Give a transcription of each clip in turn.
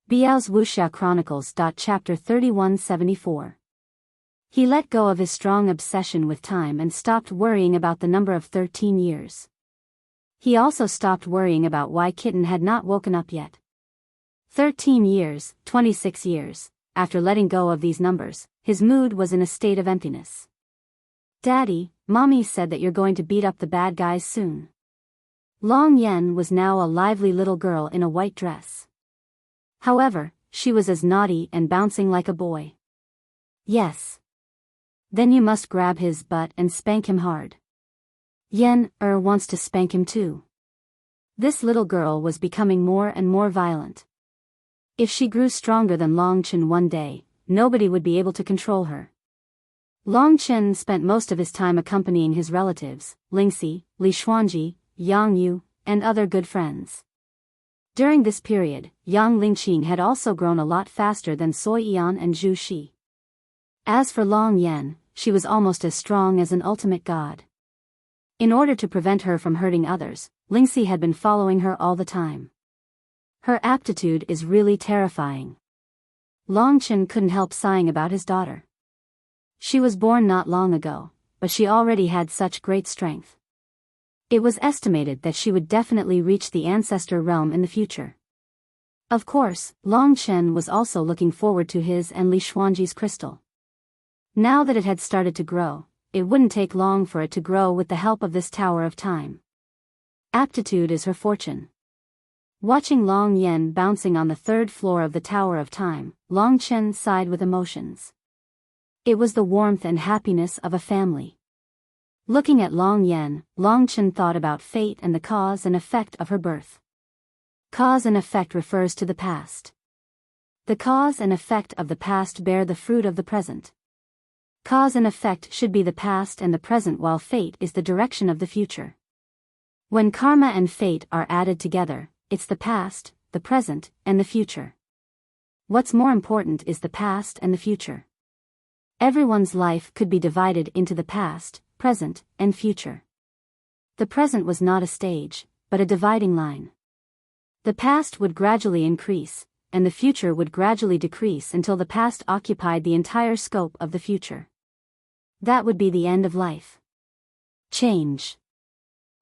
Biyao's Wuxia Chronicles. Chapter 3174. He let go of his strong obsession with time and stopped worrying about the number of 13 years. He also stopped worrying about why Kitten had not woken up yet. 13 years, 26 years, after letting go of these numbers, his mood was in a state of emptiness. Daddy, Mommy said that you're going to beat up the bad guys soon. Long Yen was now a lively little girl in a white dress. However, she was as naughty and bouncing like a boy. Yes. Then you must grab his butt and spank him hard. Yen wants to spank him too. This little girl was becoming more and more violent. If she grew stronger than Long Chen one day, nobody would be able to control her. Long Chen spent most of his time accompanying his relatives, Lingxi, Li Xuanji, Yang Yu, and other good friends. During this period, Yang Lingqing had also grown a lot faster than Sui Yan and Zhu Shi. As for Long Yan, she was almost as strong as an ultimate god. In order to prevent her from hurting others, Lingxi had been following her all the time. Her aptitude is really terrifying. Long Chen couldn't help sighing about his daughter. She was born not long ago, but she already had such great strength. It was estimated that she would definitely reach the Ancestral realm in the future. Of course, Long Chen was also looking forward to his and Li Xuanji's crystal. Now that it had started to grow, it wouldn't take long for it to grow with the help of this Tower of Time. Aptitude is her fortune. Watching Long Yen bouncing on the third floor of the Tower of Time, Long Chen sighed with emotions. It was the warmth and happiness of a family. Looking at Long Yen, Long Chen thought about fate and the cause and effect of her birth. Cause and effect refers to the past. The cause and effect of the past bear the fruit of the present. Cause and effect should be the past and the present, while fate is the direction of the future. When karma and fate are added together, it's the past, the present, and the future. What's more important is the past and the future. Everyone's life could be divided into the past, present, and future. The present was not a stage, but a dividing line. The past would gradually increase, and the future would gradually decrease until the past occupied the entire scope of the future. That would be the end of life. Change.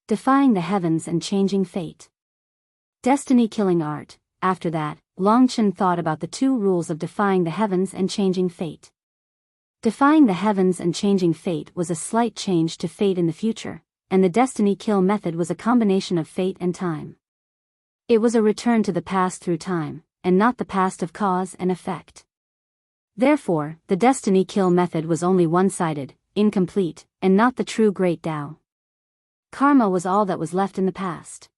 Defying the heavens and changing fate. Destiny-killing art. After that, Long Chen thought about the two rules of defying the heavens and changing fate. Defying the heavens and changing fate was a slight change to fate in the future, and the destiny-kill method was a combination of fate and time. It was a return to the past through time, and not the past of cause and effect. Therefore, the destiny-kill method was only one-sided, incomplete, and not the true great Tao. Karma was all that was left in the past.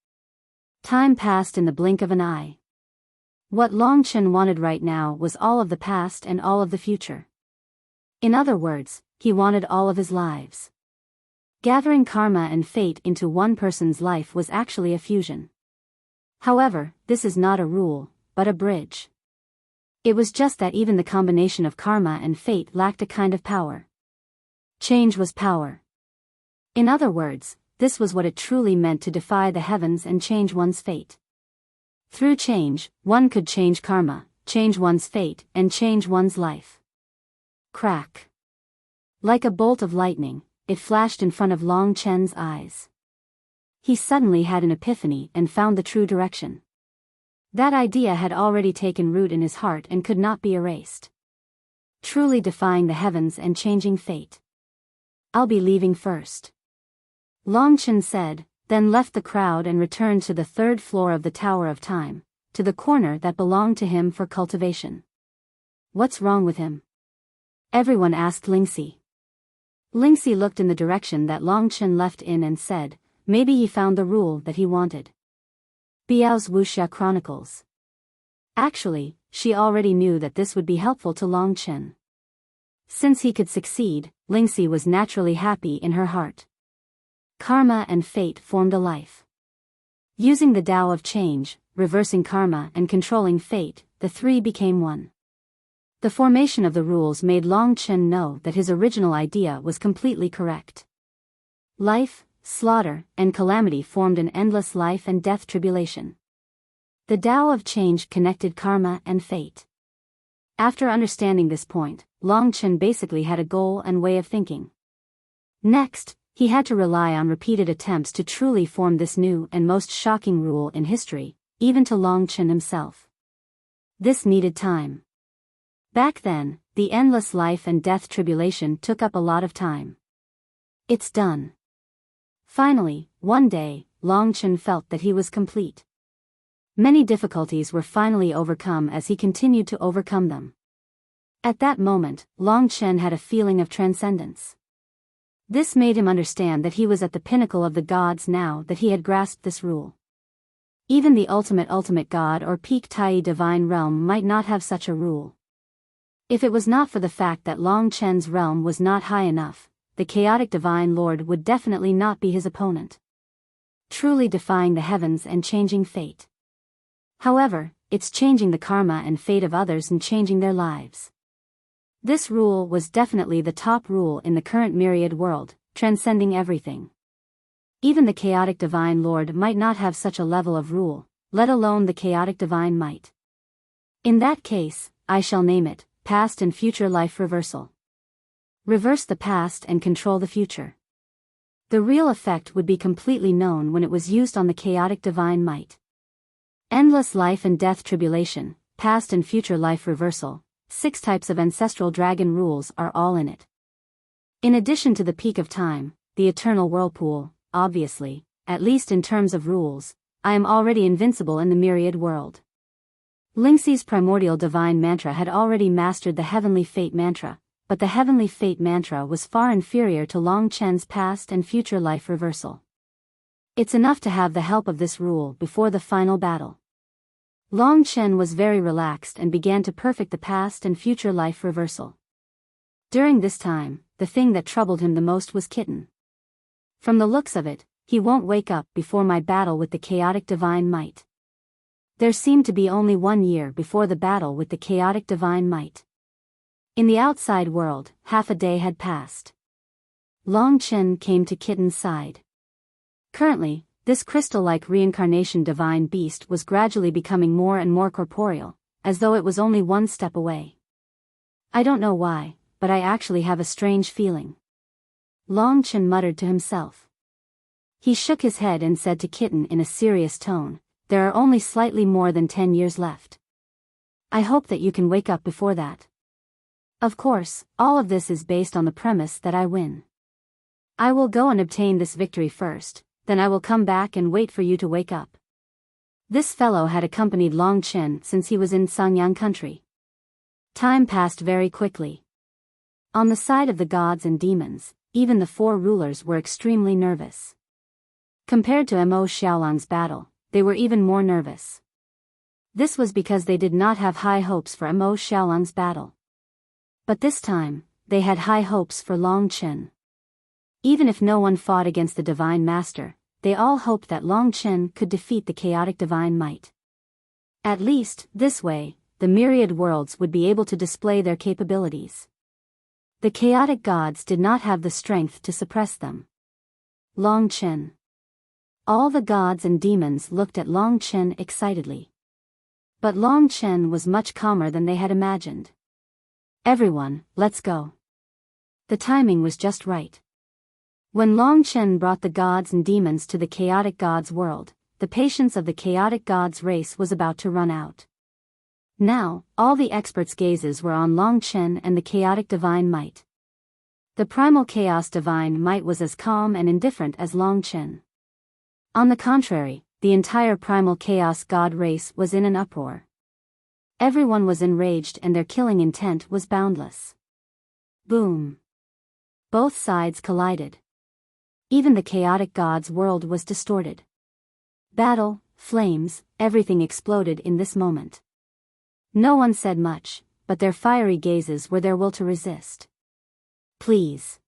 Time passed in the blink of an eye. What Long Chen wanted right now was all of the past and all of the future. In other words, he wanted all of his lives. Gathering karma and fate into one person's life was actually a fusion. However, this is not a rule, but a bridge. It was just that even the combination of karma and fate lacked a kind of power. Change was power. In other words, this was what it truly meant to defy the heavens and change one's fate. Through change, one could change karma, change one's fate, and change one's life. Crack. Like a bolt of lightning, it flashed in front of Long Chen's eyes. He suddenly had an epiphany and found the true direction. That idea had already taken root in his heart and could not be erased. Truly defying the heavens and changing fate. I'll be leaving first. Long Chen said, then left the crowd and returned to the third floor of the Tower of Time, to the corner that belonged to him for cultivation. What's wrong with him? Everyone asked Lingxi. Lingxi looked in the direction that Long Chen left in and said, maybe he found the rule that he wanted. Biyao's Wuxia Chronicles. Actually, she already knew that this would be helpful to Long Chen. Since he could succeed, Lingxi was naturally happy in her heart. Karma and fate formed a life. Using the Tao of change, reversing karma and controlling fate, the three became one. The formation of the rules made Long Chen know that his original idea was completely correct. Life, slaughter, and calamity formed an endless life and death tribulation. The Tao of change connected karma and fate. After understanding this point, Long Chen basically had a goal and way of thinking. Next, he had to rely on repeated attempts to truly form this new and most shocking rule in history, even to Long Chen himself. This needed time. Back then, the endless life and death tribulation took up a lot of time. It's done. Finally, one day, Long Chen felt that he was complete. Many difficulties were finally overcome as he continued to overcome them. At that moment, Long Chen had a feeling of transcendence. This made him understand that he was at the pinnacle of the gods now that he had grasped this rule. Even the ultimate god or peak Tai divine realm might not have such a rule. If it was not for the fact that Long Chen's realm was not high enough, the chaotic divine lord would definitely not be his opponent. Truly defying the heavens and changing fate. However, it's changing the karma and fate of others and changing their lives. This rule was definitely the top rule in the current myriad world, transcending everything. Even the chaotic divine lord might not have such a level of rule, let alone the chaotic divine might. In that case, I shall name it, past and future life reversal. Reverse the past and control the future. The real effect would be completely known when it was used on the chaotic divine might. Endless life and death tribulation, past and future life reversal, 6 types of ancestral dragon rules are all in it. In addition to the peak of time, the eternal whirlpool, obviously, at least in terms of rules, I am already invincible in the myriad world. Lingxi's primordial divine mantra had already mastered the heavenly fate mantra, but the heavenly fate mantra was far inferior to Long Chen's past and future life reversal. It's enough to have the help of this rule before the final battle. Long Chen was very relaxed and began to perfect the past and future life reversal. During this time, the thing that troubled him the most was Kitten. From the looks of it, he won't wake up before my battle with the chaotic divine might. There seemed to be only 1 year before the battle with the chaotic divine might. In the outside world, half a day had passed. Long Chen came to Kitten's side. Currently, this crystal-like reincarnation divine beast was gradually becoming more and more corporeal, as though it was only 1 step away. I don't know why, but I actually have a strange feeling. Long Chen muttered to himself. He shook his head and said to Kitten in a serious tone, "There are only slightly more than 10 years left. I hope that you can wake up before that. Of course, all of this is based on the premise that I win. I will go and obtain this victory first, then I will come back and wait for you to wake up." This fellow had accompanied Long Chen since he was in Sangyang country. Time passed very quickly. On the side of the gods and demons, even the 4 rulers were extremely nervous. Compared to Mo Xiaolang's battle, they were even more nervous. This was because they did not have high hopes for Mo Xiaolang's battle. But this time, they had high hopes for Long Chen. Even if no one fought against the Divine Master, they all hoped that Long Chen could defeat the chaotic divine might. At least, this way, the myriad worlds would be able to display their capabilities. The chaotic gods did not have the strength to suppress them. Long Chen. All the gods and demons looked at Long Chen excitedly. But Long Chen was much calmer than they had imagined. "Everyone, let's go." The timing was just right. When Long Chen brought the gods and demons to the chaotic gods world, the patience of the chaotic gods race was about to run out. Now, all the experts' gazes were on Long Chen and the chaotic divine might. The primal chaos divine might was as calm and indifferent as Long Chen. On the contrary, the entire primal chaos god race was in an uproar. Everyone was enraged and their killing intent was boundless. Boom. Both sides collided. Even the chaotic gods world was distorted. Battle, flames, everything exploded in this moment. No one said much, but their fiery gazes were their will to resist. "Please."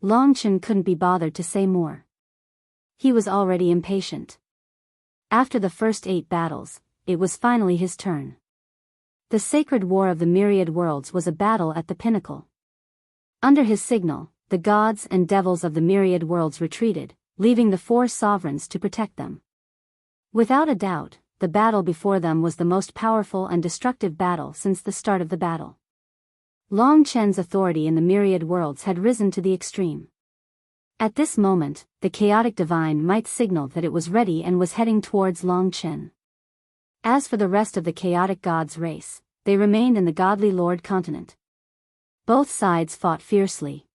Long Chen couldn't be bothered to say more. He was already impatient. After the first 8 battles, it was finally his turn. The sacred war of the myriad worlds was a battle at the pinnacle. Under his signal, the gods and devils of the myriad worlds retreated, leaving the 4 sovereigns to protect them. Without a doubt, the battle before them was the most powerful and destructive battle since the start of the battle. Long Chen's authority in the myriad worlds had risen to the extreme. At this moment, the chaotic divine might signaled that it was ready and was heading towards Long Chen. As for the rest of the chaotic gods' race, they remained in the godly Lord continent. Both sides fought fiercely.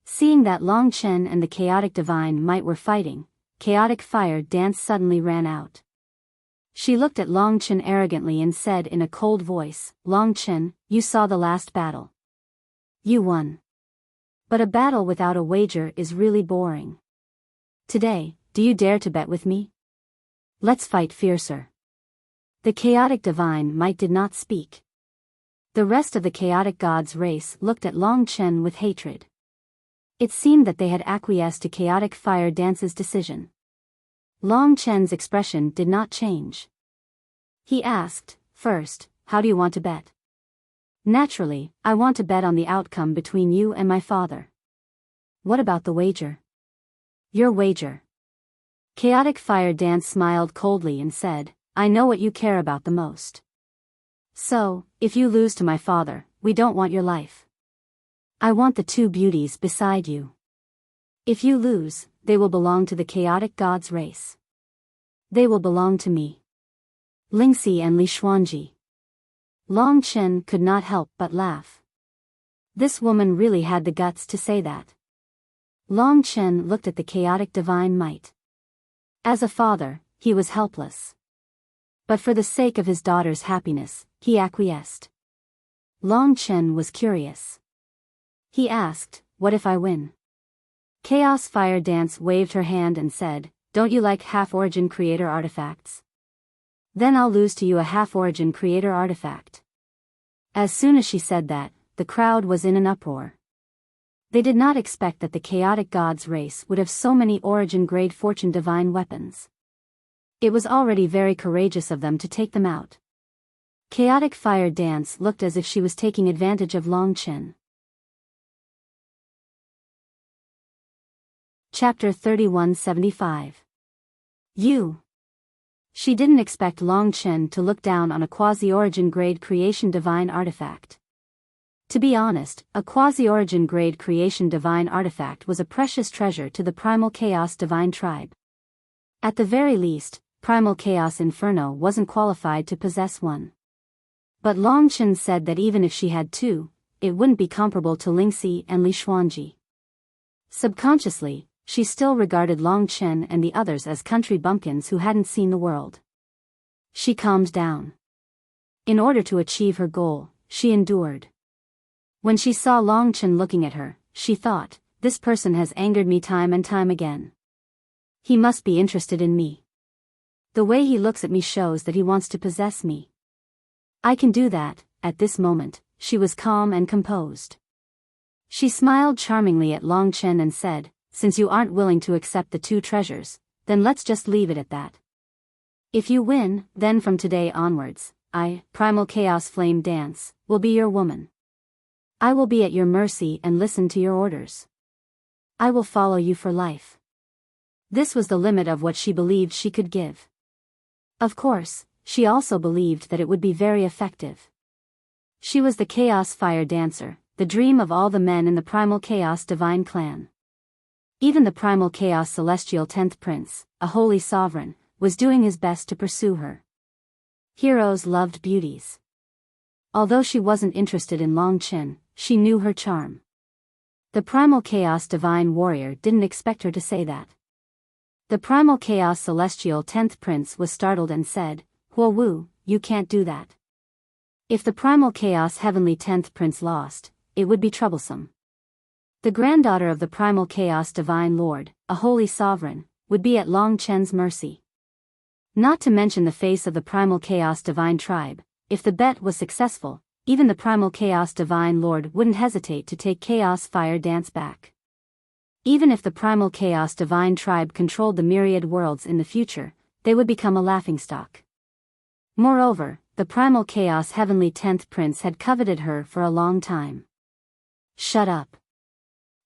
Seeing that Long Chen and the chaotic divine might were fighting, chaotic fire dance suddenly ran out. She looked at Long Chen arrogantly and said in a cold voice, "Long Chen, you saw the last battle. You won. But a battle without a wager is really boring. Today, do you dare to bet with me? Let's fight fiercer." The chaotic divine might did not speak. The rest of the chaotic gods' race looked at Long Chen with hatred. It seemed that they had acquiesced to chaotic fire dance's decision. Long Chen's expression did not change. He asked, "First, how do you want to bet?" "Naturally, I want to bet on the outcome between you and my father." "What about the wager?" "Your wager." Chaotic fire dance smiled coldly and said, "I know what you care about the most. So, if you lose to my father, we don't want your life. I want the two beauties beside you. If you lose, they will belong to the chaotic gods' race. They will belong to me. Lingxi and Li Xuanji." Long Chen could not help but laugh. This woman really had the guts to say that. Long Chen looked at the chaotic divine might. As a father, he was helpless. But for the sake of his daughter's happiness, he acquiesced. Long Chen was curious. He asked, "What if I win?" Chaos Fire Dance waved her hand and said, "Don't you like half-origin creator artifacts? Then I'll lose to you a half-origin creator artifact." As soon as she said that, the crowd was in an uproar. They did not expect that the chaotic gods' race would have so many origin-grade fortune divine weapons. It was already very courageous of them to take them out. Chaotic Fire Dance looked as if she was taking advantage of Long Chen. Chapter 3175. You. She didn't expect Long Chen to look down on a quasi-origin grade creation divine artifact. To be honest, a quasi-origin grade creation divine artifact was a precious treasure to the Primal Chaos Divine Tribe. At the very least, Primal Chaos Inferno wasn't qualified to possess one. But Long Chen said that even if she had two, it wouldn't be comparable to Lingxi and Li Xuanji. Subconsciously, she still regarded Long Chen and the others as country bumpkins who hadn't seen the world. She calmed down. In order to achieve her goal, she endured. When she saw Long Chen looking at her, she thought, "This person has angered me time and time again. He must be interested in me. The way he looks at me shows that he wants to possess me. I can do that." At this moment, she was calm and composed. She smiled charmingly at Long Chen and said, "Since you aren't willing to accept the two treasures, then let's just leave it at that. If you win, then from today onwards, I, Primal Chaos Flame Dance, will be your woman. I will be at your mercy and listen to your orders. I will follow you for life." This was the limit of what she believed she could give. Of course, she also believed that it would be very effective. She was the Chaos Fire Dancer, the dream of all the men in the Primal Chaos Divine Clan. Even the Primal Chaos Celestial 10th Prince, a holy sovereign, was doing his best to pursue her. Heroes loved beauties. Although she wasn't interested in Long Chen, she knew her charm. The Primal Chaos Divine Warrior didn't expect her to say that. The Primal Chaos Celestial 10th Prince was startled and said, "Huo Wu, you can't do that. If the Primal Chaos Heavenly 10th Prince lost, it would be troublesome. The granddaughter of the Primal Chaos Divine Lord, a holy sovereign, would be at Long Chen's mercy. Not to mention the face of the Primal Chaos Divine Tribe. If the bet was successful, even the Primal Chaos Divine Lord wouldn't hesitate to take Chaos Fire Dance back. Even if the Primal Chaos Divine Tribe controlled the myriad worlds in the future, they would become a laughingstock. Moreover, the Primal Chaos Heavenly 10th Prince had coveted her for a long time. Shut up.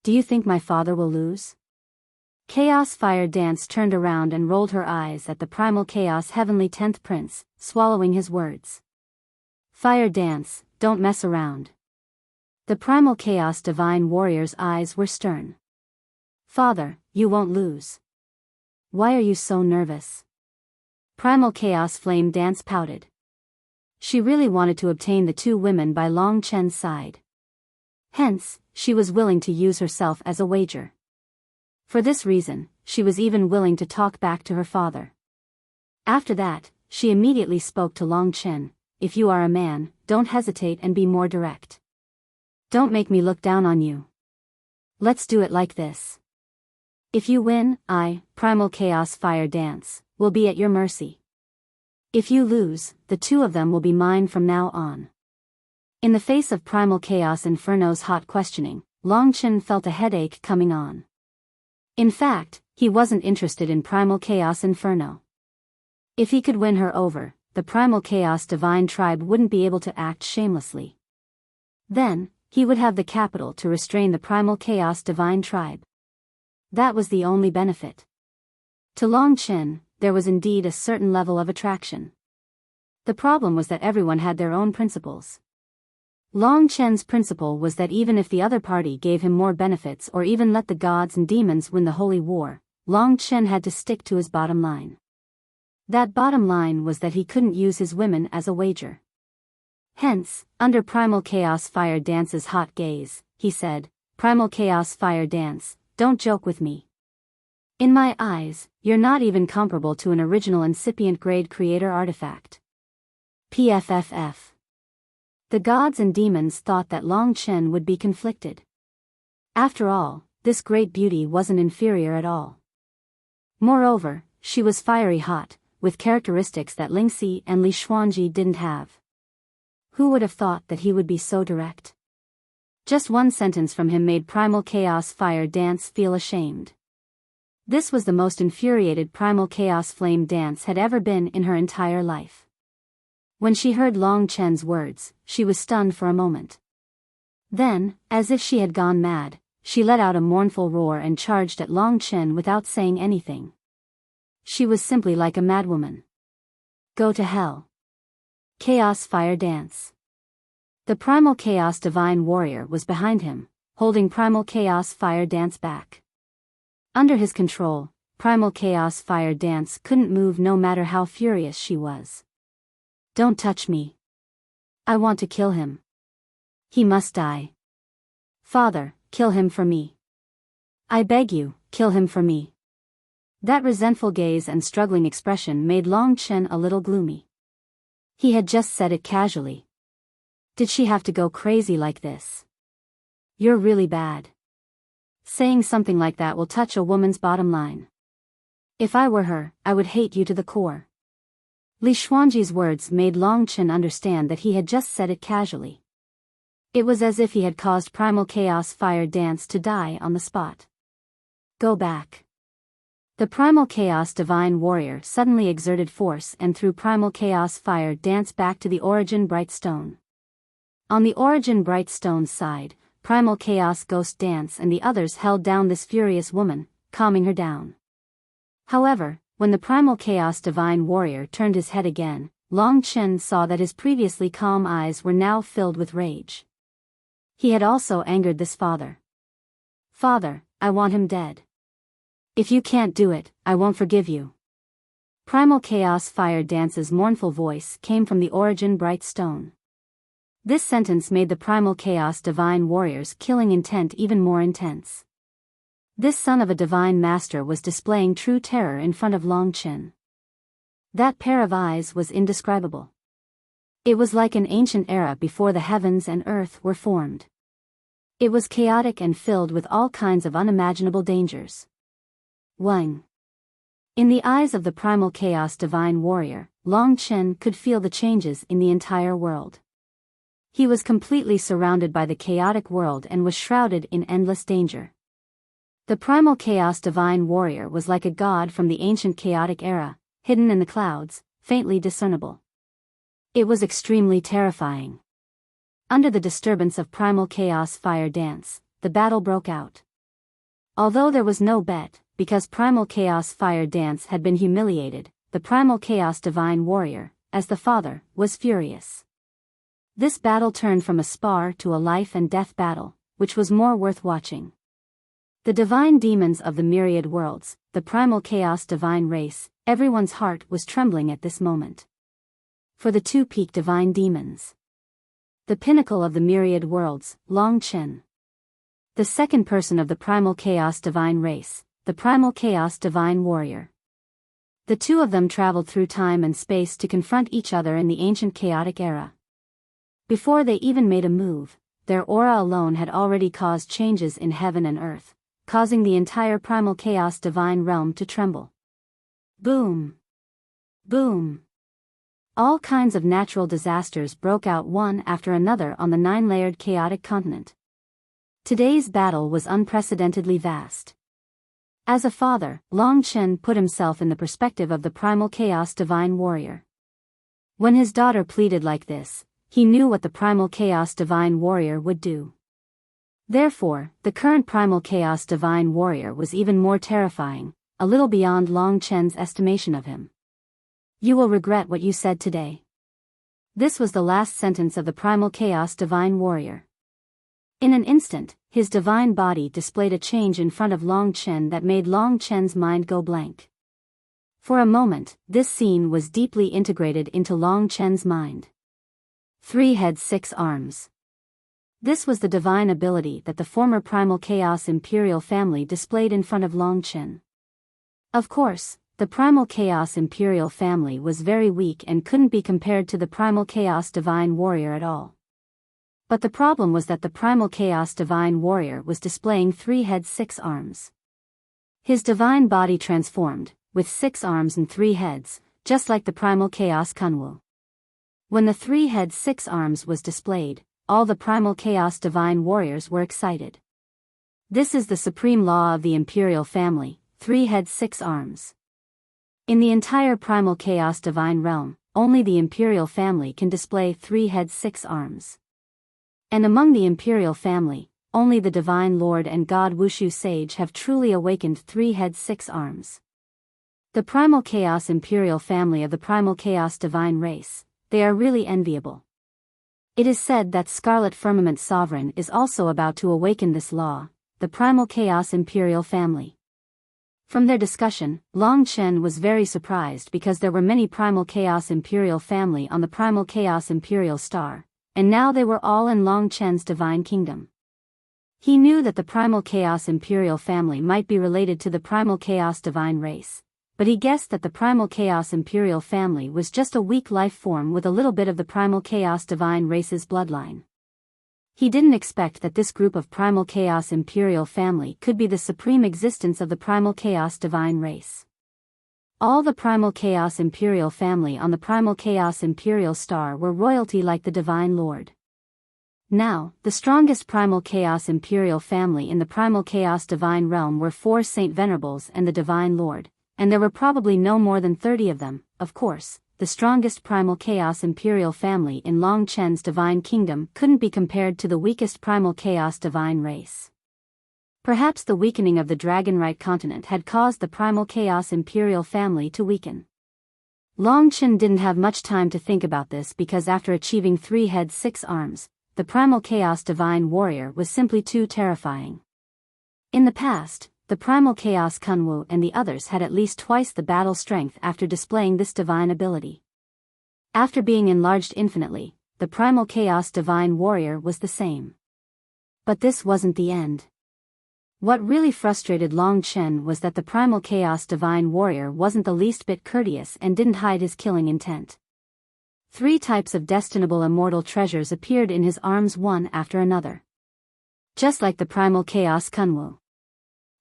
Do you think my father will lose? Chaos Fire Dance turned around and rolled her eyes at the Primal Chaos Heavenly 10th Prince, swallowing his words. Fire Dance, don't mess around. The Primal Chaos Divine Warrior's eyes were stern. Father, you won't lose. Why are you so nervous? Primal Chaos Flame Dance pouted. She really wanted to obtain the two women by Long Chen's side. Hence, she was willing to use herself as a wager. For this reason, she was even willing to talk back to her father. After that, she immediately spoke to Long Chen. If you are a man, don't hesitate and be more direct. Don't make me look down on you. Let's do it like this. If you win, I, Primal Chaos Fire Dance, will be at your mercy. If you lose, the two of them will be mine from now on. In the face of Primal Chaos Inferno's hot questioning, Long Chen felt a headache coming on. In fact, he wasn't interested in Primal Chaos Inferno. If he could win her over, the Primal Chaos Divine Tribe wouldn't be able to act shamelessly. Then, he would have the capital to restrain the Primal Chaos Divine Tribe. That was the only benefit. To Long Chen, there was indeed a certain level of attraction. The problem was that everyone had their own principles. Long Chen's principle was that even if the other party gave him more benefits or even let the gods and demons win the holy war, Long Chen had to stick to his bottom line. That bottom line was that he couldn't use his women as a wager. Hence, under Primal Chaos Fire Dance's hot gaze, he said, Primal Chaos Fire Dance, don't joke with me. In my eyes, you're not even comparable to an original incipient grade creator artifact. PFFF. The gods and demons thought that Long Chen would be conflicted. After all, this great beauty wasn't inferior at all. Moreover, she was fiery hot, with characteristics that Lingxi and Li Xuanji didn't have. Who would have thought that he would be so direct? Just one sentence from him made Primal Chaos Fire Dance feel ashamed. This was the most infuriated Primal Chaos Flame Dance had ever been in her entire life. When she heard Long Chen's words, she was stunned for a moment. Then, as if she had gone mad, she let out a mournful roar and charged at Long Chen without saying anything. She was simply like a madwoman. Go to hell. Chaos Fire Dance. The Primal Chaos Divine Warrior was behind him, holding Primal Chaos Fire Dance back. Under his control, Primal Chaos Fire Dance couldn't move no matter how furious she was. Don't touch me. I want to kill him. He must die. Father, kill him for me. I beg you, kill him for me. That resentful gaze and struggling expression made Long Chen a little gloomy. He had just said it casually. Did she have to go crazy like this? You're really bad. Saying something like that will touch a woman's bottom line. If I were her, I would hate you to the core. Li Xuanji's words made Long Chen understand that he had just said it casually. It was as if he had caused Primal Chaos Fire Dance to die on the spot. Go back. The Primal Chaos Divine Warrior suddenly exerted force and threw Primal Chaos Fire Dance back to the Origin Bright Stone. On the Origin Bright Stone's side, Primal Chaos Ghost Dance and the others held down this furious woman, calming her down. However, when the Primal Chaos Divine Warrior turned his head again, Long Chen saw that his previously calm eyes were now filled with rage. He had also angered this father. Father, I want him dead. If you can't do it, I won't forgive you. Primal Chaos Fire Dance's mournful voice came from the Origin Bright Stone. This sentence made the Primal Chaos Divine Warrior's killing intent even more intense. This son of a divine master was displaying true terror in front of Long Chen. That pair of eyes was indescribable. It was like an ancient era before the heavens and earth were formed. It was chaotic and filled with all kinds of unimaginable dangers. Wang. In the eyes of the Primal Chaos Divine Warrior, Long Chen could feel the changes in the entire world. He was completely surrounded by the chaotic world and was shrouded in endless danger. The Primal Chaos Divine Warrior was like a god from the ancient chaotic era, hidden in the clouds, faintly discernible. It was extremely terrifying. Under the disturbance of Primal Chaos Fire Dance, the battle broke out. Although there was no bet, because Primal Chaos Fire Dance had been humiliated, the Primal Chaos Divine Warrior, as the father, was furious. This battle turned from a spar to a life and death battle, which was more worth watching. The divine demons of the myriad worlds, the Primal Chaos Divine Race, everyone's heart was trembling at this moment. For the two peak divine demons. The pinnacle of the myriad worlds, Long Chen. The second person of the Primal Chaos Divine Race, the Primal Chaos Divine Warrior. The two of them traveled through time and space to confront each other in the ancient chaotic era. Before they even made a move, their aura alone had already caused changes in heaven and earth, causing the entire Primal Chaos Divine realm to tremble. Boom! Boom! All kinds of natural disasters broke out one after another on the nine-layered chaotic continent. Today's battle was unprecedentedly vast. As a father, Long Chen put himself in the perspective of the Primal Chaos Divine Warrior. When his daughter pleaded like this, he knew what the Primal Chaos Divine Warrior would do. Therefore, the current Primal Chaos Divine Warrior was even more terrifying, a little beyond Long Chen's estimation of him. You will regret what you said today. This was the last sentence of the Primal Chaos Divine Warrior. In an instant, his divine body displayed a change in front of Long Chen that made Long Chen's mind go blank. For a moment, this scene was deeply integrated into Long Chen's mind. 3 heads 6 arms. This was the divine ability that the former Primal Chaos Imperial family displayed in front of Long Chen. Of course, the Primal Chaos Imperial family was very weak and couldn't be compared to the Primal Chaos Divine Warrior at all. But the problem was that the Primal Chaos Divine Warrior was displaying 3 heads 6 arms. His divine body transformed, with 6 arms and 3 heads, just like the Primal Chaos Kunwu. When the 3 heads 6 arms was displayed, all the Primal Chaos Divine Warriors were excited. This is the supreme law of the Imperial family, 3 heads 6 arms. In the entire Primal Chaos Divine realm, only the Imperial family can display 3 heads 6 arms. And among the Imperial family, only the Divine Lord and God Wuxia Sage have truly awakened 3 heads 6 arms. The Primal Chaos Imperial family of the Primal Chaos Divine Race, they are really enviable. It is said that Scarlet Firmament Sovereign is also about to awaken this law, the Primal Chaos Imperial family. From their discussion, Long Chen was very surprised because there were many Primal Chaos Imperial family on the Primal Chaos Imperial star, and now they were all in Long Chen's divine kingdom. He knew that the Primal Chaos Imperial family might be related to the Primal Chaos Divine Race, but he guessed that the Primal Chaos Imperial family was just a weak life form with a little bit of the Primal Chaos Divine Race's bloodline. He didn't expect that this group of Primal Chaos Imperial family could be the supreme existence of the Primal Chaos Divine Race. All the Primal Chaos Imperial family on the Primal Chaos Imperial star were royalty like the Divine Lord. Now, the strongest Primal Chaos Imperial family in the Primal Chaos Divine realm were 4 Saint Venerables and the Divine Lord, and there were probably no more than 30 of them. Of course, the strongest Primal Chaos Imperial family in Long Chen's divine kingdom couldn't be compared to the weakest Primal Chaos Divine Race. Perhaps the weakening of the Dragonrite continent had caused the Primal Chaos Imperial family to weaken. Long Chen didn't have much time to think about this because after achieving 3 heads 6 arms, the Primal Chaos Divine Warrior was simply too terrifying. In the past, the Primal Chaos Kunwu and the others had at least twice the battle strength after displaying this divine ability. After being enlarged infinitely, the Primal Chaos Divine Warrior was the same. But this wasn't the end. What really frustrated Long Chen was that the Primal Chaos Divine Warrior wasn't the least bit courteous and didn't hide his killing intent. 3 types of destinable immortal treasures appeared in his arms one after another. Just like the Primal Chaos Kunwu.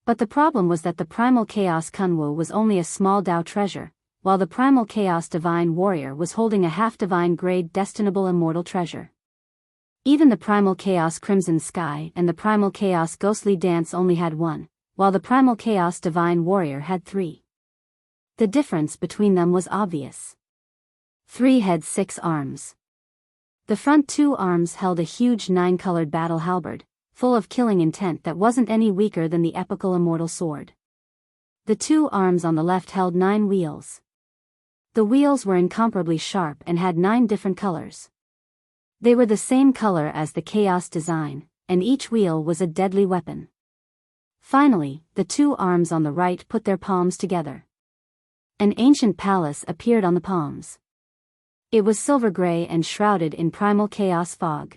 But the problem was that the Primal Chaos Kunwu was only a small Dao treasure, while the Primal Chaos Divine Warrior was holding a half-divine grade destinable immortal treasure. Even the Primal Chaos Crimson Sky and the Primal Chaos Ghostly Dance only had 1, while the Primal Chaos Divine Warrior had 3. The difference between them was obvious. 3 heads 6 arms. The front 2 arms held a huge 9-colored battle halberd, full of killing intent that wasn't any weaker than the epical immortal sword. The two arms on the left held 9 wheels. The wheels were incomparably sharp and had 9 different colors. They were the same color as the chaos design, and each wheel was a deadly weapon. Finally, the two arms on the right put their palms together. An ancient palace appeared on the palms. It was silver gray and shrouded in primal chaos fog.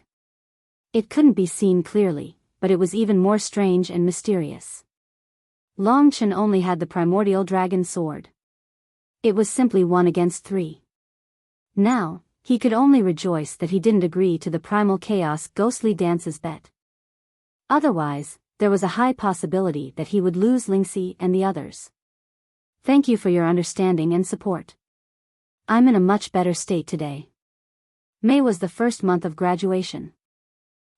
It couldn't be seen clearly, but it was even more strange and mysterious. Long Chen only had the primordial dragon sword. It was simply 1 against 3. Now, he could only rejoice that he didn't agree to the primal chaos ghostly dance's bet. Otherwise, there was a high possibility that he would lose Lingxi and the others. Thank you for your understanding and support. I'm in a much better state today. May was the first month of graduation.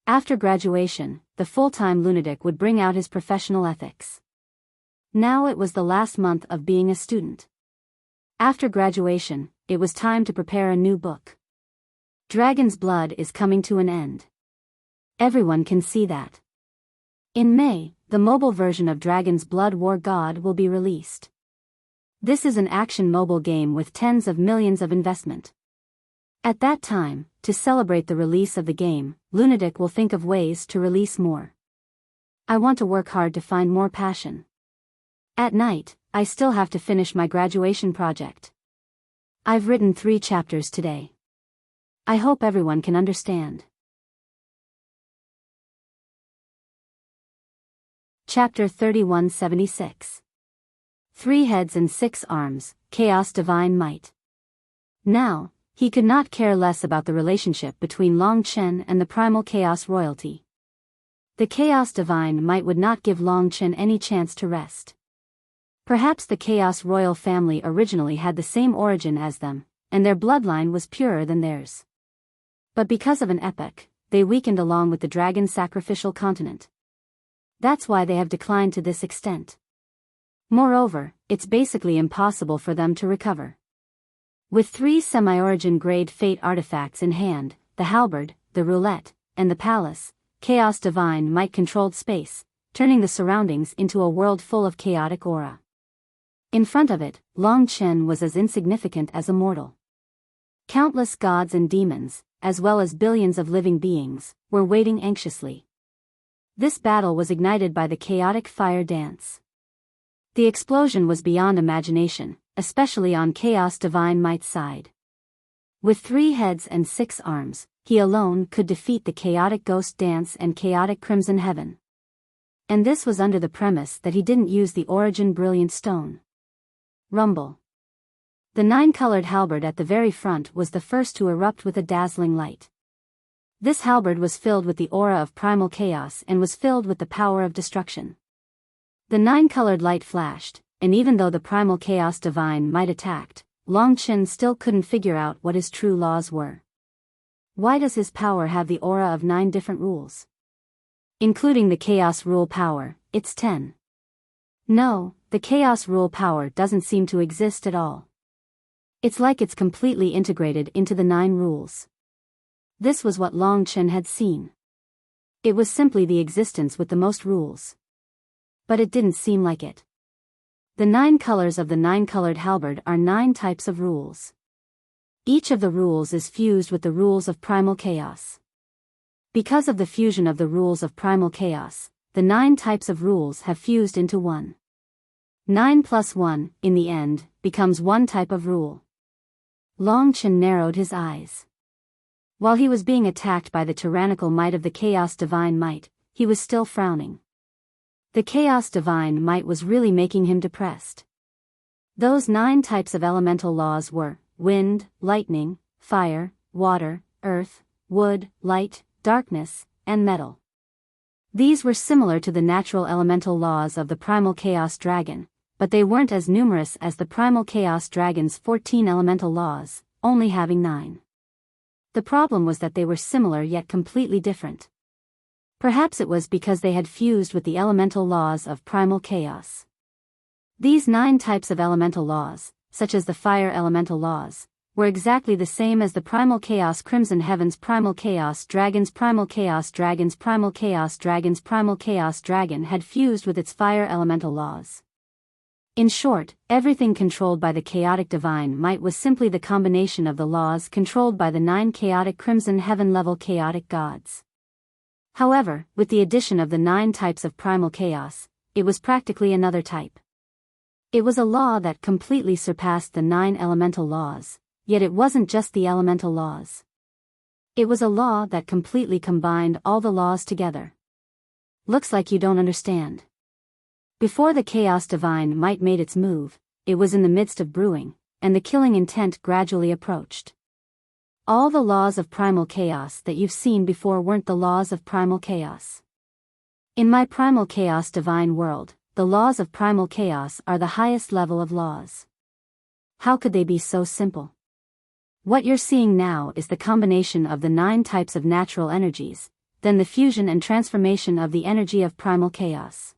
After graduation, the full-time lunatic would bring out his professional ethics. Now it was the last month of being a student. After graduation, it was time to prepare a new book. Dragon's Blood is coming to an end. Everyone can see that. In May, the mobile version of Dragon's Blood War God will be released. This is an action mobile game with tens of millions of investment. At that time, to celebrate the release of the game, Lunatic will think of ways to release more. I want to work hard to find more passion. At night, I still have to finish my graduation project. I've written 3 chapters today. I hope everyone can understand. Chapter 3176. 3 heads and 6 arms, Chaos Divine Might. Now, he could not care less about the relationship between Long Chen and the primal chaos royalty. The Chaos Divine Might would not give Long Chen any chance to rest. Perhaps the Chaos royal family originally had the same origin as them, and their bloodline was purer than theirs. But because of an epoch, they weakened along with the dragon sacrificial continent. That's why they have declined to this extent. Moreover, it's basically impossible for them to recover. With 3 semi-origin grade fate artifacts in hand, the halberd, the roulette, and the palace, Chaos Divine Might controlled space, turning the surroundings into a world full of chaotic aura. In front of it, Long Chen was as insignificant as a mortal. Countless gods and demons, as well as billions of living beings, were waiting anxiously. This battle was ignited by the chaotic fire dance. The explosion was beyond imagination, especially on Chaos Divine Might's side. With 3 heads and 6 arms, he alone could defeat the chaotic ghost dance and chaotic crimson heaven. And this was under the premise that he didn't use the origin brilliant stone. Rumble. The 9-colored halberd at the very front was the first to erupt with a dazzling light. This halberd was filled with the aura of primal chaos and was filled with the power of destruction. The 9-colored light flashed, and even though the primal chaos divine might attacked, Long Chen still couldn't figure out what his true laws were. Why does his power have the aura of 9 different rules? Including the chaos rule power, it's 10. No, the chaos rule power doesn't seem to exist at all. It's like it's completely integrated into the 9 rules. This was what Long Chen had seen. It was simply the existence with the most rules. But it didn't seem like it. The 9 colors of the 9-colored halberd are 9 types of rules. Each of the rules is fused with the rules of primal chaos. Because of the fusion of the rules of primal chaos, the 9 types of rules have fused into one. 9 plus 1, in the end, becomes one type of rule. Long Chen narrowed his eyes. While he was being attacked by the tyrannical might of the Chaos Divine Might, he was still frowning. The Chaos Divine Might was really making him depressed. Those 9 types of elemental laws were wind, lightning, fire, water, earth, wood, light, darkness, and metal. These were similar to the natural elemental laws of the Primal Chaos Dragon, but they weren't as numerous as the Primal Chaos Dragon's 14 elemental laws, only having 9. The problem was that they were similar yet completely different. Perhaps it was because they had fused with the elemental laws of primal chaos. These 9 types of elemental laws, such as the fire elemental laws, were exactly the same as the primal chaos Crimson Heaven's primal chaos dragon's primal chaos dragon's primal chaos dragon's primal chaos dragon had fused with its fire elemental laws. In short, everything controlled by the chaotic divine might was simply the combination of the laws controlled by the 9 chaotic crimson heaven-level chaotic gods. However, with the addition of the 9 types of primal chaos, it was practically another type. It was a law that completely surpassed the 9 elemental laws, yet it wasn't just the elemental laws. It was a law that completely combined all the laws together. Looks like you don't understand. Before the chaos divine might made its move, it was in the midst of brewing, and the killing intent gradually approached. All the laws of primal chaos that you've seen before weren't the laws of primal chaos. In my primal chaos divine world, the laws of primal chaos are the highest level of laws. How could they be so simple? What you're seeing now is the combination of the 9 types of natural energies, then the fusion and transformation of the energy of primal chaos.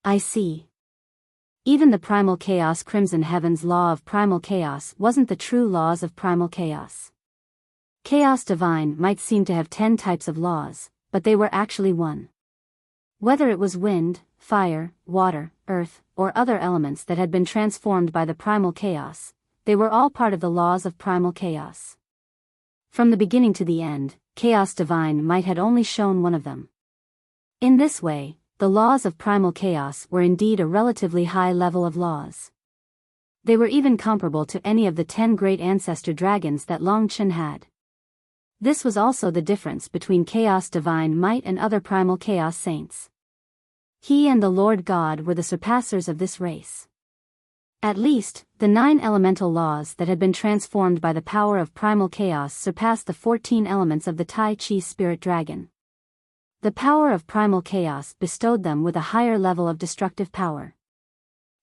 I see. Even the primal chaos crimson heaven's law of primal chaos wasn't the true laws of primal chaos. Chaos divine might seem to have 10 types of laws, but they were actually 1. Whether it was wind, fire, water, earth, or other elements that had been transformed by the primal chaos, they were all part of the laws of primal chaos. From the beginning to the end, chaos divine might had only shown 1 of them. In this way, the laws of primal chaos were indeed a relatively high level of laws. They were even comparable to any of the 10 great ancestor dragons that Long Chen had. This was also the difference between chaos divine might and other primal chaos saints. He and the Lord God were the surpassers of this race. At least, the 9 elemental laws that had been transformed by the power of primal chaos surpassed the 14 elements of the Tai Chi spirit dragon. The power of primal chaos bestowed them with a higher level of destructive power.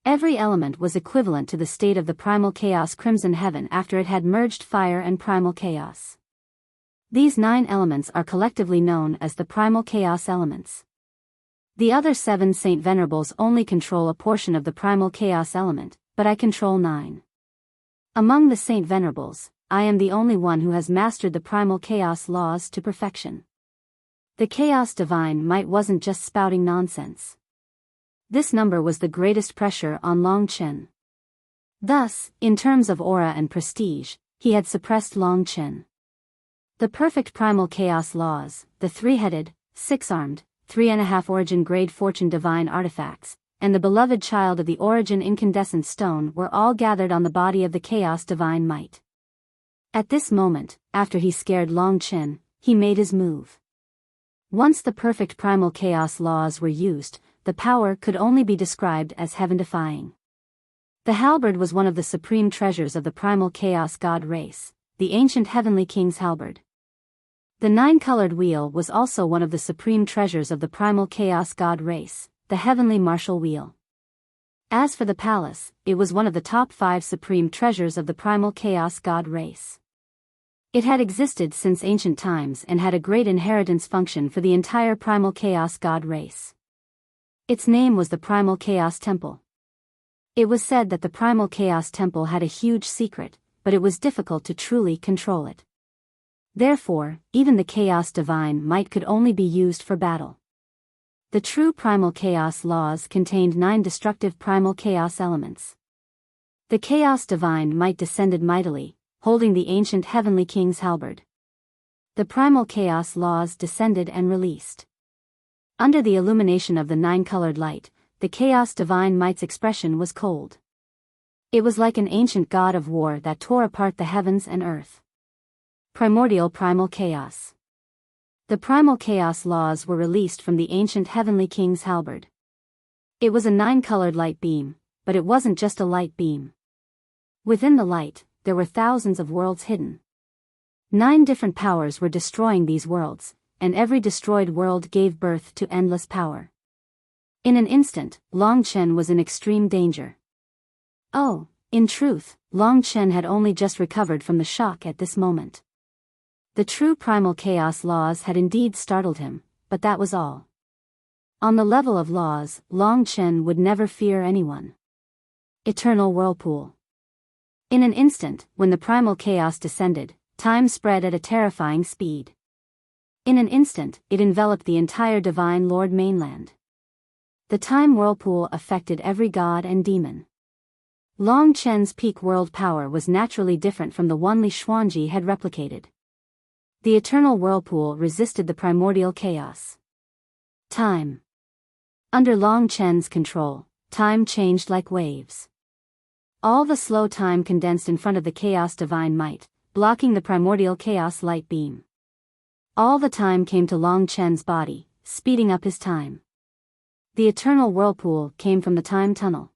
Every element was equivalent to the state of the primal chaos crimson heaven after it had merged fire and primal chaos. These 9 elements are collectively known as the primal chaos elements. The other 7 Saint Venerables only control a portion of the primal chaos element, but I control 9. Among the Saint Venerables, I am the only one who has mastered the primal chaos laws to perfection. The chaos divine might wasn't just spouting nonsense. This number was the greatest pressure on Long Chen. Thus, in terms of aura and prestige, he had suppressed Long Chen. The perfect primal chaos laws, the 3-headed, 6-armed, 3.5 origin grade fortune divine artifacts, and the beloved child of the origin incandescent stone were all gathered on the body of the chaos divine might. At this moment, after he scared Long Chen, he made his move. Once the perfect primal chaos laws were used, the power could only be described as heaven-defying. The halberd was one of the supreme treasures of the primal chaos god race, the ancient heavenly king's halberd. The 9-colored wheel was also one of the supreme treasures of the primal chaos god race, the heavenly martial wheel. As for the palace, it was one of the top 5 supreme treasures of the primal chaos god race. It had existed since ancient times and had a great inheritance function for the entire primal chaos god race. Its name was the Primal Chaos Temple. It was said that the Primal Chaos Temple had a huge secret, but it was difficult to truly control it. Therefore, even the Chaos Divine might could only be used for battle. The true Primal Chaos laws contained 9 destructive Primal Chaos elements. The Chaos Divine might descended mightily, holding the ancient heavenly king's halberd. The Primal Chaos laws descended and released. Under the illumination of the 9-colored light, the Chaos Divine Might's expression was cold. It was like an ancient god of war that tore apart the heavens and earth. Primordial Primal Chaos. The Primal Chaos laws were released from the ancient heavenly king's halberd. It was a 9-colored light beam, but it wasn't just a light beam. Within the light, there were thousands of worlds hidden. 9 different powers were destroying these worlds, and every destroyed world gave birth to endless power. In an instant, Long Chen was in extreme danger. Oh, in truth, Long Chen had only just recovered from the shock at this moment. The true primal chaos laws had indeed startled him, but that was all. On the level of laws, Long Chen would never fear anyone. Eternal Whirlpool. In an instant, when the primal chaos descended, time spread at a terrifying speed. In an instant, it enveloped the entire Divine Lord mainland. The time whirlpool affected every god and demon. Long Chen's peak world power was naturally different from the one Li Xuanji had replicated. The eternal whirlpool resisted the primordial chaos. Time. Under Long Chen's control, time changed like waves. All the slow time condensed in front of the chaos divine might, blocking the primordial chaos light beam. All the time came to Long Chen's body, speeding up his time. The eternal whirlpool came from the time tunnel.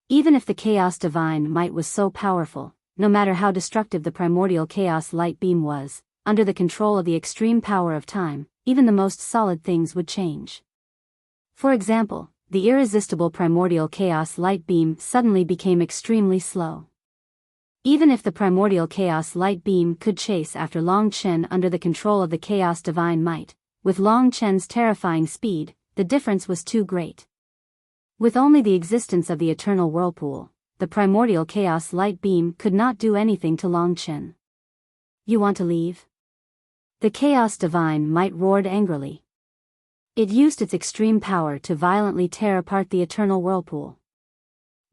Even if the chaos divine might was so powerful, no matter how destructive the primordial chaos light beam was, under the control of the extreme power of time, even the most solid things would change. For example, the irresistible primordial chaos light beam suddenly became extremely slow. Even if the primordial chaos light beam could chase after Long Chen under the control of the chaos divine might, with Long Chen's terrifying speed, the difference was too great. With only the existence of the eternal whirlpool, the primordial chaos light beam could not do anything to Long Chen. You want to leave? The chaos divine might roared angrily. It used its extreme power to violently tear apart the eternal whirlpool.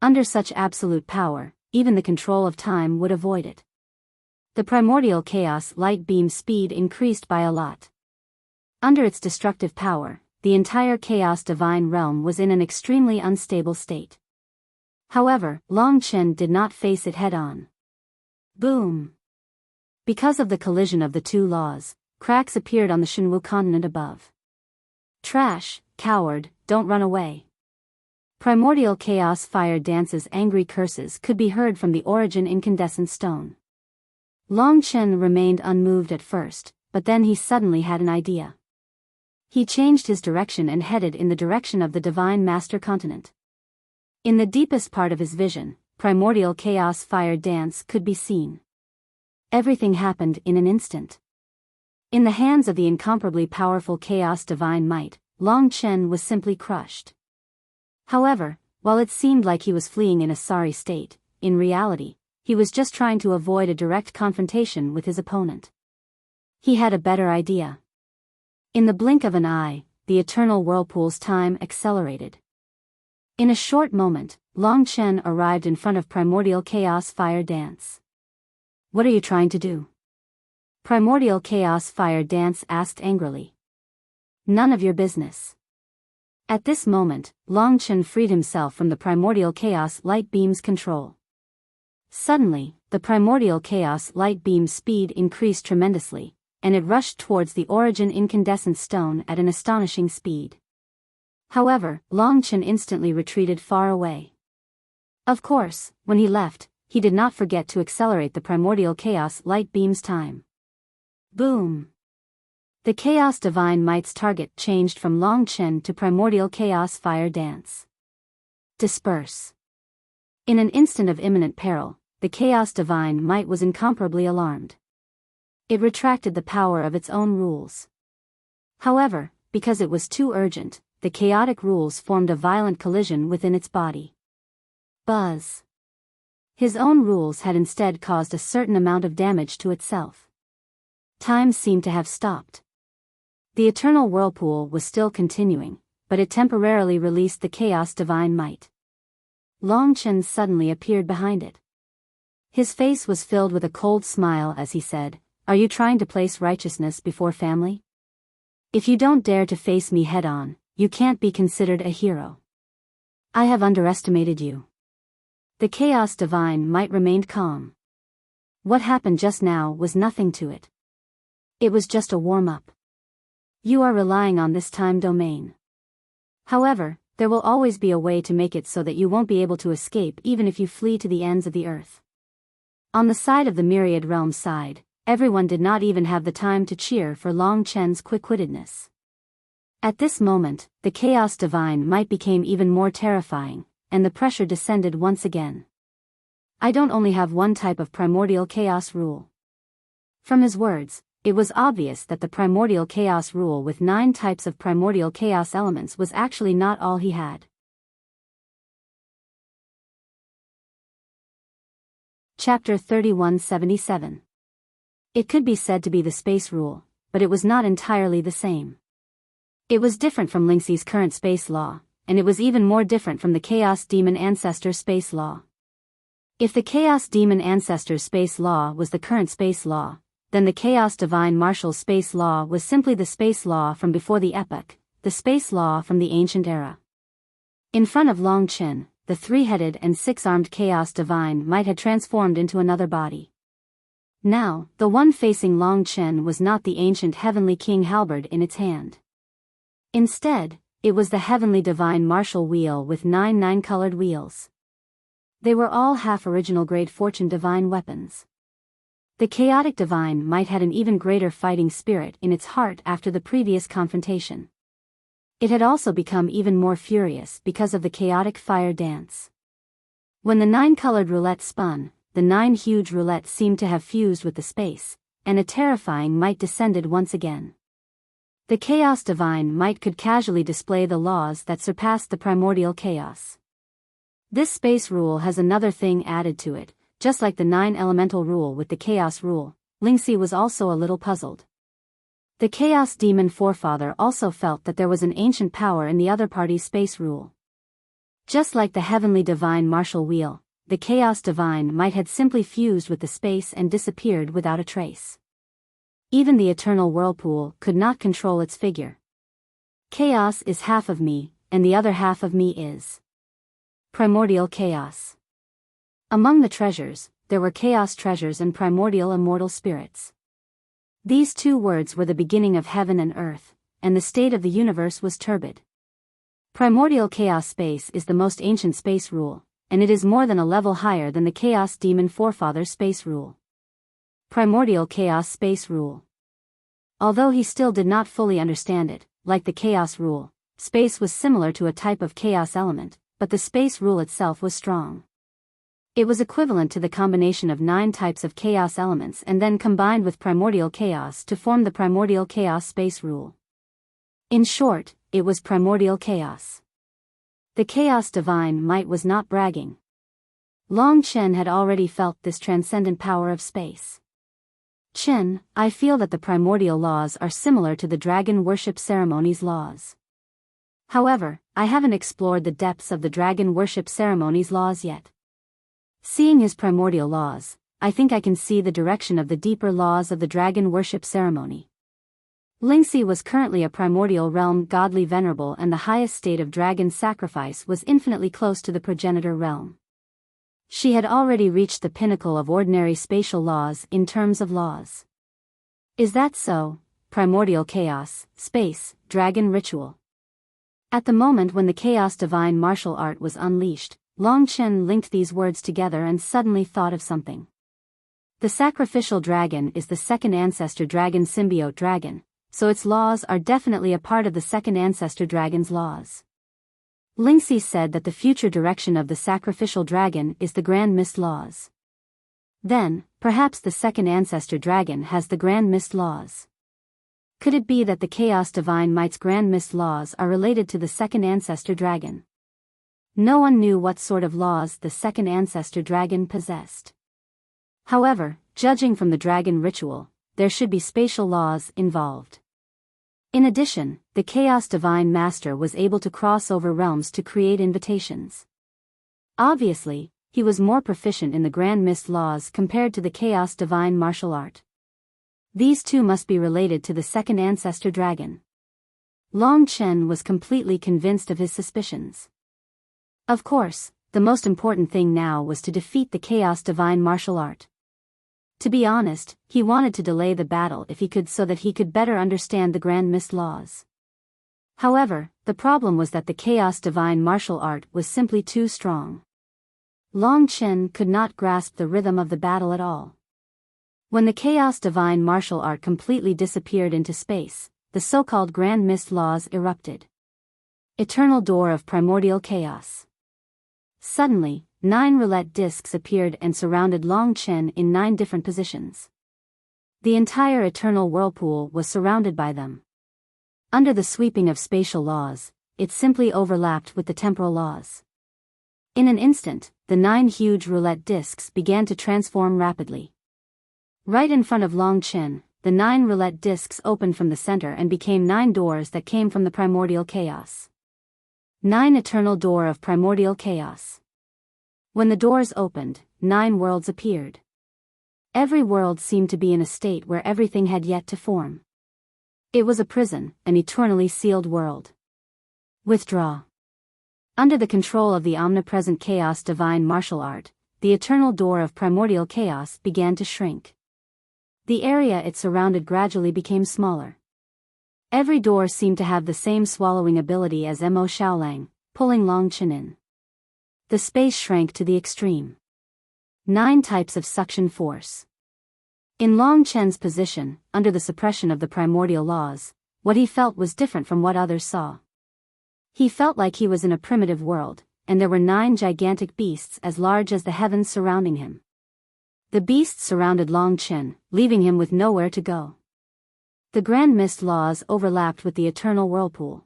Under such absolute power, even the control of time would avoid it. The primordial chaos light beam speed increased by a lot. Under its destructive power, the entire chaos divine realm was in an extremely unstable state. However, Long Chen did not face it head-on. Boom! Because of the collision of the two laws, cracks appeared on the Shenwu continent above. Trash, coward, don't run away. Primordial chaos fire dance's angry curses could be heard from the origin incandescent stone. Long Chen remained unmoved at first, but then he suddenly had an idea. He changed his direction and headed in the direction of the Divine Master Continent. In the deepest part of his vision, primordial chaos fire dance could be seen. Everything happened in an instant. In the hands of the incomparably powerful chaos divine might, Long Chen was simply crushed. However, while it seemed like he was fleeing in a sorry state, in reality, he was just trying to avoid a direct confrontation with his opponent. He had a better idea. In the blink of an eye, the eternal whirlpool's time accelerated. In a short moment, Long Chen arrived in front of primordial chaos fire dance. What are you trying to do? Primordial chaos fire dance asked angrily. None of your business. At this moment, Long Chen freed himself from the primordial chaos light beam's control. Suddenly, the primordial chaos light beam's speed increased tremendously, and it rushed towards the origin incandescent stone at an astonishing speed. However, Long Chen instantly retreated far away. Of course, when he left, he did not forget to accelerate the primordial chaos light beam's time. Boom! The chaos divine might's target changed from Long Chen to primordial chaos fire dance. Disperse! In an instant of imminent peril, the chaos divine might was incomparably alarmed. It retracted the power of its own rules. However, because it was too urgent, the chaotic rules formed a violent collision within its body. Buzz! His own rules had instead caused a certain amount of damage to itself. Time seemed to have stopped. The eternal whirlpool was still continuing, but it temporarily released the chaos divine might. Long Chen suddenly appeared behind it. His face was filled with a cold smile as he said, "Are you trying to place righteousness before family? If you don't dare to face me head-on, you can't be considered a hero. I have underestimated you." The chaos divine might remained calm. What happened just now was nothing to it. It was just a warm-up. You are relying on this time domain. However, there will always be a way to make it so that you won't be able to escape even if you flee to the ends of the earth. On the side of the myriad realms side, everyone did not even have the time to cheer for Long Chen's quick-wittedness. At this moment, the chaos divine might became even more terrifying, and the pressure descended once again. I don't only have one type of primordial chaos rule. From his words, it was obvious that the primordial chaos rule with 9 types of primordial chaos elements was actually not all he had. Chapter 3177. It could be said to be the space rule, but it was not entirely the same. It was different from Lingxi's current space law, and it was even more different from the Chaos Demon Ancestor Space Law. If the Chaos Demon Ancestor Space Law was the current space law, then the Chaos Divine Martial Space Law was simply the space law from before the epoch, the space law from the ancient era. In front of Long Chen, the three-headed and six-armed Chaos Divine might had transformed into another body. Now, the one facing Long Chen was not the ancient heavenly king halberd in its hand. Instead, it was the heavenly divine martial wheel with 9 9-colored wheels. They were all half-original grade fortune divine weapons. The chaotic divine might had an even greater fighting spirit in its heart after the previous confrontation. It had also become even more furious because of the chaotic fire dance. When the 9-colored roulette spun, the 9 huge roulettes seemed to have fused with the space, and a terrifying might descended once again. The Chaos Divine might could casually display the laws that surpassed the primordial chaos. This space rule has another thing added to it, just like the 9 elemental rule with the chaos rule. Lingxi was also a little puzzled. The Chaos Demon Forefather also felt that there was an ancient power in the other party's space rule. Just like the heavenly divine martial wheel, the Chaos Divine might had simply fused with the space and disappeared without a trace. Even the eternal whirlpool could not control its figure. Chaos is half of me, and the other half of me is primordial chaos. Among the treasures, there were chaos treasures and primordial immortal spirits. These two words were the beginning of heaven and earth, and the state of the universe was turbid. Primordial chaos space is the most ancient space rule, and it is more than a level higher than the Chaos Demon Forefather space rule. Primordial chaos space rule. Although he still did not fully understand it, like the chaos rule, space was similar to a type of chaos element, but the space rule itself was strong. It was equivalent to the combination of 9 types of chaos elements and then combined with primordial chaos to form the primordial chaos space rule. In short, it was primordial chaos. The Chaos Divine Might was not bragging. Long Chen had already felt this transcendent power of space. Chen, I feel that the primordial laws are similar to the dragon worship ceremony's laws. However, I haven't explored the depths of the dragon worship ceremony's laws yet. Seeing his primordial laws, I think I can see the direction of the deeper laws of the dragon worship ceremony. Lingxi was currently a primordial realm godly venerable, and the highest state of dragon sacrifice was infinitely close to the progenitor realm. She had already reached the pinnacle of ordinary spatial laws in terms of laws. Is that so? Primordial chaos, space, dragon ritual. At the moment when the chaos divine martial art was unleashed, Long Chen linked these words together and suddenly thought of something. The sacrificial dragon is the second ancestor dragon symbiote dragon, so its laws are definitely a part of the second ancestor dragon's laws. Lingxi said that the future direction of the sacrificial dragon is the Grand Mist laws. Then, perhaps the second ancestor dragon has the Grand Mist laws. Could it be that the Chaos Divine Might's Grand Mist laws are related to the second ancestor dragon? No one knew what sort of laws the second ancestor dragon possessed. However, judging from the dragon ritual, there should be spatial laws involved. In addition, the Chaos Divine Master was able to cross over realms to create invitations. Obviously, he was more proficient in the Grand Mist laws compared to the Chaos Divine martial art. These two must be related to the second ancestor dragon. Long Chen was completely convinced of his suspicions. Of course, the most important thing now was to defeat the Chaos Divine martial art. To be honest, he wanted to delay the battle if he could so that he could better understand the Grand Mist laws. However, the problem was that the Chaos Divine martial art was simply too strong. Long Chen could not grasp the rhythm of the battle at all. When the Chaos Divine martial art completely disappeared into space, the so-called Grand Mist laws erupted. Eternal door of primordial chaos. Suddenly, 9 roulette discs appeared and surrounded Long Chen in 9 different positions. The entire eternal whirlpool was surrounded by them. Under the sweeping of spatial laws, it simply overlapped with the temporal laws. In an instant, the 9 huge roulette discs began to transform rapidly. Right in front of Long Chen, the 9 roulette discs opened from the center and became 9 doors that came from the primordial chaos. 9 Eternal Door of Primordial Chaos. When the doors opened, 9 worlds appeared. Every world seemed to be in a state where everything had yet to form. It was a prison, an eternally sealed world. Withdraw. Under the control of the omnipresent chaos divine martial art, the eternal door of primordial chaos began to shrink. The area it surrounded gradually became smaller. Every door seemed to have the same swallowing ability as Mo Xiaolang, pulling Long Chen in. The space shrank to the extreme. 9 types of suction force. In Long Chen's position, under the suppression of the primordial laws, what he felt was different from what others saw. He felt like he was in a primitive world, and there were 9 gigantic beasts as large as the heavens surrounding him. The beasts surrounded Long Chen, leaving him with nowhere to go. The Grand Mist laws overlapped with the Eternal Whirlpool.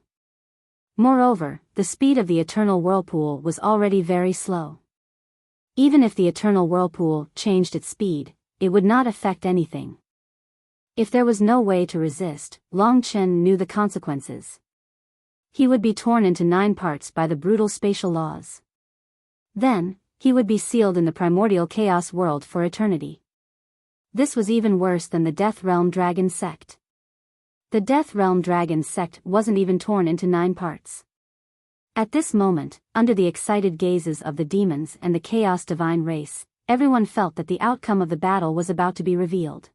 Moreover, the speed of the Eternal Whirlpool was already very slow. Even if the Eternal Whirlpool changed its speed, it would not affect anything. If there was no way to resist, Long Chen knew the consequences. He would be torn into 9 parts by the brutal spatial laws. Then, he would be sealed in the primordial chaos world for eternity. This was even worse than the Death Realm Dragon sect. The Death Realm Dragon sect wasn't even torn into 9 parts. At this moment, under the excited gazes of the demons and the chaos divine race, everyone felt that the outcome of the battle was about to be revealed.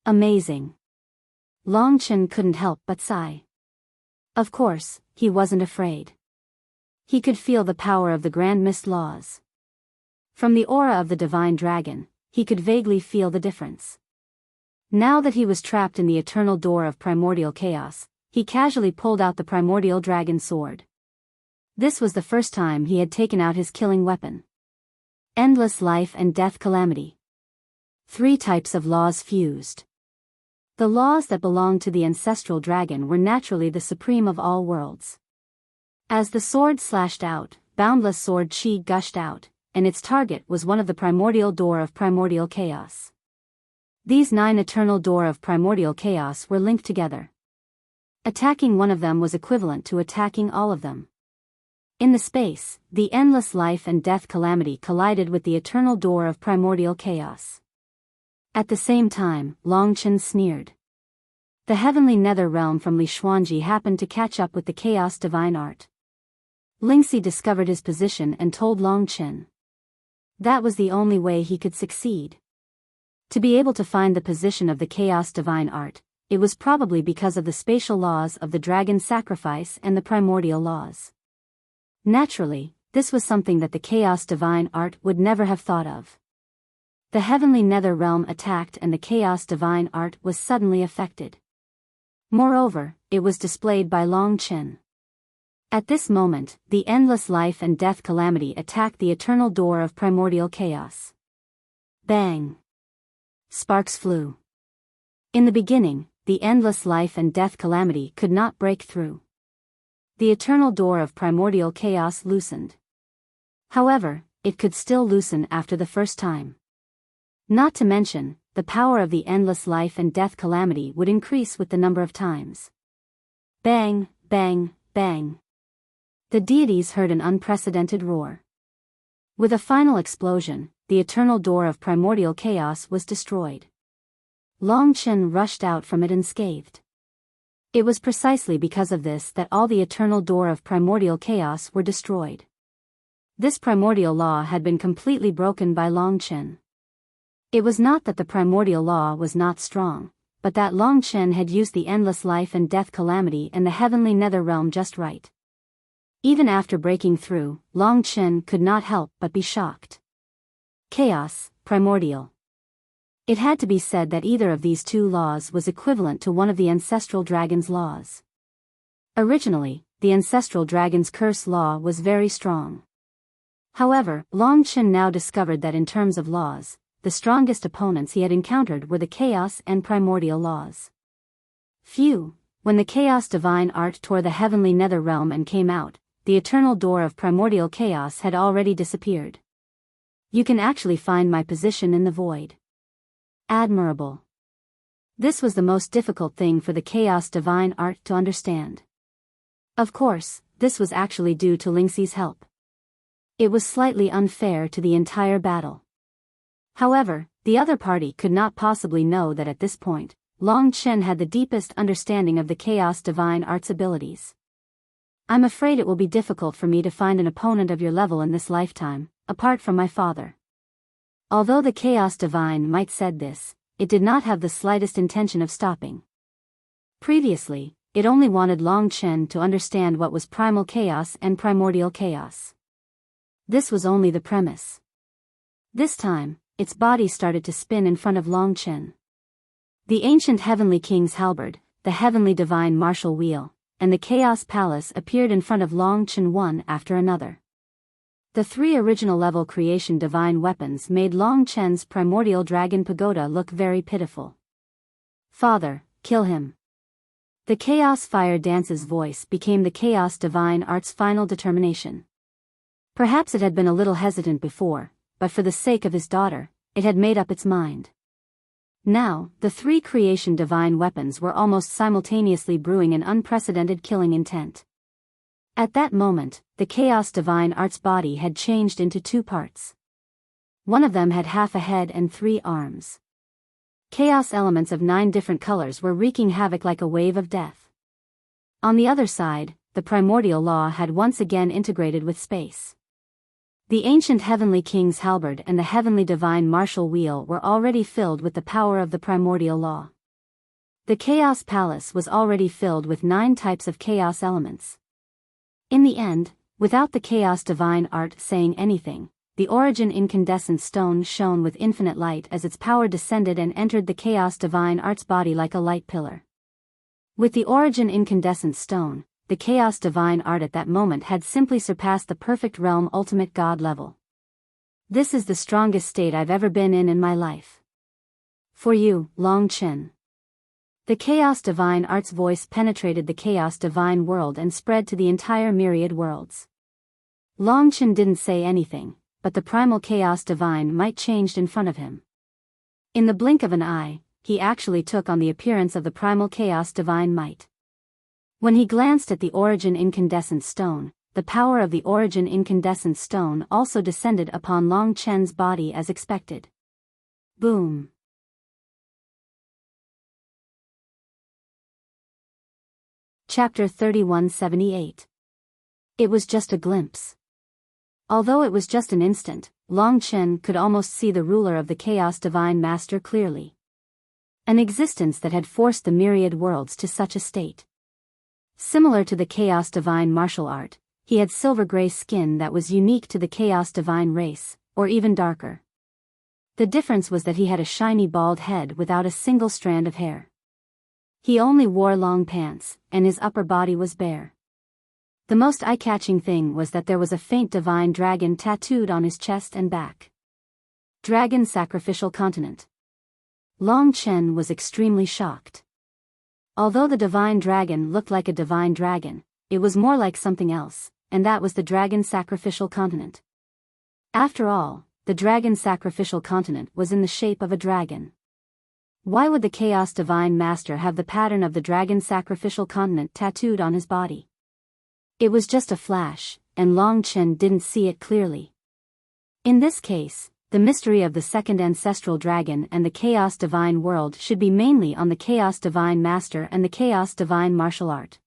Amazing. Long Chen couldn't help but sigh. Of course, he wasn't afraid. He could feel the power of the Grand Mist laws. From the aura of the divine dragon, he could vaguely feel the difference. Now that he was trapped in the eternal door of primordial chaos, he casually pulled out the primordial dragon sword. This was the first time he had taken out his killing weapon. Endless life and death calamity. 3 types of laws fused. The laws that belonged to the ancestral dragon were naturally the supreme of all worlds. As the sword slashed out, boundless sword chi gushed out, and its target was one of the primordial door of primordial chaos. These 9 eternal door of primordial chaos were linked together. Attacking one of them was equivalent to attacking all of them. In the space, the endless life and death calamity collided with the eternal door of primordial chaos. At the same time, Long Chen sneered. The heavenly nether realm from Li Xuanji happened to catch up with the chaos divine art. Lingxi discovered his position and told Long Chen. That was the only way he could succeed. To be able to find the position of the chaos divine art, it was probably because of the spatial laws of the dragon sacrifice and the primordial laws. Naturally, this was something that the chaos divine art would never have thought of. The heavenly nether realm attacked and the chaos divine art was suddenly affected. Moreover, it was displayed by Long Chen. At this moment, the endless life and death calamity attacked the eternal door of primordial chaos. Bang! Sparks flew. In the beginning, the endless life and death calamity could not break through. The eternal door of primordial chaos loosened. However, it could still loosen after the first time. Not to mention, the power of the endless life and death calamity would increase with the number of times. Bang, bang, bang. The deities heard an unprecedented roar. With a final explosion, the eternal door of primordial chaos was destroyed. Long Chen rushed out from it unscathed. It was precisely because of this that all the eternal door of primordial chaos were destroyed. This primordial law had been completely broken by Long Chen. It was not that the primordial law was not strong, but that Long Chen had used the endless life and death calamity and the heavenly nether realm just right. Even after breaking through, Long Chen could not help but be shocked. Chaos, primordial. It had to be said that either of these 2 laws was equivalent to one of the ancestral dragon's laws. Originally, the ancestral dragon's curse law was very strong. However, Long Chen now discovered that in terms of laws, the strongest opponents he had encountered were the chaos and primordial laws. Phew! When the chaos divine art tore the heavenly nether realm and came out, the eternal door of primordial chaos had already disappeared. You can actually find my position in the void. Admirable. This was the most difficult thing for the chaos divine art to understand. Of course, this was actually due to Lingxi's help. It was slightly unfair to the entire battle. However, the other party could not possibly know that at this point, Long Chen had the deepest understanding of the Chaos Divine Art's abilities. I'm afraid it will be difficult for me to find an opponent of your level in this lifetime, apart from my father. Although the Chaos Divine might said this, it did not have the slightest intention of stopping. Previously, it only wanted Long Chen to understand what was primal chaos and primordial chaos. This was only the premise. This time, its body started to spin in front of Long Chen. The ancient Heavenly King's halberd, the Heavenly Divine Martial Wheel, and the Chaos Palace appeared in front of Long Chen one after another. The three original level creation divine weapons made Long Chen's primordial dragon pagoda look very pitiful. Father, kill him. The Chaos Fire Dance's voice became the Chaos Divine Art's final determination. Perhaps it had been a little hesitant before, but for the sake of his daughter, it had made up its mind. Now, the three creation divine weapons were almost simultaneously brewing an unprecedented killing intent. At that moment, the Chaos Divine Art's body had changed into two parts. One of them had half a head and 3 arms. Chaos elements of 9 different colors were wreaking havoc like a wave of death. On the other side, the primordial law had once again integrated with space. The ancient Heavenly King's halberd and the Heavenly Divine Martial Wheel were already filled with the power of the primordial law. The Chaos Palace was already filled with 9 types of chaos elements. In the end, without the Chaos Divine Art saying anything, the Origin Incandescent Stone shone with infinite light as its power descended and entered the Chaos Divine Art's body like a light pillar. With the Origin Incandescent Stone, the Chaos Divine Art at that moment had simply surpassed the perfect realm ultimate god level. This is the strongest state I've ever been in my life. For you, Long Chen. The Chaos Divine Art's voice penetrated the Chaos Divine world and spread to the entire myriad worlds. Long Chen didn't say anything, but the primal Chaos Divine might changed in front of him. In the blink of an eye, he actually took on the appearance of the primal Chaos Divine might. When he glanced at the Origin Incandescent Stone, the power of the Origin Incandescent Stone also descended upon Long Chen's body as expected. Boom. Chapter 3178. It was just a glimpse. Although it was just an instant, Long Chen could almost see the ruler of the Chaos Divine Master clearly. An existence that had forced the myriad worlds to such a state. Similar to the Chaos Divine martial art, he had silver-gray skin that was unique to the Chaos Divine race, or even darker. The difference was that he had a shiny bald head without a single strand of hair. He only wore long pants, and his upper body was bare. The most eye-catching thing was that there was a faint divine dragon tattooed on his chest and back. Dragon Sacrificial Continent. Long Chen was extremely shocked. Although the divine dragon looked like a divine dragon, it was more like something else, and that was the Dragon Sacrificial Continent. After all, the Dragon Sacrificial Continent was in the shape of a dragon. Why would the Chaos Divine Master have the pattern of the Dragon Sacrificial Continent tattooed on his body? It was just a flash, and Long Chen didn't see it clearly. In this case, the mystery of the second ancestral dragon and the Chaos Divine world should be mainly on the Chaos Divine Master and the Chaos Divine martial art.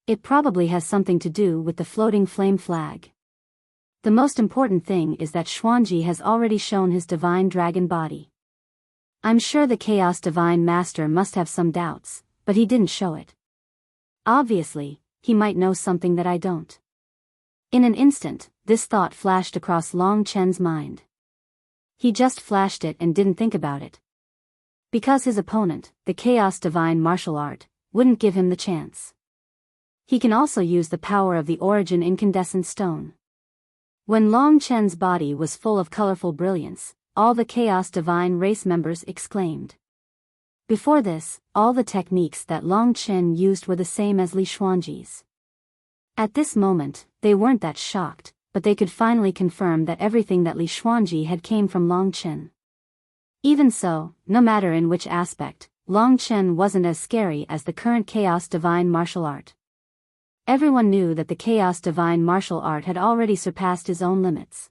It probably has something to do with the floating flame flag. The most important thing is that Xuanji has already shown his divine dragon body. I'm sure the Chaos Divine Master must have some doubts, but he didn't show it. Obviously, he might know something that I don't. In an instant, this thought flashed across Long Chen's mind. He just flashed it and didn't think about it. Because his opponent, the Chaos Divine martial art, wouldn't give him the chance. He can also use the power of the Origin Incandescent Stone. When Long Chen's body was full of colorful brilliance, all the Chaos Divine race members exclaimed. Before this, all the techniques that Long Chen used were the same as Li Xuanji's. At this moment, they weren't that shocked, but they could finally confirm that everything that Li Xuanji had came from Long Chen. Even so, no matter in which aspect, Long Chen wasn't as scary as the current Chaos Divine martial art. Everyone knew that the chaos divine martial art had already surpassed his own limits.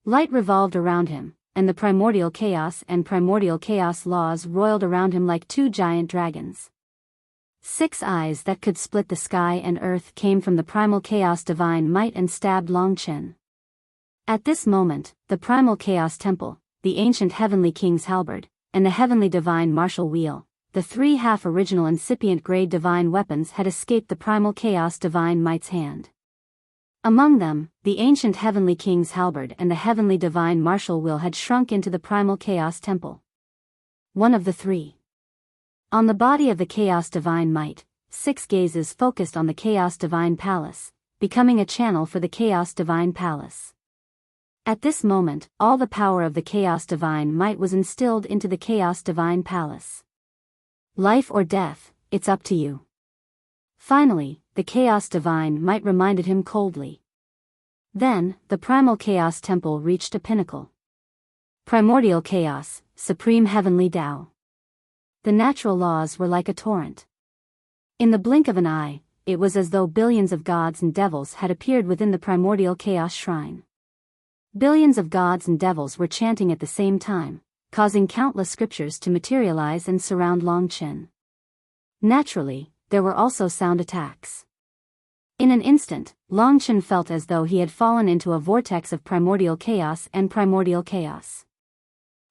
Light revolved around him, and the primordial chaos and primordial chaos laws roiled around him like two giant dragons. 6 eyes that could split the sky and earth came from the primal chaos divine might and stabbed Long Chen. At this moment, the primal chaos temple, the ancient heavenly king's halberd, and the heavenly divine martial wheel, the 3 half-original incipient grade divine weapons had escaped the primal chaos divine might's hand. Among them, the ancient heavenly king's halberd and the heavenly divine martial wheel had shrunk into the primal chaos temple. One of the 3. On the body of the chaos divine might, 6 gazes focused on the chaos divine palace, becoming a channel for the chaos divine palace. At this moment, all the power of the chaos divine might was instilled into the chaos divine palace. Life or death, it's up to you. Finally, the chaos divine might reminded him coldly. Then, the primal chaos temple reached a pinnacle. Primordial chaos, supreme heavenly Tao. The natural laws were like a torrent. In the blink of an eye, it was as though billions of gods and devils had appeared within the primordial chaos shrine. Billions of gods and devils were chanting at the same time, causing countless scriptures to materialize and surround Long Chen. Naturally, there were also sound attacks. In an instant, Long Chen felt as though he had fallen into a vortex of primordial chaos and primordial chaos.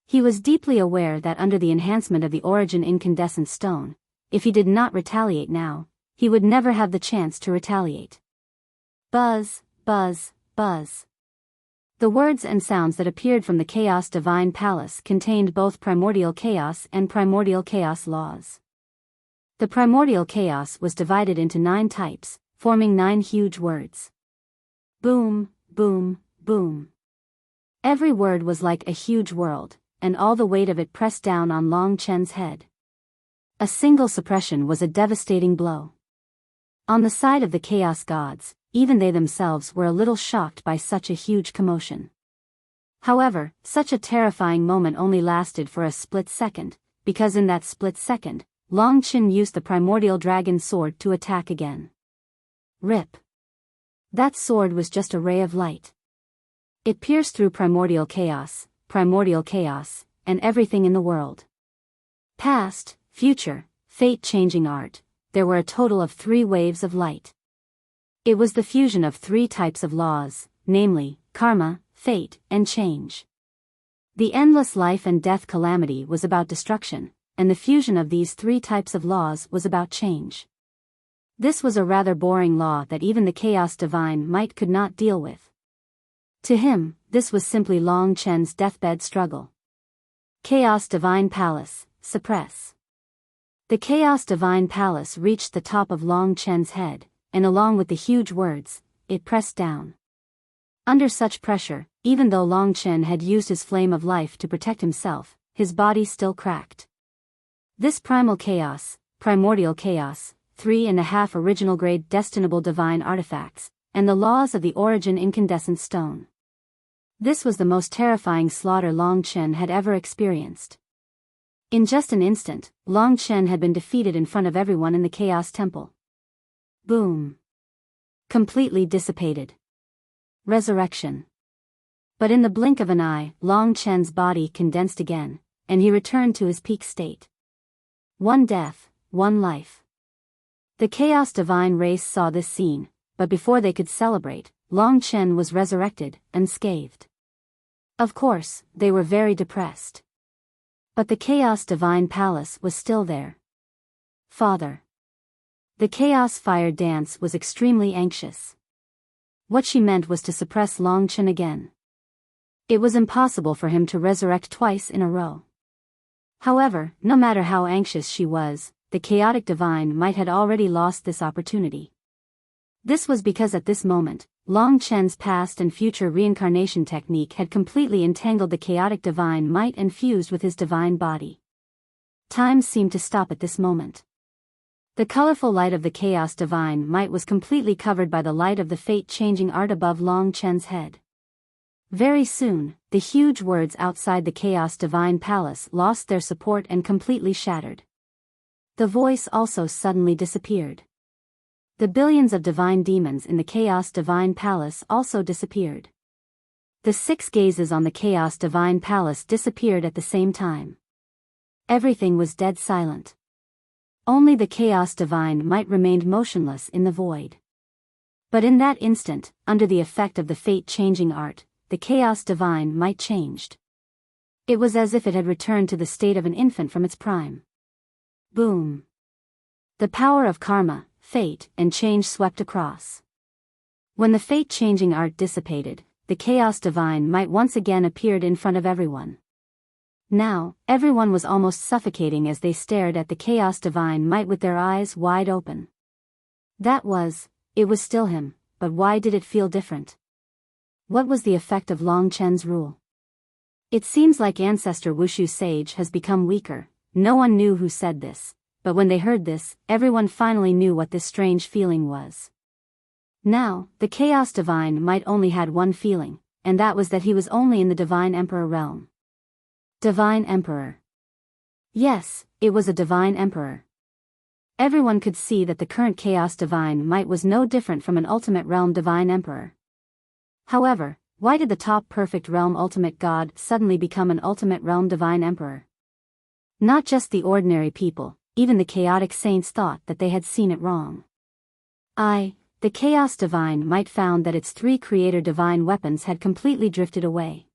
He was deeply aware that under the enhancement of the origin incandescent stone, if he did not retaliate now, he would never have the chance to retaliate. Buzz, buzz, buzz. The words and sounds that appeared from the chaos divine palace contained both primordial chaos and primordial chaos laws. The primordial chaos was divided into 9 types, forming 9 huge words. Boom, boom, boom. Every word was like a huge world, and all the weight of it pressed down on Long Chen's head. A single suppression was a devastating blow. On the side of the chaos gods, even they themselves were a little shocked by such a huge commotion. However, such a terrifying moment only lasted for a split second, because in that split second, Long Chen used the primordial dragon sword to attack again. Rip. That sword was just a ray of light. It pierced through primordial chaos, and everything in the world. Past, future, fate-changing art, there were a total of 3 waves of light. It was the fusion of 3 types of laws, namely, karma, fate, and change. The endless life and death calamity was about destruction, and the fusion of these 3 types of laws was about change. This was a rather boring law that even the chaos divine might could not deal with. To him, this was simply Long Chen's deathbed struggle. Chaos divine palace, suppress. The chaos divine palace reached the top of Long Chen's head, and along with the huge words, it pressed down. Under such pressure, even though Long Chen had used his flame of life to protect himself, his body still cracked. This primal chaos, primordial chaos, 3.5 original grade destinable divine artifacts, and the laws of the origin incandescent stone. This was the most terrifying slaughter Long Chen had ever experienced. In just an instant, Long Chen had been defeated in front of everyone in the Chaos Temple. Boom. Completely dissipated. Resurrection. But in the blink of an eye, Long Chen's body condensed again, and he returned to his peak state. 1 death, 1 life. The Chaos Divine race saw this scene, but before they could celebrate, Long Chen was resurrected, unscathed. Of course, they were very depressed. But the Chaos Divine Palace was still there. Father. The Chaos Fire Dance was extremely anxious. What she meant was to suppress Long Chen again. It was impossible for him to resurrect twice in a row. However, no matter how anxious she was, the Chaotic Divine Might had already lost this opportunity. This was because at this moment, Long Chen's past and future reincarnation technique had completely entangled the Chaotic Divine Might and fused with his divine body. Time seemed to stop at this moment. The colorful light of the Chaos Divine Might was completely covered by the light of the fate-changing art above Long Chen's head. Very soon, the huge words outside the Chaos Divine Palace lost their support and completely shattered. The voice also suddenly disappeared. The billions of divine demons in the Chaos Divine Palace also disappeared. The 6 gazes on the Chaos Divine Palace disappeared at the same time. Everything was dead silent. Only the Chaos Divine Might remained motionless in the void. But in that instant, under the effect of the fate-changing art, the Chaos Divine Might changed. It was as if it had returned to the state of an infant from its prime. Boom. The power of karma, fate, and change swept across. When the fate-changing art dissipated, the Chaos Divine Might once again appeared in front of everyone. Now, everyone was almost suffocating as they stared at the Chaos Divine Might with their eyes wide open. It was still him, but why did it feel different? What was the effect of Long Chen's rule? It seems like Ancestor Wushu Sage has become weaker. No one knew who said this, but when they heard this, everyone finally knew what this strange feeling was. Now, the Chaos Divine Might only had one feeling, and that was that he was only in the Divine Emperor realm. Divine Emperor. Yes, it was a Divine Emperor. Everyone could see that the current Chaos Divine Might was no different from an Ultimate Realm Divine Emperor. However, why did the top perfect realm Ultimate God suddenly become an Ultimate Realm Divine Emperor? Not just the ordinary people, even the chaotic saints thought that they had seen it wrong. The Chaos Divine Might found that its 3 creator divine weapons had completely drifted away.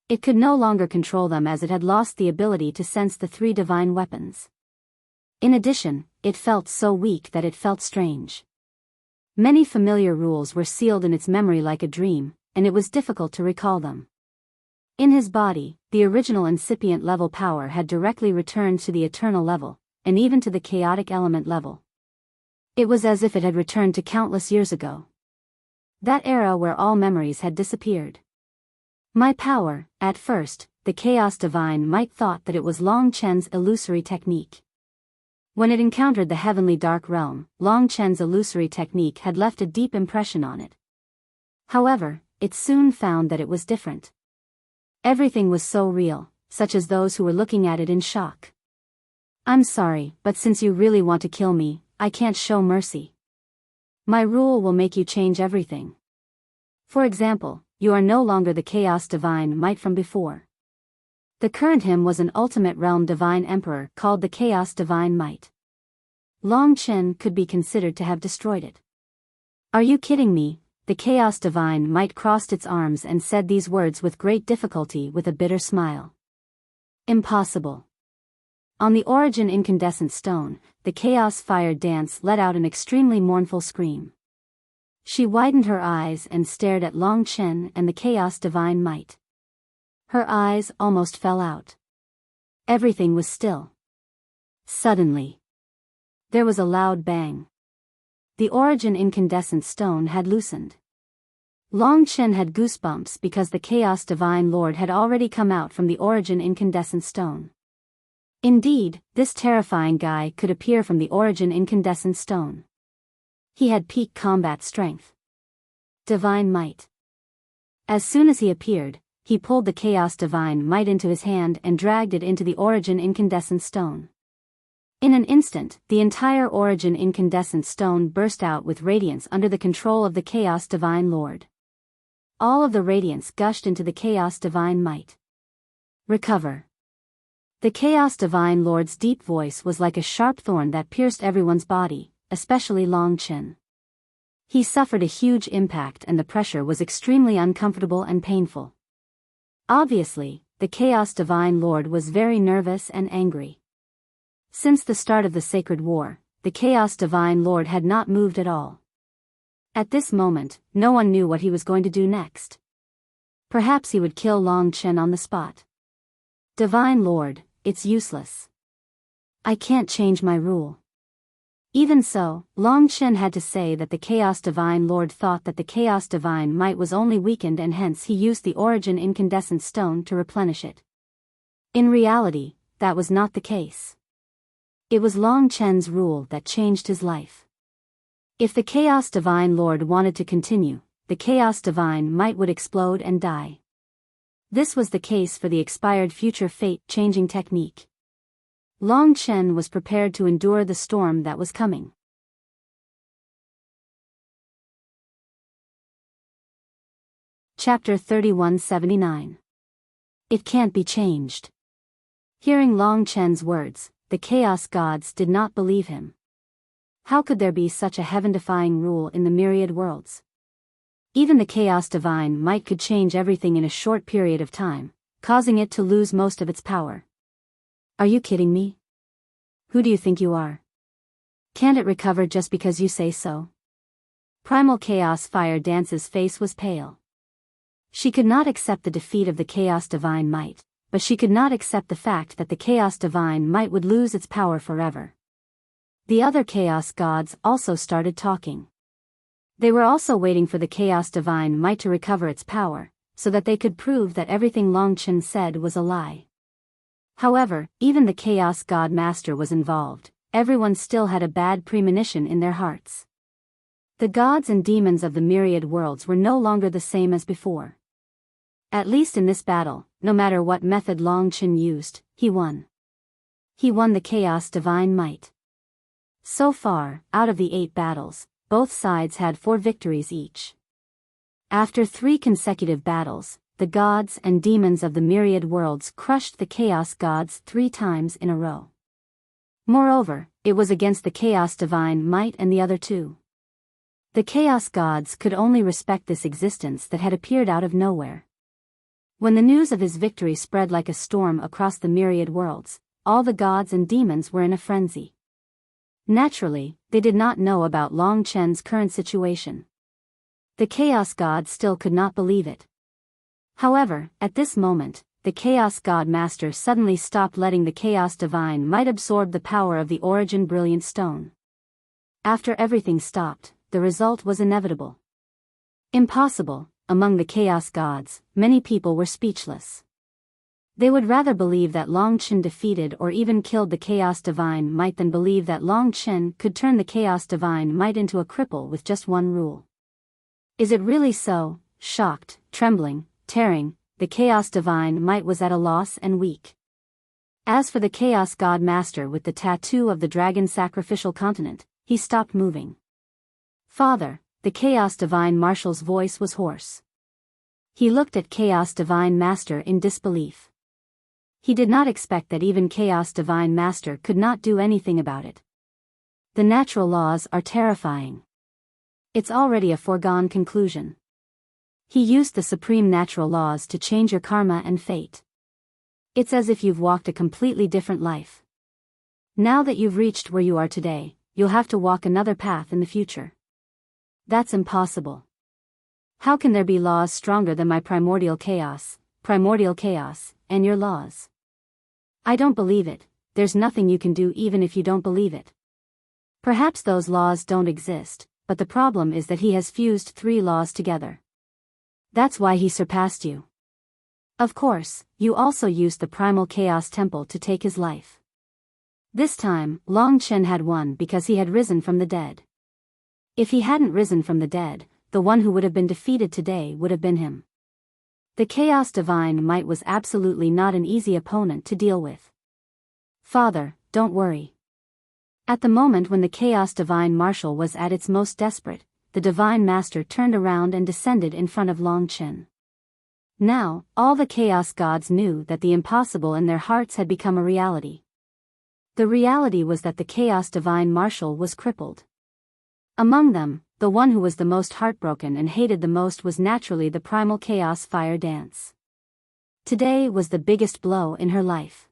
It could no longer control them as it had lost the ability to sense the 3 divine weapons. In addition, it felt so weak that it felt strange. Many familiar rules were sealed in its memory like a dream, and it was difficult to recall them. In his body, the original incipient level power had directly returned to the eternal level, and even to the chaotic element level. It was as if it had returned to countless years ago. That era where all memories had disappeared. My power, at first, the Chaos Divine Might thought that it was Long Chen's illusory technique. When it encountered the heavenly dark realm, Long Chen's illusory technique had left a deep impression on it. However, it soon found that it was different. Everything was so real, such as those who were looking at it in shock. I'm sorry, but since you really want to kill me, I can't show mercy. My rule will make you change everything. For example, you are no longer the Chaos Divine Might from before. The current him was an Ultimate Realm Divine Emperor called the Chaos Divine Might. Long Chen could be considered to have destroyed it. Are you kidding me? The Chaos Divine Might crossed its arms and said these words with great difficulty with a bitter smile. Impossible. On the Origin Incandescent Stone, the Chaos Fire Dance let out an extremely mournful scream. She widened her eyes and stared at Long Chen and the Chaos Divine Might. Her eyes almost fell out. Everything was still. Suddenly, there was a loud bang. The Origin Incandescent Stone had loosened. Long Chen had goosebumps because the Chaos Divine Lord had already come out from the Origin Incandescent Stone. Indeed, this terrifying guy could appear from the Origin Incandescent Stone. He had peak combat strength. Divine Might. As soon as he appeared, he pulled the Chaos Divine Might into his hand and dragged it into the Origin Incandescent Stone. In an instant, the entire Origin Incandescent Stone burst out with radiance under the control of the Chaos Divine Lord. All of the radiance gushed into the Chaos Divine Might. Recover. The Chaos Divine Lord's deep voice was like a sharp thorn that pierced everyone's body, especially Long Chen. He suffered a huge impact and the pressure was extremely uncomfortable and painful. Obviously, the Chaos Divine Lord was very nervous and angry. Since the start of the Sacred War, the Chaos Divine Lord had not moved at all. At this moment, no one knew what he was going to do next. Perhaps he would kill Long Chen on the spot. Divine Lord, it's useless. I can't change my rule. Even so, Long Chen had to say that the Chaos Divine Lord thought that the Chaos Divine Might was only weakened and hence he used the Origin Incandescent Stone to replenish it. In reality, that was not the case. It was Long Chen's rule that changed his life. If the Chaos Divine Lord wanted to continue, the Chaos Divine Might would explode and die. This was the case for the expired future fate-changing technique. Long Chen was prepared to endure the storm that was coming. Chapter 3179. It can't be changed. Hearing Long Chen's words, the Chaos Gods did not believe him. How could there be such a heaven-defying rule in the myriad worlds? Even the Chaos Divine Might could change everything in a short period of time, causing it to lose most of its power. Are you kidding me? Who do you think you are? Can't it recover just because you say so? Primal Chaos Fire Dance's face was pale. She could not accept the defeat of the Chaos Divine Might, but she could not accept the fact that the Chaos Divine Might would lose its power forever. The other Chaos Gods also started talking. They were also waiting for the Chaos Divine Might to recover its power, so that they could prove that everything Long Chen said was a lie. However, even the Chaos God Master was involved. Everyone still had a bad premonition in their hearts. The gods and demons of the myriad worlds were no longer the same as before. At least in this battle, no matter what method Long Chen used, he won. He won the Chaos Divine Might. So far, out of the 8 battles, both sides had 4 victories each. After 3 consecutive battles, the gods and demons of the myriad worlds crushed the Chaos Gods 3 times in a row. Moreover, it was against the Chaos Divine Might and the other 2. The Chaos Gods could only respect this existence that had appeared out of nowhere. When the news of his victory spread like a storm across the myriad worlds, all the gods and demons were in a frenzy. Naturally, they did not know about Long Chen's current situation. The Chaos God still could not believe it. However, at this moment, the Chaos God Master suddenly stopped letting the Chaos Divine Might absorb the power of the Origin Brilliant Stone. After everything stopped, the result was inevitable. Impossible. Among the Chaos Gods, many people were speechless. They would rather believe that Long Chen defeated or even killed the Chaos Divine Might than believe that Long Chen could turn the Chaos Divine Might into a cripple with just one rule. Is it really so? Shocked, trembling, tearing, the Chaos Divine Might was at a loss and weak. As for the Chaos God Master with the tattoo of the dragon sacrificial continent, he stopped moving. Father, the Chaos Divine Marshal's voice was hoarse. He looked at Chaos Divine Master in disbelief. He did not expect that even Chaos Divine Master could not do anything about it. The natural laws are terrifying. It's already a foregone conclusion. He used the supreme natural laws to change your karma and fate. It's as if you've walked a completely different life. Now that you've reached where you are today, you'll have to walk another path in the future. That's impossible. How can there be laws stronger than my primordial chaos, and your laws? I don't believe it. There's nothing you can do even if you don't believe it. Perhaps those laws don't exist, but the problem is that he has fused 3 laws together. That's why he surpassed you. Of course, you also used the Primal Chaos Temple to take his life. This time, Long Chen had won because he had risen from the dead. If he hadn't risen from the dead, the one who would have been defeated today would have been him. The Chaos Divine Might was absolutely not an easy opponent to deal with. Father, don't worry. At the moment when the Chaos Divine Marshal was at its most desperate, the Divine Master turned around and descended in front of Long Chen. Now, all the Chaos Gods knew that the impossible in their hearts had become a reality. The reality was that the Chaos Divine Marshal was crippled. Among them, the one who was the most heartbroken and hated the most was naturally the Primal Chaos Fire Dance. Today was the biggest blow in her life.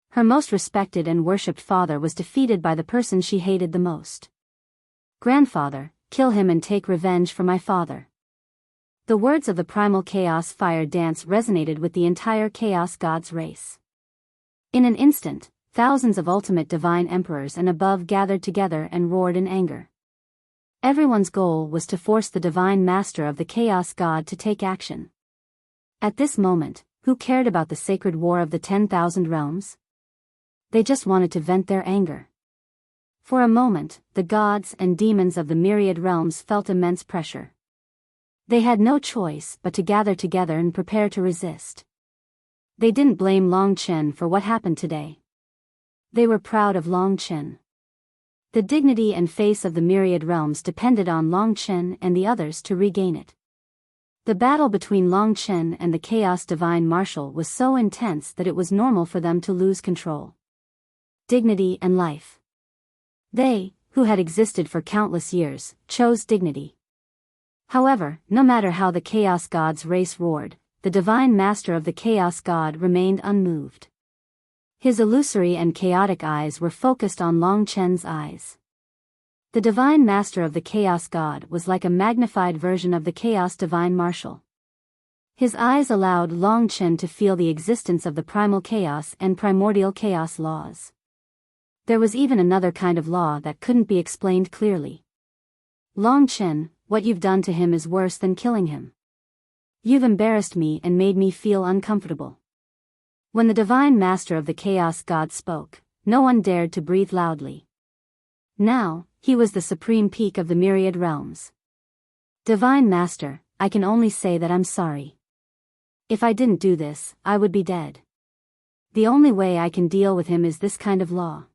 Her most respected and worshipped father was defeated by the person she hated the most. Grandfather, kill him and take revenge for my father. The words of the Primal Chaos Fire Dance resonated with the entire Chaos Gods race. In an instant, thousands of ultimate divine emperors and above gathered together and roared in anger. Everyone's goal was to force the Divine Master of the Chaos God to take action. At this moment, who cared about the sacred war of the 10,000 realms? They just wanted to vent their anger. For a moment, the gods and demons of the myriad realms felt immense pressure. They had no choice but to gather together and prepare to resist. They didn't blame Long Chen for what happened today. They were proud of Long Chen. The dignity and face of the myriad realms depended on Long Chen and the others to regain it. The battle between Long Chen and the Chaos Divine Marshal was so intense that it was normal for them to lose control. Dignity and life. They, who had existed for countless years, chose dignity. However, no matter how the Chaos God's race roared, the Divine Master of the Chaos God remained unmoved. His illusory and chaotic eyes were focused on Long Chen's eyes. The Divine Master of the Chaos God was like a magnified version of the Chaos Divine Marshal. His eyes allowed Long Chen to feel the existence of the primal chaos and primordial chaos laws. There was even another kind of law that couldn't be explained clearly. Long Chen, what you've done to him is worse than killing him. You've embarrassed me and made me feel uncomfortable. When the Divine Master of the Chaos God spoke, no one dared to breathe loudly. Now, he was the supreme peak of the myriad realms. Divine Master, I can only say that I'm sorry. If I didn't do this, I would be dead. The only way I can deal with him is this kind of law.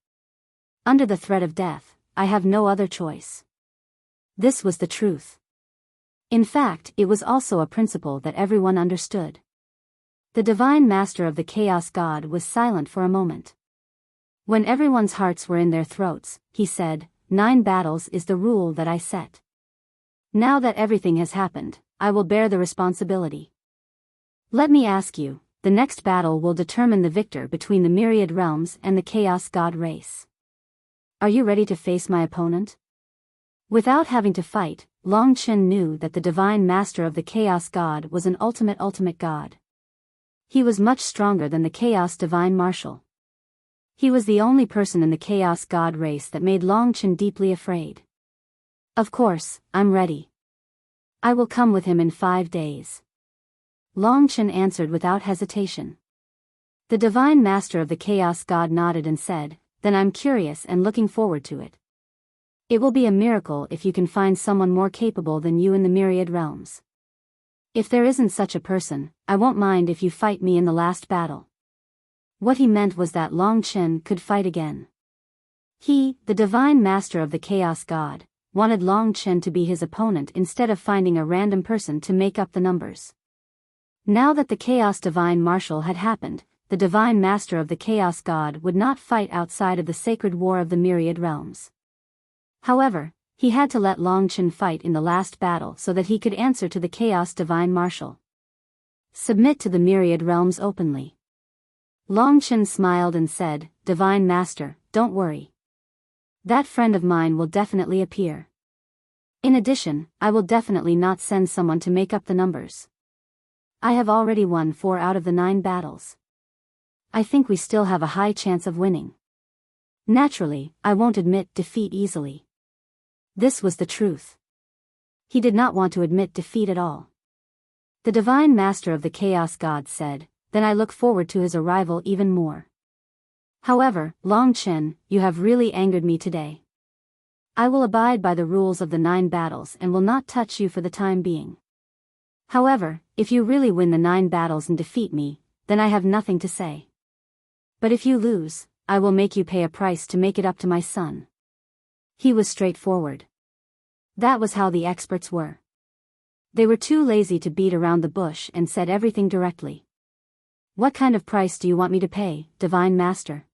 Under the threat of death, I have no other choice. This was the truth. In fact, it was also a principle that everyone understood. The Divine Master of the Chaos God was silent for a moment. When everyone's hearts were in their throats, he said, 9 battles is the rule that I set. Now that everything has happened, I will bear the responsibility. Let me ask you, the next battle will determine the victor between the myriad realms and the Chaos God race. Are you ready to face my opponent? Without having to fight, Long Chen knew that the Divine Master of the Chaos God was an ultimate God. He was much stronger than the Chaos Divine Marshal. He was the only person in the Chaos God race that made Long Chen deeply afraid. Of course, I'm ready. I will come with him in 5 days. Long Chen answered without hesitation. The Divine Master of the Chaos God nodded and said, then I'm curious and looking forward to it. It will be a miracle if you can find someone more capable than you in the myriad realms. If there isn't such a person, I won't mind if you fight me in the last battle. What he meant was that Long Chen could fight again. He, the Divine Master of the Chaos God, wanted Long Chen to be his opponent instead of finding a random person to make up the numbers. Now that the Chaos Divine Marshal had happened, the Divine Master of the Chaos God would not fight outside of the sacred war of the myriad realms. However, he had to let Long Chen fight in the last battle so that he could answer to the Chaos Divine Marshal. Submit to the myriad realms openly. Long Chen smiled and said, Divine Master, don't worry. That friend of mine will definitely appear. In addition, I will definitely not send someone to make up the numbers. I have already won 4 out of the 9 battles. I think we still have a high chance of winning. Naturally, I won't admit defeat easily. This was the truth. He did not want to admit defeat at all. The Divine Master of the Chaos God said, then I look forward to his arrival even more. However, Long Chen, you have really angered me today. I will abide by the rules of the 9 battles and will not touch you for the time being. However, if you really win the 9 battles and defeat me, then I have nothing to say. But if you lose, I will make you pay a price to make it up to my son. He was straightforward. That was how the experts were. They were too lazy to beat around the bush and said everything directly. What kind of price do you want me to pay, Divine Master?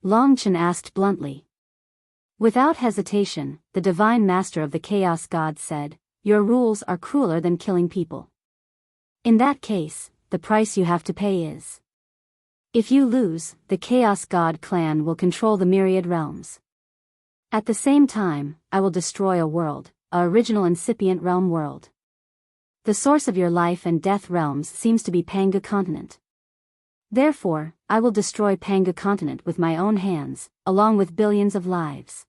Long Chen asked bluntly. Without hesitation, the Divine Master of the Chaos God said, your rules are crueler than killing people. In that case, the price you have to pay is. If you lose, the Chaos God clan will control the myriad realms. At the same time, I will destroy a world, a original incipient realm world. The source of your life and death realms seems to be Panga continent. Therefore, I will destroy Panga continent with my own hands, along with billions of lives.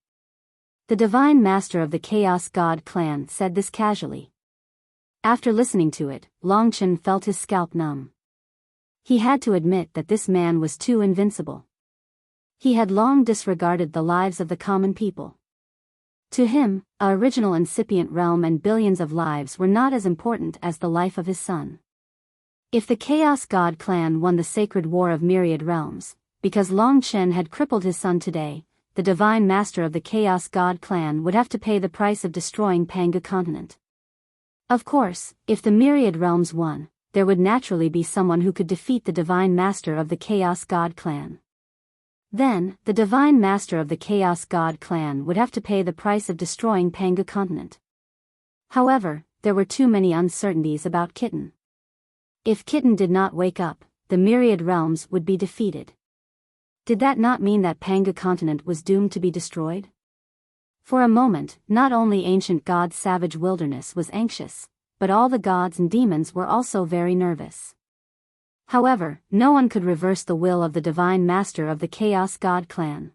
The Divine Master of the Chaos God clan said this casually. After listening to it, Long Chen felt his scalp numb. He had to admit that this man was too invincible. He had long disregarded the lives of the common people. To him, a original incipient realm and billions of lives were not as important as the life of his son. If the Chaos God clan won the sacred war of myriad realms, because Long Chen had crippled his son today, the Divine Master of the Chaos God clan would have to pay the price of destroying Panga continent. Of course, if the myriad realms won, there would naturally be someone who could defeat the divine master of the Chaos God clan. Then, the divine master of the Chaos God clan would have to pay the price of destroying Panga continent. However, there were too many uncertainties about Kitten. If Kitten did not wake up, the myriad realms would be defeated. Did that not mean that Panga continent was doomed to be destroyed? For a moment, not only ancient god's savage wilderness was anxious, but all the gods and demons were also very nervous. However, no one could reverse the will of the Divine Master of the Chaos God clan.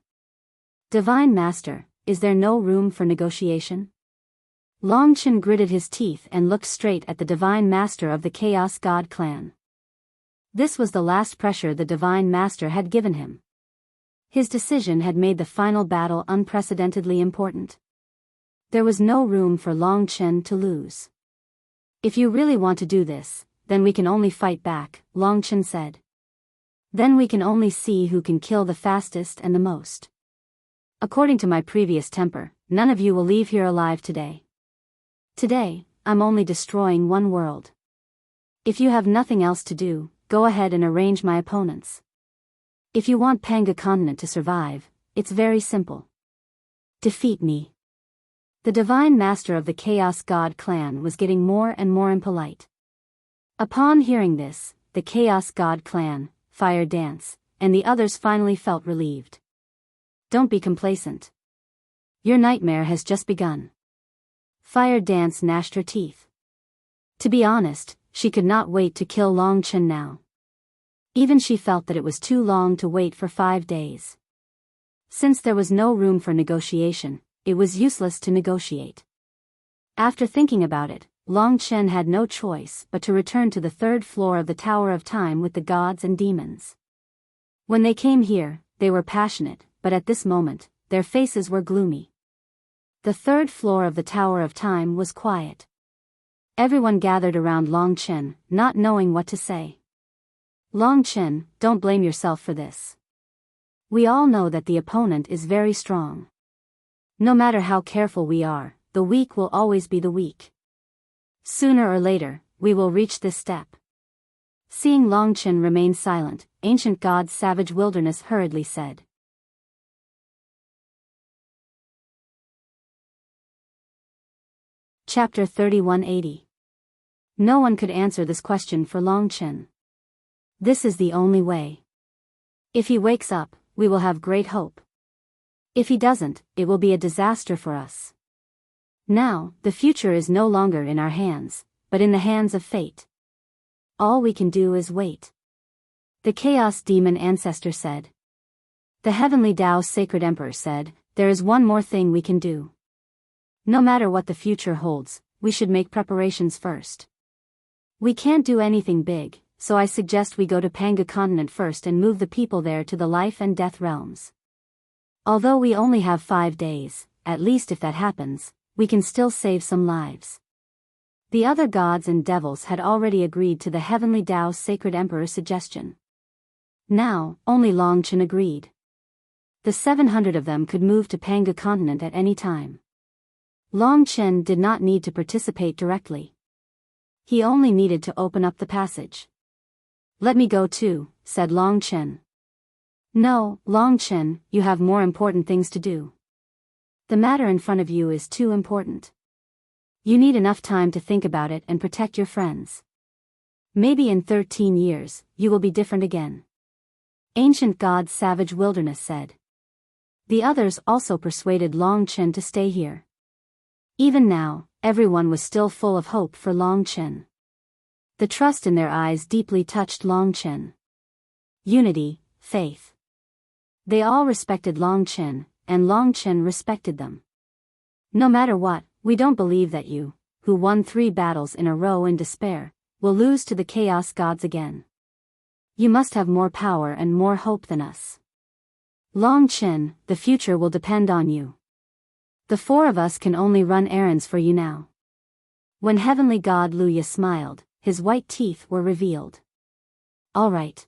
Divine Master, is there no room for negotiation? Longchen gritted his teeth and looked straight at the Divine Master of the Chaos God clan. This was the last pressure the Divine Master had given him. His decision had made the final battle unprecedentedly important. There was no room for Longchen to lose. If you really want to do this, then we can only fight back, Longchen said. Then we can only see who can kill the fastest and the most. According to my previous temper, none of you will leave here alive today. Today, I'm only destroying one world. If you have nothing else to do, go ahead and arrange my opponents. If you want Panga continent to survive, it's very simple. Defeat me. The Divine Master of the Chaos God clan was getting more and more impolite. Upon hearing this, the Chaos God clan, Fire Dance, and the others finally felt relieved. Don't be complacent. Your nightmare has just begun. Fire Dance gnashed her teeth. To be honest, she could not wait to kill Longchen now. Even she felt that it was too long to wait for 5 days. Since there was no room for negotiation, it was useless to negotiate. After thinking about it, Longchen had no choice but to return to the 3rd floor of the Tower of Time with the gods and demons. When they came here, they were passionate, but at this moment, their faces were gloomy. The 3rd floor of the Tower of Time was quiet. Everyone gathered around Longchen, not knowing what to say. Longchen, don't blame yourself for this. We all know that the opponent is very strong. No matter how careful we are, the weak will always be the weak. Sooner or later, we will reach this step. Seeing Longchen remain silent, Ancient God's Savage Wilderness hurriedly said. Chapter 3180. No one could answer this question for Longchen. This is the only way. If he wakes up, we will have great hope. If he doesn't, it will be a disaster for us. Now, the future is no longer in our hands, but in the hands of fate. All we can do is wait. The Chaos Demon Ancestor said. The Heavenly Tao's Sacred Emperor said, there is one more thing we can do. No matter what the future holds, we should make preparations first. We can't do anything big, so I suggest we go to Panga continent first and move the people there to the life and death realms. Although we only have 5 days, at least if that happens, we can still save some lives. The other gods and devils had already agreed to the Heavenly Tao's Sacred Emperor's suggestion. Now, only Longchen agreed. The 700 of them could move to Panga continent at any time. Longchen did not need to participate directly. He only needed to open up the passage. Let me go too, said Longchen. No, Longchen, you have more important things to do. The matter in front of you is too important. You need enough time to think about it and protect your friends. Maybe in 13 years, you will be different again. Ancient God's Savage Wilderness said. The others also persuaded Longchen to stay here. Even now, everyone was still full of hope for Longchen. The trust in their eyes deeply touched Longchen. Unity, faith. They all respected Longchen, and Longchen respected them. No matter what, we don't believe that you, who won 3 battles in a row in despair, will lose to the Chaos Gods again. You must have more power and more hope than us. Longchen, the future will depend on you. The 4 of us can only run errands for you now. When Heavenly God Luya smiled, his white teeth were revealed. All right.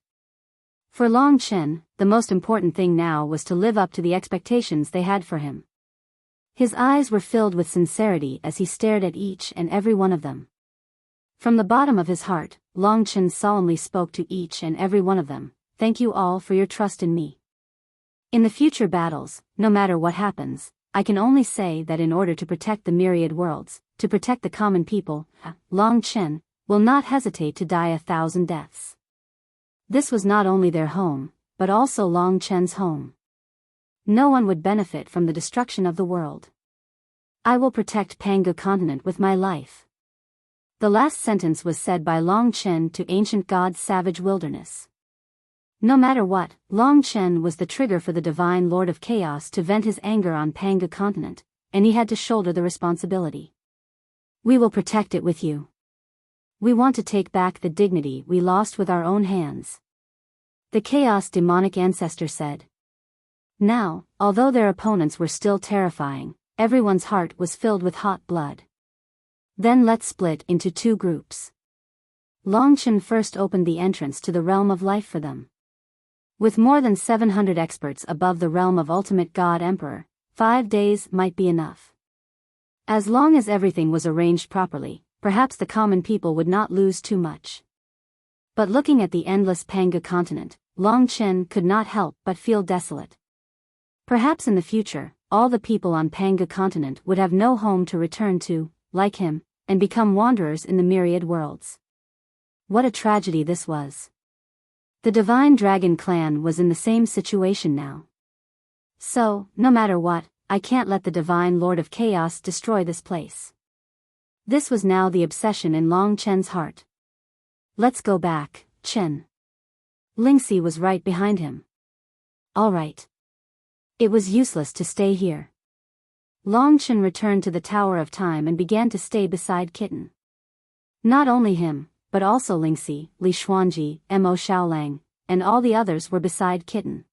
For Longchen, the most important thing now was to live up to the expectations they had for him. His eyes were filled with sincerity as he stared at each and every one of them. From the bottom of his heart, Long Chen solemnly spoke to each and every one of them, "Thank you all for your trust in me. In the future battles, no matter what happens, I can only say that in order to protect the myriad worlds, to protect the common people, Long Chen will not hesitate to die 1,000 deaths." This was not only their home, but also Long Chen's home. No one would benefit from the destruction of the world. I will protect Panga continent with my life. The last sentence was said by Long Chen to ancient God's savage wilderness. No matter what, Long Chen was the trigger for the Divine Lord of Chaos to vent his anger on Panga continent, and he had to shoulder the responsibility. "We will protect it with you. We want to take back the dignity we lost with our own hands," the Chaos demonic ancestor said. Now, although their opponents were still terrifying, everyone's heart was filled with hot blood. "Then let's split into 2 groups." Long Chen first opened the entrance to the realm of life for them. With more than 700 experts above the realm of Ultimate God Emperor, 5 days might be enough. As long as everything was arranged properly, perhaps the common people would not lose too much. But looking at the endless Panga continent, Long Chen could not help but feel desolate. Perhaps in the future, all the people on Panga continent would have no home to return to, like him, and become wanderers in the myriad worlds. What a tragedy this was. The Divine Dragon clan was in the same situation now. So, no matter what, I can't let the Divine Lord of Chaos destroy this place. This was now the obsession in Long Chen's heart. "Let's go back, Chen." Lingxi was right behind him. "All right." It was useless to stay here. Long Chen returned to the Tower of Time and began to stay beside Kitten. Not only him, but also Lingxi, Li Xuanji, Mo Xiaolang, and all the others were beside Kitten.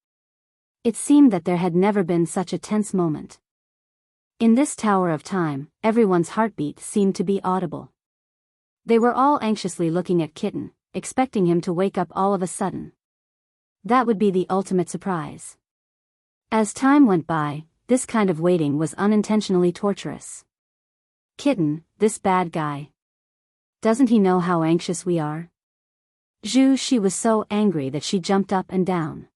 It seemed that there had never been such a tense moment. In this Tower of Time, everyone's heartbeat seemed to be audible. They were all anxiously looking at Kitten, expecting him to wake up all of a sudden. That would be the ultimate surprise. As time went by, this kind of waiting was unintentionally torturous. "Kitten, this bad guy. Doesn't he know how anxious we are?" She was so angry that she jumped up and down.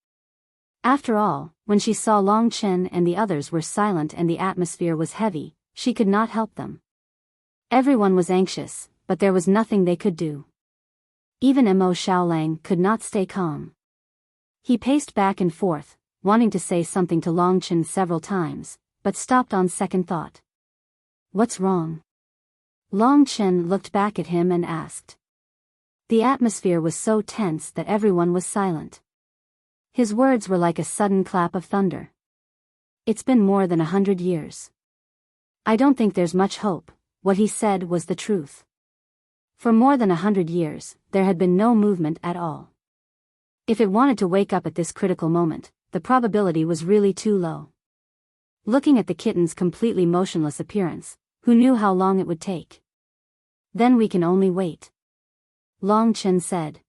After all, when she saw Long Chen and the others were silent and the atmosphere was heavy, she could not help them. Everyone was anxious, but there was nothing they could do. Even Mo Xiaolang could not stay calm. He paced back and forth, wanting to say something to Long Chen several times, but stopped on second thought. "What's wrong?" Long Chen looked back at him and asked. The atmosphere was so tense that everyone was silent. His words were like a sudden clap of thunder. "It's been more than 100 years. I don't think there's much hope." What he said was the truth. For more than 100 years, there had been no movement at all. If it wanted to wake up at this critical moment, the probability was really too low. Looking at the kitten's completely motionless appearance, who knew how long it would take? "Then we can only wait," Long Chen said.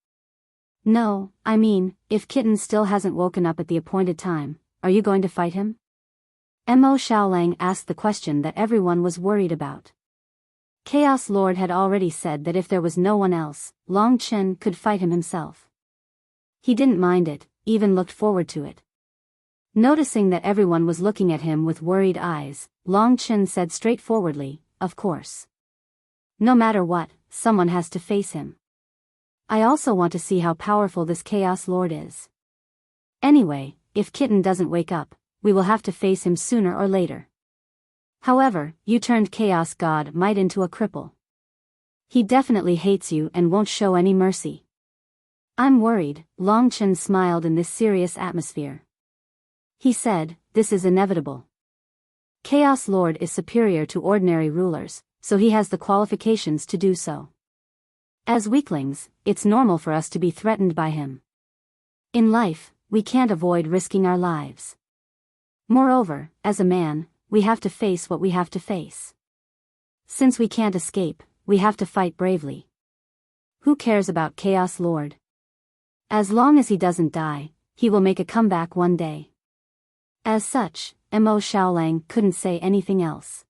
"No, I mean, if Kitten still hasn't woken up at the appointed time, are you going to fight him?" Mo Xiaolang asked the question that everyone was worried about. Chaos Lord had already said that if there was no one else, Long Chen could fight him himself. He didn't mind it, even looked forward to it. Noticing that everyone was looking at him with worried eyes, Long Chen said straightforwardly, "Of course. No matter what, someone has to face him. I also want to see how powerful this Chaos Lord is. Anyway, if Kitten doesn't wake up, we will have to face him sooner or later. However, you turned Chaos God Might into a cripple. He definitely hates you and won't show any mercy." "I'm worried," Long Chen smiled in this serious atmosphere. He said, "This is inevitable. Chaos Lord is superior to ordinary rulers, so he has the qualifications to do so. As weaklings, it's normal for us to be threatened by him. In life, we can't avoid risking our lives. Moreover, as a man, we have to face what we have to face. Since we can't escape, we have to fight bravely. Who cares about Chaos Lord? As long as he doesn't die, he will make a comeback one day." As such, Mo Xiaolang couldn't say anything else.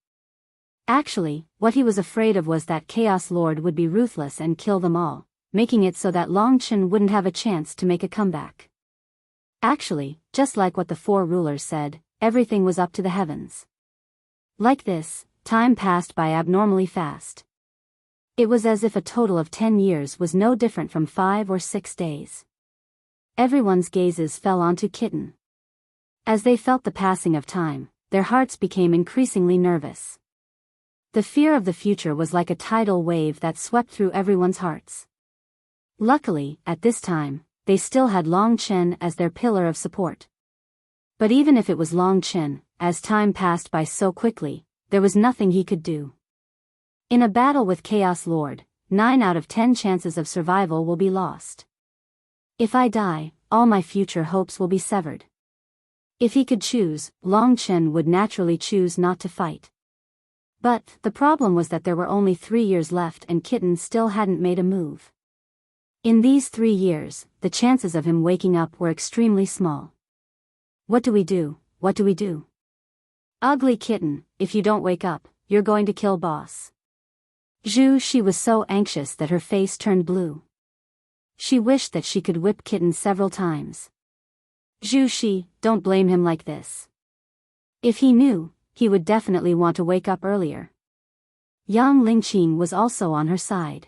Actually, what he was afraid of was that Chaos Lord would be ruthless and kill them all, making it so that Long Chen wouldn't have a chance to make a comeback. Actually, just like what the four rulers said, everything was up to the heavens. Like this, time passed by abnormally fast. It was as if a total of 10 years was no different from 5 or 6 days. Everyone's gazes fell onto Kitten. As they felt the passing of time, their hearts became increasingly nervous. The fear of the future was like a tidal wave that swept through everyone's hearts. Luckily, at this time, they still had Long Chen as their pillar of support. But even if it was Long Chen, as time passed by so quickly, there was nothing he could do. In a battle with Chaos Lord, 9 out of 10 chances of survival will be lost. If I die, all my future hopes will be severed. If he could choose, Long Chen would naturally choose not to fight. But the problem was that there were only 3 years left and Kitten still hadn't made a move. In these 3 years, the chances of him waking up were extremely small. What do we do? What do we do? Ugly Kitten, if you don't wake up, you're going to kill boss. She was so anxious that her face turned blue. She wished that she could whip Kitten several times. Don't blame him like this. If he knew, he would definitely want to wake up earlier. Yang Lingqing was also on her side.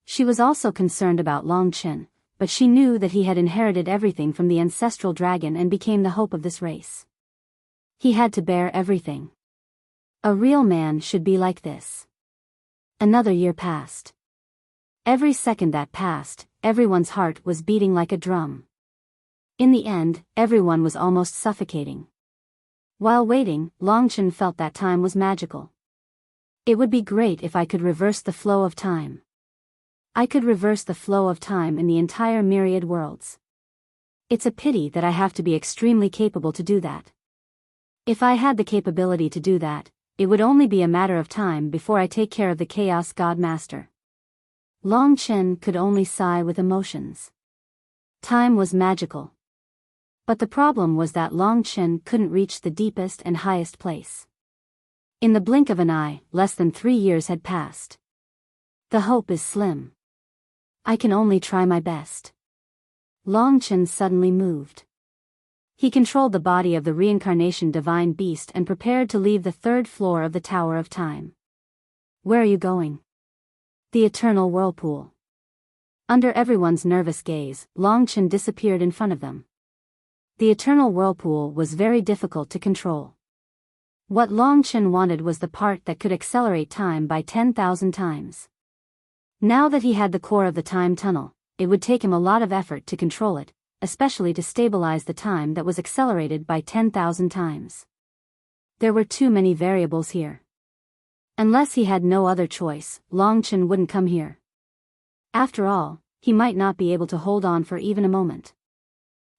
She was also concerned about Long Chen, but she knew that he had inherited everything from the ancestral dragon and became the hope of this race. He had to bear everything. A real man should be like this. Another year passed. Every second that passed, everyone's heart was beating like a drum. In the end, everyone was almost suffocating. While waiting, Long Chen felt that time was magical. It would be great if I could reverse the flow of time. I could reverse the flow of time in the entire myriad worlds. It's a pity that I have to be extremely capable to do that. If I had the capability to do that, it would only be a matter of time before I take care of the Chaos God Master. Long Chen could only sigh with emotions. Time was magical. But the problem was that Long Chen couldn't reach the deepest and highest place. In the blink of an eye, less than 3 years had passed. The hope is slim. I can only try my best. Long Chen suddenly moved. He controlled the body of the reincarnation divine beast and prepared to leave the 3rd floor of the Tower of Time. Where are you going? The eternal whirlpool. Under everyone's nervous gaze, Long Chen disappeared in front of them. The eternal whirlpool was very difficult to control. What Long Chen wanted was the part that could accelerate time by 10,000 times. Now that he had the core of the time tunnel, it would take him a lot of effort to control it, especially to stabilize the time that was accelerated by 10,000 times. There were too many variables here. Unless he had no other choice, Long Chen wouldn't come here. After all, he might not be able to hold on for even a moment.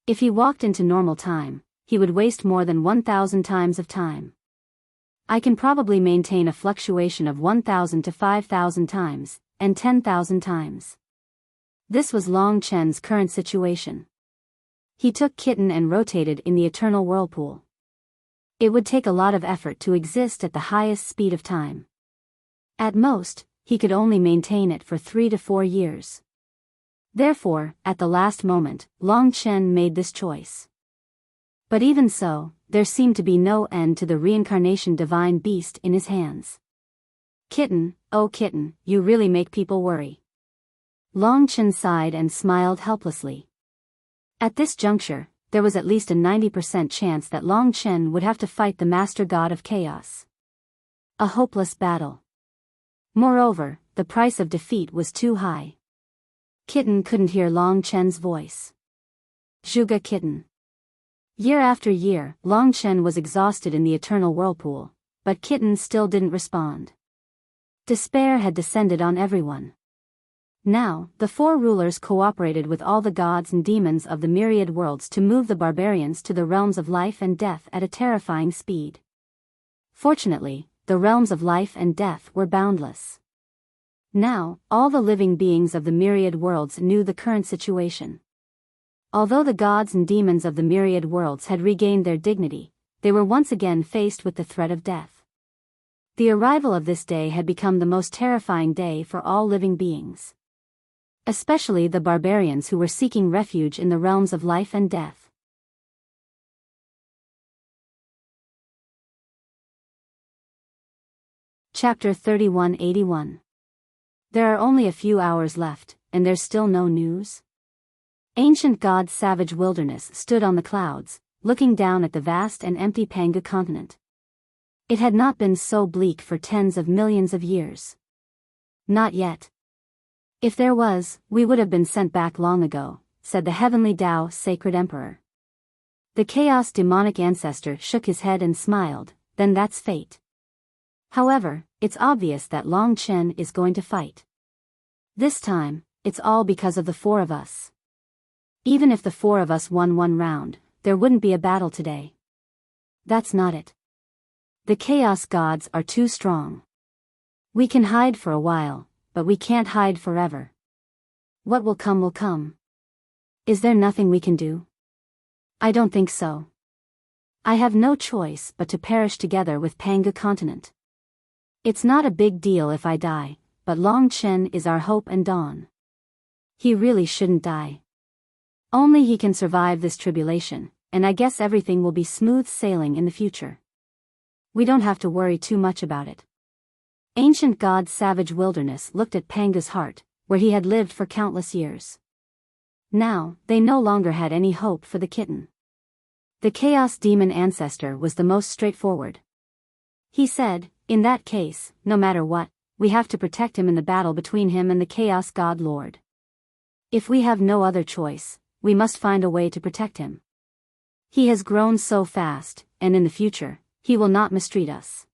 If he walked into normal time, he would waste more than 1,000 times of time. I can probably maintain a fluctuation of 1,000 to 5,000 times, and 10,000 times. This was Long Chen's current situation. He took Kitten and rotated in the eternal whirlpool. It would take a lot of effort to exist at the highest speed of time. At most, he could only maintain it for 3 to 4 years. Therefore, at the last moment, Long Chen made this choice. But even so, there seemed to be no end to the reincarnation divine beast in his hands. Kitten, oh Kitten, you really make people worry. Long Chen sighed and smiled helplessly. At this juncture, there was at least a 90% chance that Long Chen would have to fight the Master God of Chaos. A hopeless battle. Moreover, the price of defeat was too high. Kitten couldn't hear Long Chen's voice. Zhuge Kitten. Year after year, Long Chen was exhausted in the eternal whirlpool, but Kitten still didn't respond. Despair had descended on everyone. Now, the 4 rulers cooperated with all the gods and demons of the myriad worlds to move the barbarians to the realms of life and death at a terrifying speed. Fortunately, the realms of life and death were boundless. Now, all the living beings of the myriad worlds knew the current situation. Although the gods and demons of the myriad worlds had regained their dignity, they were once again faced with the threat of death. The arrival of this day had become the most terrifying day for all living beings. Especially the barbarians who were seeking refuge in the realms of life and death. Chapter 3181. There are only a few hours left, and there's still no news? Ancient God's savage wilderness stood on the clouds, looking down at the vast and empty Panga continent. It had not been so bleak for tens of millions of years. Not yet. If there was, we would have been sent back long ago, said the heavenly Tao sacred emperor. The chaos demonic ancestor shook his head and smiled, then that's fate. However, it's obvious that Long Chen is going to fight. This time, it's all because of the four of us. Even if the four of us won one round, there wouldn't be a battle today. That's not it. The chaos gods are too strong. We can hide for a while, but we can't hide forever. What will come will come. Is there nothing we can do? I don't think so. I have no choice but to perish together with Panga continent. It's not a big deal if I die, but Long Chen is our hope and dawn. He really shouldn't die. Only he can survive this tribulation, and I guess everything will be smooth sailing in the future. We don't have to worry too much about it. Ancient God's savage wilderness looked at Panga's heart, where he had lived for countless years. Now, they no longer had any hope for the kitten. The chaos demon ancestor was the most straightforward. He said, in that case, no matter what, we have to protect him in the battle between him and the Chaos God Lord. If we have no other choice, we must find a way to protect him. He has grown so fast, and in the future, he will not mistreat us.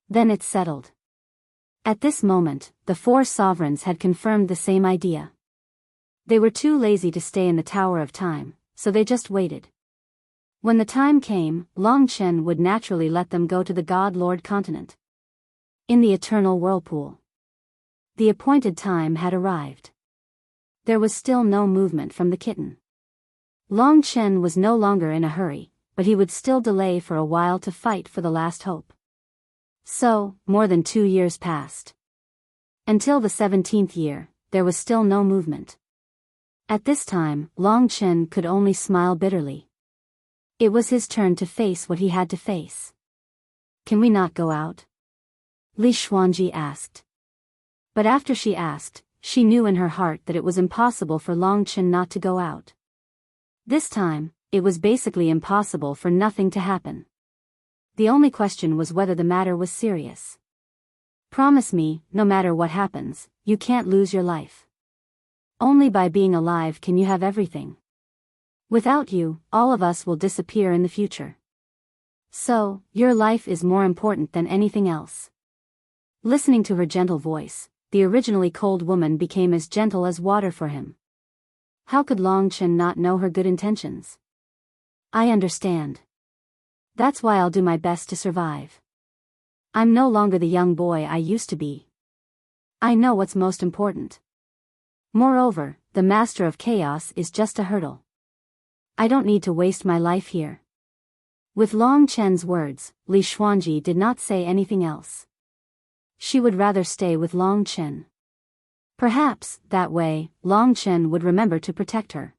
Then it's settled. At this moment, the four sovereigns had confirmed the same idea. They were too lazy to stay in the Tower of Time, so they just waited. When the time came, Long Chen would naturally let them go to the God Lord continent. In the eternal whirlpool. The appointed time had arrived. There was still no movement from the kitten. Long Chen was no longer in a hurry, but he would still delay for a while to fight for the last hope. So, more than 2 years passed. Until the 17th year, there was still no movement. At this time, Long Chen could only smile bitterly. It was his turn to face what he had to face. Can we not go out? Li Xuanji asked. But after she asked, she knew in her heart that it was impossible for Long Chen not to go out. This time, it was basically impossible for nothing to happen. The only question was whether the matter was serious. Promise me, no matter what happens, you can't lose your life. Only by being alive can you have everything. Without you, all of us will disappear in the future. So, your life is more important than anything else. Listening to her gentle voice, the originally cold woman became as gentle as water for him. How could Long Chen not know her good intentions? I understand. That's why I'll do my best to survive. I'm no longer the young boy I used to be. I know what's most important. Moreover, the Master of Chaos is just a hurdle. I don't need to waste my life here. With Long Chen's words, Li Xuanji did not say anything else. She would rather stay with Long Chen. Perhaps, that way, Long Chen would remember to protect her.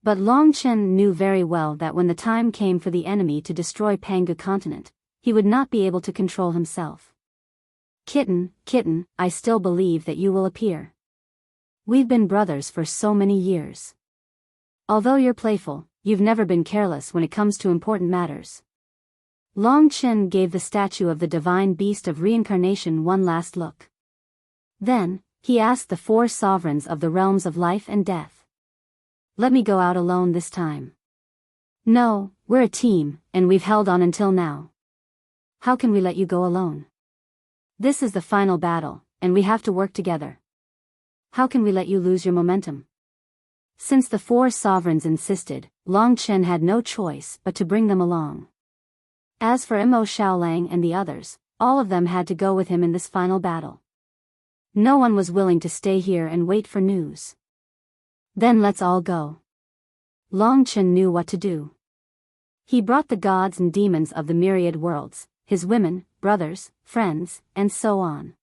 But Long Chen knew very well that when the time came for the enemy to destroy Panga continent, he would not be able to control himself. Kitten, I still believe that you will appear. We've been brothers for so many years. Although you're playful, you've never been careless when it comes to important matters. Long Chen gave the statue of the divine beast of reincarnation one last look. Then, he asked the four sovereigns of the realms of life and death. Let me go out alone this time. No, we're a team, and we've held on until now. How can we let you go alone? This is the final battle, and we have to work together. How can we let you lose your momentum? Since the four sovereigns insisted, Long Chen had no choice but to bring them along. As for Mo Xiaolang and the others, all of them had to go with him in this final battle. No one was willing to stay here and wait for news. Then let's all go. Long Chen knew what to do. He brought the gods and demons of the myriad worlds, his women, brothers, friends, and so on.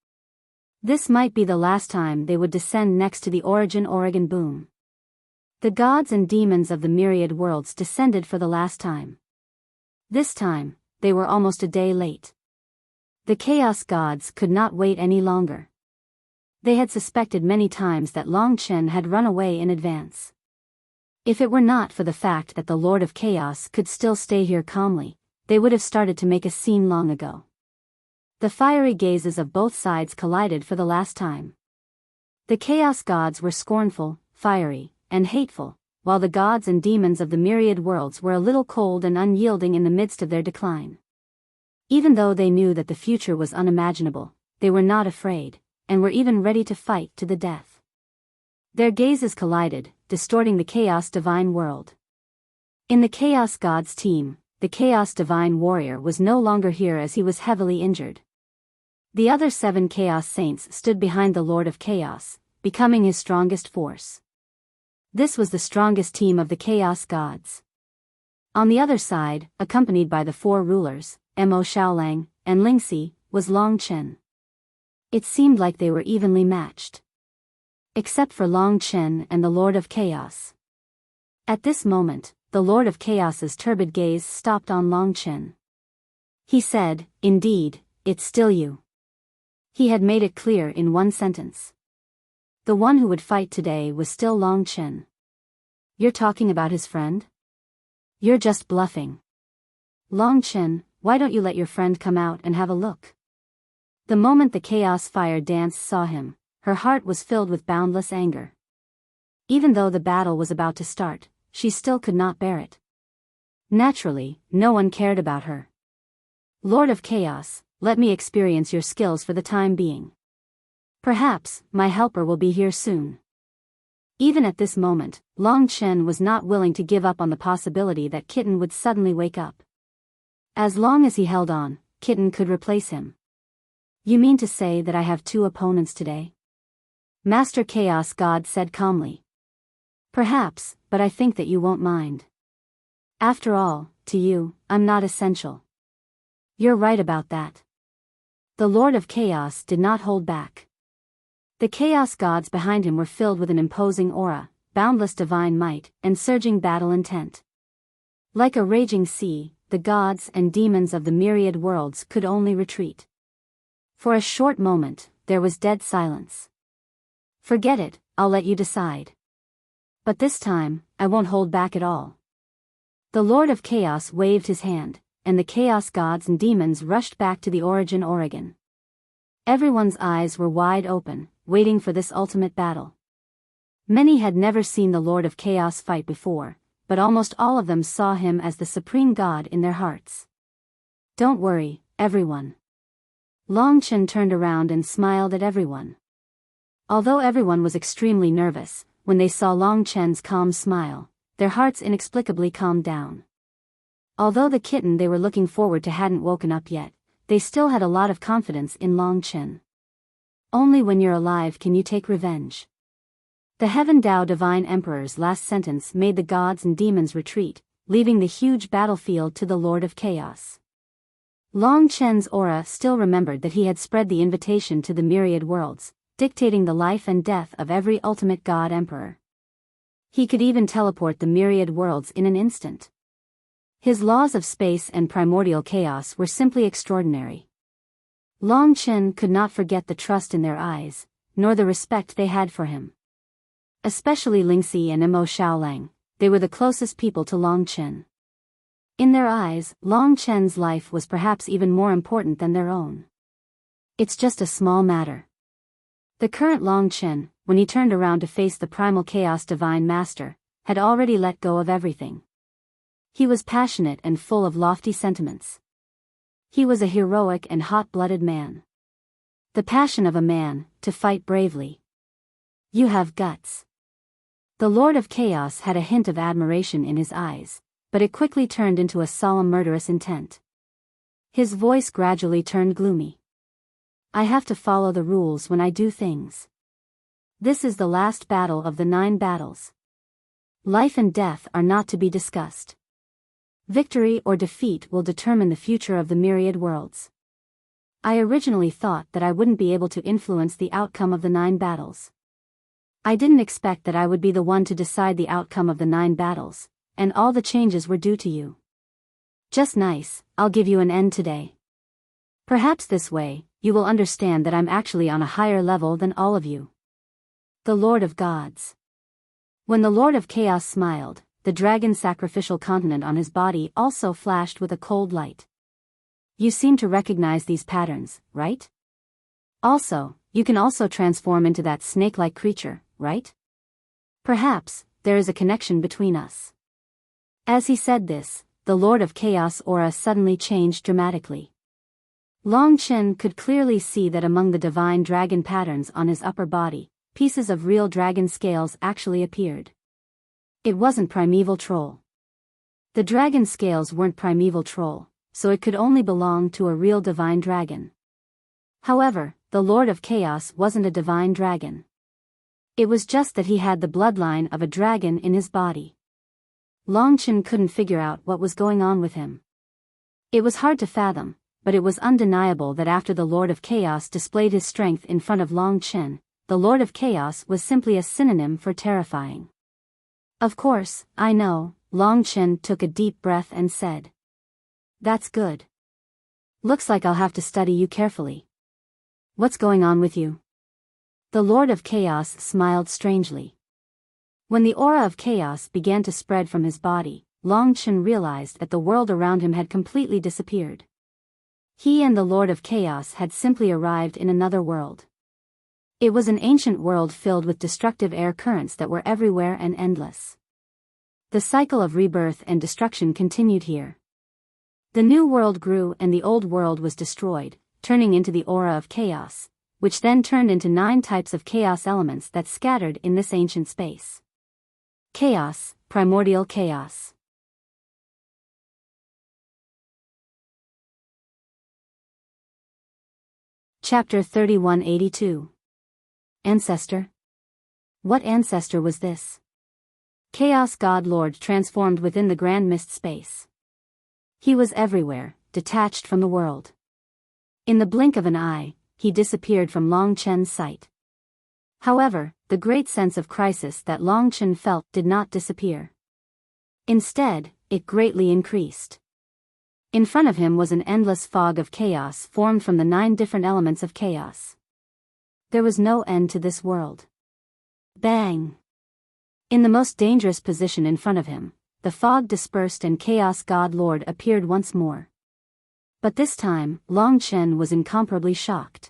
This might be the last time they would descend next to the Oregon boom. The gods and demons of the myriad worlds descended for the last time. This time, they were almost a day late. The chaos gods could not wait any longer. They had suspected many times that Long Chen had run away in advance. If it were not for the fact that the Lord of Chaos could still stay here calmly, they would have started to make a scene long ago. The fiery gazes of both sides collided for the last time. The chaos gods were scornful, fiery, and hateful, while the gods and demons of the myriad worlds were a little cold and unyielding in the midst of their decline. Even though they knew that the future was unimaginable, they were not afraid, and were even ready to fight to the death. Their gazes collided, distorting the chaos divine world. In the chaos gods team, the chaos divine warrior was no longer here as he was heavily injured. The other 7 chaos saints stood behind the Lord of Chaos, becoming his strongest force. This was the strongest team of the chaos gods. On the other side, accompanied by the 4 rulers, Mo Xiaolang, and Lingxi, was Long Chen. It seemed like they were evenly matched. Except for Long Chen and the Lord of Chaos. At this moment, the Lord of Chaos's turbid gaze stopped on Long Chen. He said, "Indeed, it's still you." He had made it clear in one sentence. The one who would fight today was still Long Chen. "You're talking about his friend? You're just bluffing. Long Chen, why don't you let your friend come out and have a look?" The moment the Chaos Fire Dance saw him, her heart was filled with boundless anger. Even though the battle was about to start, she still could not bear it. Naturally, no one cared about her. "Lord of Chaos, let me experience your skills for the time being. Perhaps, my helper will be here soon." Even at this moment, Long Chen was not willing to give up on the possibility that Kitten would suddenly wake up. As long as he held on, Kitten could replace him. "You mean to say that I have 2 opponents today?" Master Chaos God said calmly. "Perhaps, but I think that you won't mind. After all, to you, I'm not essential." "You're right about that." The Lord of Chaos did not hold back. The chaos gods behind him were filled with an imposing aura, boundless divine might, and surging battle intent. Like a raging sea, the gods and demons of the myriad worlds could only retreat. For a short moment, there was dead silence. "Forget it, I'll let you decide. But this time, I won't hold back at all." The Lord of Chaos waved his hand, and the chaos gods and demons rushed back to the Oregon. Everyone's eyes were wide open, waiting for this ultimate battle. Many had never seen the Lord of Chaos fight before, but almost all of them saw him as the supreme god in their hearts. "Don't worry, everyone." Long Chen turned around and smiled at everyone. Although everyone was extremely nervous, when they saw Long Chen's calm smile, their hearts inexplicably calmed down. Although the kitten they were looking forward to hadn't woken up yet, they still had a lot of confidence in Long Chen. "Only when you're alive can you take revenge." The Heaven Dao Divine Emperor's last sentence made the gods and demons retreat, leaving the huge battlefield to the Lord of Chaos. Long Chen's aura still remembered that he had spread the invitation to the myriad worlds, dictating the life and death of every ultimate god emperor. He could even teleport the myriad worlds in an instant. His laws of space and primordial chaos were simply extraordinary. Long Chen could not forget the trust in their eyes, nor the respect they had for him. Especially Lingxi and Mo Xiaolang, they were the closest people to Long Chen. In their eyes, Long Chen's life was perhaps even more important than their own. "It's just a small matter." The current Long Chen, when he turned around to face the primal chaos divine master, had already let go of everything. He was passionate and full of lofty sentiments. He was a heroic and hot-blooded man. The passion of a man, to fight bravely. "You have guts." The Lord of Chaos had a hint of admiration in his eyes, but it quickly turned into a solemn murderous intent. His voice gradually turned gloomy. "I have to follow the rules when I do things. This is the last battle of the 9 battles. Life and death are not to be discussed. Victory or defeat will determine the future of the myriad worlds. I originally thought that I wouldn't be able to influence the outcome of the 9 battles. I didn't expect that I would be the one to decide the outcome of the 9 battles, and all the changes were due to you. Just nice, I'll give you an end today. Perhaps this way, you will understand that I'm actually on a higher level than all of you. The Lord of Gods. When the Lord of Chaos smiled, the dragon sacrificial continent on his body also flashed with a cold light. You seem to recognize these patterns, right? Also, you can also transform into that snake-like creature, right? Perhaps, there is a connection between us. As he said this, the Lord of Chaos aura suddenly changed dramatically. Long Chen could clearly see that among the divine dragon patterns on his upper body, pieces of real dragon scales actually appeared. It wasn't primeval troll. The dragon scales weren't primeval troll, so it could only belong to a real divine dragon. However, the Lord of Chaos wasn't a divine dragon. It was just that he had the bloodline of a dragon in his body. Long Chen couldn't figure out what was going on with him. It was hard to fathom, but it was undeniable that after the Lord of Chaos displayed his strength in front of Long Chen, the Lord of Chaos was simply a synonym for terrifying. Of course, I know, Long Chen took a deep breath and said. That's good. Looks like I'll have to study you carefully. What's going on with you? The Lord of Chaos smiled strangely. When the aura of chaos began to spread from his body, Long Chen realized that the world around him had completely disappeared. He and the Lord of Chaos had simply arrived in another world. It was an ancient world filled with destructive air currents that were everywhere and endless. The cycle of rebirth and destruction continued here. The new world grew and the old world was destroyed, turning into the aura of chaos, which then turned into 9 types of chaos elements that scattered in this ancient space. Chaos, primordial chaos. Chapter 3182. Ancestor? What ancestor was this? Chaos God Lord transformed within the grand mist space. He was everywhere, detached from the world. In the blink of an eye, he disappeared from Long Chen's sight. However, the great sense of crisis that Long Chen felt did not disappear. Instead, it greatly increased. In front of him was an endless fog of chaos formed from the 9 different elements of chaos. There was no end to this world. Bang! In the most dangerous position in front of him, the fog dispersed and Chaos God Lord appeared once more. But this time, Long Chen was incomparably shocked.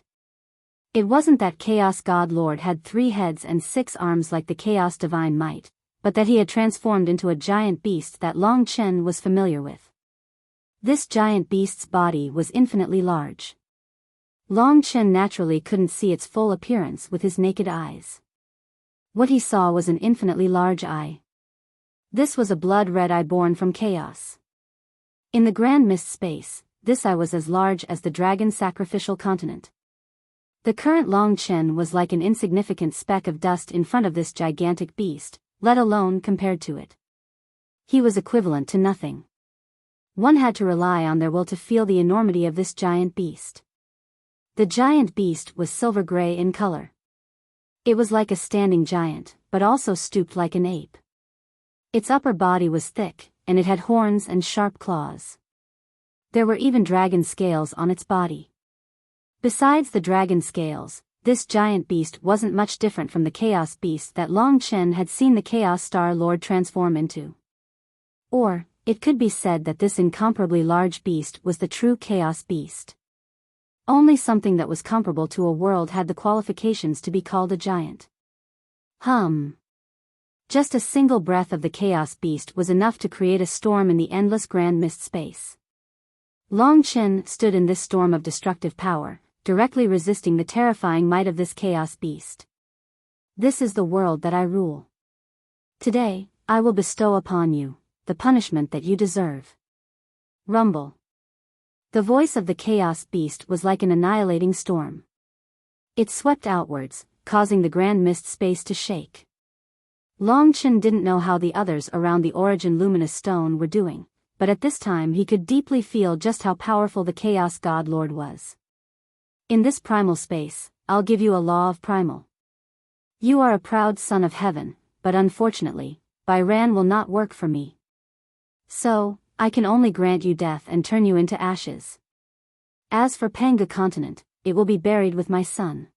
It wasn't that Chaos God Lord had 3 heads and 6 arms like the Chaos Divine Might, but that he had transformed into a giant beast that Long Chen was familiar with. This giant beast's body was infinitely large. Long Chen naturally couldn't see its full appearance with his naked eyes. What he saw was an infinitely large eye. This was a blood-red eye born from chaos. In the grand mist space, this eye was as large as the dragon sacrificial continent. The current Long Chen was like an insignificant speck of dust in front of this gigantic beast, let alone compared to it. He was equivalent to nothing. One had to rely on their will to feel the enormity of this giant beast. The giant beast was silver gray in color. It was like a standing giant, but also stooped like an ape. Its upper body was thick, and it had horns and sharp claws. There were even dragon scales on its body. Besides the dragon scales, this giant beast wasn't much different from the chaos beast that Long Chen had seen the Chaos Star Lord transform into. Or, it could be said that this incomparably large beast was the true chaos beast. Only something that was comparable to a world had the qualifications to be called a giant. Just a single breath of the chaos beast was enough to create a storm in the endless grand mist space. Long Chen stood in this storm of destructive power, directly resisting the terrifying might of this chaos beast. This is the world that I rule. Today, I will bestow upon you the punishment that you deserve. Rumble. The voice of the chaos beast was like an annihilating storm. It swept outwards, causing the grand mist space to shake. Long Chen didn't know how the others around the origin luminous stone were doing, but at this time he could deeply feel just how powerful the Chaos God Lord was. In this primal space, I'll give you a law of primal. You are a proud son of heaven, but unfortunately, Byran will not work for me. So, I can only grant you death and turn you into ashes. As for Panga continent, it will be buried with my son.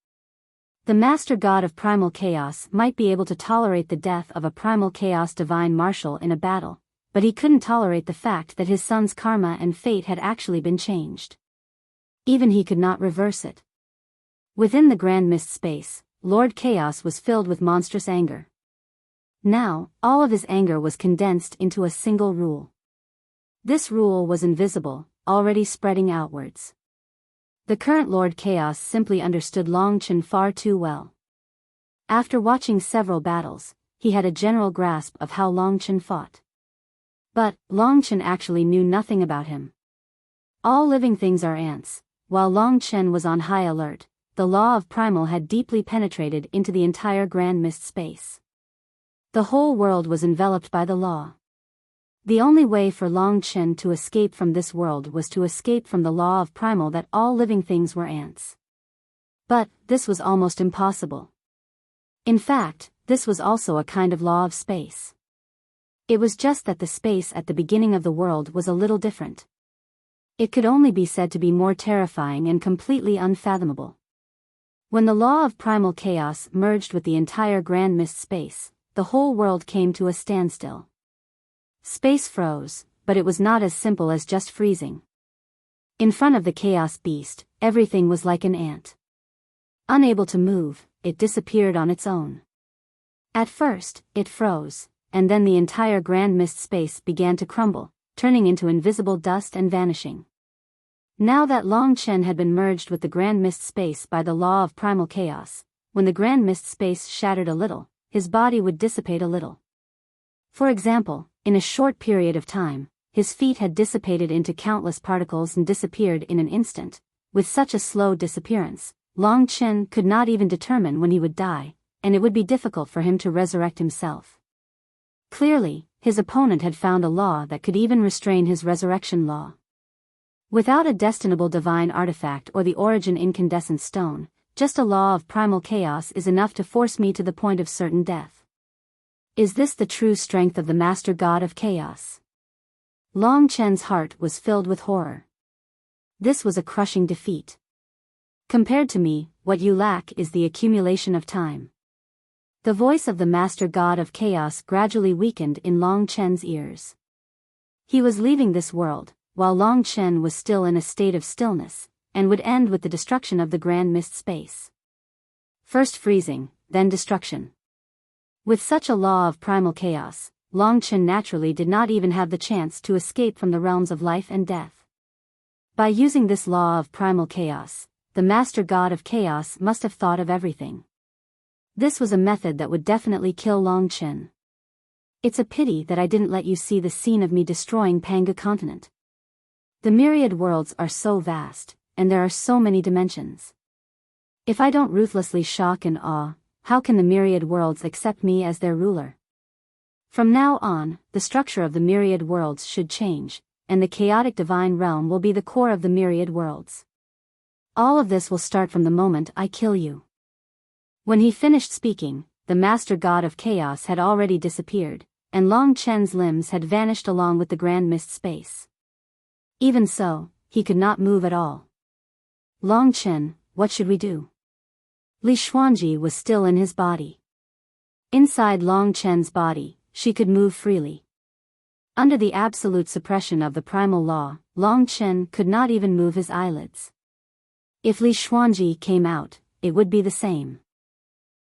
The master god of primal chaos might be able to tolerate the death of a primal chaos divine marshal in a battle, but he couldn't tolerate the fact that his son's karma and fate had actually been changed. Even he could not reverse it. Within the Grand Mist space, Lord Chaos was filled with monstrous anger. Now, all of his anger was condensed into a single rule. This rule was invisible, already spreading outwards. The current Lord Chaos simply understood Long Chen far too well. After watching several battles, he had a general grasp of how Long Chen fought. But, Long Chen actually knew nothing about him. All living things are ants. While Long Chen was on high alert, the law of primal had deeply penetrated into the entire Grand Mist space. The whole world was enveloped by the law. The only way for Long Chen to escape from this world was to escape from the law of primal that all living things were ants. But, this was almost impossible. In fact, this was also a kind of law of space. It was just that the space at the beginning of the world was a little different. It could only be said to be more terrifying and completely unfathomable. When the law of primal chaos merged with the entire Grand Mist space, the whole world came to a standstill. Space froze, but it was not as simple as just freezing. In front of the chaos beast, everything was like an ant. Unable to move, it disappeared on its own. At first, it froze, and then the entire Grand Mist space began to crumble, turning into invisible dust and vanishing. Now that Long Chen had been merged with the Grand Mist space by the law of primal chaos, when the Grand Mist space shattered a little, his body would dissipate a little. For example, in a short period of time, his feet had dissipated into countless particles and disappeared in an instant. With such a slow disappearance, Long Chen could not even determine when he would die, and it would be difficult for him to resurrect himself. Clearly, his opponent had found a law that could even restrain his resurrection law. Without a destinable divine artifact or the origin incandescent stone, just a law of primal chaos is enough to force me to the point of certain death. Is this the true strength of the Master God of Chaos? Long Chen's heart was filled with horror. This was a crushing defeat. Compared to me, what you lack is the accumulation of time. The voice of the Master God of Chaos gradually weakened in Long Chen's ears. He was leaving this world, while Long Chen was still in a state of stillness, and would end with the destruction of the Grand Mist space. First freezing, then destruction. With such a law of primal chaos, Long Chen naturally did not even have the chance to escape from the realms of life and death. By using this law of primal chaos, the Master God of Chaos must have thought of everything. This was a method that would definitely kill Long Chen. It's a pity that I didn't let you see the scene of me destroying Panga continent. The myriad worlds are so vast, and there are so many dimensions. If I don't ruthlessly shock and awe, how can the myriad worlds accept me as their ruler? From now on, the structure of the myriad worlds should change, and the chaotic divine realm will be the core of the myriad worlds. All of this will start from the moment I kill you. When he finished speaking, the Master God of Chaos had already disappeared, and Long Chen's limbs had vanished along with the Grand Mist space. Even so, he could not move at all. Long Chen, what should we do? Li Xuanji was still in his body. Inside Long Chen's body, she could move freely. Under the absolute suppression of the primal law, Long Chen could not even move his eyelids. If Li Xuanji came out, it would be the same.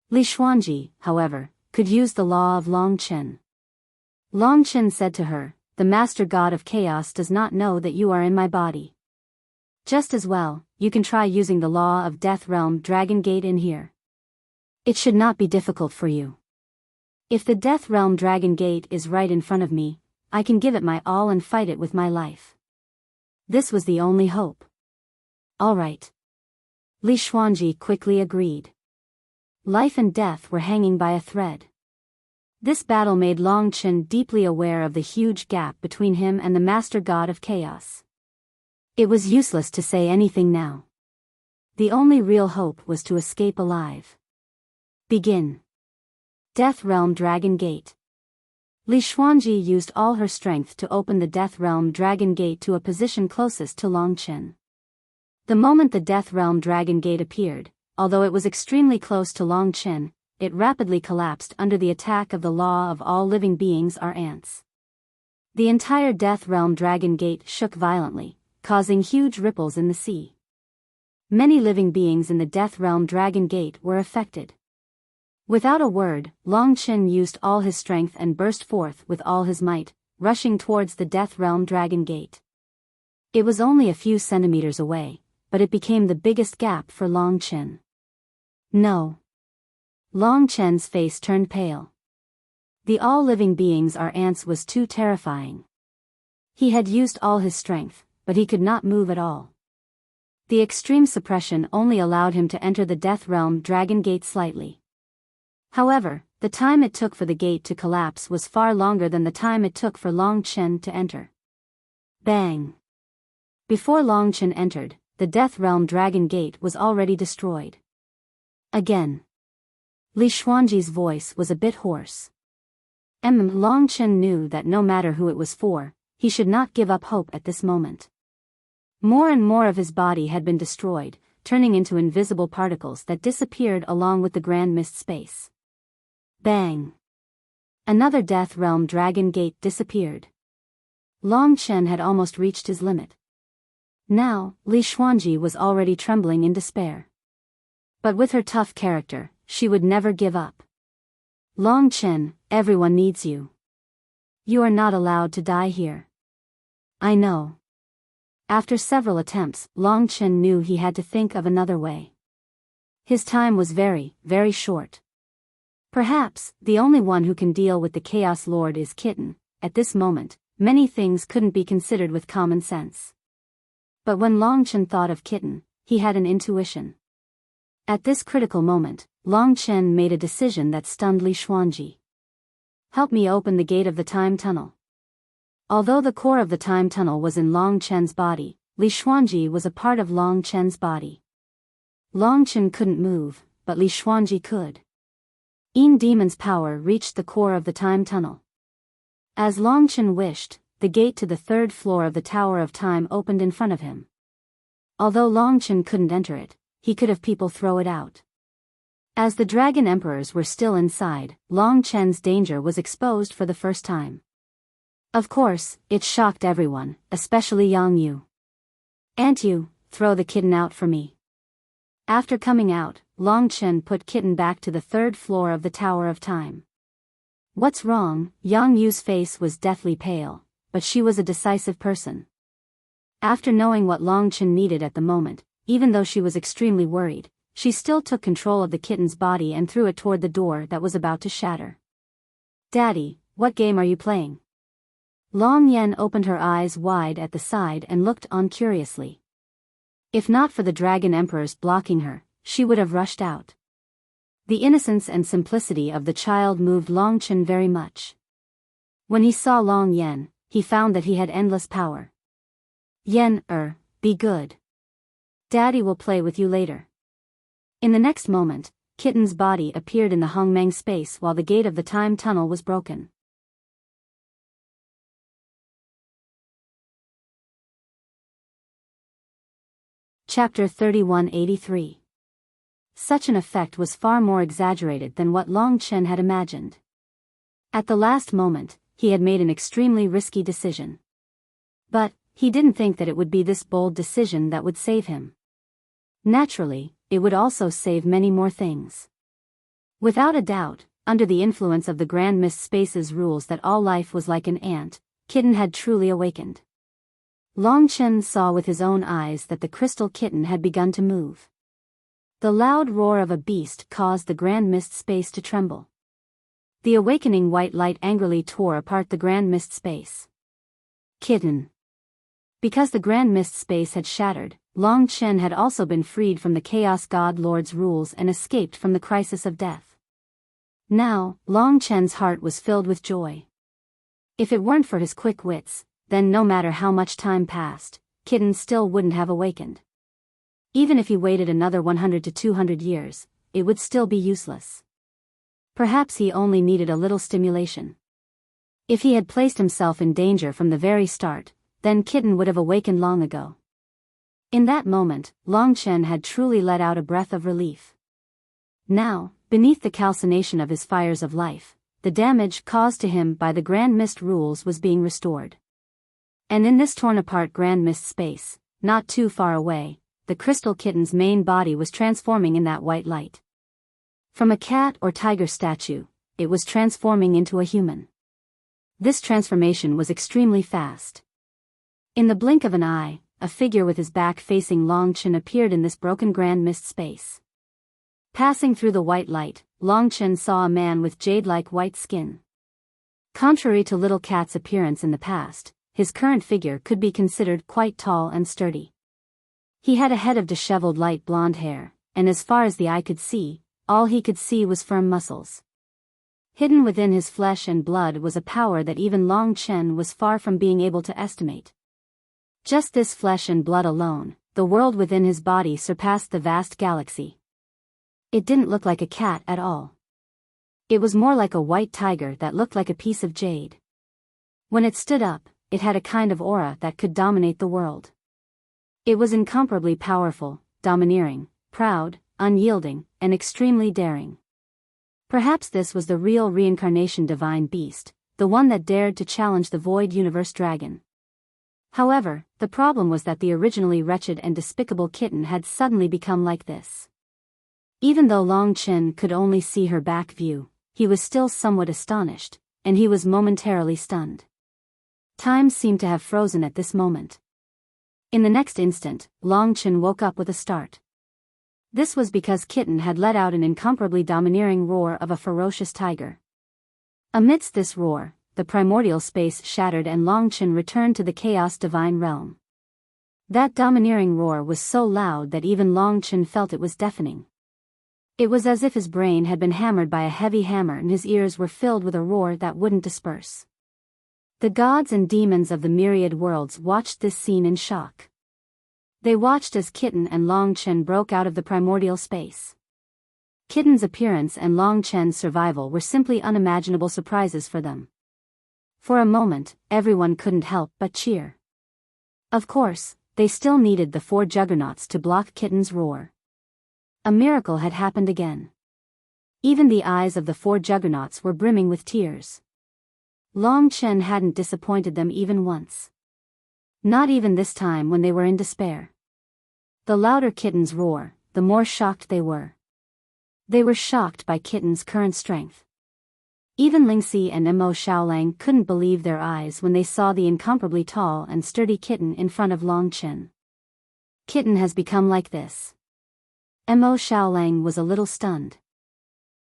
Li Xuanji, however, could use the law of Long Chen. Long Chen said to her, "The Master God of Chaos does not know that you are in my body. Just as well, you can try using the law of Death Realm Dragon Gate in here. It should not be difficult for you. If the Death Realm Dragon Gate is right in front of me, I can give it my all and fight it with my life." This was the only hope. All right. Li Xuanji quickly agreed. Life and death were hanging by a thread. This battle made Long Chen deeply aware of the huge gap between him and the Master God of Chaos. It was useless to say anything now. The only real hope was to escape alive. Begin. Death Realm Dragon Gate. Li Xuanji used all her strength to open the Death Realm Dragon Gate to a position closest to Long Chen. The moment the Death Realm Dragon Gate appeared, although it was extremely close to Long Chen, it rapidly collapsed under the attack of the law of all living beings are ants. The entire Death Realm Dragon Gate shook violently, causing huge ripples in the sea. Many living beings in the Death Realm Dragon Gate were affected. Without a word, Long Chen used all his strength and burst forth with all his might, rushing towards the Death Realm Dragon Gate. It was only a few centimeters away, but it became the biggest gap for Long Chen. No. Long Chen's face turned pale. The all-living beings are ants was too terrifying. He had used all his strength, but he could not move at all. The extreme suppression only allowed him to enter the Death Realm Dragon Gate slightly. However, the time it took for the gate to collapse was far longer than the time it took for Long Chen to enter. Bang! Before Long Chen entered, the Death Realm Dragon Gate was already destroyed. Again. Li Xuanji's voice was a bit hoarse. Long Chen knew that no matter who it was for, he should not give up hope at this moment. More and more of his body had been destroyed, turning into invisible particles that disappeared along with the grand mist space. Bang! Another Death Realm Dragon Gate disappeared. Long Chen had almost reached his limit. Now, Li Xuanji was already trembling in despair. But with her tough character, she would never give up. Long Chen, everyone needs you. You are not allowed to die here. I know. After several attempts, Long Chen knew he had to think of another way. His time was very, very short. Perhaps, the only one who can deal with the Chaos Lord is Kitten. At this moment, many things couldn't be considered with common sense. But when Long Chen thought of Kitten, he had an intuition. At this critical moment, Long Chen made a decision that stunned Li Xuanji. Help me open the gate of the time tunnel. Although the core of the time tunnel was in Long Chen's body, Li Xuanji was a part of Long Chen's body. Long Chen couldn't move, but Li Xuanji could. Demon's power reached the core of the time tunnel. As Long Chen wished, the gate to the third floor of the Tower of Time opened in front of him. Although Long Chen couldn't enter it, he could have people throw it out. As the Dragon Emperors were still inside, Long Chen's danger was exposed for the first time. Of course, it shocked everyone, especially Yang Yu. "Aunt Yu, throw the kitten out for me." After coming out, Long Chen put Kitten back to the third floor of the Tower of Time. "What's wrong?" Yang Yu's face was deathly pale, but she was a decisive person. After knowing what Long Chen needed at the moment, even though she was extremely worried, she still took control of the kitten's body and threw it toward the door that was about to shatter. "Daddy, what game are you playing?" Long Yan opened her eyes wide at the side and looked on curiously. If not for the Dragon Emperors blocking her, she would have rushed out. The innocence and simplicity of the child moved Long Chen very much. When he saw Long Yan, he found that he had endless power. "Yan, be good. Daddy will play with you later." In the next moment, Kitten's body appeared in the Hongmeng space while the gate of the time tunnel was broken. Chapter 3183. Such an effect was far more exaggerated than what Long Chen had imagined. At the last moment, he had made an extremely risky decision. But, he didn't think that it would be this bold decision that would save him. Naturally, it would also save many more things. Without a doubt, under the influence of the Grand Mist Space's rules that all life was like an ant, Kitten had truly awakened. Long Chen saw with his own eyes that the crystal kitten had begun to move. The loud roar of a beast caused the Grand Mist Space to tremble. The awakening white light angrily tore apart the Grand Mist Space. Kitten. Because the Grand Mist Space had shattered, Long Chen had also been freed from the Chaos God Lord's rules and escaped from the crisis of death. Now, Long Chen's heart was filled with joy. If it weren't for his quick wits, then no matter how much time passed, Kitten still wouldn't have awakened. Even if he waited another 100 to 200 years, it would still be useless. Perhaps he only needed a little stimulation. If he had placed himself in danger from the very start, then Kitten would have awakened long ago. In that moment, Long Chen had truly let out a breath of relief. Now, beneath the calcination of his fires of life, the damage caused to him by the Grand Mist rules was being restored. And in this torn-apart Grand Mist space, not too far away, the Crystal Kitten's main body was transforming in that white light. From a cat or tiger statue, it was transforming into a human. This transformation was extremely fast. In the blink of an eye, a figure with his back facing Long Chen appeared in this broken Grand Mist space. Passing through the white light, Long Chen saw a man with jade-like white skin. Contrary to Little Cat's appearance in the past, his current figure could be considered quite tall and sturdy. He had a head of disheveled light blonde hair, and as far as the eye could see, all he could see was firm muscles. Hidden within his flesh and blood was a power that even Long Chen was far from being able to estimate. Just this flesh and blood alone, the world within his body surpassed the vast galaxy. It didn't look like a cat at all. It was more like a white tiger that looked like a piece of jade. When it stood up, it had a kind of aura that could dominate the world. It was incomparably powerful, domineering, proud, unyielding, and extremely daring. Perhaps this was the real reincarnation divine beast, the one that dared to challenge the Void Universe Dragon. However, the problem was that the originally wretched and despicable kitten had suddenly become like this. Even though Long Chen could only see her back view, he was still somewhat astonished, and he was momentarily stunned. Time seemed to have frozen at this moment. In the next instant, Long Chen woke up with a start. This was because Kitten had let out an incomparably domineering roar of a ferocious tiger. Amidst this roar, the primordial space shattered and Long Chen returned to the chaos divine realm. That domineering roar was so loud that even Long Chen felt it was deafening. It was as if his brain had been hammered by a heavy hammer and his ears were filled with a roar that wouldn't disperse. The gods and demons of the myriad worlds watched this scene in shock. They watched as Kitten and Long Chen broke out of the primordial space. Kitten's appearance and Long Chen's survival were simply unimaginable surprises for them. For a moment, everyone couldn't help but cheer. Of course, they still needed the four juggernauts to block Kitten's roar. A miracle had happened again. Even the eyes of the four juggernauts were brimming with tears. Long Chen hadn't disappointed them even once. Not even this time when they were in despair. The louder Kitten's roar, the more shocked they were. They were shocked by Kitten's current strength. Even Lingxi and Mo Xiaolang couldn't believe their eyes when they saw the incomparably tall and sturdy Kitten in front of Long Chen. Kitten has become like this. Mo Xiaolang was a little stunned.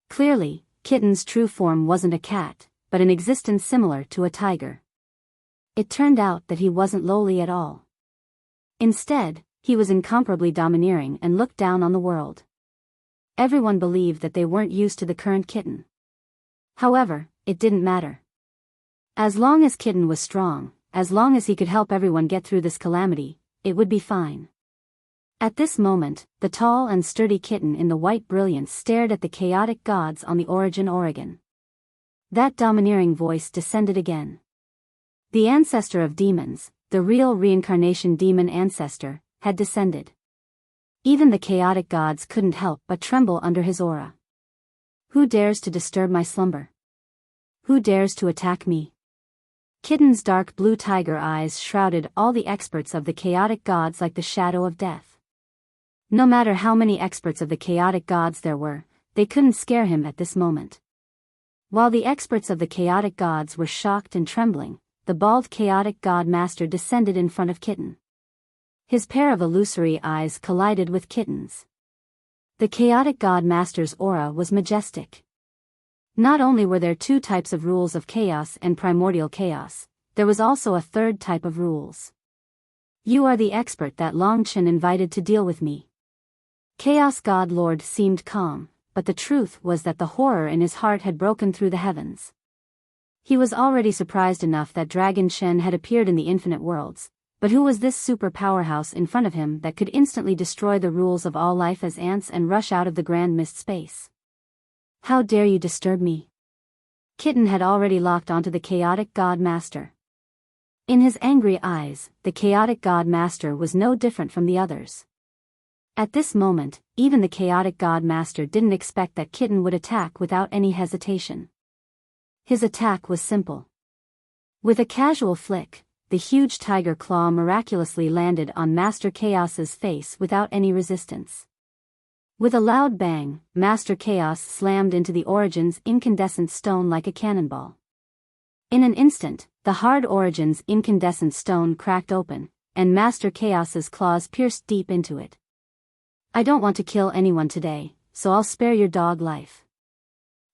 Clearly, Kitten's true form wasn't a cat, but an existence similar to a tiger. It turned out that he wasn't lowly at all. Instead, he was incomparably domineering and looked down on the world. Everyone believed that they weren't used to the current Kitten. However, it didn't matter. As long as Kitten was strong, as long as he could help everyone get through this calamity, it would be fine. At this moment, the tall and sturdy Kitten in the white brilliance stared at the chaotic gods on the Origin Oregon. That domineering voice descended again. The ancestor of demons, the real reincarnation demon ancestor, had descended. Even the chaotic gods couldn't help but tremble under his aura. Who dares to disturb my slumber? Who dares to attack me? Kitten's dark blue tiger eyes shrouded all the experts of the chaotic gods like the shadow of death. No matter how many experts of the chaotic gods there were, they couldn't scare him at this moment. While the experts of the chaotic gods were shocked and trembling, the bald chaotic god master descended in front of Kitten. His pair of illusory eyes collided with Kitten's. The chaotic god master's aura was majestic. Not only were there two types of rules of chaos and primordial chaos, there was also a third type of rules. You are the expert that Long Chen invited to deal with me. Chaos God Lord seemed calm, but the truth was that the horror in his heart had broken through the heavens. He was already surprised enough that Dragon Shen had appeared in the infinite worlds, But who was this super powerhouse in front of him that could instantly destroy the rules of all life as ants and rush out of the grand mist space? How dare you disturb me? Kitten had already locked onto the chaotic god master. In his angry eyes, the chaotic god master was no different from the others. At this moment, even the chaotic god master didn't expect that Kitten would attack without any hesitation. His attack was simple. With a casual flick, the huge tiger claw miraculously landed on Master Chaos's face without any resistance. With a loud bang, Master Chaos slammed into the Origin's incandescent stone like a cannonball. In an instant, the hard Origin's incandescent stone cracked open, and Master Chaos's claws pierced deep into it. I don't want to kill anyone today, so I'll spare your dog life.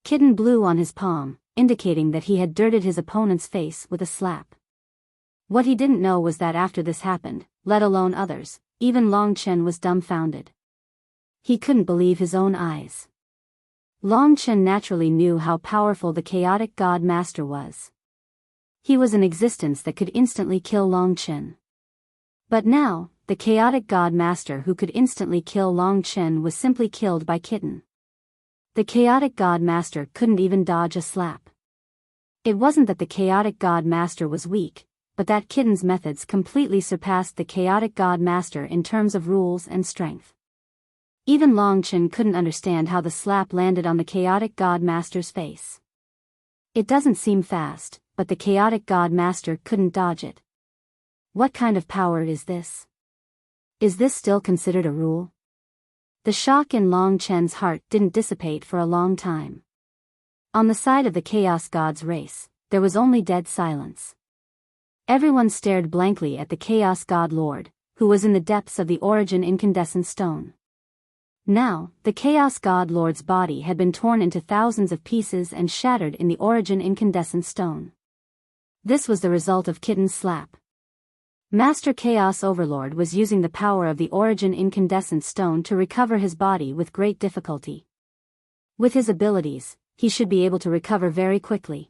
Kitten blew on his palm, indicating that he had dirted his opponent's face with a slap. What he didn't know was that after this happened, let alone others, even Long Chen was dumbfounded. He couldn't believe his own eyes. Long Chen naturally knew how powerful the chaotic god master was. He was an existence that could instantly kill Long Chen. But now, the chaotic god master who could instantly kill Long Chen was simply killed by Kitten. The chaotic god master couldn't even dodge a slap. It wasn't that the chaotic god master was weak, but that Kitten's methods completely surpassed the chaotic god master in terms of rules and strength. Even Long Chen couldn't understand how the slap landed on the chaotic god master's face. It doesn't seem fast, but the chaotic god master couldn't dodge it. What kind of power is this? Is this still considered a rule? The shock in Long Chen's heart didn't dissipate for a long time. On the side of the Chaos God's race, there was only dead silence. Everyone stared blankly at the Chaos God Lord, who was in the depths of the Origin incandescent stone. Now, the Chaos God Lord's body had been torn into thousands of pieces and shattered in the Origin incandescent stone. This was the result of Kitten's slap. Master Chaos Overlord was using the power of the Origin incandescent stone to recover his body with great difficulty. With his abilities, he should be able to recover very quickly.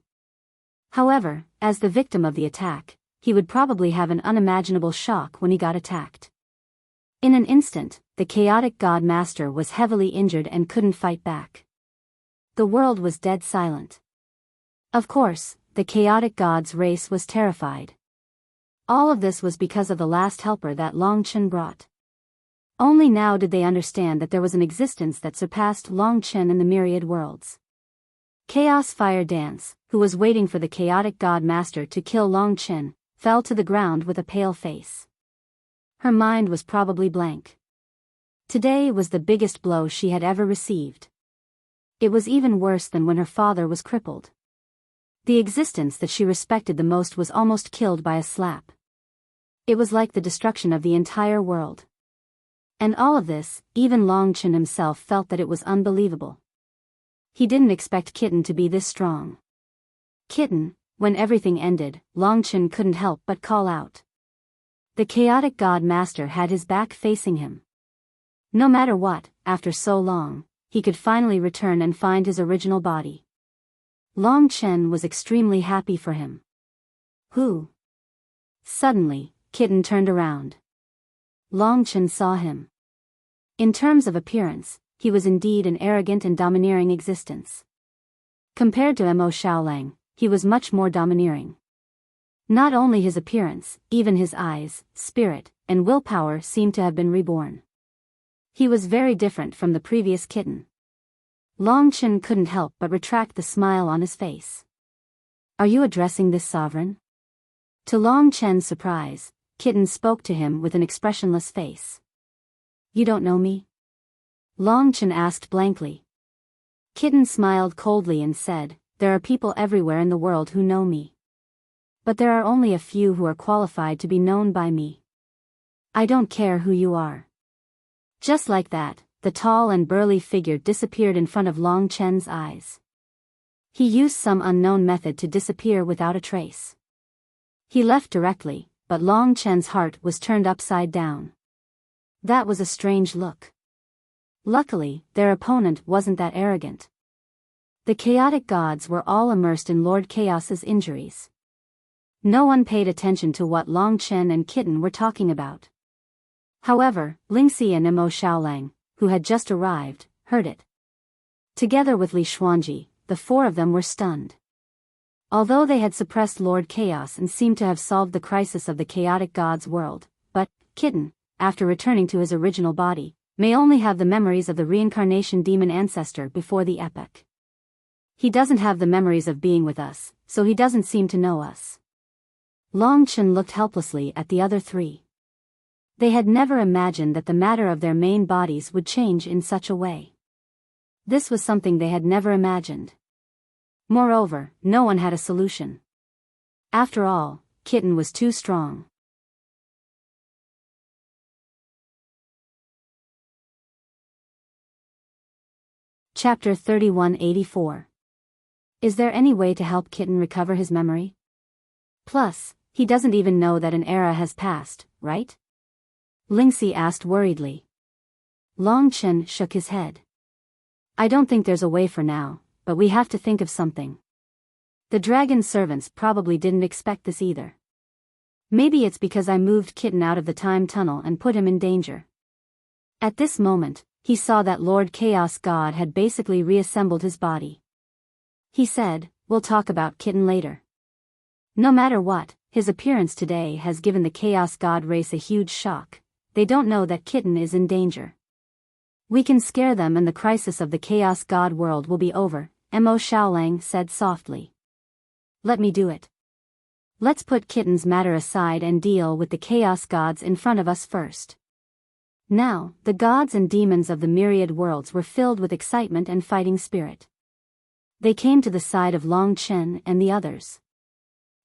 However, as the victim of the attack, he would probably have an unimaginable shock when he got attacked. In an instant, the chaotic god master was heavily injured and couldn't fight back. The world was dead silent. Of course, the chaotic god's race was terrified. All of this was because of the last helper that Long Chen brought. Only now did they understand that there was an existence that surpassed Long Chen in the myriad worlds. Chaos Fire Dance, who was waiting for the chaotic god master to kill Long Chen, fell to the ground with a pale face. Her mind was probably blank. Today was the biggest blow she had ever received. It was even worse than when her father was crippled. The existence that she respected the most was almost killed by a slap. It was like the destruction of the entire world. And all of this, even Long Chen himself felt that it was unbelievable. He didn't expect Kitten to be this strong. Kitten, when everything ended, Long Chen couldn't help but call out. The chaotic god master had his back facing him. No matter what, after so long, he could finally return and find his original body. Long Chen was extremely happy for him. Who? Suddenly, Kitten turned around. Long Chen saw him. In terms of appearance, he was indeed an arrogant and domineering existence. Compared to Mo Xiaolang, he was much more domineering. Not only his appearance, even his eyes, spirit, and willpower seemed to have been reborn. He was very different from the previous Kitten. Long Chen couldn't help but retract the smile on his face. Are you addressing this sovereign? To Long Chen's surprise, Kitten spoke to him with an expressionless face. You don't know me? Long Chen asked blankly. Kitten smiled coldly and said, there are people everywhere in the world who know me. But there are only a few who are qualified to be known by me. I don't care who you are. Just like that, the tall and burly figure disappeared in front of Long Chen's eyes. He used some unknown method to disappear without a trace. He left directly, but Long Chen's heart was turned upside down. That was a strange look. Luckily, their opponent wasn't that arrogant. The chaotic gods were all immersed in Lord Chaos's injuries. No one paid attention to what Long Chen and Kitten were talking about. However, Lingxi and Mo Xiaolang, who had just arrived, heard it. Together with Li Xuanji, the four of them were stunned. Although they had suppressed Lord Chaos and seemed to have solved the crisis of the chaotic god's world, but Kitten, after returning to his original body, may only have the memories of the reincarnation demon ancestor before the epoch. He doesn't have the memories of being with us, so he doesn't seem to know us. Long Chen looked helplessly at the other three. They had never imagined that the matter of their main bodies would change in such a way. This was something they had never imagined. Moreover, no one had a solution. After all, Kitten was too strong. Chapter 3184. Is there any way to help Kitten recover his memory? Plus, he doesn't even know that an era has passed, right? Lingxi asked worriedly. Long Chen shook his head. I don't think there's a way for now, but we have to think of something. The dragon servants probably didn't expect this either. Maybe it's because I moved Kitten out of the time tunnel and put him in danger. At this moment, he saw that Lord Chaos God had basically reassembled his body. He said, "We'll talk about Kitten later." No matter what, his appearance today has given the Chaos God race a huge shock. They don't know that Kitten is in danger. We can scare them and the crisis of the Chaos God world will be over, Mo Xiaolang said softly. Let me do it. Let's put Kitten's matter aside and deal with the Chaos Gods in front of us first. Now, the gods and demons of the myriad worlds were filled with excitement and fighting spirit. They came to the side of Long Chen and the others.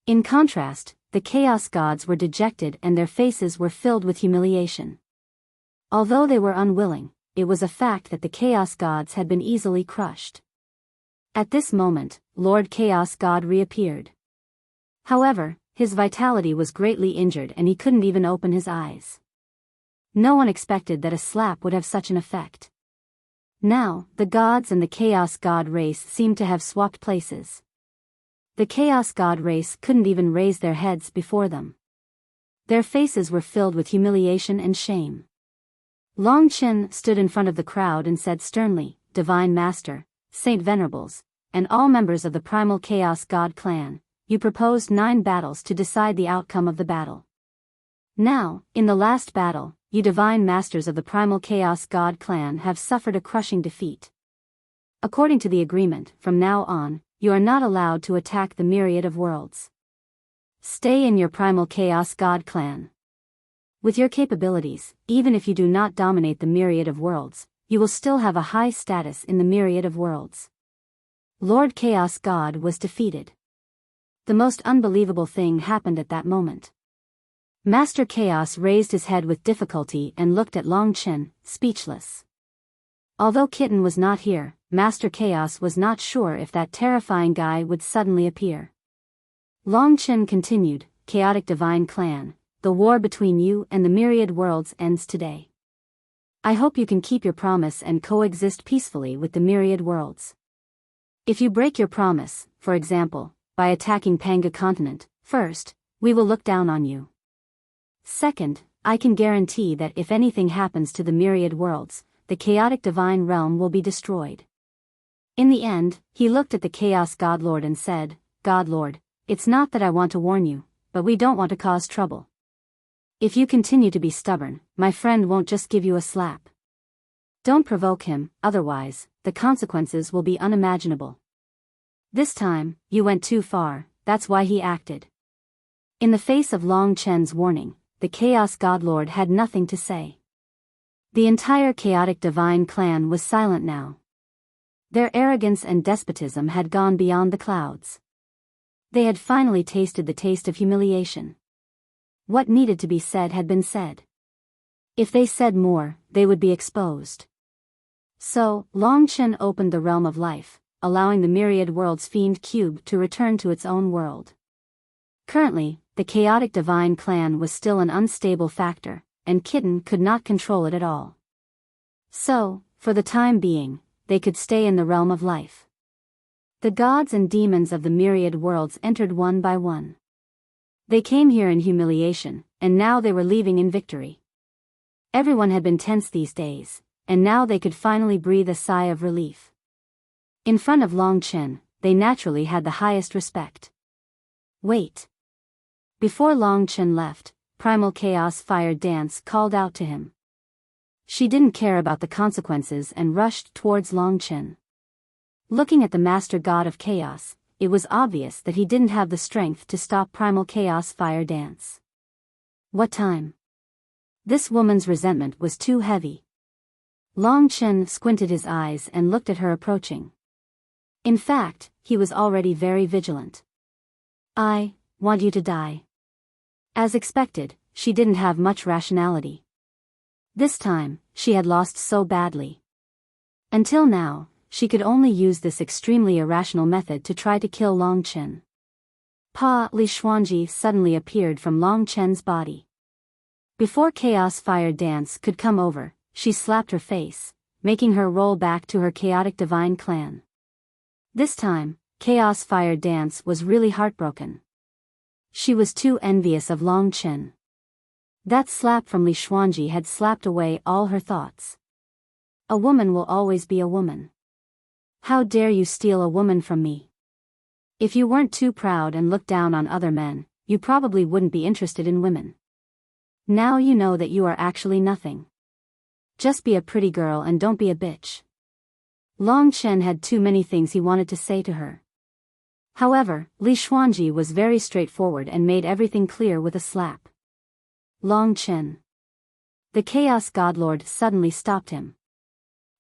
In contrast, the Chaos Gods were dejected and their faces were filled with humiliation. Although they were unwilling, it was a fact that the Chaos Gods had been easily crushed. At this moment, Lord Chaos God reappeared. However, his vitality was greatly injured and he couldn't even open his eyes. No one expected that a slap would have such an effect. Now, the gods and the Chaos God race seemed to have swapped places. The Chaos God race couldn't even raise their heads before them. Their faces were filled with humiliation and shame. Long Chen stood in front of the crowd and said sternly, "Divine Master, Saint Venerables, and all members of the Primal Chaos God clan, you proposed 9 battles to decide the outcome of the battle. Now, in the last battle, you Divine Masters of the Primal Chaos God clan have suffered a crushing defeat. According to the agreement, from now on, you are not allowed to attack the myriad of worlds. Stay in your Primal Chaos God clan. With your capabilities, even if you do not dominate the myriad of worlds, you will still have a high status in the myriad of worlds." Lord Chaos God was defeated. The most unbelievable thing happened at that moment. Master Chaos raised his head with difficulty and looked at Long Chen, speechless. Although Kitten was not here, Master Chaos was not sure if that terrifying guy would suddenly appear. Long Chen continued, "Chaotic Divine Clan, the war between you and the myriad worlds ends today. I hope you can keep your promise and coexist peacefully with the myriad worlds. If you break your promise, for example, by attacking Panga continent, first, we will look down on you. Second, I can guarantee that if anything happens to the myriad worlds, the chaotic divine realm will be destroyed." In the end, he looked at the Chaos Godlord and said, "Godlord, it's not that I want to warn you, but we don't want to cause trouble. If you continue to be stubborn, my friend won't just give you a slap. Don't provoke him, otherwise, the consequences will be unimaginable. This time, you went too far, that's why he acted." In the face of Long Chen's warning, the Chaos Godlord had nothing to say. The entire chaotic divine clan was silent now. Their arrogance and despotism had gone beyond the clouds. They had finally tasted the taste of humiliation. What needed to be said had been said. If they said more, they would be exposed. So, Long Chen opened the realm of life, allowing the myriad worlds fiend cube to return to its own world. Currently, the chaotic divine clan was still an unstable factor, and Kitten could not control it at all. So, for the time being, they could stay in the realm of life. The gods and demons of the myriad worlds entered one by one. They came here in humiliation, and now they were leaving in victory. Everyone had been tense these days, and now they could finally breathe a sigh of relief. In front of Long Chen, they naturally had the highest respect. Wait. Before Long Chen left, Primal Chaos Fire Dance called out to him. She didn't care about the consequences and rushed towards Long Chen. Looking at the Master God of Chaos, it was obvious that he didn't have the strength to stop Primal Chaos Fire Dance. What time? This woman's resentment was too heavy. Long Chen squinted his eyes and looked at her approaching. In fact, he was already very vigilant. I want you to die. As expected, she didn't have much rationality. This time, she had lost so badly. Until now, she could only use this extremely irrational method to try to kill Long Chen. Pa Li Xuanji suddenly appeared from Long Chen's body. Before Chaos Fire Dance could come over, she slapped her face, making her roll back to her chaotic divine clan. This time, Chaos Fire Dance was really heartbroken. She was too envious of Long Chen. That slap from Li Xuanji had slapped away all her thoughts. A woman will always be a woman. How dare you steal a woman from me? If you weren't too proud and looked down on other men, you probably wouldn't be interested in women. Now you know that you are actually nothing. Just be a pretty girl and don't be a bitch. Long Chen had too many things he wanted to say to her. However, Li Xuanji was very straightforward and made everything clear with a slap. Long Chen. The Chaos Godlord suddenly stopped him.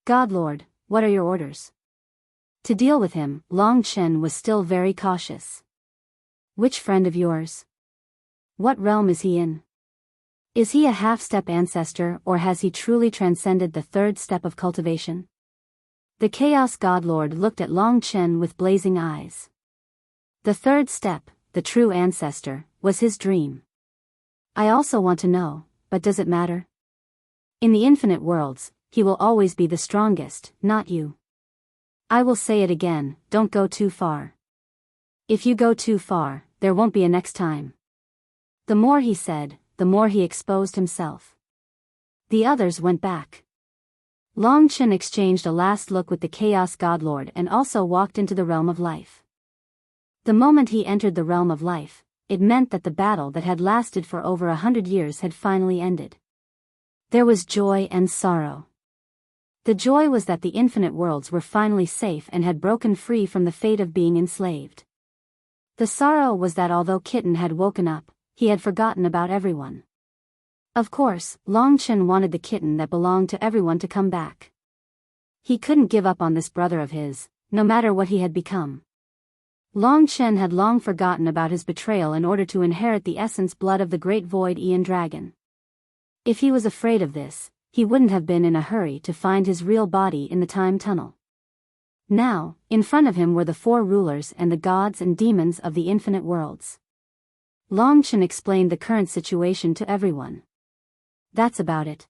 Godlord, what are your orders? To deal with him, Long Chen was still very cautious. Which friend of yours? What realm is he in? Is he a half-step ancestor or has he truly transcended the third step of cultivation? The Chaos Godlord looked at Long Chen with blazing eyes. The third step, the true ancestor, was his dream. I also want to know, but does it matter? In the infinite worlds, he will always be the strongest, not you. I will say it again, don't go too far. If you go too far, there won't be a next time. The more he said, the more he exposed himself. The others went back. Long Chen exchanged a last look with the Chaos Godlord and also walked into the realm of life. The moment he entered the realm of life, it meant that the battle that had lasted for over 100 years had finally ended. There was joy and sorrow. The joy was that the infinite worlds were finally safe and had broken free from the fate of being enslaved. The sorrow was that although Kitten had woken up, he had forgotten about everyone. Of course, Long Chen wanted the kitten that belonged to everyone to come back. He couldn't give up on this brother of his, no matter what he had become. Long Chen had long forgotten about his betrayal in order to inherit the essence blood of the great void Aeon dragon. If he was afraid of this, he wouldn't have been in a hurry to find his real body in the time tunnel. Now, in front of him were the four rulers and the gods and demons of the infinite worlds. Long Chen explained the current situation to everyone. That's about it.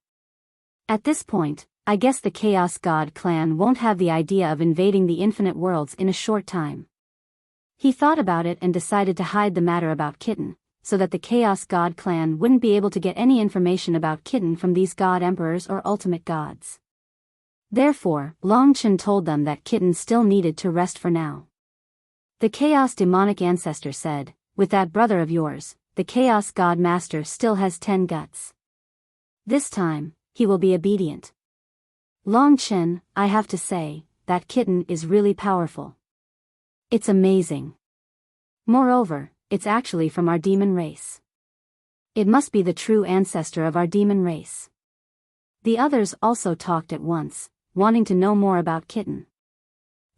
At this point, I guess the Chaos God clan won't have the idea of invading the infinite worlds in a short time. He thought about it and decided to hide the matter about Kitten, so that the Chaos God clan wouldn't be able to get any information about Kitten from these god emperors or ultimate gods. Therefore, Long Chen told them that Kitten still needed to rest for now. The Chaos Demonic Ancestor said, with that brother of yours, the Chaos God Master still has 10 guts. This time, he will be obedient. Long Chen, I have to say, that Kitten is really powerful. It's amazing. Moreover, it's actually from our demon race. It must be the true ancestor of our demon race. The others also talked at once, wanting to know more about Kitten.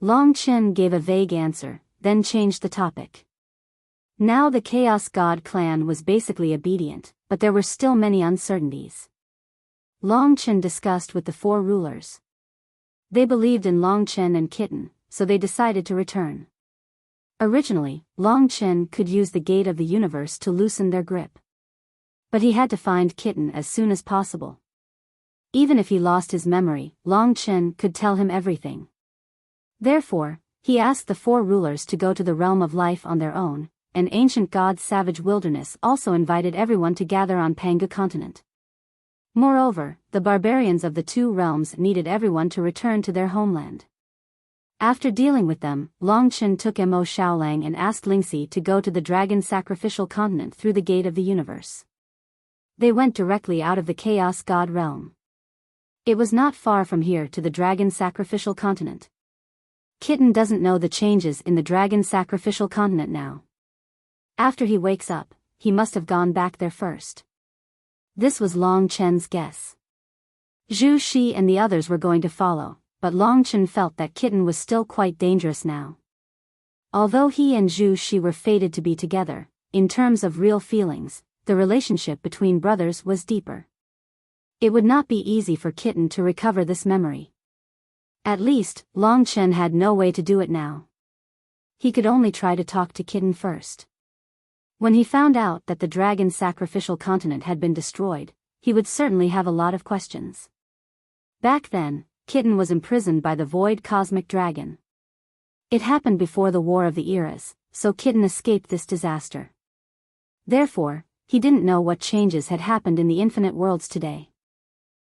Long Chen gave a vague answer, then changed the topic. Now the Chaos God clan was basically obedient, but there were still many uncertainties. Long Chen discussed with the four rulers. They believed in Long Chen and Kitten, so they decided to return. Originally, Long Chen could use the gate of the universe to loosen their grip. But he had to find Kitten as soon as possible. Even if he lost his memory, Long Chen could tell him everything. Therefore, he asked the four rulers to go to the realm of life on their own, an ancient god's savage wilderness also invited everyone to gather on Panga continent. Moreover, the barbarians of the two realms needed everyone to return to their homeland. After dealing with them, Longchen took Mo Xiaolang and asked Lingxi to go to the dragon sacrificial continent through the gate of the universe. They went directly out of the chaos god realm. It was not far from here to the dragon sacrificial continent. Kitten doesn't know the changes in the dragon sacrificial continent now. After he wakes up, he must have gone back there first. This was Long Chen's guess. Zhu Shi and the others were going to follow, but Long Chen felt that Kitten was still quite dangerous now. Although he and Zhu Shi were fated to be together, in terms of real feelings, the relationship between brothers was deeper. It would not be easy for Kitten to recover this memory. At least, Long Chen had no way to do it now. He could only try to talk to Kitten first. When he found out that the dragon sacrificial continent had been destroyed, he would certainly have a lot of questions. Back then, Kitten was imprisoned by the void cosmic dragon. It happened before the War of the Eras, so Kitten escaped this disaster. Therefore, he didn't know what changes had happened in the infinite worlds today.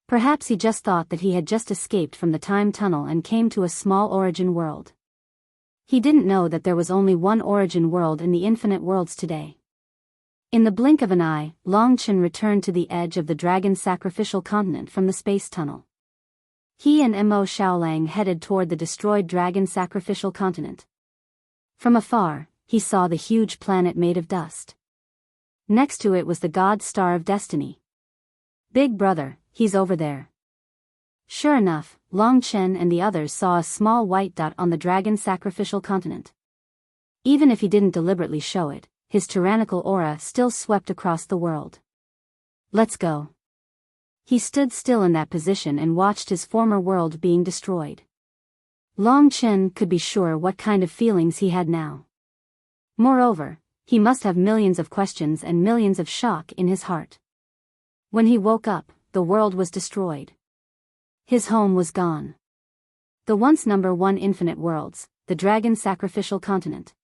Perhaps he just thought that he had just escaped from the time tunnel and came to a small origin world. He didn't know that there was only one origin world in the infinite worlds today. In the blink of an eye, Long Chen returned to the edge of the dragon sacrificial continent from the space tunnel. He and Mo Xiaolang headed toward the destroyed dragon sacrificial continent. From afar, he saw the huge planet made of dust. Next to it was the god star of destiny. Big brother, he's over there. Sure enough, Long Chen and the others saw a small white dot on the dragon sacrificial continent. Even if he didn't deliberately show it, his tyrannical aura still swept across the world. Let's go. He stood still in that position and watched his former world being destroyed. Long Chen could be sure what kind of feelings he had now. Moreover, he must have millions of questions and millions of shock in his heart. When he woke up, the world was destroyed. His home was gone. The once number one infinite worlds, the dragon sacrificial continent.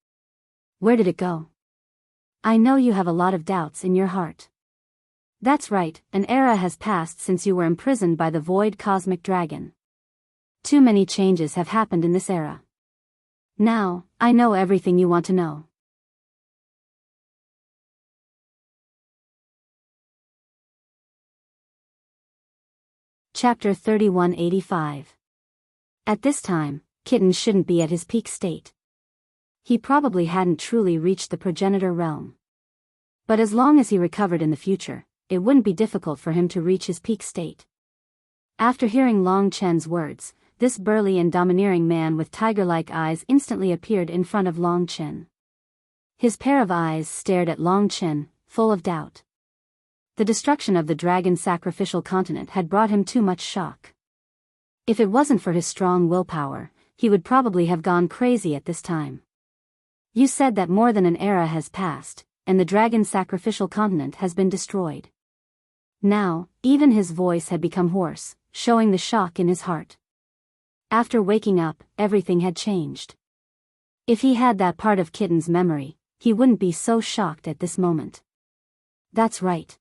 Where did it go? I know you have a lot of doubts in your heart. That's right, an era has passed since you were imprisoned by the void cosmic dragon. Too many changes have happened in this era. Now, I know everything you want to know. Chapter 3185. At this time, Kitten shouldn't be at his peak state. He probably hadn't truly reached the progenitor realm. But as long as he recovered in the future, it wouldn't be difficult for him to reach his peak state. After hearing Long Chen's words, this burly and domineering man with tiger-like eyes instantly appeared in front of Long Chen. His pair of eyes stared at Long Chen, full of doubt. The destruction of the dragon sacrificial continent had brought him too much shock. If it wasn't for his strong willpower, he would probably have gone crazy at this time. You said that more than an era has passed, and the dragon sacrificial continent has been destroyed. Now, even his voice had become hoarse, showing the shock in his heart. After waking up, everything had changed. If he had that part of Kitten's memory, he wouldn't be so shocked at this moment. That's right.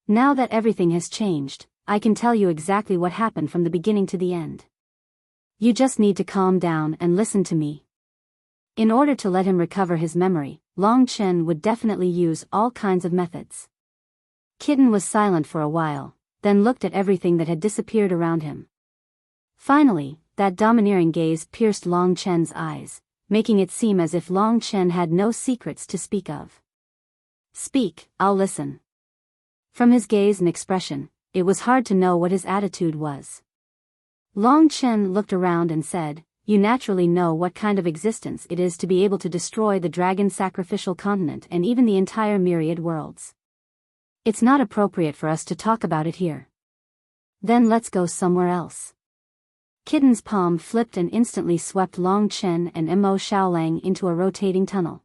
Now that everything has changed, I can tell you exactly what happened from the beginning to the end. You just need to calm down and listen to me. In order to let him recover his memory, Long Chen would definitely use all kinds of methods. Kitten was silent for a while, then looked at everything that had disappeared around him. Finally, that domineering gaze pierced Long Chen's eyes, making it seem as if Long Chen had no secrets to speak of. Speak, I'll listen. From his gaze and expression, it was hard to know what his attitude was. Long Chen looked around and said, "You naturally know what kind of existence it is to be able to destroy the dragon sacrificial continent and even the entire myriad worlds. It's not appropriate for us to talk about it here. Then let's go somewhere else." Kitten's palm flipped and instantly swept Long Chen and Mo Xiaolang into a rotating tunnel.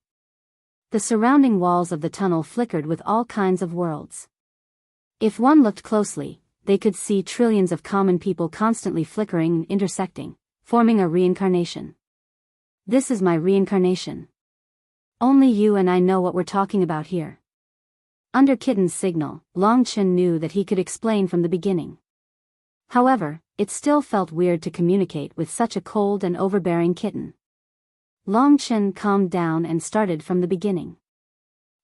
The surrounding walls of the tunnel flickered with all kinds of worlds. If one looked closely, they could see trillions of common people constantly flickering and intersecting, forming a reincarnation. This is my reincarnation. Only you and I know what we're talking about here. Under Kitten's signal, Long Chen knew that he could explain from the beginning. However, it still felt weird to communicate with such a cold and overbearing kitten. Long Chen calmed down and started from the beginning.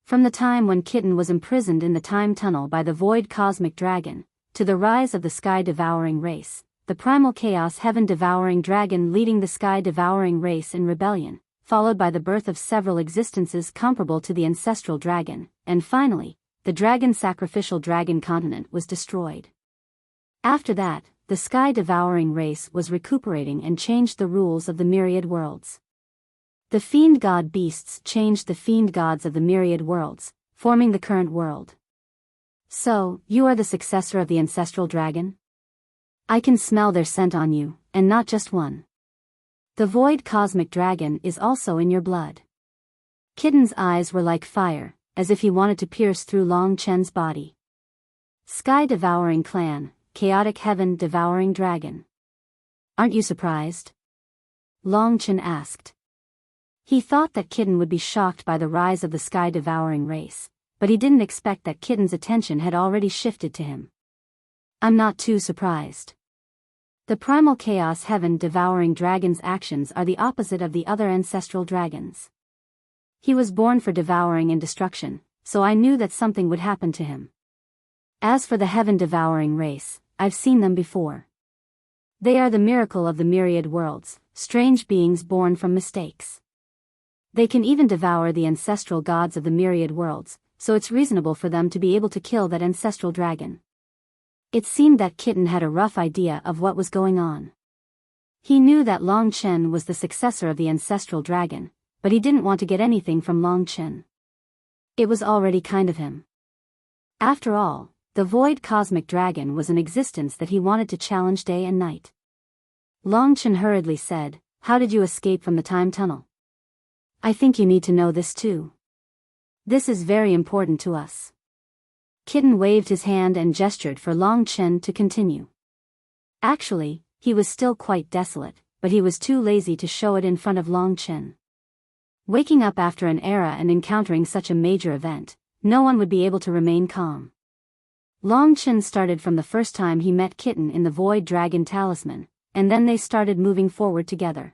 From the time when Kitten was imprisoned in the time tunnel by the void cosmic dragon, to the rise of the sky-devouring race, the primal chaos heaven-devouring dragon leading the sky-devouring race in rebellion, followed by the birth of several existences comparable to the ancestral dragon, and finally, the dragon-sacrificial dragon continent was destroyed. After that, the sky-devouring race was recuperating and changed the rules of the myriad worlds. The fiend god beasts changed the fiend gods of the myriad worlds, forming the current world. So, you are the successor of the ancestral dragon? I can smell their scent on you, and not just one. The void cosmic dragon is also in your blood. Kitten's eyes were like fire, as if he wanted to pierce through Long Chen's body. Sky-devouring clan, chaotic heaven-devouring dragon. Aren't you surprised? Long Chen asked. He thought that Kitten would be shocked by the rise of the sky-devouring race, but he didn't expect that Kitten's attention had already shifted to him. I'm not too surprised. The primal chaos heaven-devouring dragon's actions are the opposite of the other ancestral dragons. He was born for devouring and destruction, so I knew that something would happen to him. As for the heaven-devouring race, I've seen them before. They are the miracle of the myriad worlds, strange beings born from mistakes. They can even devour the ancestral gods of the myriad worlds, so it's reasonable for them to be able to kill that ancestral dragon. It seemed that Kitten had a rough idea of what was going on. He knew that Long Chen was the successor of the ancestral dragon, but he didn't want to get anything from Long Chen. It was already kind of him. After all, the void cosmic dragon was an existence that he wanted to challenge day and night. Long Chen hurriedly said, "How did you escape from the time tunnel? I think you need to know this too. This is very important to us." Kitten waved his hand and gestured for Long Chen to continue. Actually, he was still quite desolate, but he was too lazy to show it in front of Long Chen. Waking up after an era and encountering such a major event, no one would be able to remain calm. Long Chen started from the first time he met Kitten in the Void Dragon Talisman, and then they started moving forward together.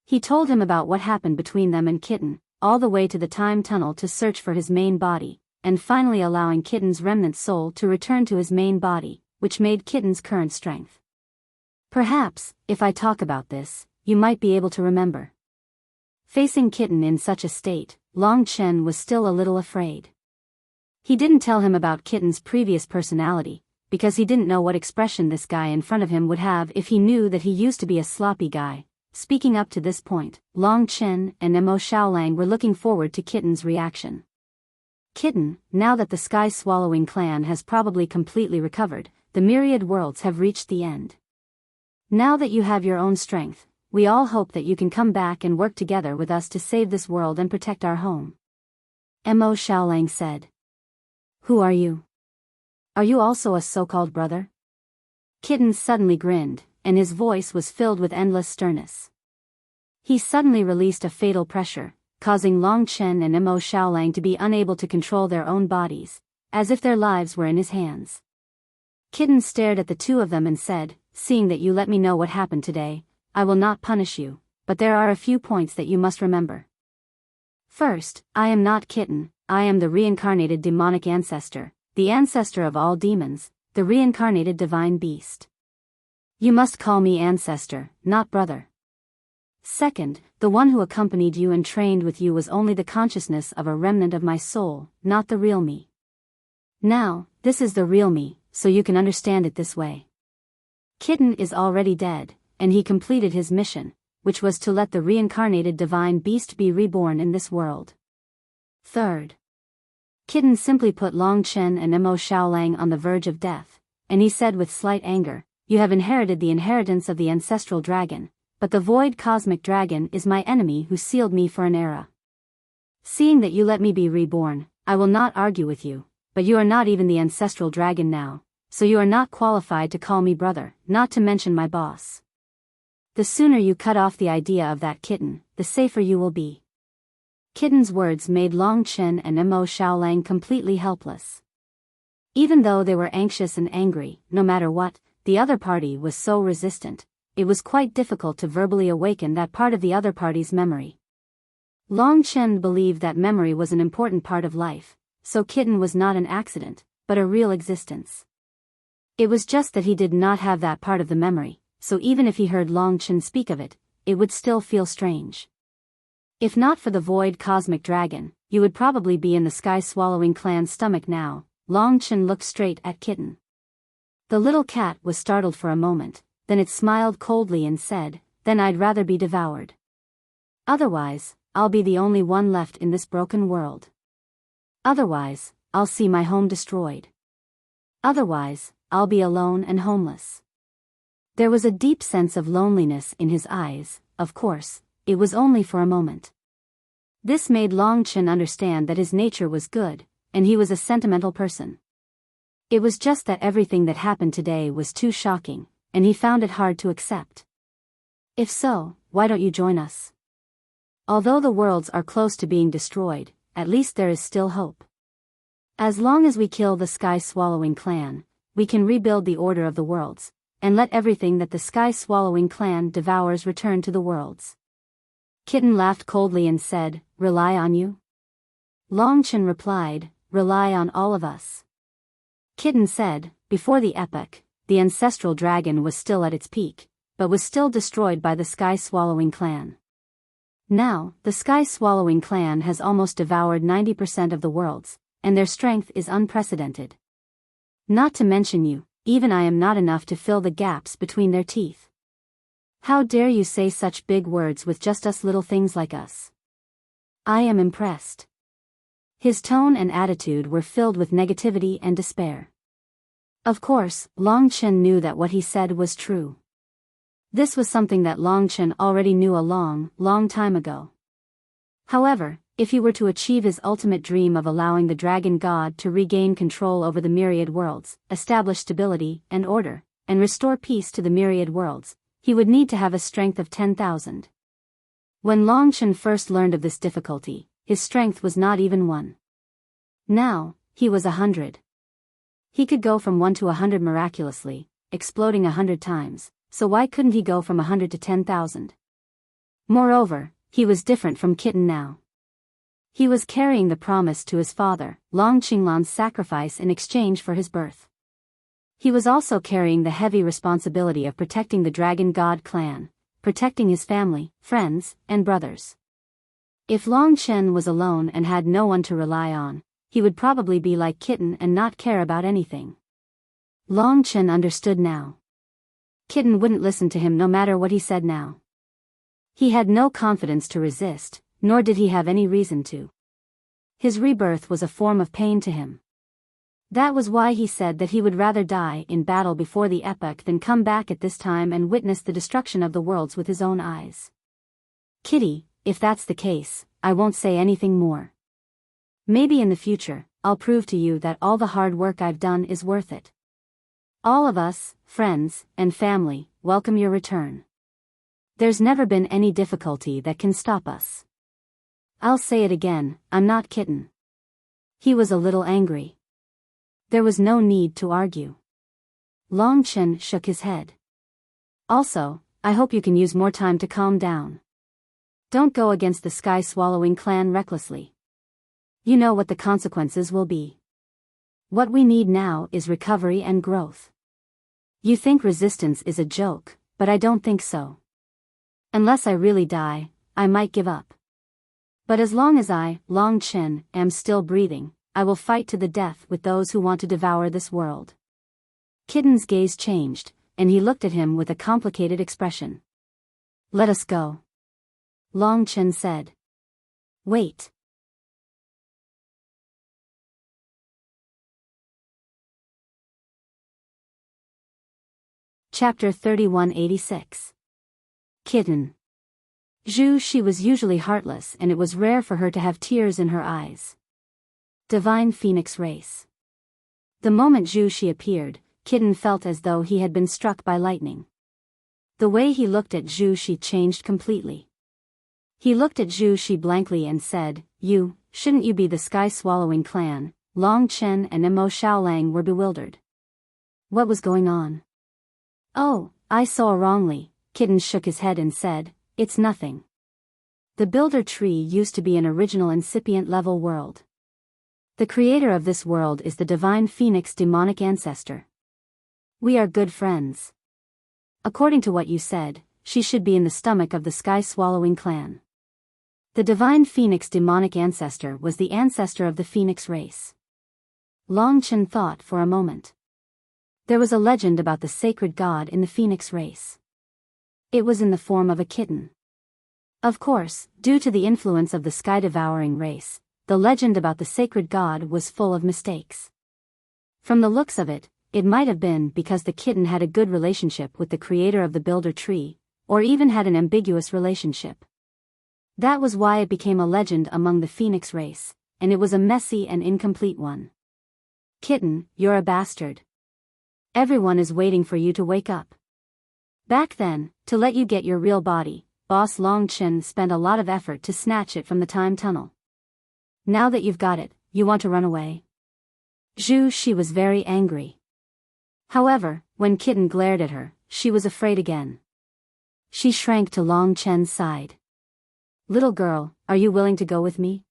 He told him about what happened between them and Kitten, all the way to the time tunnel to search for his main body, and finally allowing Kitten's remnant soul to return to his main body, which made Kitten's current strength. Perhaps, if I talk about this, you might be able to remember. Facing Kitten in such a state, Long Chen was still a little afraid. He didn't tell him about Kitten's previous personality, because he didn't know what expression this guy in front of him would have if he knew that he used to be a sloppy guy. Speaking up to this point, Long Chen and Mo Xiaolang were looking forward to Kitten's reaction. Kitten, now that the sky-swallowing clan has probably completely recovered, the myriad worlds have reached the end. Now that you have your own strength, we all hope that you can come back and work together with us to save this world and protect our home. Mo Xiaolang said. Who are you? Are you also a so-called brother? Kitten suddenly grinned, and his voice was filled with endless sternness. He suddenly released a fatal pressure, causing Long Chen and Mo Xiaolang to be unable to control their own bodies, as if their lives were in his hands. Kitten stared at the two of them and said, "Seeing that you let me know what happened today, I will not punish you, but there are a few points that you must remember. First, I am not Kitten, I am the reincarnated demonic ancestor, the ancestor of all demons, the reincarnated divine beast. You must call me ancestor, not brother. Second, the one who accompanied you and trained with you was only the consciousness of a remnant of my soul, not the real me. Now, this is the real me, so you can understand it this way. Kitten is already dead, and he completed his mission, which was to let the reincarnated divine beast be reborn in this world. Third, Kitten simply put Long Chen and Mo Xiaolang on the verge of death, and he said with slight anger, "You have inherited the inheritance of the ancestral dragon, but the void cosmic dragon is my enemy who sealed me for an era. Seeing that you let me be reborn, I will not argue with you, but you are not even the ancestral dragon now, so you are not qualified to call me brother, not to mention my boss. The sooner you cut off the idea of that Kitten, the safer you will be." Kitten's words made Long Chen and Mo Xiaolang completely helpless. Even though they were anxious and angry, no matter what, the other party was so resistant, it was quite difficult to verbally awaken that part of the other party's memory. Long Chen believed that memory was an important part of life, so Kitten was not an accident, but a real existence. It was just that he did not have that part of the memory, so even if he heard Long Chen speak of it, it would still feel strange. If not for the void cosmic dragon, you would probably be in the sky-swallowing clan's stomach now. Long Chen looked straight at Kitten. The little cat was startled for a moment, then it smiled coldly and said, "Then I'd rather be devoured. Otherwise, I'll be the only one left in this broken world. Otherwise, I'll see my home destroyed. Otherwise, I'll be alone and homeless." There was a deep sense of loneliness in his eyes. Of course, it was only for a moment. This made Long Chen understand that his nature was good, and he was a sentimental person. It was just that everything that happened today was too shocking, and he found it hard to accept. "If so, why don't you join us? Although the worlds are close to being destroyed, at least there is still hope. As long as we kill the sky-swallowing clan, we can rebuild the order of the worlds, and let everything that the sky-swallowing clan devours return to the worlds." Kitten laughed coldly and said, "Rely on you?" Long Chen replied, "Rely on all of us." Kitten said, "Before the epoch, the ancestral dragon was still at its peak, but was still destroyed by the sky-swallowing clan. Now, the sky-swallowing clan has almost devoured 90% of the worlds, and their strength is unprecedented. Not to mention you, even I am not enough to fill the gaps between their teeth. How dare you say such big words with just us little things like us? I am impressed." His tone and attitude were filled with negativity and despair. Of course, Long Chen knew that what he said was true. This was something that Long Chen already knew a long, long time ago. However, if he were to achieve his ultimate dream of allowing the dragon god to regain control over the myriad worlds, establish stability and order, and restore peace to the myriad worlds, he would need to have a strength of 10,000. When Long Chen first learned of this difficulty, his strength was not even 1. Now, he was 100. He could go from 1 to 100 miraculously, exploding 100 times, so why couldn't he go from 100 to 10,000? Moreover, he was different from Kitten now. He was carrying the promise to his father, Long Qinglan's sacrifice in exchange for his birth. He was also carrying the heavy responsibility of protecting the Dragon God clan, protecting his family, friends, and brothers. If Long Chen was alone and had no one to rely on, he would probably be like Kitten and not care about anything. Long Chen understood now. Kitten wouldn't listen to him no matter what he said now. He had no confidence to resist, nor did he have any reason to. His rebirth was a form of pain to him. That was why he said that he would rather die in battle before the epoch than come back at this time and witness the destruction of the worlds with his own eyes. "Kitty, if that's the case, I won't say anything more. Maybe in the future, I'll prove to you that all the hard work I've done is worth it. All of us, friends, and family, welcome your return. There's never been any difficulty that can stop us. I'll say it again, I'm not Kitten." He was a little angry. There was no need to argue. Long Chen shook his head. "Also, I hope you can use more time to calm down. Don't go against the sky-swallowing clan recklessly. You know what the consequences will be. What we need now is recovery and growth. You think resistance is a joke, but I don't think so. Unless I really die, I might give up. But as long as I, Long Chen, am still breathing, I will fight to the death with those who want to devour this world." Kitten's gaze changed, and he looked at him with a complicated expression. "Let us go," Long Chen said. "Wait." Chapter 3186. Kitten. Zhu Shi was usually heartless and it was rare for her to have tears in her eyes. Divine Phoenix Race. The moment Zhu Shi appeared, Kitten felt as though he had been struck by lightning. The way he looked at Zhu Shi changed completely. He looked at Zhu Shi blankly and said, shouldn't you be the sky-swallowing clan? Long Chen and Mo Xiaolang were bewildered. What was going on? Oh, I saw wrongly, Kitten shook his head and said, it's nothing. The Builder Tree used to be an original incipient level world. The creator of this world is the divine phoenix demonic ancestor. We are good friends. According to what you said, she should be in the stomach of the sky-swallowing clan. The divine phoenix demonic ancestor was the ancestor of the phoenix race. Long Chen thought for a moment. There was a legend about the sacred god in the phoenix race. It was in the form of a kitten. Of course, due to the influence of the sky-devouring race, the legend about the sacred god was full of mistakes. From the looks of it, it might have been because the kitten had a good relationship with the creator of the Builder Tree, or even had an ambiguous relationship. That was why it became a legend among the phoenix race, and it was a messy and incomplete one. Kitten, you're a bastard. Everyone is waiting for you to wake up. Back then, to let you get your real body, Boss Long Chen spent a lot of effort to snatch it from the time tunnel. Now that you've got it, you want to run away? Zhu Shi was very angry. However, when Kitten glared at her, she was afraid again. She shrank to Long Chen's side. Little girl, are you willing to go with me?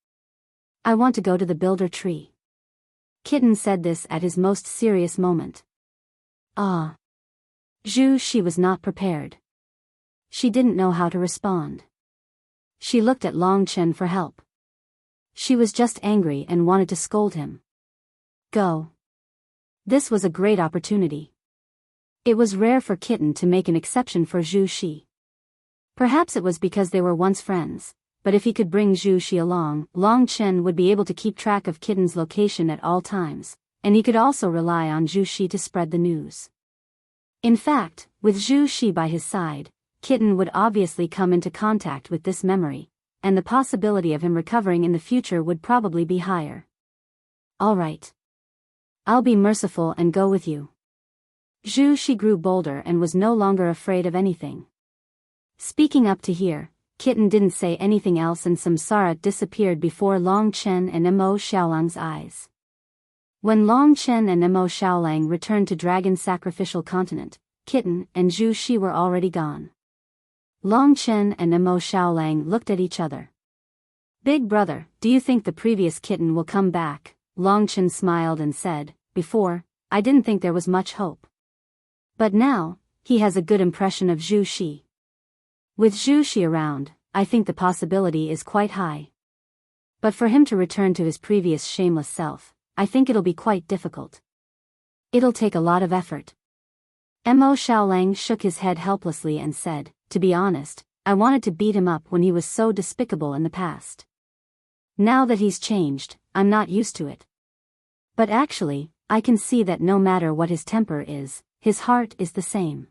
I want to go to the Builder Tree. Kitten said this at his most serious moment. Ah. Zhu Shi was not prepared. She didn't know how to respond. She looked at Long Chen for help. She was just angry and wanted to scold him. Go. This was a great opportunity. It was rare for Kitten to make an exception for Zhu Shi. Perhaps it was because they were once friends, but if he could bring Zhu Shi along, Long Chen would be able to keep track of Kitten's location at all times, and he could also rely on Zhu Shi to spread the news. In fact, with Zhu Shi by his side, Kitten would obviously come into contact with this memory, and the possibility of him recovering in the future would probably be higher. All right. I'll be merciful and go with you. Zhu Shi grew bolder and was no longer afraid of anything. Speaking up to here, Kitten didn't say anything else and Samsara disappeared before Long Chen and Mo Xiaolang's eyes. When Long Chen and Mo Xiaolang returned to Dragon Sacrificial Continent, Kitten and Zhu Shi were already gone. Long Chen and Mo Xiaolang looked at each other. Big brother, do you think the previous Kitten will come back? Long Chen smiled and said, before, I didn't think there was much hope. But now, he has a good impression of Zhu Shi. With Zhu Shi around, I think the possibility is quite high. But for him to return to his previous shameless self, I think it'll be quite difficult. It'll take a lot of effort. Mo Xiaolang shook his head helplessly and said, to be honest, I wanted to beat him up when he was so despicable in the past. Now that he's changed, I'm not used to it. But actually, I can see that no matter what his temper is, his heart is the same.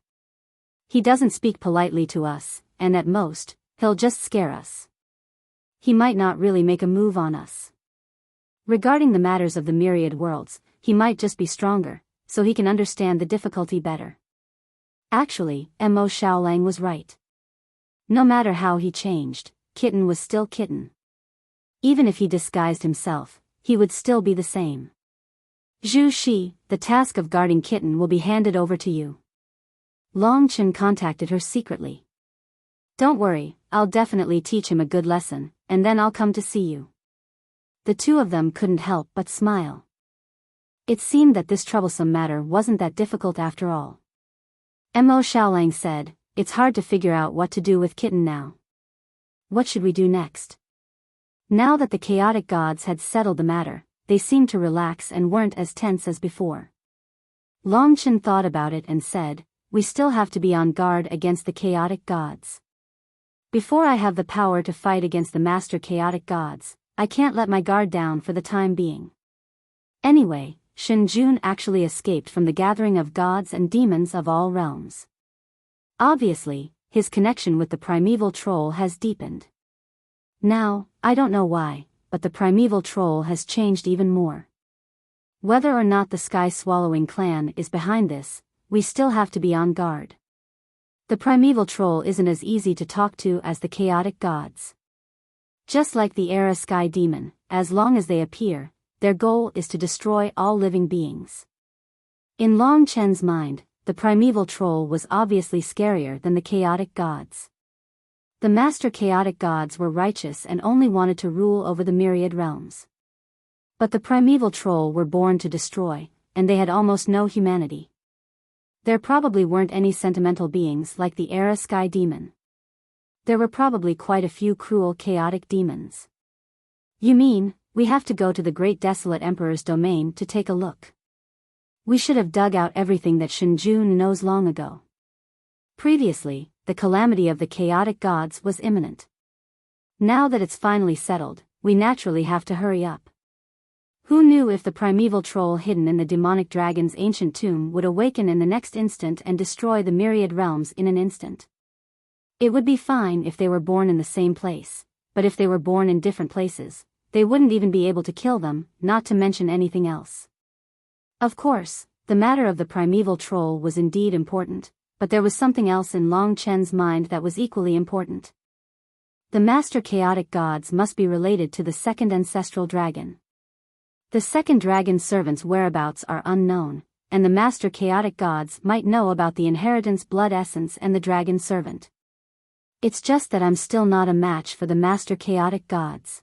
He doesn't speak politely to us, and at most, he'll just scare us. He might not really make a move on us. Regarding the matters of the myriad worlds, he might just be stronger, so he can understand the difficulty better. Actually, Mo Xiaolang was right. No matter how he changed, Kitten was still Kitten. Even if he disguised himself, he would still be the same. Zhu Shi, the task of guarding Kitten will be handed over to you. Long Chen contacted her secretly. Don't worry, I'll definitely teach him a good lesson, and then I'll come to see you. The two of them couldn't help but smile. It seemed that this troublesome matter wasn't that difficult after all. Mo Xiaolang said, it's hard to figure out what to do with Kitten now. What should we do next? Now that the chaotic gods had settled the matter, they seemed to relax and weren't as tense as before. Long Chen thought about it and said, we still have to be on guard against the chaotic gods. Before I have the power to fight against the master chaotic gods, I can't let my guard down for the time being. Anyway, Shen Jun actually escaped from the gathering of gods and demons of all realms. Obviously, his connection with the primeval troll has deepened. Now, I don't know why, but the primeval troll has changed even more. Whether or not the sky-swallowing clan is behind this, we still have to be on guard. The primeval troll isn't as easy to talk to as the chaotic gods. Just like the Era Sky Demon, as long as they appear, their goal is to destroy all living beings. In Long Chen's mind, the primeval troll was obviously scarier than the chaotic gods. The master chaotic gods were righteous and only wanted to rule over the myriad realms. But the primeval troll were born to destroy, and they had almost no humanity. There probably weren't any sentimental beings like the Era Sky Demon. There were probably quite a few cruel chaotic demons. You mean, we have to go to the Great Desolate Emperor's domain to take a look? We should have dug out everything that Shinjun knows long ago. Previously, the calamity of the chaotic gods was imminent. Now that it's finally settled, we naturally have to hurry up. Who knew if the primeval troll hidden in the demonic dragon's ancient tomb would awaken in the next instant and destroy the myriad realms in an instant? It would be fine if they were born in the same place, but if they were born in different places, they wouldn't even be able to kill them, not to mention anything else. Of course, the matter of the primeval troll was indeed important, but there was something else in Long Chen's mind that was equally important. The master chaotic gods must be related to the second ancestral dragon. The second dragon's servants' whereabouts are unknown, and the master chaotic gods might know about the inheritance blood essence and the dragon servant. It's just that I'm still not a match for the master chaotic gods.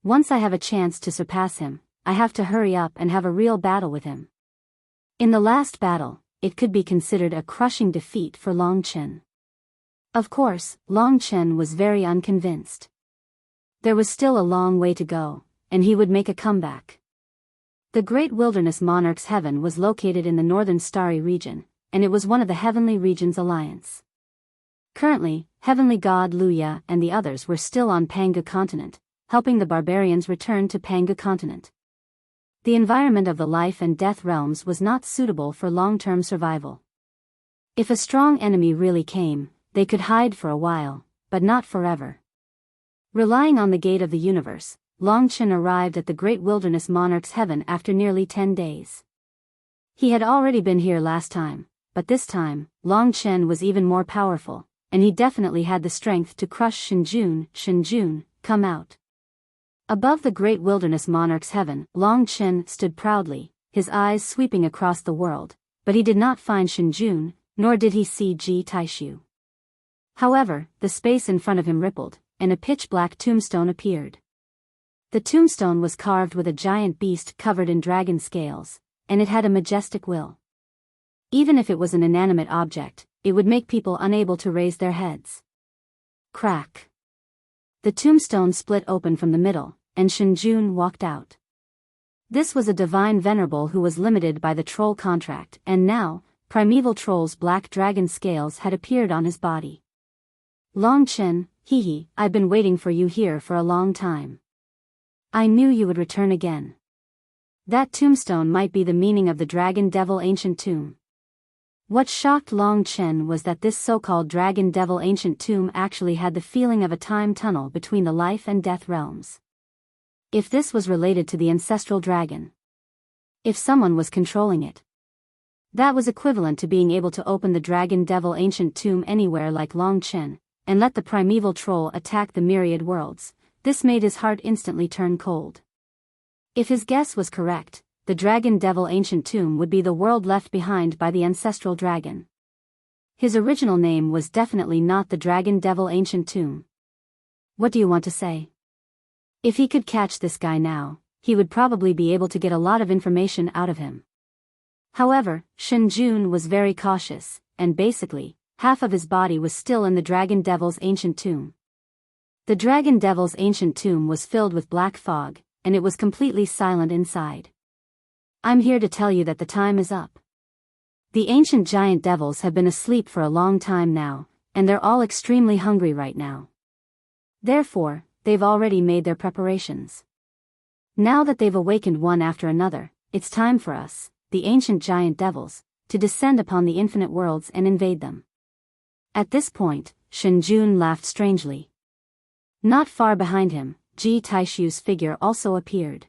Once I have a chance to surpass him, I have to hurry up and have a real battle with him. In the last battle, it could be considered a crushing defeat for Long Chen. Of course, Long Chen was very unconvinced. There was still a long way to go, and he would make a comeback. The Great Wilderness Monarch's heaven was located in the northern starry region, and it was one of the Heavenly Region's alliance. Currently, Heavenly God Luya and the others were still on Panga continent, helping the barbarians return to Panga continent. The environment of the life and death realms was not suitable for long-term survival. If a strong enemy really came, they could hide for a while, but not forever. Relying on the gate of the universe, Long Chen arrived at the Great Wilderness Monarch's heaven after nearly 10 days. He had already been here last time, but this time, Long Chen was even more powerful, and he definitely had the strength to crush Shinjun. Shinjun, come out. Above the Great Wilderness Monarch's heaven, Long Chen stood proudly, his eyes sweeping across the world, but he did not find Shinjun, nor did he see Ji Taishu. However, the space in front of him rippled, and a pitch-black tombstone appeared. The tombstone was carved with a giant beast covered in dragon scales, and it had a majestic will. Even if it was an inanimate object, it would make people unable to raise their heads. Crack. The tombstone split open from the middle, and Shinjun walked out. This was a divine venerable who was limited by the troll contract, and now, primeval troll's black dragon scales had appeared on his body. Long Chen, hee, I've been waiting for you here for a long time. I knew you would return again. That tombstone might be the meaning of the Dragon Devil Ancient Tomb. What shocked Long Chen was that this so-called Dragon Devil Ancient Tomb actually had the feeling of a time tunnel between the life and death realms. If this was related to the ancestral dragon. If someone was controlling it. That was equivalent to being able to open the Dragon Devil Ancient Tomb anywhere like Long Chen, and let the primeval troll attack the myriad worlds. This made his heart instantly turn cold. If his guess was correct, the Dragon Devil Ancient Tomb would be the world left behind by the ancestral dragon. His original name was definitely not the Dragon Devil Ancient Tomb. What do you want to say? If he could catch this guy now, he would probably be able to get a lot of information out of him. However, Shinjun was very cautious, and basically, half of his body was still in the Dragon Devil's Ancient Tomb. The Dragon Devil's Ancient Tomb was filled with black fog, and it was completely silent inside. I'm here to tell you that the time is up. The ancient giant devils have been asleep for a long time now, and they're all extremely hungry right now. Therefore, they've already made their preparations. Now that they've awakened one after another, it's time for us, the ancient giant devils, to descend upon the infinite worlds and invade them. At this point, Shinjun laughed strangely. Not far behind him, Ji Taishu's figure also appeared.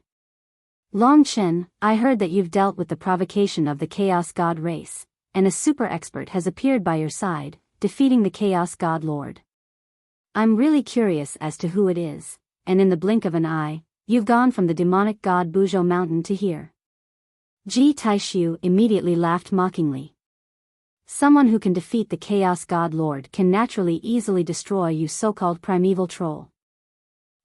Long Chen, I heard that you've dealt with the provocation of the Chaos God race, and a super expert has appeared by your side, defeating the Chaos God Lord. I'm really curious as to who it is, and in the blink of an eye, you've gone from the demonic god Buzhou Mountain to here." Ji Taishu immediately laughed mockingly. "Someone who can defeat the Chaos God Lord can naturally easily destroy you, so-called primeval troll.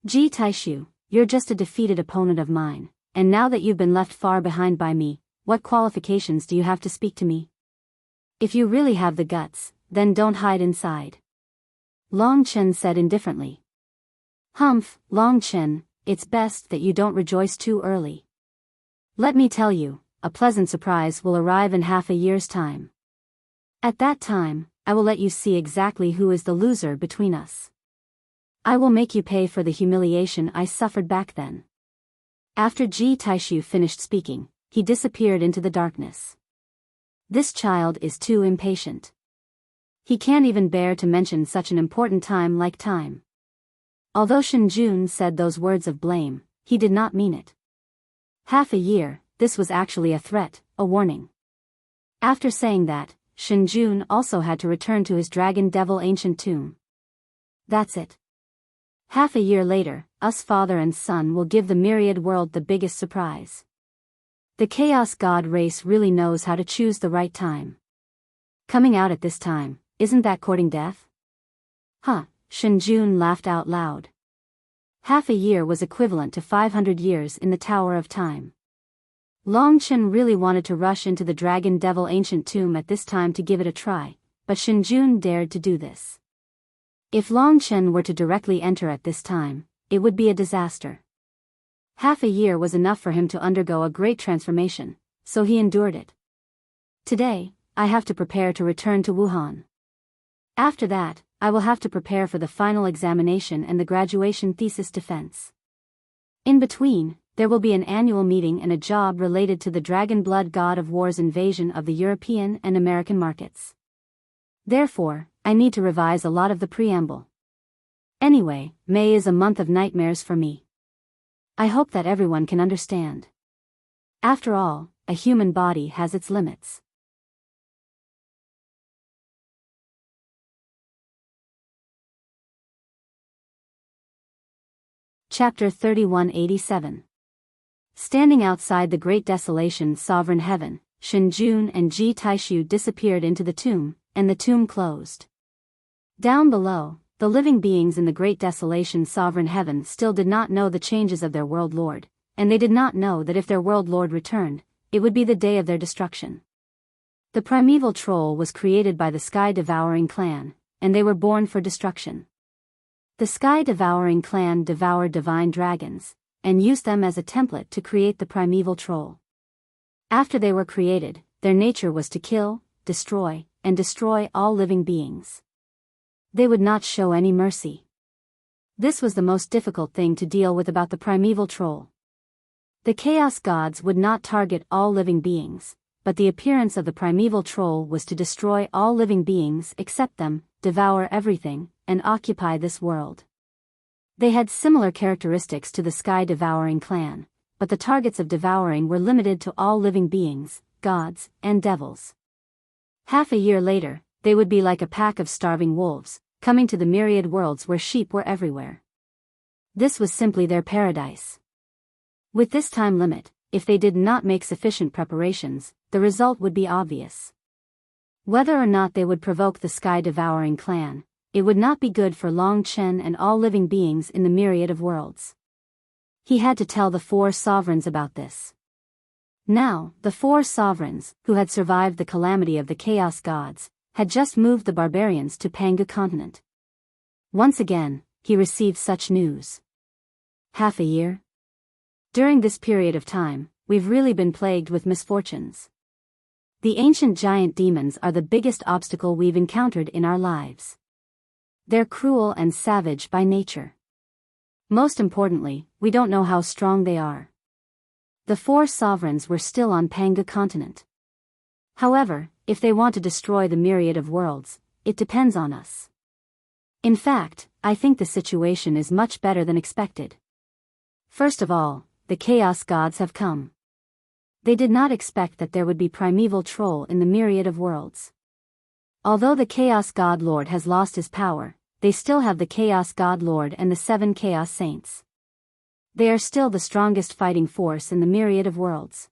Ji Taishu, you're just a defeated opponent of mine, and now that you've been left far behind by me, what qualifications do you have to speak to me? If you really have the guts, then don't hide inside," Long Chen said indifferently. "Humph, Long Chen, it's best that you don't rejoice too early. Let me tell you, a pleasant surprise will arrive in half a year's time. At that time, I will let you see exactly who is the loser between us. I will make you pay for the humiliation I suffered back then." After Ji Taishu finished speaking, he disappeared into the darkness. This child is too impatient. He can't even bear to mention such an important time like time. Although Shen Jun said those words of blame, he did not mean it. Half a year, this was actually a threat, a warning. After saying that, Shen Jun also had to return to his Dragon Devil ancient tomb. That's it. Half a year later, us father and son will give the myriad world the biggest surprise. The Chaos God race really knows how to choose the right time. Coming out at this time, isn't that courting death? Huh, Shen Jun laughed out loud. Half a year was equivalent to 500 years in the Tower of Time. Long Chen really wanted to rush into the Dragon Devil ancient tomb at this time to give it a try, but Shen Jun dared to do this. If Long Chen were to directly enter at this time, it would be a disaster. Half a year was enough for him to undergo a great transformation, so he endured it. Today, I have to prepare to return to Wuhan. After that, I will have to prepare for the final examination and the graduation thesis defense. In between, there will be an annual meeting and a job related to the Dragon Blood God of War's invasion of the European and American markets. Therefore, I need to revise a lot of the preamble. Anyway, May is a month of nightmares for me. I hope that everyone can understand. After all, a human body has its limits. Chapter 3187. Standing outside the Great Desolation Sovereign Heaven, Shen Jun and Ji Taishu disappeared into the tomb, and the tomb closed. Down below, the living beings in the Great Desolation Sovereign Heaven still did not know the changes of their world lord, and they did not know that if their world lord returned, it would be the day of their destruction. The primeval troll was created by the sky-devouring clan, and they were born for destruction. The sky-devouring clan devoured divine dragons, and used them as a template to create the primeval troll. After they were created, their nature was to kill, destroy, and destroy all living beings. They would not show any mercy. This was the most difficult thing to deal with about the primeval troll. The chaos gods would not target all living beings, but the appearance of the primeval troll was to destroy all living beings except them, devour everything, and occupy this world. They had similar characteristics to the sky-devouring clan, but the targets of devouring were limited to all living beings, gods, and devils. Half a year later, they would be like a pack of starving wolves, coming to the myriad worlds where sheep were everywhere. This was simply their paradise. With this time limit, if they did not make sufficient preparations, the result would be obvious. Whether or not they would provoke the sky-devouring clan, it would not be good for Long Chen and all living beings in the myriad of worlds. He had to tell the four sovereigns about this. Now, the four sovereigns, who had survived the calamity of the chaos gods, had just moved the barbarians to Panga continent. Once again, he received such news. Half a year? During this period of time, we've really been plagued with misfortunes. The ancient giant demons are the biggest obstacle we've encountered in our lives. They're cruel and savage by nature. Most importantly, we don't know how strong they are. The four sovereigns were still on Panga continent. However, if they want to destroy the myriad of worlds, it depends on us. In fact, I think the situation is much better than expected. First of all, the chaos gods have come. They did not expect that there would be primeval troll in the myriad of worlds. Although the chaos god lord has lost his power, they still have the Chaos God Lord and the 7 Chaos Saints. They are still the strongest fighting force in the myriad of worlds.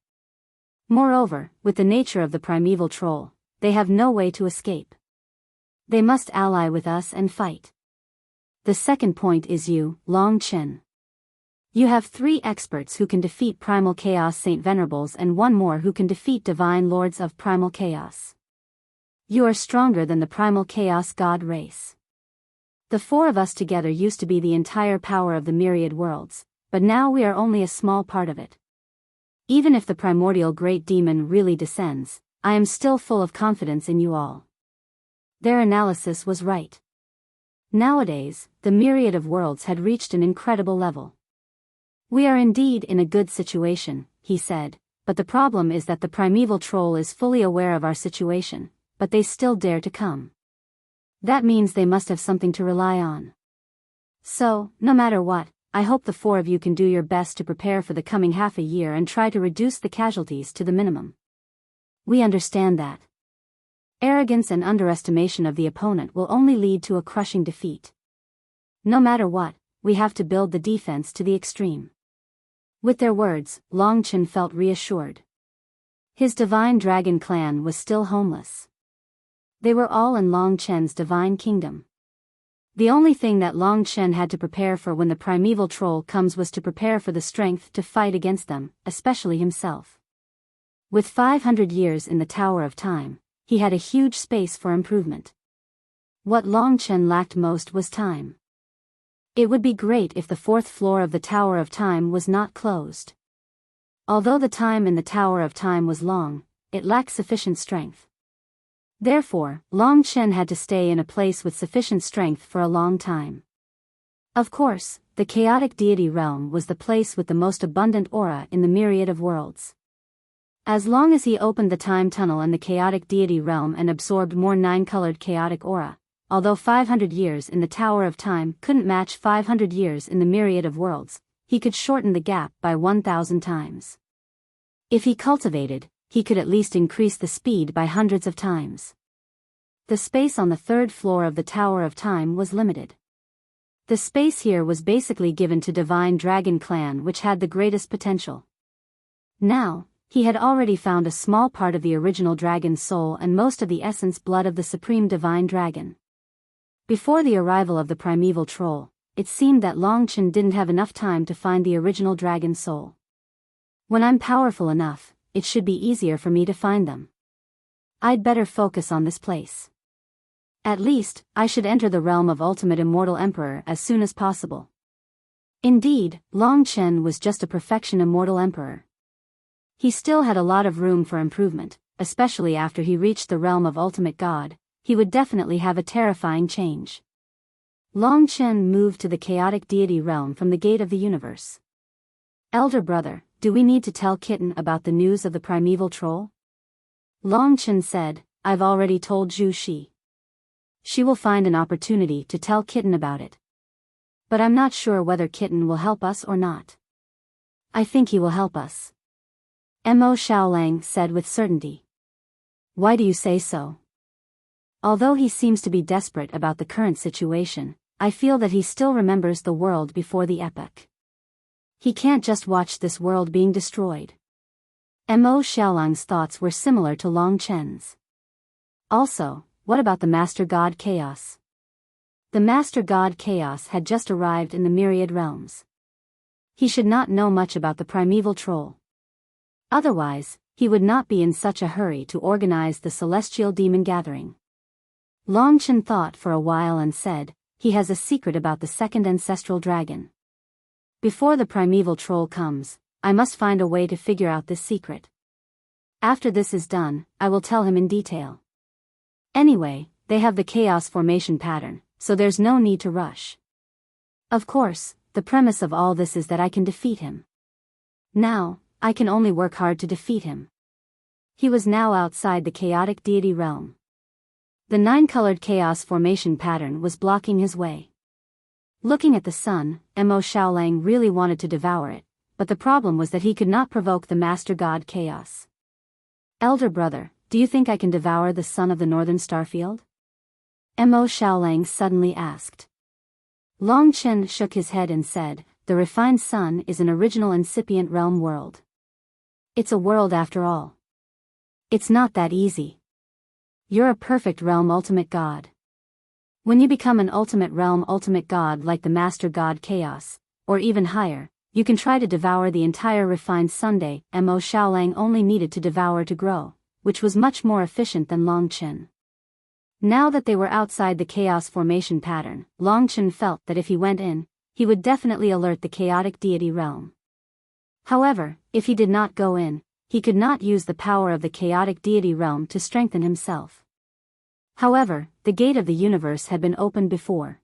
Moreover, with the nature of the primeval troll, they have no way to escape. They must ally with us and fight. The second point is you, Long Chen. You have 3 experts who can defeat Primal Chaos Saint Venerables and 1 more who can defeat Divine Lords of Primal Chaos. You are stronger than the Primal Chaos God race. The 4 of us together used to be the entire power of the myriad worlds, but now we are only a small part of it. Even if the primordial great demon really descends, I am still full of confidence in you all. Their analysis was right. Nowadays, the myriad of worlds had reached an incredible level. We are indeed in a good situation, he said, but the problem is that the primeval troll is fully aware of our situation, but they still dare to come. That means they must have something to rely on. So, no matter what, I hope the 4 of you can do your best to prepare for the coming half a year and try to reduce the casualties to the minimum. We understand that. Arrogance and underestimation of the opponent will only lead to a crushing defeat. No matter what, we have to build the defense to the extreme. With their words, Long Chen felt reassured. His divine dragon clan was still homeless. They were all in Long Chen's divine kingdom. The only thing that Long Chen had to prepare for when the primeval troll comes was to prepare for the strength to fight against them, especially himself. With 500 years in the Tower of Time, he had a huge space for improvement. What Long Chen lacked most was time. It would be great if the 4th floor of the Tower of Time was not closed. Although the time in the Tower of Time was long, it lacked sufficient strength. Therefore, Long Chen had to stay in a place with sufficient strength for a long time. Of course, the chaotic deity realm was the place with the most abundant aura in the myriad of worlds. As long as he opened the time tunnel in the chaotic deity realm and absorbed more 9-colored chaotic aura, although 500 years in the Tower of Time couldn't match 500 years in the myriad of worlds, he could shorten the gap by 1,000 times. If he cultivated, he could at least increase the speed by hundreds of times. The space on the 3rd floor of the Tower of Time was limited. The space here was basically given to Divine Dragon Clan, which had the greatest potential. Now, he had already found a small part of the original dragon's soul and most of the essence blood of the Supreme Divine Dragon. Before the arrival of the primeval troll, it seemed that Long Chen didn't have enough time to find the original dragon's soul. When I'm powerful enough, it should be easier for me to find them. I'd better focus on this place. At least, I should enter the realm of Ultimate Immortal Emperor as soon as possible. Indeed, Long Chen was just a perfection Immortal Emperor. He still had a lot of room for improvement, especially after he reached the realm of Ultimate God. He would definitely have a terrifying change. Long Chen moved to the chaotic deity realm from the gate of the universe. Elder brother, do we need to tell Kitten about the news of the primeval troll? Long Chen said, I've already told Zhu Shi. She will find an opportunity to tell Kitten about it. But I'm not sure whether Kitten will help us or not. I think he will help us. Mo Xiaolang said with certainty. Why do you say so? Although he seems to be desperate about the current situation, I feel that he still remembers the world before the epoch. He can't just watch this world being destroyed. Mo Xiaolang's thoughts were similar to Long Chen's. Also, what about the Master God Chaos? The Master God Chaos had just arrived in the myriad realms. He should not know much about the primeval troll. Otherwise, he would not be in such a hurry to organize the Celestial Demon Gathering. Long Chen thought for a while and said, he has a secret about the 2nd Ancestral Dragon. Before the primeval troll comes, I must find a way to figure out this secret. After this is done, I will tell him in detail. Anyway, they have the chaos formation pattern, so there's no need to rush. Of course, the premise of all this is that I can defeat him. Now, I can only work hard to defeat him. He was now outside the chaotic deity realm. The 9-colored chaos formation pattern was blocking his way. Looking at the sun, Mo Xiaolang really wanted to devour it, but the problem was that he could not provoke the Master God Chaos. Elder brother, do you think I can devour the sun of the northern starfield? Mo Xiaolang suddenly asked. Long Chen shook his head and said, the refined sun is an original incipient realm world. It's a world after all. It's not that easy. You're a perfect realm ultimate god. When you become an ultimate realm ultimate god like the Master God Chaos, or even higher, you can try to devour the entire refined Sunday. Mo Xiaolang only needed to devour to grow, which was much more efficient than Long Chen. Now that they were outside the chaos formation pattern, Long Chen felt that if he went in, he would definitely alert the chaotic deity realm. However, if he did not go in, he could not use the power of the chaotic deity realm to strengthen himself. However, the gate of the universe had been opened before.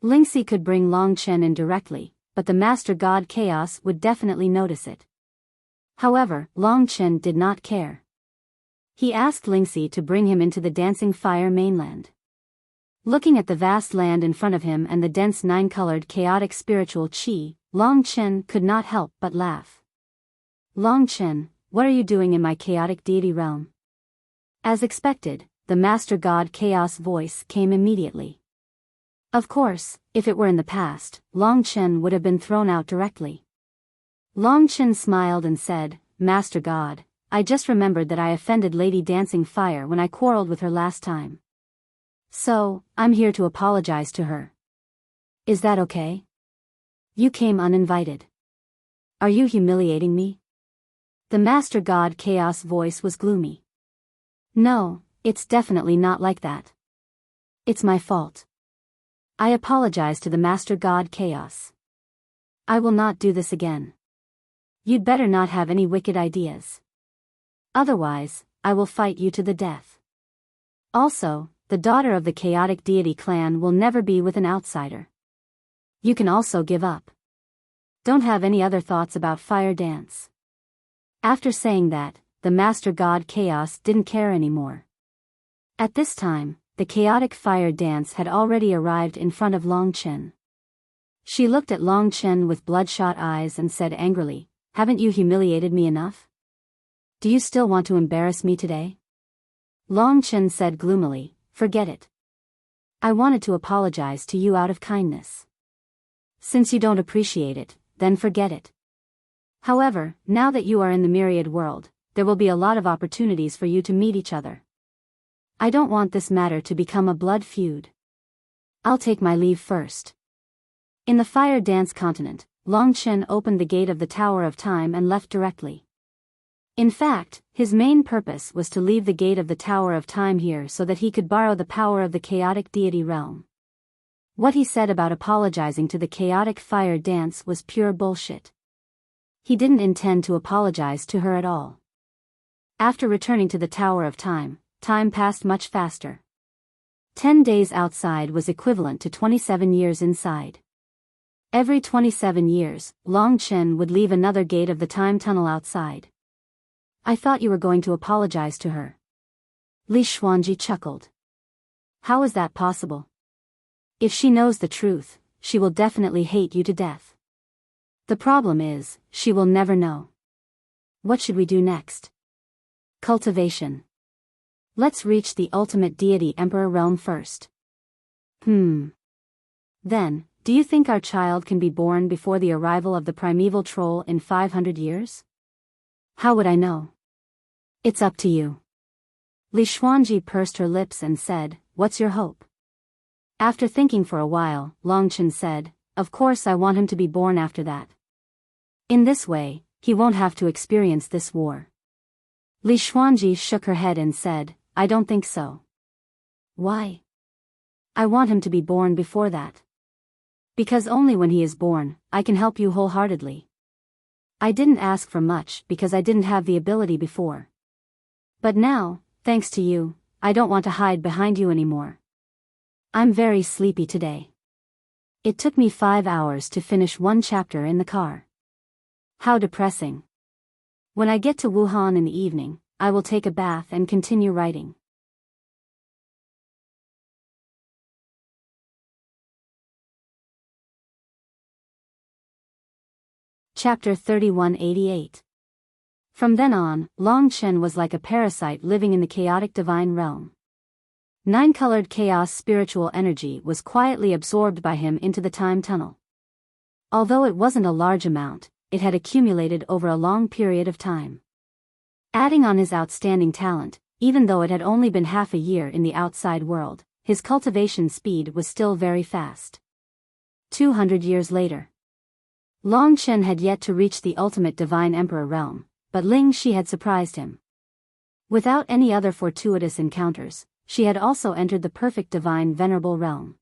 Lingxi could bring Long Chen in directly, but the Master God Chaos would definitely notice it. However, Long Chen did not care. He asked Lingxi to bring him into the dancing fire mainland. Looking at the vast land in front of him and the dense nine-colored chaotic spiritual qi, Long Chen could not help but laugh. Long Chen, what are you doing in my chaotic deity realm? As expected, the Master God Chaos voice came immediately. Of course, if it were in the past, Long Chen would have been thrown out directly. Long Chen smiled and said, Master God, I just remembered that I offended Lady Dancing Fire when I quarreled with her last time. So, I'm here to apologize to her. Is that okay? You came uninvited. Are you humiliating me? The Master God Chaos voice was gloomy. No, it's definitely not like that. It's my fault. I apologize to the Master God Chaos. I will not do this again. You'd better not have any wicked ideas. Otherwise, I will fight you to the death. Also, the daughter of the chaotic deity clan will never be with an outsider. You can also give up. Don't have any other thoughts about fire dance. After saying that, the Master God Chaos didn't care anymore. At this time, the chaotic fire dance had already arrived in front of Long Chen. She looked at Long Chen with bloodshot eyes and said angrily, haven't you humiliated me enough? Do you still want to embarrass me today? Long Chen said gloomily, forget it. I wanted to apologize to you out of kindness. Since you don't appreciate it, then forget it. However, now that you are in the myriad world, there will be a lot of opportunities for you to meet each other. I don't want this matter to become a blood feud. I'll take my leave first. In the fire dance continent, Long Chen opened the gate of the Tower of Time and left directly. In fact, his main purpose was to leave the gate of the Tower of Time here so that he could borrow the power of the chaotic deity realm. What he said about apologizing to the chaotic fire dance was pure bullshit. He didn't intend to apologize to her at all. After returning to the Tower of Time, time passed much faster. 10 days outside was equivalent to 27 years inside. Every 27 years, Long Chen would leave another gate of the time tunnel outside. I thought you were going to apologize to her. Li Xuanji chuckled. How is that possible? If she knows the truth, she will definitely hate you to death. The problem is, she will never know. What should we do next? Cultivation. Let's reach the ultimate deity emperor realm first. Then, do you think our child can be born before the arrival of the primeval troll in 500 years? How would I know? It's up to you. Li Xuanji pursed her lips and said, what's your hope? After thinking for a while, Long Chen said, of course I want him to be born after that. In this way, he won't have to experience this war. Li Xuanji shook her head and said, I don't think so. Why? I want him to be born before that. Because only when he is born, I can help you wholeheartedly. I didn't ask for much because I didn't have the ability before. But now, thanks to you, I don't want to hide behind you anymore. I'm very sleepy today. It took me 5 hours to finish one chapter in the car. How depressing. When I get to Wuhan in the evening, I will take a bath and continue writing. Chapter 3188. From then on, Long Chen was like a parasite living in the chaotic divine realm. Nine-colored chaos spiritual energy was quietly absorbed by him into the time tunnel. Although it wasn't a large amount, it had accumulated over a long period of time. Adding on his outstanding talent, even though it had only been half a year in the outside world, his cultivation speed was still very fast. 200 years later. Long Chen had yet to reach the ultimate divine emperor realm, but Ling Shi had surprised him. Without any other fortuitous encounters, she had also entered the perfect divine venerable realm.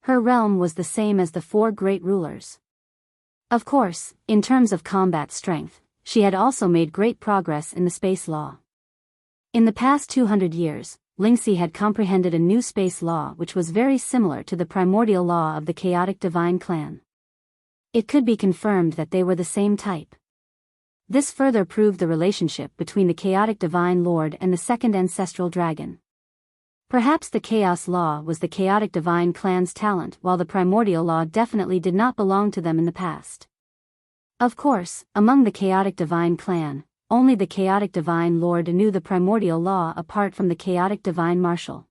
Her realm was the same as the four great rulers. Of course, in terms of combat strength, she had also made great progress in the space law. In the past 200 years, Lingxi had comprehended a new space law which was very similar to the primordial law of the chaotic divine clan. It could be confirmed that they were the same type. This further proved the relationship between the chaotic divine lord and the second ancestral dragon. Perhaps the chaos law was the chaotic divine clan's talent, while the primordial law definitely did not belong to them in the past. Of course, among the chaotic divine clan, only the chaotic divine lord knew the primordial law apart from the chaotic divine marshal.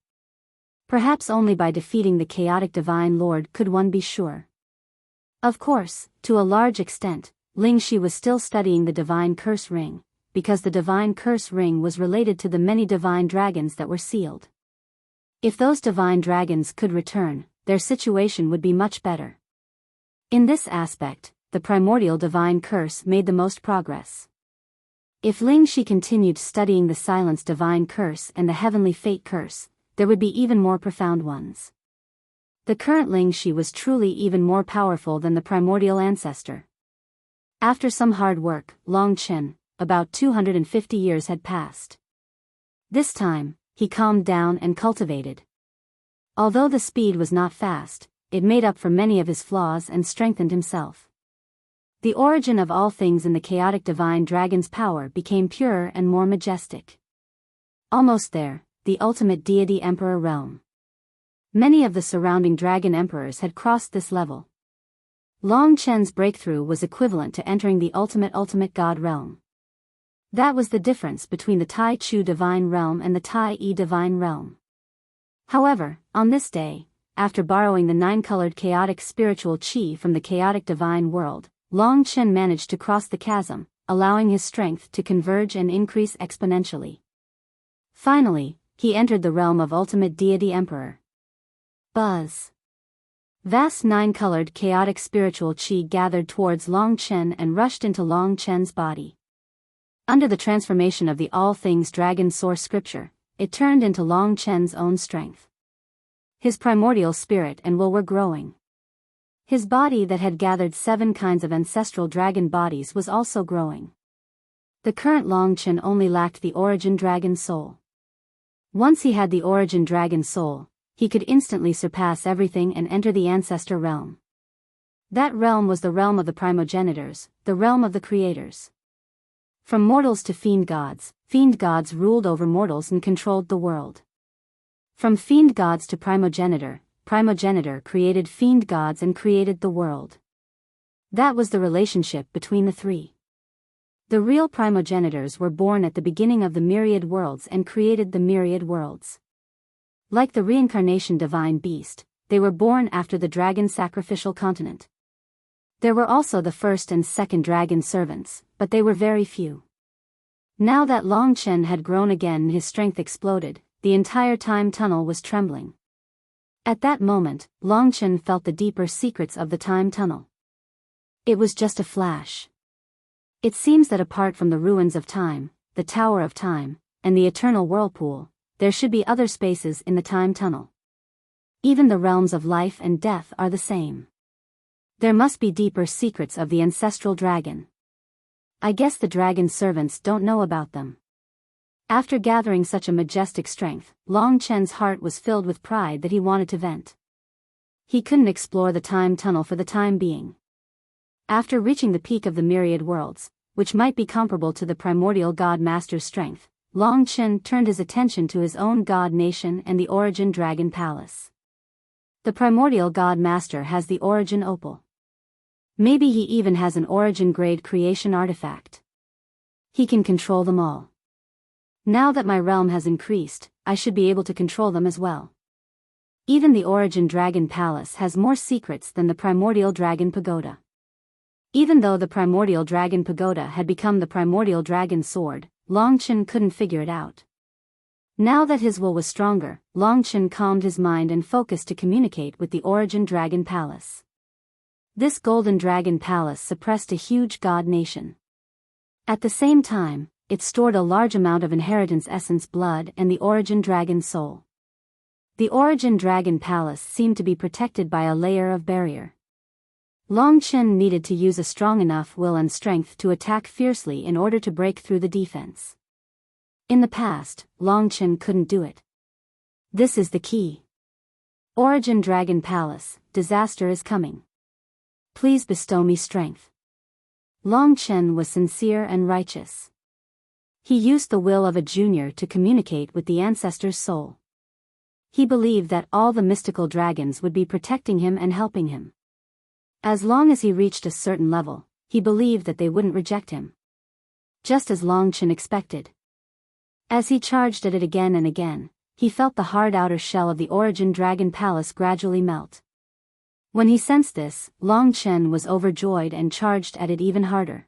Perhaps only by defeating the chaotic divine lord could one be sure. Of course, to a large extent, Ling Shi was still studying the divine curse ring, because the divine curse ring was related to the many divine dragons that were sealed. If those divine dragons could return, their situation would be much better. In this aspect, the primordial divine curse made the most progress. If Ling Shi continued studying the silence divine curse and the heavenly fate curse, there would be even more profound ones. The current Ling Shi was truly even more powerful than the primordial ancestor. After some hard work, Long Chen, about 250 years had passed. This time, he calmed down and cultivated. Although the speed was not fast, it made up for many of his flaws and strengthened himself. The origin of all things in the chaotic divine dragon's power became purer and more majestic. Almost there, the ultimate deity emperor realm. Many of the surrounding dragon emperors had crossed this level. Long Chen's breakthrough was equivalent to entering the ultimate god realm. That was the difference between the Tai Chu divine realm and the Tai Yi divine realm. However, on this day, after borrowing the nine-colored chaotic spiritual qi from the chaotic divine world, Long Chen managed to cross the chasm, allowing his strength to converge and increase exponentially. Finally, he entered the realm of ultimate deity emperor. Buzz. Vast nine-colored chaotic spiritual qi gathered towards Long Chen and rushed into Long Chen's body. Under the transformation of the all things dragon source scripture, it turned into Long Chen's own strength. His primordial spirit and will were growing. His body that had gathered 7 kinds of ancestral dragon bodies was also growing. The current Long Chen only lacked the origin dragon soul. Once he had the origin dragon soul, he could instantly surpass everything and enter the ancestor realm. That realm was the realm of the primogenitors, the realm of the creators. From mortals to fiend gods ruled over mortals and controlled the world. From fiend gods to primogenitor created fiend gods and created the world. That was the relationship between the three. The real primogenitors were born at the beginning of the myriad worlds and created the myriad worlds. Like the reincarnation divine beast, they were born after the dragon sacrificial continent. There were also the first and second dragon servants, but they were very few. Now that Long Chen had grown again and his strength exploded, the entire time tunnel was trembling. At that moment, Long Chen felt the deeper secrets of the time tunnel. It was just a flash. It seems that apart from the ruins of time, the Tower of Time, and the eternal whirlpool, there should be other spaces in the time tunnel. Even the realms of life and death are the same. There must be deeper secrets of the ancestral dragon. I guess the dragon servants don't know about them. After gathering such a majestic strength, Long Chen's heart was filled with pride that he wanted to vent. He couldn't explore the time tunnel for the time being. After reaching the peak of the myriad worlds, which might be comparable to the primordial god master's strength, Long Chen turned his attention to his own god nation and the origin dragon palace. The primordial god master has the origin opal. Maybe he even has an origin grade creation artifact. He can control them all. Now that my realm has increased, I should be able to control them as well. Even the Origin Dragon Palace has more secrets than the Primordial Dragon Pagoda. Even though the Primordial Dragon Pagoda had become the Primordial Dragon Sword, Longchen couldn't figure it out. Now that his will was stronger, Longchen calmed his mind and focused to communicate with the Origin Dragon Palace. This Golden Dragon Palace suppressed a huge god nation. At the same time, it stored a large amount of inheritance essence blood and the Origin Dragon soul. The Origin Dragon Palace seemed to be protected by a layer of barrier. Longchen needed to use a strong enough will and strength to attack fiercely in order to break through the defense. In the past, Longchen couldn't do it. This is the key. Origin Dragon Palace, disaster is coming. Please bestow me strength. Longchen was sincere and righteous. He used the will of a junior to communicate with the ancestor's soul. He believed that all the mystical dragons would be protecting him and helping him. As long as he reached a certain level, he believed that they wouldn't reject him. Just as Longchen expected. As he charged at it again and again, he felt the hard outer shell of the Origin Dragon Palace gradually melt. When he sensed this, Longchen was overjoyed and charged at it even harder.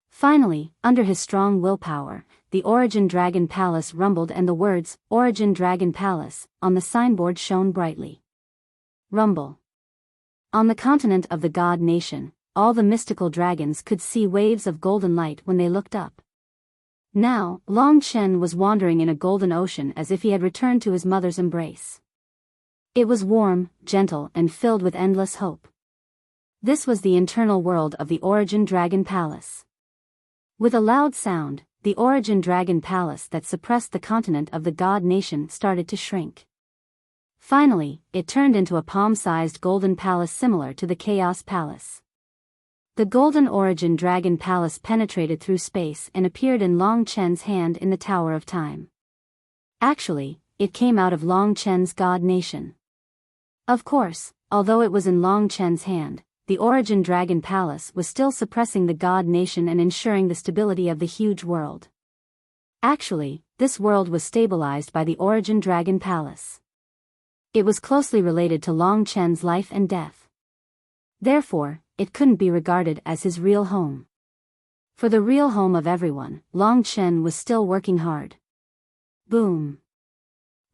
Finally, under his strong willpower, the Origin Dragon Palace rumbled and the words, Origin Dragon Palace, on the signboard shone brightly. Rumble. On the continent of the God Nation, all the mystical dragons could see waves of golden light when they looked up. Now, Longchen was wandering in a golden ocean as if he had returned to his mother's embrace. It was warm, gentle and filled with endless hope. This was the internal world of the Origin Dragon Palace. With a loud sound, the Origin Dragon Palace that suppressed the continent of the God Nation started to shrink. Finally, it turned into a palm-sized golden palace similar to the Chaos Palace. The golden Origin Dragon Palace penetrated through space and appeared in Longchen's hand in the Tower of Time. Actually, it came out of Longchen's God Nation. Of course, although it was in Longchen's hand, the Origin Dragon Palace was still suppressing the God Nation and ensuring the stability of the huge world. Actually, this world was stabilized by the Origin Dragon Palace. It was closely related to Longchen's life and death. Therefore, it couldn't be regarded as his real home. For the real home of everyone, Longchen was still working hard. Boom.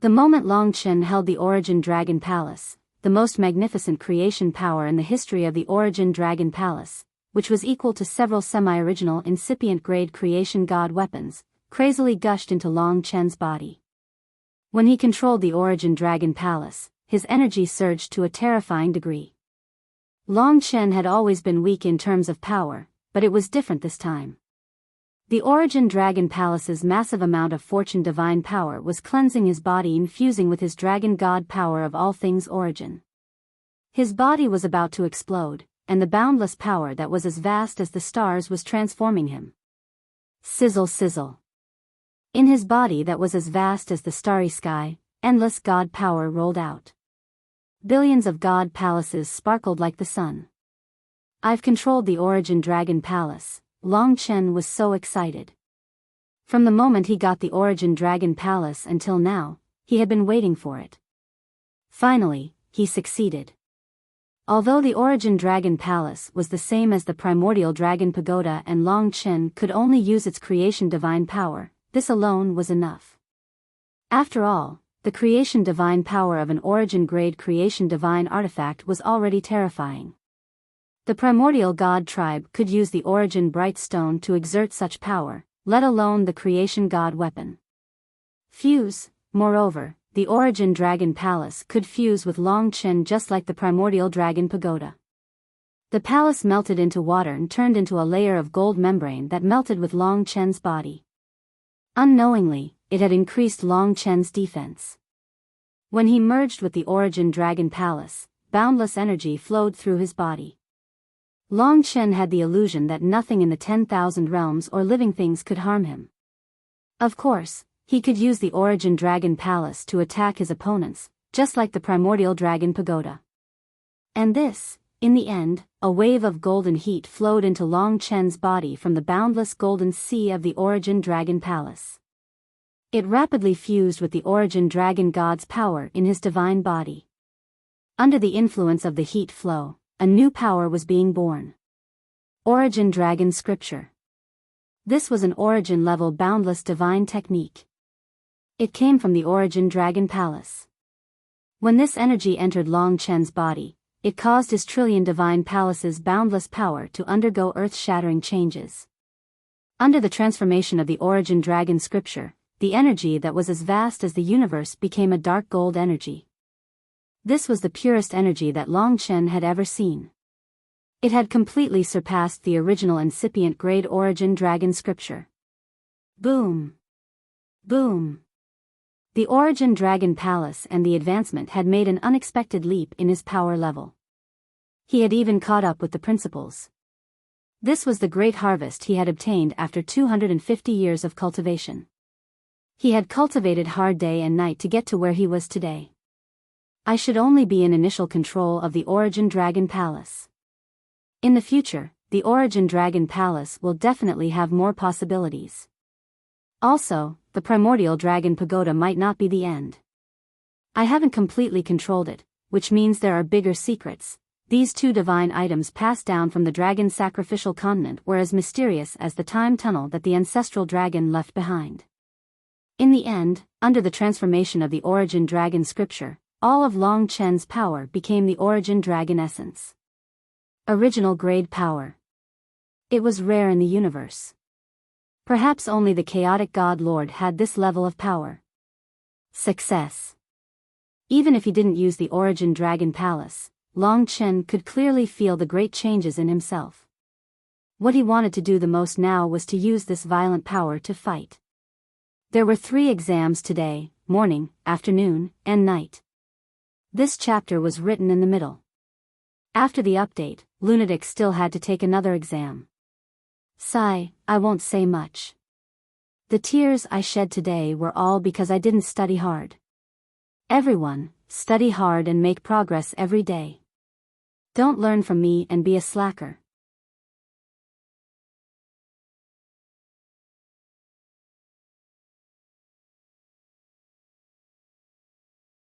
The moment Longchen held the Origin Dragon Palace, the most magnificent creation power in the history of the Origin Dragon Palace, which was equal to several semi-original incipient-grade creation god weapons, crazily gushed into Longchen's body. When he controlled the Origin Dragon Palace, his energy surged to a terrifying degree. Longchen had always been weak in terms of power, but it was different this time. The Origin Dragon Palace's massive amount of fortune divine power was cleansing his body, infusing with his dragon god power of all things origin. His body was about to explode, and the boundless power that was as vast as the stars was transforming him. Sizzle sizzle. In his body that was as vast as the starry sky, endless god power rolled out. Billions of god palaces sparkled like the sun. I've controlled the Origin Dragon Palace. Longchen was so excited. From the moment he got the Origin Dragon Palace until now, he had been waiting for it. Finally, he succeeded. Although the Origin Dragon Palace was the same as the Primordial Dragon Pagoda and Longchen could only use its creation divine power, this alone was enough. After all, the creation divine power of an origin-grade creation divine artifact was already terrifying. The primordial god tribe could use the Origin Bright Stone to exert such power, let alone the creation god weapon. Fuse, moreover, the Origin Dragon Palace could fuse with Longchen just like the Primordial Dragon Pagoda. The palace melted into water and turned into a layer of gold membrane that melted with Longchen's body. Unknowingly, it had increased Longchen's defense. When he merged with the Origin Dragon Palace, boundless energy flowed through his body. Longchen had the illusion that nothing in the 10,000 realms or living things could harm him. Of course, he could use the Origin Dragon Palace to attack his opponents, just like the Primordial Dragon Pagoda. And this, in the end, a wave of golden heat flowed into Longchen's body from the boundless golden sea of the Origin Dragon Palace. It rapidly fused with the origin dragon god's power in his divine body. Under the influence of the heat flow, a new power was being born. Origin Dragon Scripture. This was an origin-level boundless divine technique. It came from the Origin Dragon Palace. When this energy entered Long Chen's body, it caused his trillion divine palace's boundless power to undergo earth-shattering changes. Under the transformation of the Origin Dragon Scripture, the energy that was as vast as the universe became a dark gold energy. This was the purest energy that Long Chen had ever seen. It had completely surpassed the original incipient grade Origin Dragon Scripture. Boom! Boom! The Origin Dragon Palace and the advancement had made an unexpected leap in his power level. He had even caught up with the principles. This was the great harvest he had obtained after 250 years of cultivation. He had cultivated hard day and night to get to where he was today. I should only be in initial control of the Origin Dragon Palace. In the future, the Origin Dragon Palace will definitely have more possibilities. Also, the Primordial Dragon Pagoda might not be the end. I haven't completely controlled it, which means there are bigger secrets. These two divine items passed down from the dragon sacrificial continent were as mysterious as the time tunnel that the ancestral dragon left behind. In the end, under the transformation of the Origin Dragon Scripture, all of Long Chen's power became the Origin Dragon Essence. Original grade power. It was rare in the universe. Perhaps only the chaotic God Lord had this level of power. Success. Even if he didn't use the Origin Dragon Palace, Long Chen could clearly feel the great changes in himself. What he wanted to do the most now was to use this violent power to fight. There were 3 exams today, morning, afternoon, and night. This chapter was written in the middle. After the update, Lunatic still had to take another exam. Sigh, I won't say much. The tears I shed today were all because I didn't study hard. Everyone, study hard and make progress every day. Don't learn from me and be a slacker.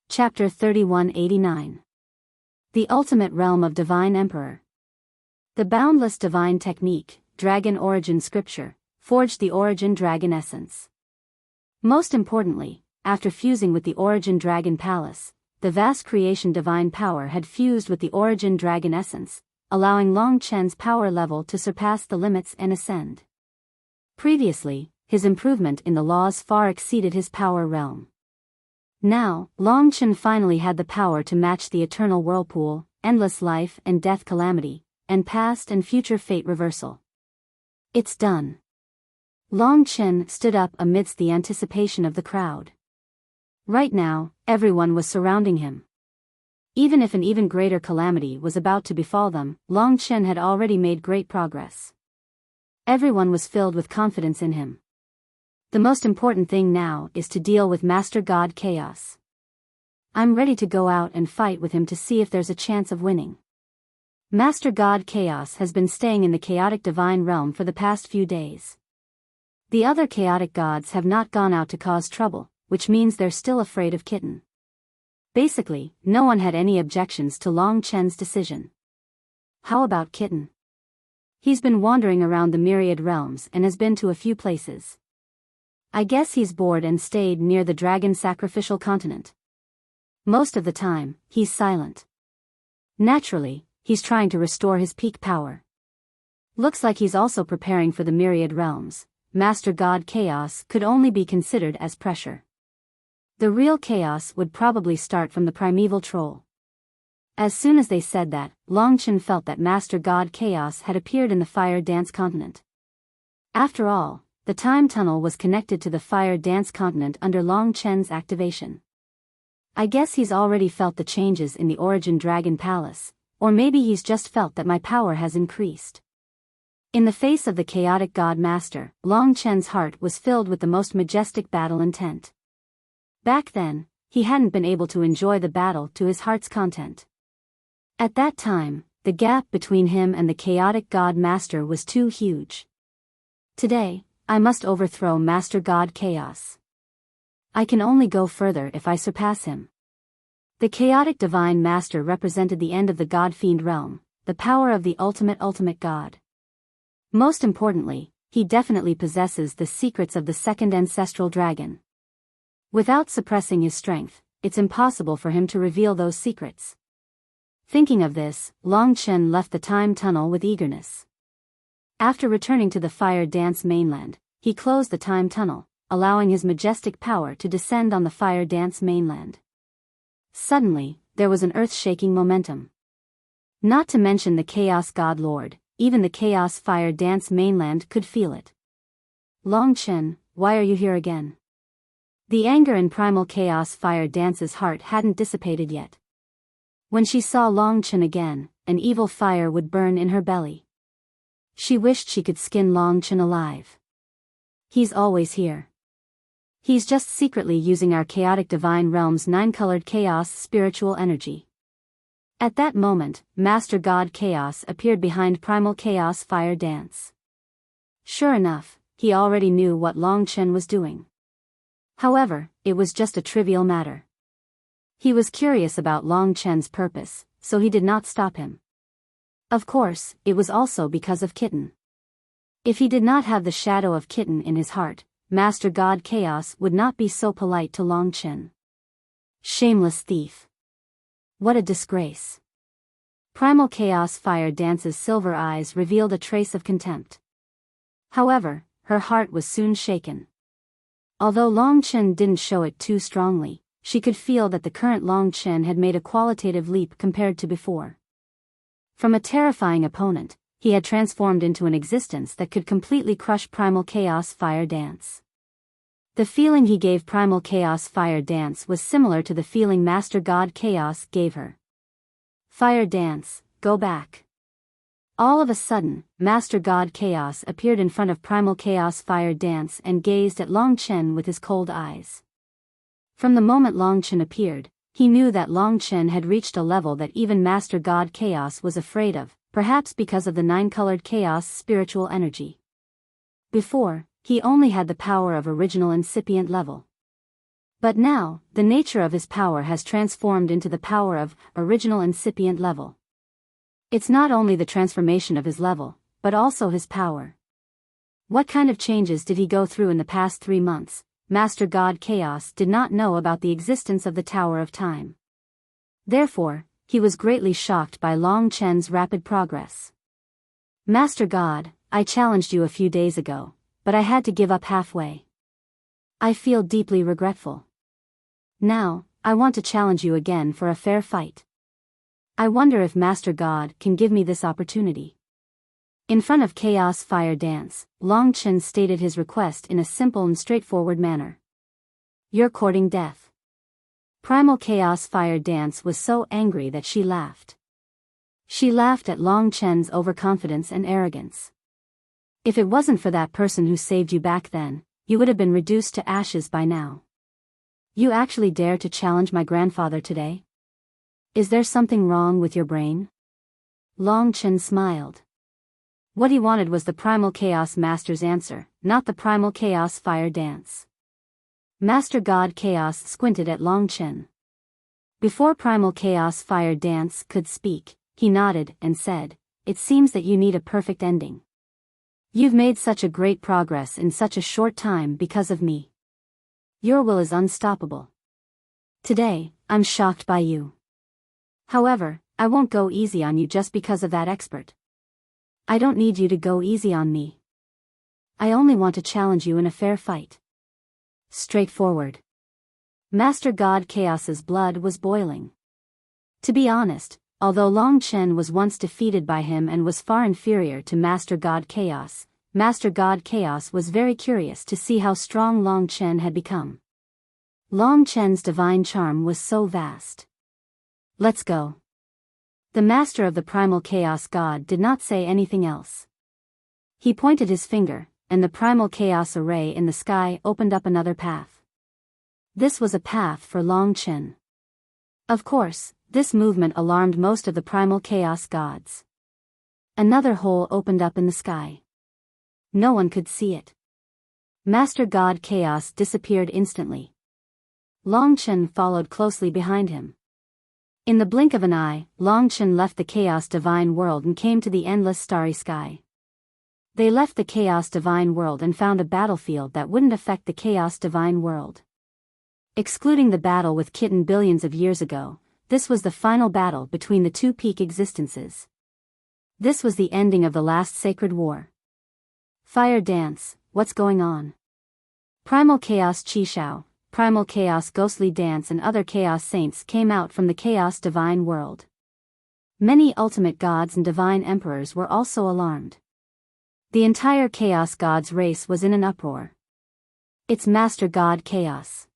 Chapter 3189. The Ultimate Realm of Divine Emperor. The boundless divine technique, Dragon Origin Scripture, forged the Origin Dragon Essence. Most importantly, after fusing with the Origin Dragon Palace, the vast creation divine power had fused with the Origin Dragon Essence, allowing Long Chen's power level to surpass the limits and ascend. Previously, his improvement in the laws far exceeded his power realm. Now, Long Chen finally had the power to match the eternal whirlpool, endless life and death calamity, and past and future fate reversal. It's done. Long Chen stood up amidst the anticipation of the crowd. Right now, everyone was surrounding him. Even if an even greater calamity was about to befall them, Long Chen had already made great progress. Everyone was filled with confidence in him. The most important thing now is to deal with Master God Chaos. I'm ready to go out and fight with him to see if there's a chance of winning. Master God Chaos has been staying in the chaotic divine realm for the past few days. The other chaotic gods have not gone out to cause trouble, which means they're still afraid of Kitten. Basically, no one had any objections to Long Chen's decision. How about Kitten? He's been wandering around the myriad realms and has been to a few places. I guess he's bored and stayed near the dragon sacrificial continent. Most of the time, he's silent. Naturally, he's trying to restore his peak power. Looks like he's also preparing for the myriad realms. Master God Chaos could only be considered as pressure. The real chaos would probably start from the primeval troll. As soon as they said that, Long Chen felt that Master God Chaos had appeared in the Fire Dance continent. After all, the time tunnel was connected to the Fire Dance continent under Long Chen's activation. I guess he's already felt the changes in the Origin Dragon Palace, or maybe he's just felt that my power has increased. In the face of the chaotic God Master, Long Chen's heart was filled with the most majestic battle intent. Back then, he hadn't been able to enjoy the battle to his heart's content. At that time, the gap between him and the chaotic God Master was too huge. Today, I must overthrow Master God Chaos. I can only go further if I surpass him. The chaotic divine master represented the end of the god-fiend realm, the power of the ultimate god. Most importantly, he definitely possesses the secrets of the second ancestral dragon. Without suppressing his strength, it's impossible for him to reveal those secrets. Thinking of this, Long Chen left the time tunnel with eagerness. After returning to the fire dance mainland, he closed the time tunnel, allowing his majestic power to descend on the fire dance mainland. Suddenly, there was an earth-shaking momentum. Not to mention the Chaos God Lord, even the Chaos Fire Dance mainland could feel it. Long Chen, why are you here again? The anger in Primal Chaos Fire Dance's heart hadn't dissipated yet. When she saw Long Chen again, an evil fire would burn in her belly. She wished she could skin Long Chen alive. He's always here. He's just secretly using our chaotic divine realm's 9-colored chaos spiritual energy. At that moment, Master God Chaos appeared behind Primal Chaos Fire Dance. Sure enough, he already knew what Long Chen was doing. However, it was just a trivial matter. He was curious about Long Chen's purpose, so he did not stop him. Of course, it was also because of Kitten. If he did not have the shadow of Kitten in his heart, Master God Chaos would not be so polite to Long Chen. Shameless thief. What a disgrace. Primal Chaos Fire Dance's silver eyes revealed a trace of contempt. However, her heart was soon shaken. Although Long Chen didn't show it too strongly, she could feel that the current Long Chen had made a qualitative leap compared to before. From a terrifying opponent, he had transformed into an existence that could completely crush Primal Chaos Fire Dance. The feeling he gave Primal Chaos Fire Dance was similar to the feeling Master God Chaos gave her. Fire Dance, go back. All of a sudden, Master God Chaos appeared in front of Primal Chaos Fire Dance and gazed at Long Chen with his cold eyes. From the moment Long Chen appeared, he knew that Long Chen had reached a level that even Master God Chaos was afraid of, perhaps because of the 9-colored chaos spiritual energy. Before, he only had the power of original incipient level. But now, the nature of his power has transformed into the power of original incipient level. It's not only the transformation of his level, but also his power. What kind of changes did he go through in the past 3 months? Master God Chaos did not know about the existence of the Tower of Time. Therefore, he was greatly shocked by Long Chen's rapid progress. Master God, I challenged you a few days ago, but I had to give up halfway. I feel deeply regretful. Now, I want to challenge you again for a fair fight. I wonder if Master God can give me this opportunity. In front of Chaos Fire Dance, Long Chen stated his request in a simple and straightforward manner. You're courting death. Primal Chaos Fire Dance was so angry that she laughed. She laughed at Long Chen's overconfidence and arrogance. If it wasn't for that person who saved you back then, you would have been reduced to ashes by now. You actually dare to challenge my grandfather today? Is there something wrong with your brain? Long Chen smiled. What he wanted was the Primal Chaos Master's answer, not the Primal Chaos Fire Dance. Master God Chaos squinted at Long Chen. Before Primal Chaos Fire Dance could speak, he nodded and said, "It seems that you need a perfect ending. You've made such a great progress in such a short time because of me. Your will is unstoppable. Today, I'm shocked by you. However, I won't go easy on you just because of that expert. I don't need you to go easy on me. I only want to challenge you in a fair fight." Straightforward. Master God Chaos's blood was boiling. To be honest, although Long Chen was once defeated by him and was far inferior to Master God Chaos was very curious to see how strong Long Chen had become. Long Chen's divine charm was so vast. Let's go. The master of the Primal Chaos God did not say anything else. He pointed his finger, and the Primal Chaos array in the sky opened up another path. This was a path for Long Chen. Of course, this movement alarmed most of the Primal Chaos gods. Another hole opened up in the sky. No one could see it. Master God Chaos disappeared instantly. Long Chen followed closely behind him. In the blink of an eye, Long Chen left the Chaos Divine World and came to the endless starry sky. They left the Chaos Divine World and found a battlefield that wouldn't affect the Chaos Divine World. Excluding the battle with Kitten billions of years ago, this was the final battle between the two peak existences. This was the ending of the last sacred war. Fire dance, what's going on? Primal Chaos Qishao, Primal Chaos Ghostly Dance and other Chaos Saints came out from the Chaos Divine World. Many ultimate gods and divine emperors were also alarmed. The entire Chaos Gods race was in an uproar. It's Master God Chaos.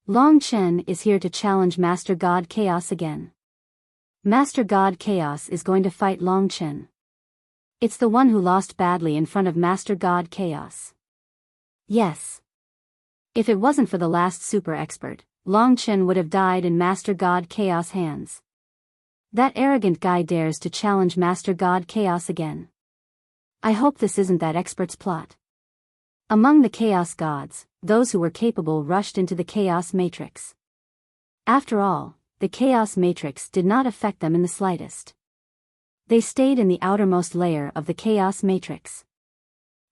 Long Chen is here to challenge Master God Chaos again. Master God Chaos is going to fight Long Chen. It's the one who lost badly in front of Master God Chaos. Yes. If it wasn't for the last super expert, Long Chen would have died in Master God Chaos' hands. That arrogant guy dares to challenge Master God Chaos again. I hope this isn't that expert's plot. Among the Chaos Gods, those who were capable rushed into the Chaos Matrix. After all, the Chaos Matrix did not affect them in the slightest. They stayed in the outermost layer of the Chaos Matrix.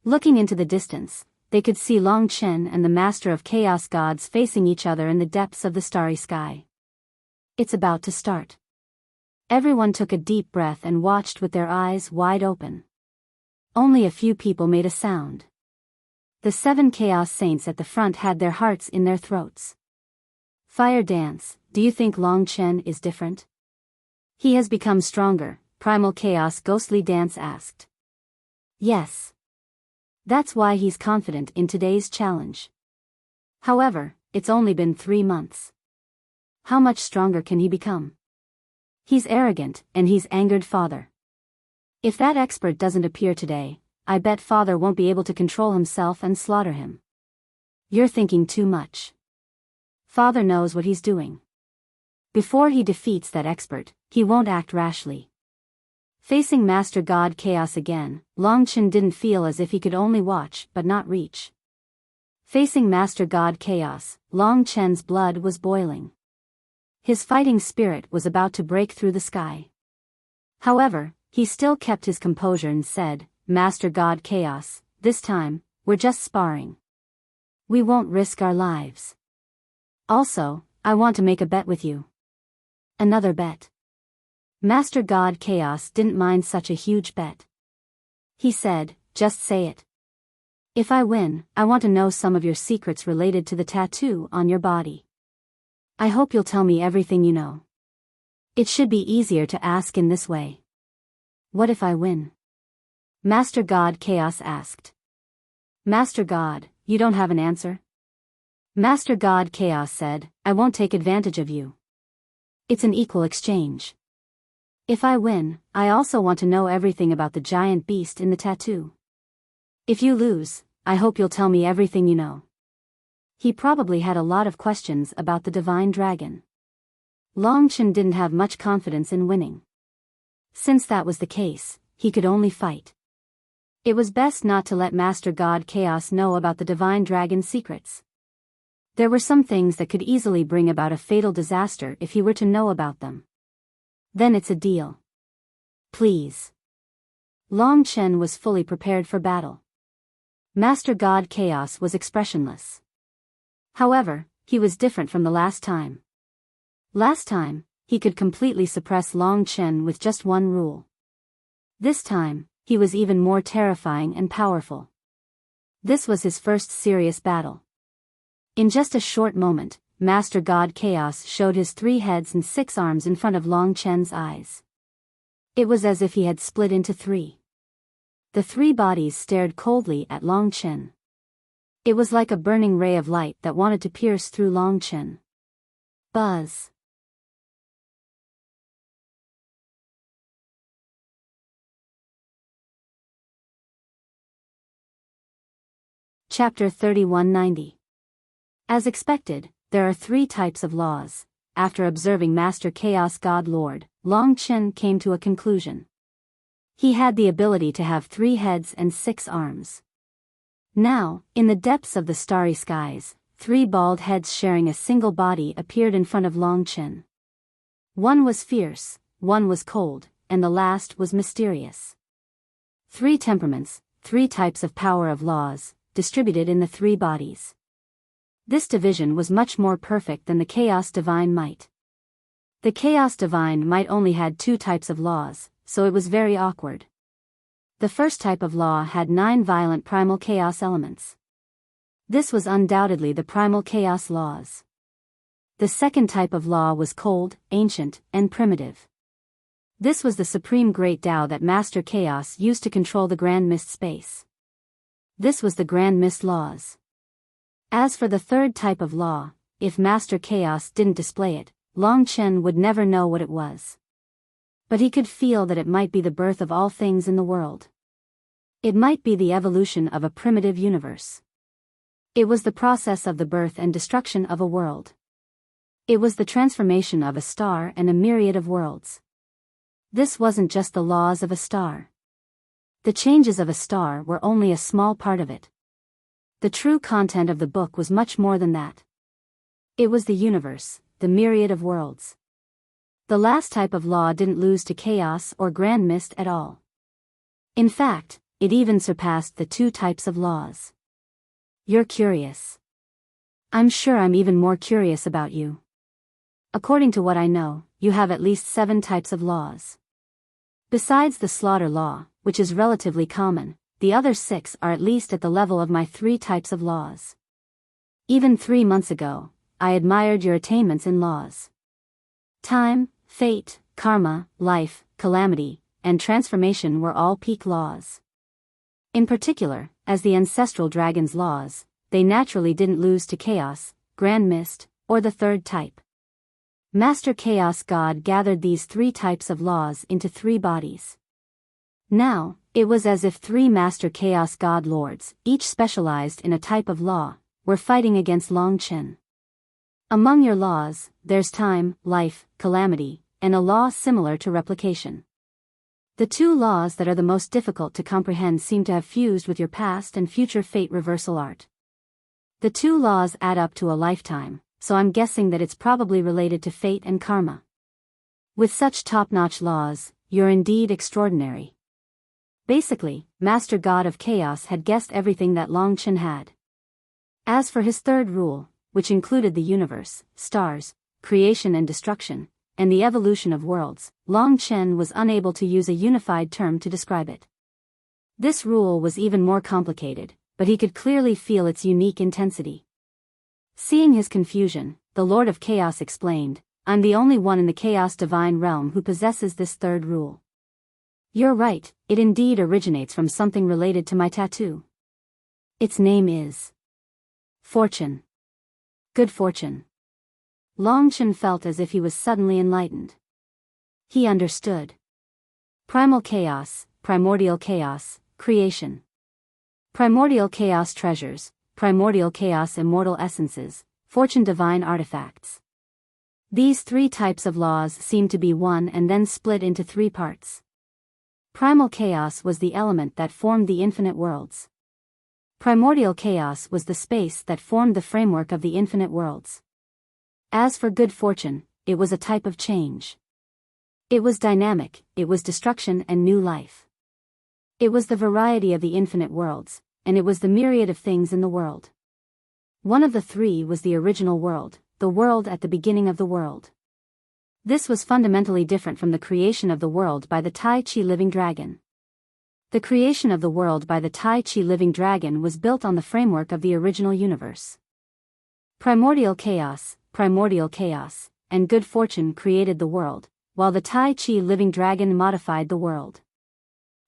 Looking into the distance, they could see Long Chen and the Master of Chaos Gods facing each other in the depths of the starry sky. It's about to start. Everyone took a deep breath and watched with their eyes wide open. Only a few people made a sound. The 7 Chaos Saints at the front had their hearts in their throats. Fire dance, do you think Long Chen is different? He has become stronger, Primal Chaos Ghostly Dance asked. Yes. That's why he's confident in today's challenge. However, it's only been 3 months. How much stronger can he become? He's arrogant, and he's angered Father. If that expert doesn't appear today, I bet Father won't be able to control himself and slaughter him. You're thinking too much. Father knows what he's doing. Before he defeats that expert, he won't act rashly. Facing Master God Chaos again, Long Chen didn't feel as if he could only watch but not reach. Facing Master God Chaos, Long Chen's blood was boiling. His fighting spirit was about to break through the sky. However, he still kept his composure and said, Master God Chaos, this time, we're just sparring. We won't risk our lives. Also, I want to make a bet with you. Another bet. Master God Chaos didn't mind such a huge bet. He said, just say it. If I win, I want to know some of your secrets related to the tattoo on your body. I hope you'll tell me everything you know. It should be easier to ask in this way. What if I win? Master God Chaos asked. Master God, you don't have an answer? Master God Chaos said, I won't take advantage of you. It's an equal exchange. If I win, I also want to know everything about the giant beast in the tattoo. If you lose, I hope you'll tell me everything you know. He probably had a lot of questions about the divine dragon. Long Chen didn't have much confidence in winning. Since that was the case, he could only fight. It was best not to let Master God Chaos know about the divine dragon's secrets. There were some things that could easily bring about a fatal disaster if he were to know about them. Then it's a deal. Please. Long Chen was fully prepared for battle. Master God Chaos was expressionless. However, he was different from the last time. Last time, he could completely suppress Long Chen with just one rule. This time, he was even more terrifying and powerful. This was his first serious battle. In just a short moment, Master God Chaos showed his 3 heads and 6 arms in front of Long Chen's eyes. It was as if he had split into 3. The 3 bodies stared coldly at Long Chen. It was like a burning ray of light that wanted to pierce through Long Chen. Buzz. Chapter 3190. As expected, there are 3 types of laws. After observing Master Chaos God Lord, Long Chen came to a conclusion. He had the ability to have 3 heads and 6 arms. Now, in the depths of the starry skies, three bald heads sharing a single body appeared in front of Long Chen. One was fierce, one was cold, and the last was mysterious. Three temperaments, three types of power of laws, distributed in the three bodies. This division was much more perfect than the chaos divine might. The chaos divine might only had two types of laws, so it was very awkward. The first type of law had 9 violent primal chaos elements. This was undoubtedly the primal chaos laws. The second type of law was cold, ancient, and primitive. This was the supreme great Tao that Master Chaos used to control the Grand Mist space. This was the Grand Mist laws. As for the third type of law, if Master Chaos didn't display it, Long Chen would never know what it was. But he could feel that it might be the birth of all things in the world. It might be the evolution of a primitive universe. It was the process of the birth and destruction of a world. It was the transformation of a star and a myriad of worlds. This wasn't just the laws of a star. The changes of a star were only a small part of it. The true content of the book was much more than that. It was the universe, the myriad of worlds. The last type of law didn't lose to chaos or grand mist at all. In fact, it even surpassed the two types of laws. You're curious. I'm sure I'm even more curious about you. According to what I know, you have at least 7 types of laws. Besides the slaughter law, which is relatively common, the other 6 are at least at the level of my 3 types of laws. Even 3 months ago, I admired your attainments in laws. Time, fate, karma, life, calamity, and transformation were all peak laws. In particular, as the ancestral dragon's laws, they naturally didn't lose to chaos, grand mist, or the third type. Master Chaos God gathered these 3 types of laws into 3 bodies. Now, it was as if 3 Master Chaos God Lords, each specialized in a type of law, were fighting against Long Chen. Among your laws, there's time, life, calamity, and a law similar to replication. The 2 laws that are the most difficult to comprehend seem to have fused with your past and future fate reversal art. The 2 laws add up to a lifetime, so I'm guessing that it's probably related to fate and karma. With such top-notch laws, you're indeed extraordinary. Basically, Master God of Chaos had guessed everything that Long Chen had. As for his third rule, which included the universe, stars, creation and destruction, and the evolution of worlds, Long Chen was unable to use a unified term to describe it. This rule was even more complicated, but he could clearly feel its unique intensity. Seeing his confusion, the Lord of Chaos explained, I'm the only one in the Chaos Divine realm who possesses this third rule. You're right, it indeed originates from something related to my tattoo. Its name is Fortune. Good fortune. Long Chen felt as if he was suddenly enlightened. He understood. Primal chaos, primordial chaos, creation. Primordial chaos treasures, primordial chaos immortal essences, fortune divine artifacts. These 3 types of laws seem to be one and then split into 3 parts. Primal chaos was the element that formed the infinite worlds. Primordial chaos was the space that formed the framework of the infinite worlds. As for good fortune, it was a type of change. It was dynamic, it was destruction and new life. It was the variety of the infinite worlds, and it was the myriad of things in the world. One of the 3 was the original world, the world at the beginning of the world. This was fundamentally different from the creation of the world by the Tai Chi living dragon. The creation of the world by the Tai Chi living dragon was built on the framework of the original universe. Primordial chaos, and good fortune created the world, while the Tai Chi living dragon modified the world.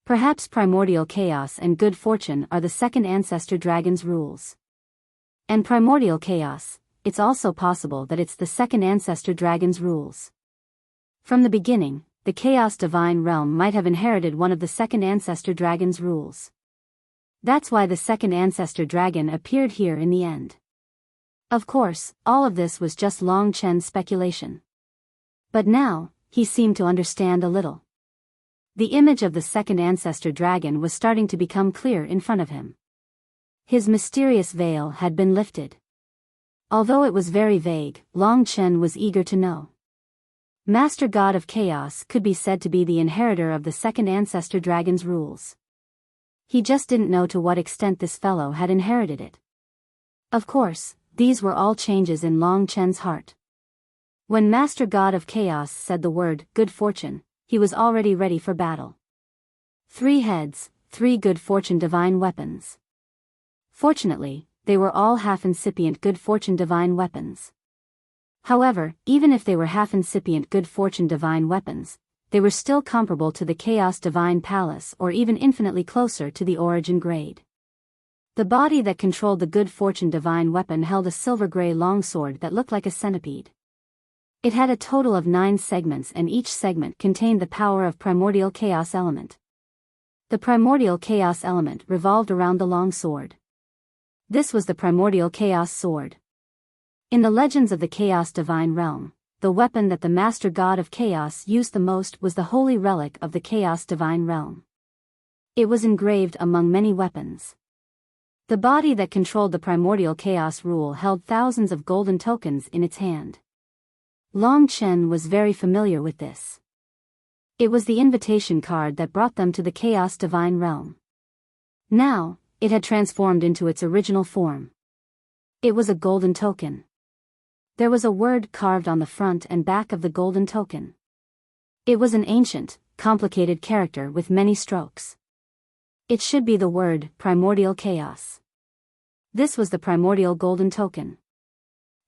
Perhaps primordial chaos and good fortune are the second ancestor dragon's rules. And primordial chaos, it's also possible that it's the second ancestor dragon's rules. From the beginning, the chaos divine realm might have inherited one of the second ancestor dragon's rules. That's why the second ancestor dragon appeared here in the end. Of course, all of this was just Long Chen's speculation. But now, he seemed to understand a little. The image of the second ancestor dragon was starting to become clear in front of him. His mysterious veil had been lifted. Although it was very vague, Long Chen was eager to know. Master God of Chaos could be said to be the inheritor of the second ancestor dragon's rules. He just didn't know to what extent this fellow had inherited it. Of course, these were all changes in Long Chen's heart. When Master God of Chaos said the word, good fortune, he was already ready for battle. 3 heads, 3 good fortune divine weapons. Fortunately, they were all half-incipient good fortune divine weapons. However, even if they were half-incipient good fortune divine weapons, they were still comparable to the Chaos Divine Palace or even infinitely closer to the origin grade. The body that controlled the good fortune divine weapon held a silver-gray longsword that looked like a centipede. It had a total of 9 segments and each segment contained the power of primordial chaos element. The primordial chaos element revolved around the long sword. This was the primordial chaos sword. In the legends of the Chaos Divine Realm, the weapon that the Master God of Chaos used the most was the holy relic of the Chaos Divine Realm. It was engraved among many weapons. The body that controlled the primordial chaos rule held thousands of golden tokens in its hand. Long Chen was very familiar with this. It was the invitation card that brought them to the Chaos Divine Realm. Now, it had transformed into its original form. It was a golden token. There was a word carved on the front and back of the golden token. It was an ancient, complicated character with many strokes. It should be the word, primordial chaos. This was the primordial golden token.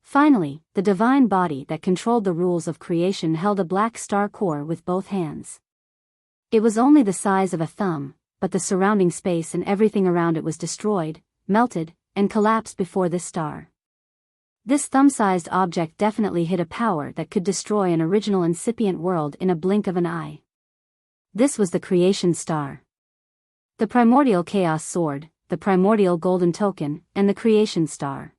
Finally, the divine body that controlled the rules of creation held a black star core with both hands. It was only the size of a thumb, but the surrounding space and everything around it was destroyed, melted, and collapsed before this star. This thumb-sized object definitely hid a power that could destroy an original incipient world in a blink of an eye. This was the creation star. The primordial chaos sword, the primordial golden token, and the creation star.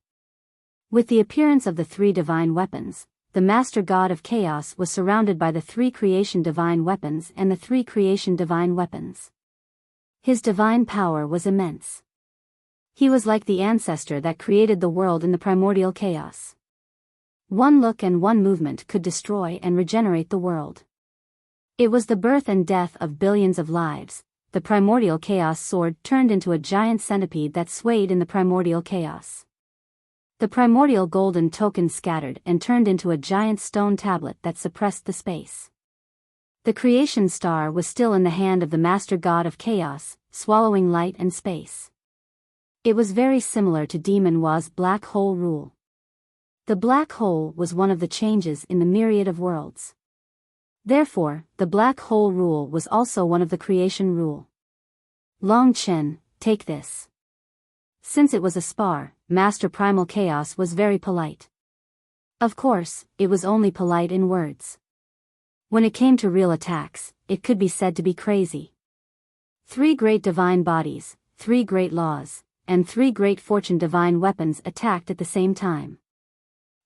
With the appearance of the 3 divine weapons, the Master God of Chaos was surrounded by the 3 creation divine weapons and the 3 creation divine weapons. His divine power was immense. He was like the ancestor that created the world in the primordial chaos. One look and one movement could destroy and regenerate the world. It was the birth and death of billions of lives. The primordial chaos sword turned into a giant centipede that swayed in the primordial chaos. The primordial golden token scattered and turned into a giant stone tablet that suppressed the space. The creation star was still in the hand of the Master God of Chaos, swallowing light and space. It was very similar to Demon Wa's black hole rule. The black hole was one of the changes in the myriad of worlds. Therefore, the black hole rule was also one of the creation rule. Long Chen, take this. Since it was a spar, Master Primal Chaos was very polite. Of course, it was only polite in words. When it came to real attacks, it could be said to be crazy. 3 great divine bodies, 3 great laws, and 3 great fortune divine weapons attacked at the same time.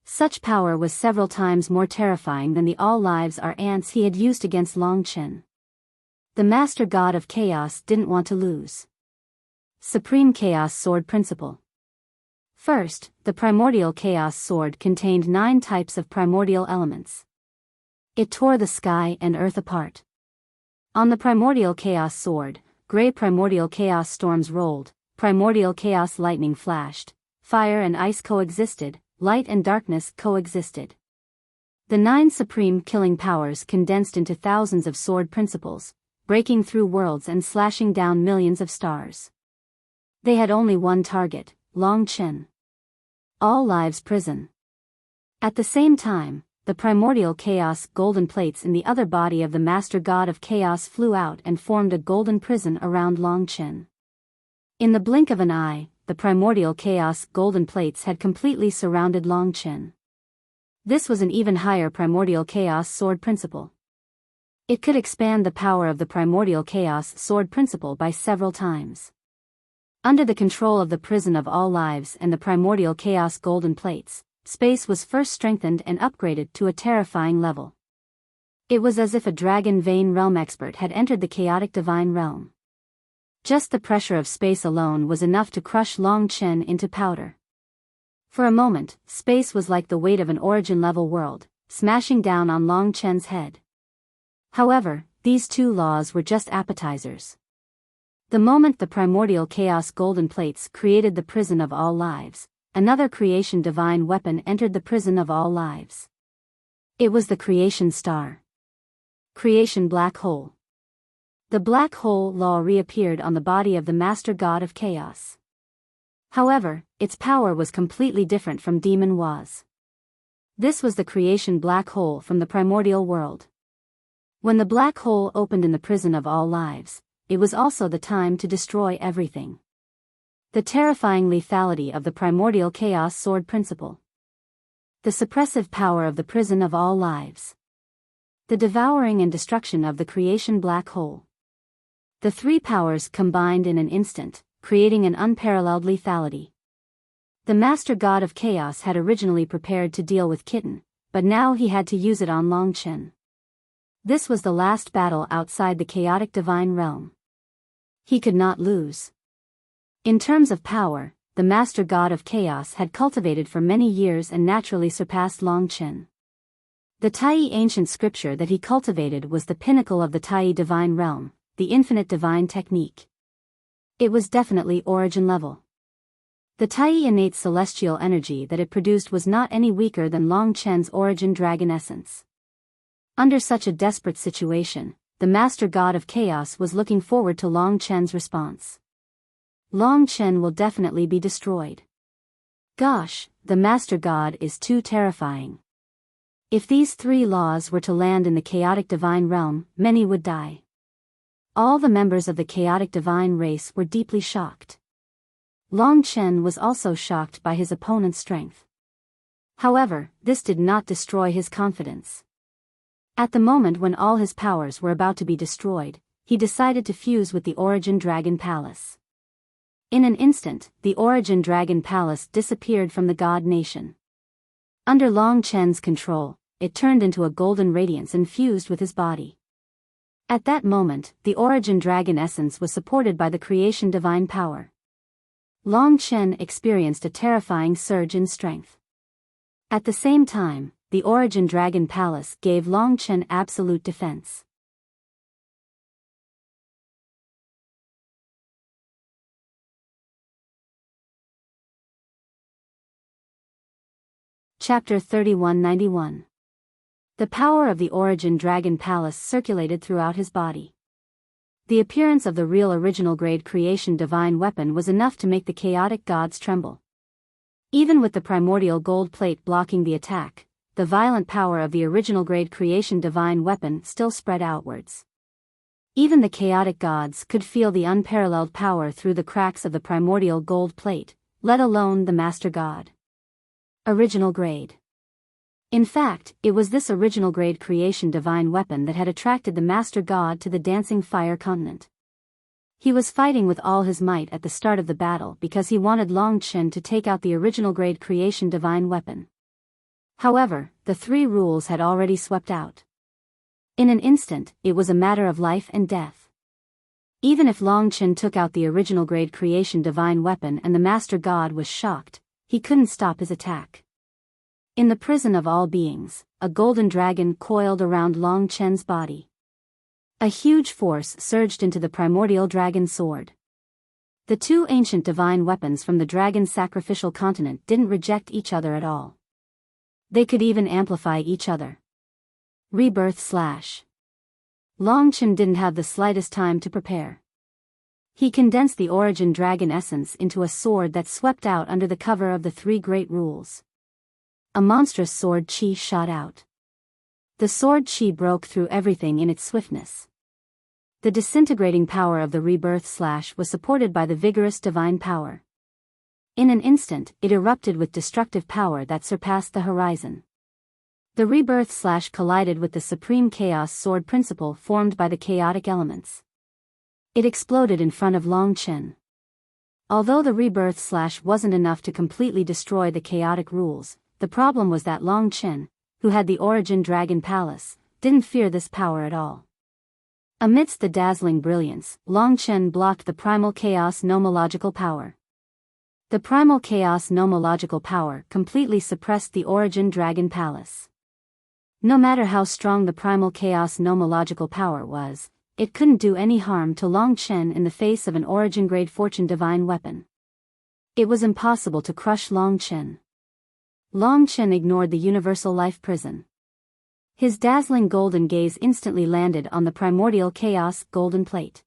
Such power was several times more terrifying than the all lives are ants he had used against Long Chen. The Master God of Chaos didn't want to lose. Supreme Chaos Sword Principle. First, the primordial chaos sword contained 9 types of primordial elements. It tore the sky and earth apart. On the primordial chaos sword, gray primordial chaos storms rolled, primordial chaos lightning flashed, fire and ice coexisted, light and darkness coexisted. The 9 supreme killing powers condensed into thousands of sword principles, breaking through worlds and slashing down millions of stars. They had only one target, Long Chen. All lives prison. At the same time, the primordial chaos golden plates in the other body of the Master God of Chaos flew out and formed a golden prison around Long Chen. In the blink of an eye, the primordial chaos golden plates had completely surrounded Long Chen. This was an even higher primordial chaos sword principle. It could expand the power of the primordial chaos sword principle by several times. Under the control of the prison of all lives and the primordial chaos golden plates, space was first strengthened and upgraded to a terrifying level. It was as if a dragon vein realm expert had entered the chaotic divine realm. Just the pressure of space alone was enough to crush Long Chen into powder. For a moment, space was like the weight of an origin-level world, smashing down on Long Chen's head. However, these two laws were just appetizers. The moment the primordial chaos golden plates created the prison of all lives, another creation divine weapon entered the prison of all lives. It was the creation star. Creation black hole. The black hole law reappeared on the body of the master god of chaos. However, its power was completely different from Demon Wa's. This was the creation black hole from the primordial world. When the black hole opened in the prison of all lives, it was also the time to destroy everything. The terrifying lethality of the primordial chaos sword principle. The suppressive power of the prison of all lives. The devouring and destruction of the creation black hole. The three powers combined in an instant, creating an unparalleled lethality. The master god of chaos had originally prepared to deal with Kitten, but now he had to use it on Long Chen. This was the last battle outside the chaotic divine realm. He could not lose. In terms of power, the master god of chaos had cultivated for many years and naturally surpassed Long Chen. The Tai ancient scripture that he cultivated was the pinnacle of the Tai divine realm, the infinite divine technique. It was definitely origin level. The Tai innate celestial energy that it produced was not any weaker than Long Chen's origin dragon essence. Under such a desperate situation, the master god of chaos was looking forward to Long Chen's response. Long Chen will definitely be destroyed. Gosh, the master god is too terrifying. If these three laws were to land in the chaotic divine realm, many would die. All the members of the chaotic divine race were deeply shocked. Long Chen was also shocked by his opponent's strength. However, this did not destroy his confidence. At the moment when all his powers were about to be destroyed, he decided to fuse with the Origin Dragon Palace. In an instant, the Origin Dragon Palace disappeared from the God Nation. Under Long Chen's control, it turned into a golden radiance and fused with his body. At that moment, the Origin Dragon essence was supported by the creation divine power. Long Chen experienced a terrifying surge in strength. At the same time, the Origin Dragon Palace gave Long Chen absolute defense. Chapter 3191. The power of the Origin Dragon Palace circulated throughout his body. The appearance of the real original grade creation divine weapon was enough to make the chaotic gods tremble. Even with the primordial gold plate blocking the attack, the violent power of the original grade creation divine weapon still spread outwards. Even the chaotic gods could feel the unparalleled power through the cracks of the primordial gold plate, let alone the master god. Original grade. In fact, it was this original grade creation divine weapon that had attracted the master god to the dancing fire continent. He was fighting with all his might at the start of the battle because he wanted Long Chen to take out the original grade creation divine weapon. However, the three rules had already swept out. In an instant, it was a matter of life and death. Even if Long Chen took out the original grade creation divine weapon and the master god was shocked, he couldn't stop his attack. In the prison of all beings, a golden dragon coiled around Long Chen's body. A huge force surged into the primordial dragon sword. The two ancient divine weapons from the dragon's sacrificial continent didn't reject each other at all. They could even amplify each other. Rebirth slash. Long Chen didn't have the slightest time to prepare. He condensed the Origin Dragon essence into a sword that swept out under the cover of the three great rules. A monstrous sword chi shot out. The sword chi broke through everything in its swiftness. The disintegrating power of the rebirth slash was supported by the vigorous divine power. In an instant, it erupted with destructive power that surpassed the horizon. The rebirth slash collided with the supreme chaos sword principle formed by the chaotic elements. It exploded in front of Long Chen. Although the rebirth slash wasn't enough to completely destroy the chaotic rules, the problem was that Long Chen, who had the Origin Dragon Palace, didn't fear this power at all. Amidst the dazzling brilliance, Long Chen blocked the primal chaos nomological power. The primal chaos nomological power completely suppressed the origin dragon palace. No matter how strong the primal chaos nomological power was, it couldn't do any harm to Long Chen in the face of an origin-grade fortune divine weapon. It was impossible to crush Long Chen. Long Chen ignored the universal life prison. His dazzling golden gaze instantly landed on the primordial chaos golden plate.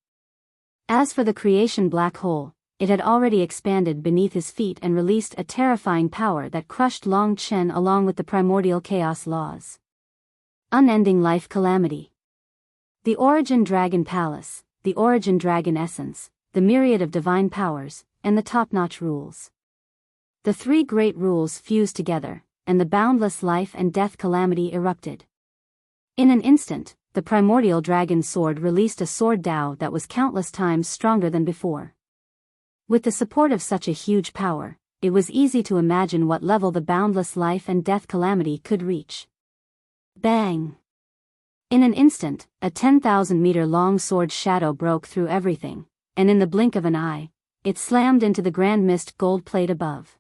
As for the creation black hole, it had already expanded beneath his feet and released a terrifying power that crushed Long Chen along with the primordial chaos laws. Unending life calamity. The origin dragon palace, the origin dragon essence, the myriad of divine powers, and the top-notch rules. The three great rules fused together, and the boundless life and death calamity erupted. In an instant, the primordial dragon sword released a sword Tao that was countless times stronger than before. With the support of such a huge power, it was easy to imagine what level the boundless life and death calamity could reach. Bang! In an instant, a 10,000-meter-long sword shadow broke through everything, and in the blink of an eye, it slammed into the grand mist gold plate above.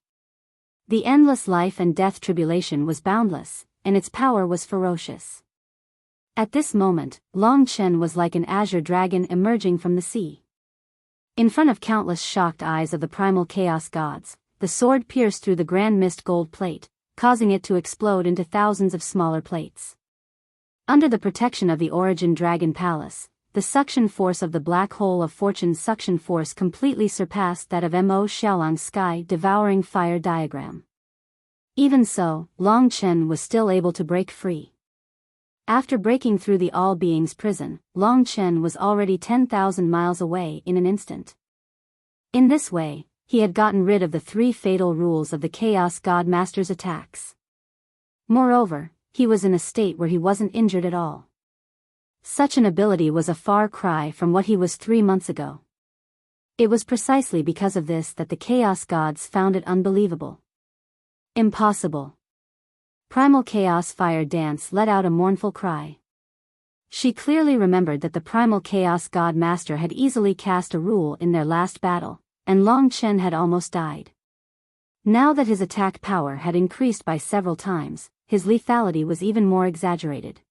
The endless life and death tribulation was boundless, and its power was ferocious. At this moment, Long Chen was like an azure dragon emerging from the sea. In front of countless shocked eyes of the primal chaos gods, the sword pierced through the grand mist gold plate, causing it to explode into thousands of smaller plates. Under the protection of the origin dragon palace, the suction force of the black hole of fortune's suction force completely surpassed that of Mo Xiaolang's sky-devouring fire diagram. Even so, Long Chen was still able to break free. After breaking through the all-beings prison, Long Chen was already 10,000 miles away in an instant. In this way, he had gotten rid of the three fatal rules of the Chaos God Master's attacks. Moreover, he was in a state where he wasn't injured at all. Such an ability was a far cry from what he was 3 months ago. It was precisely because of this that the Chaos Gods found it unbelievable. Impossible. Primal Chaos Fire Dance let out a mournful cry. She clearly remembered that the Primal Chaos God Master had easily cast a rule in their last battle, and Long Chen had almost died. Now that his attack power had increased by several times, his lethality was even more exaggerated.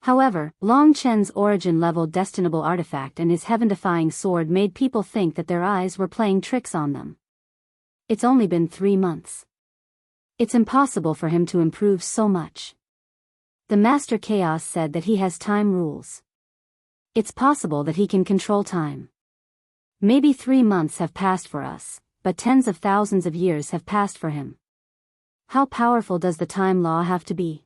However, Long Chen's origin-level destinable artifact and his heaven-defying sword made people think that their eyes were playing tricks on them. It's only been 3 months. It's impossible for him to improve so much. The Master Chaos said that he has time rules. It's possible that he can control time. Maybe 3 months have passed for us, but tens of thousands of years have passed for him. How powerful does the time law have to be?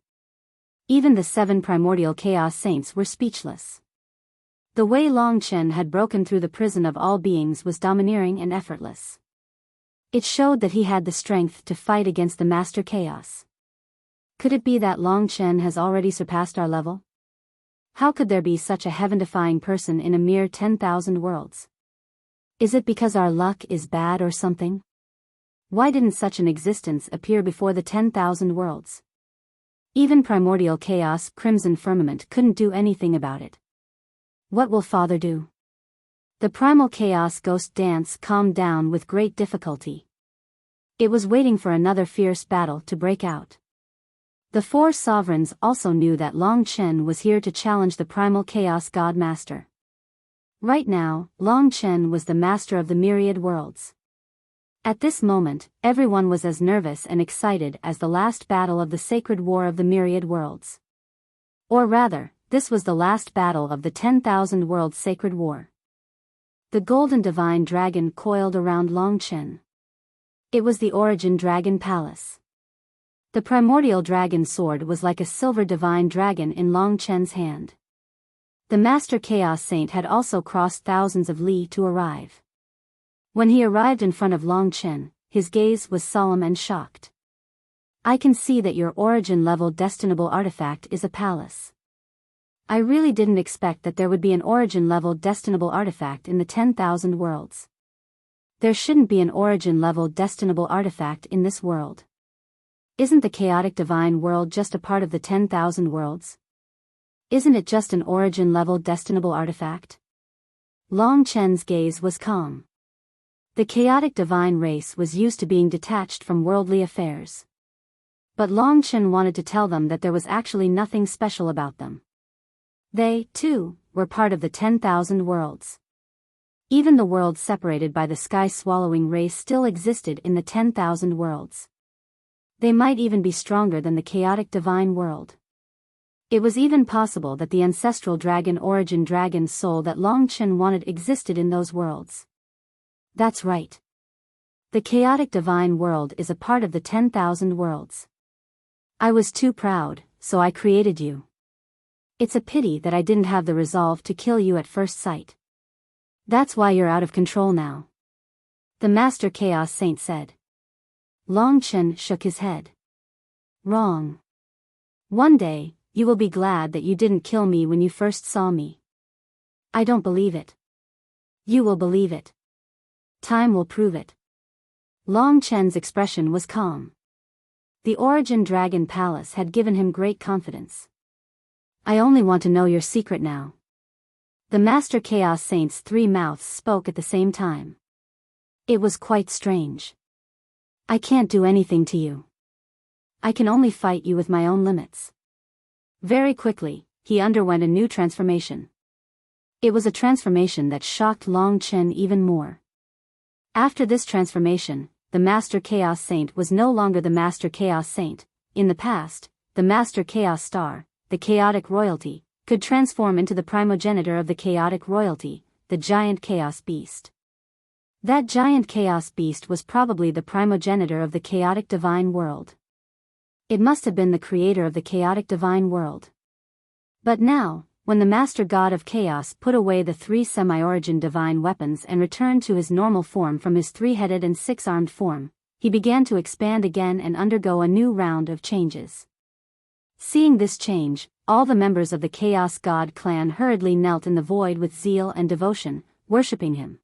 Even the 7 primordial chaos saints were speechless. The way Long Chen had broken through the prison of all beings was domineering and effortless. It showed that he had the strength to fight against the Master Chaos. Could it be that Long Chen has already surpassed our level? How could there be such a heaven-defying person in a mere 10,000 worlds? Is it because our luck is bad or something? Why didn't such an existence appear before the 10,000 worlds? Even primordial chaos crimson firmament couldn't do anything about it. What will Father do? The primal chaos ghost dance calmed down with great difficulty. It was waiting for another fierce battle to break out. The 4 sovereigns also knew that Long Chen was here to challenge the primal chaos god master. Right now, Long Chen was the master of the myriad worlds. At this moment, everyone was as nervous and excited as the last battle of the sacred war of the myriad worlds. Or rather, this was the last battle of the 10,000 worlds sacred war. The golden divine dragon coiled around Long Chen. It was the origin dragon palace. The primordial dragon sword was like a silver divine dragon in Long Chen's hand. The master chaos saint had also crossed thousands of li to arrive. When he arrived in front of Long Chen, his gaze was solemn and shocked. I can see that your origin-level destinable artifact is a palace. I really didn't expect that there would be an origin-level destinable artifact in the 10,000 worlds. There shouldn't be an origin-level destinable artifact in this world. Isn't the chaotic divine world just a part of the 10,000 worlds? Isn't it just an origin-level destinable artifact? Long Chen's gaze was calm. The chaotic divine race was used to being detached from worldly affairs. But Long Chen wanted to tell them that there was actually nothing special about them. They, too, were part of the 10,000 worlds. Even the world separated by the sky-swallowing race still existed in the 10,000 worlds. They might even be stronger than the chaotic divine world. It was even possible that the ancestral dragon origin dragon soul that Long Chen wanted existed in those worlds. That's right. The chaotic divine world is a part of the 10,000 worlds. I was too proud, so I created you. It's a pity that I didn't have the resolve to kill you at first sight. That's why you're out of control now. The Master Chaos Saint said. Long Chen shook his head. Wrong. One day, you will be glad that you didn't kill me when you first saw me. I don't believe it. You will believe it. Time will prove it. Long Chen's expression was calm. The Origin Dragon Palace had given him great confidence. I only want to know your secret now. The Master Chaos Saint's three mouths spoke at the same time. It was quite strange. I can't do anything to you. I can only fight you with my own limits. Very quickly, he underwent a new transformation. It was a transformation that shocked Long Chen even more. After this transformation, the Master Chaos Saint was no longer the Master Chaos Saint. In the past, the Master Chaos Star, the chaotic royalty, could transform into the primogenitor of the chaotic royalty, the giant chaos beast. That giant chaos beast was probably the primogenitor of the chaotic divine world. It must have been the creator of the chaotic divine world. But now, when the Master God of Chaos put away the three semi-origin divine weapons and returned to his normal form from his three-headed and six-armed form, he began to expand again and undergo a new round of changes. Seeing this change, all the members of the Chaos God clan hurriedly knelt in the void with zeal and devotion, worshipping him.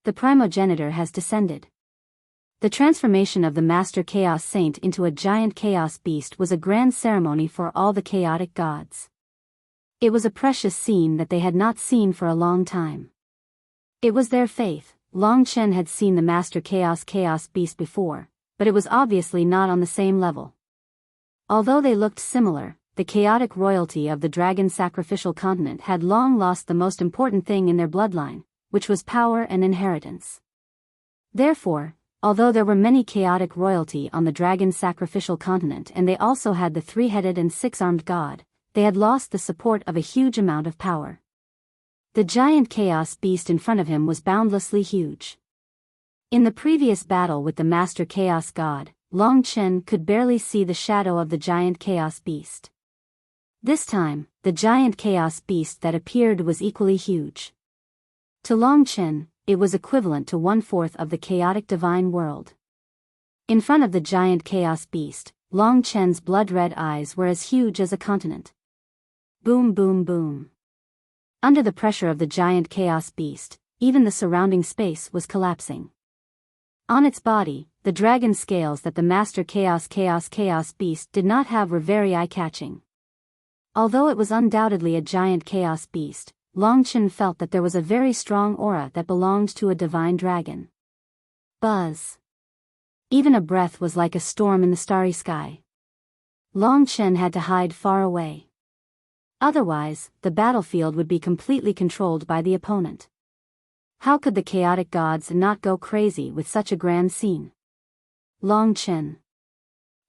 The primogenitor has descended. The transformation of the Master Chaos Saint into a giant chaos beast was a grand ceremony for all the chaotic gods. It was a precious scene that they had not seen for a long time. It was their faith. Long Chen had seen the Master Chaos beast before, but it was obviously not on the same level. Although they looked similar, the chaotic royalty of the dragon sacrificial continent had long lost the most important thing in their bloodline, which was power and inheritance. Therefore, although there were many chaotic royalty on the dragon sacrificial continent and they also had the three-headed and six-armed god, they had lost the support of a huge amount of power. The giant chaos beast in front of him was boundlessly huge. In the previous battle with the Master Chaos God, Long Chen could barely see the shadow of the giant chaos beast. This time, the giant chaos beast that appeared was equally huge. To Long Chen, it was equivalent to 1/4 of the chaotic divine world. In front of the giant chaos beast, Long Chen's blood-red eyes were as huge as a continent. Boom boom boom. Under the pressure of the giant chaos beast, even the surrounding space was collapsing. On its body, the dragon scales that the Master Chaos beast did not have were very eye-catching. Although it was undoubtedly a giant chaos beast, Long Chen felt that there was a very strong aura that belonged to a divine dragon. Buzz. Even a breath was like a storm in the starry sky. Long Chen had to hide far away. Otherwise, the battlefield would be completely controlled by the opponent. How could the chaotic gods not go crazy with such a grand scene? Long Chen.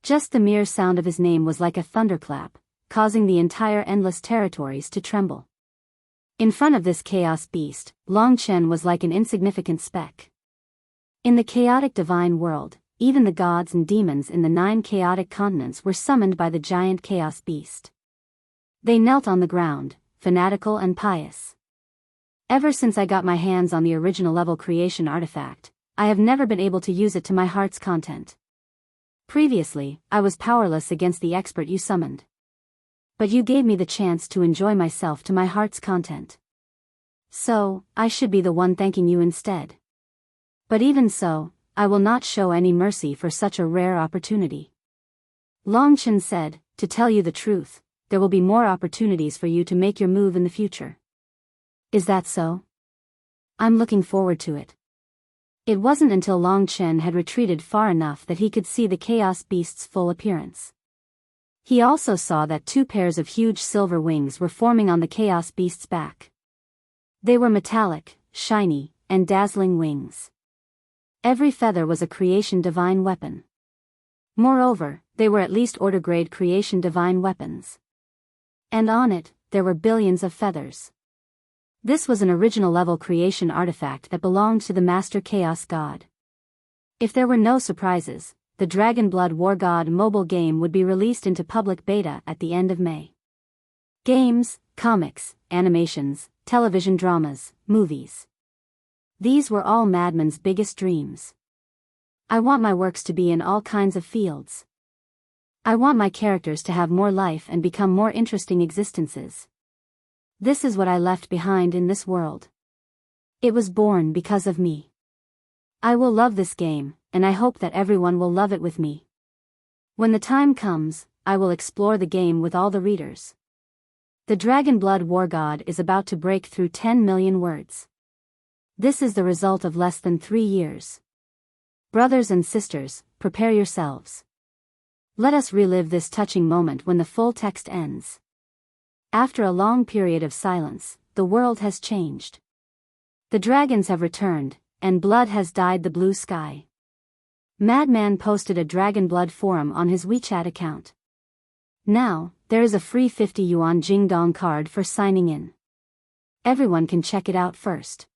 Just the mere sound of his name was like a thunderclap, causing the entire endless territories to tremble. In front of this chaos beast, Long Chen was like an insignificant speck. In the chaotic divine world, even the gods and demons in the 9 chaotic continents were summoned by the giant chaos beast. They knelt on the ground, fanatical and pious. Ever since I got my hands on the original level creation artifact, I have never been able to use it to my heart's content. Previously, I was powerless against the expert you summoned. But you gave me the chance to enjoy myself to my heart's content. So, I should be the one thanking you instead. But even so, I will not show any mercy for such a rare opportunity. Long Chen said, to tell you the truth, there will be more opportunities for you to make your move in the future. Is that so? I'm looking forward to it. It wasn't until Long Chen had retreated far enough that he could see the Chaos Beast's full appearance. He also saw that 2 pairs of huge silver wings were forming on the Chaos Beast's back. They were metallic, shiny, and dazzling wings. Every feather was a creation divine weapon. Moreover, they were at least order-grade creation divine weapons. And on it, there were billions of feathers. This was an original level creation artifact that belonged to the Master Chaos God. If there were no surprises, the Dragon Blood War God mobile game would be released into public beta at the end of May. Games, comics, animations, television dramas, movies. These were all madmen's biggest dreams. I want my works to be in all kinds of fields. I want my characters to have more life and become more interesting existences. This is what I left behind in this world. It was born because of me. I will love this game, and I hope that everyone will love it with me. When the time comes, I will explore the game with all the readers. The Dragon Blood War God is about to break through 10 million words. This is the result of less than 3 years. Brothers and sisters, prepare yourselves. Let us relive this touching moment when the full text ends. After a long period of silence, the world has changed. The dragons have returned, and blood has dyed the blue sky. Madman posted a Dragon Blood forum on his WeChat account. Now, there is a free 50 yuan Jingdong card for signing in. Everyone can check it out first.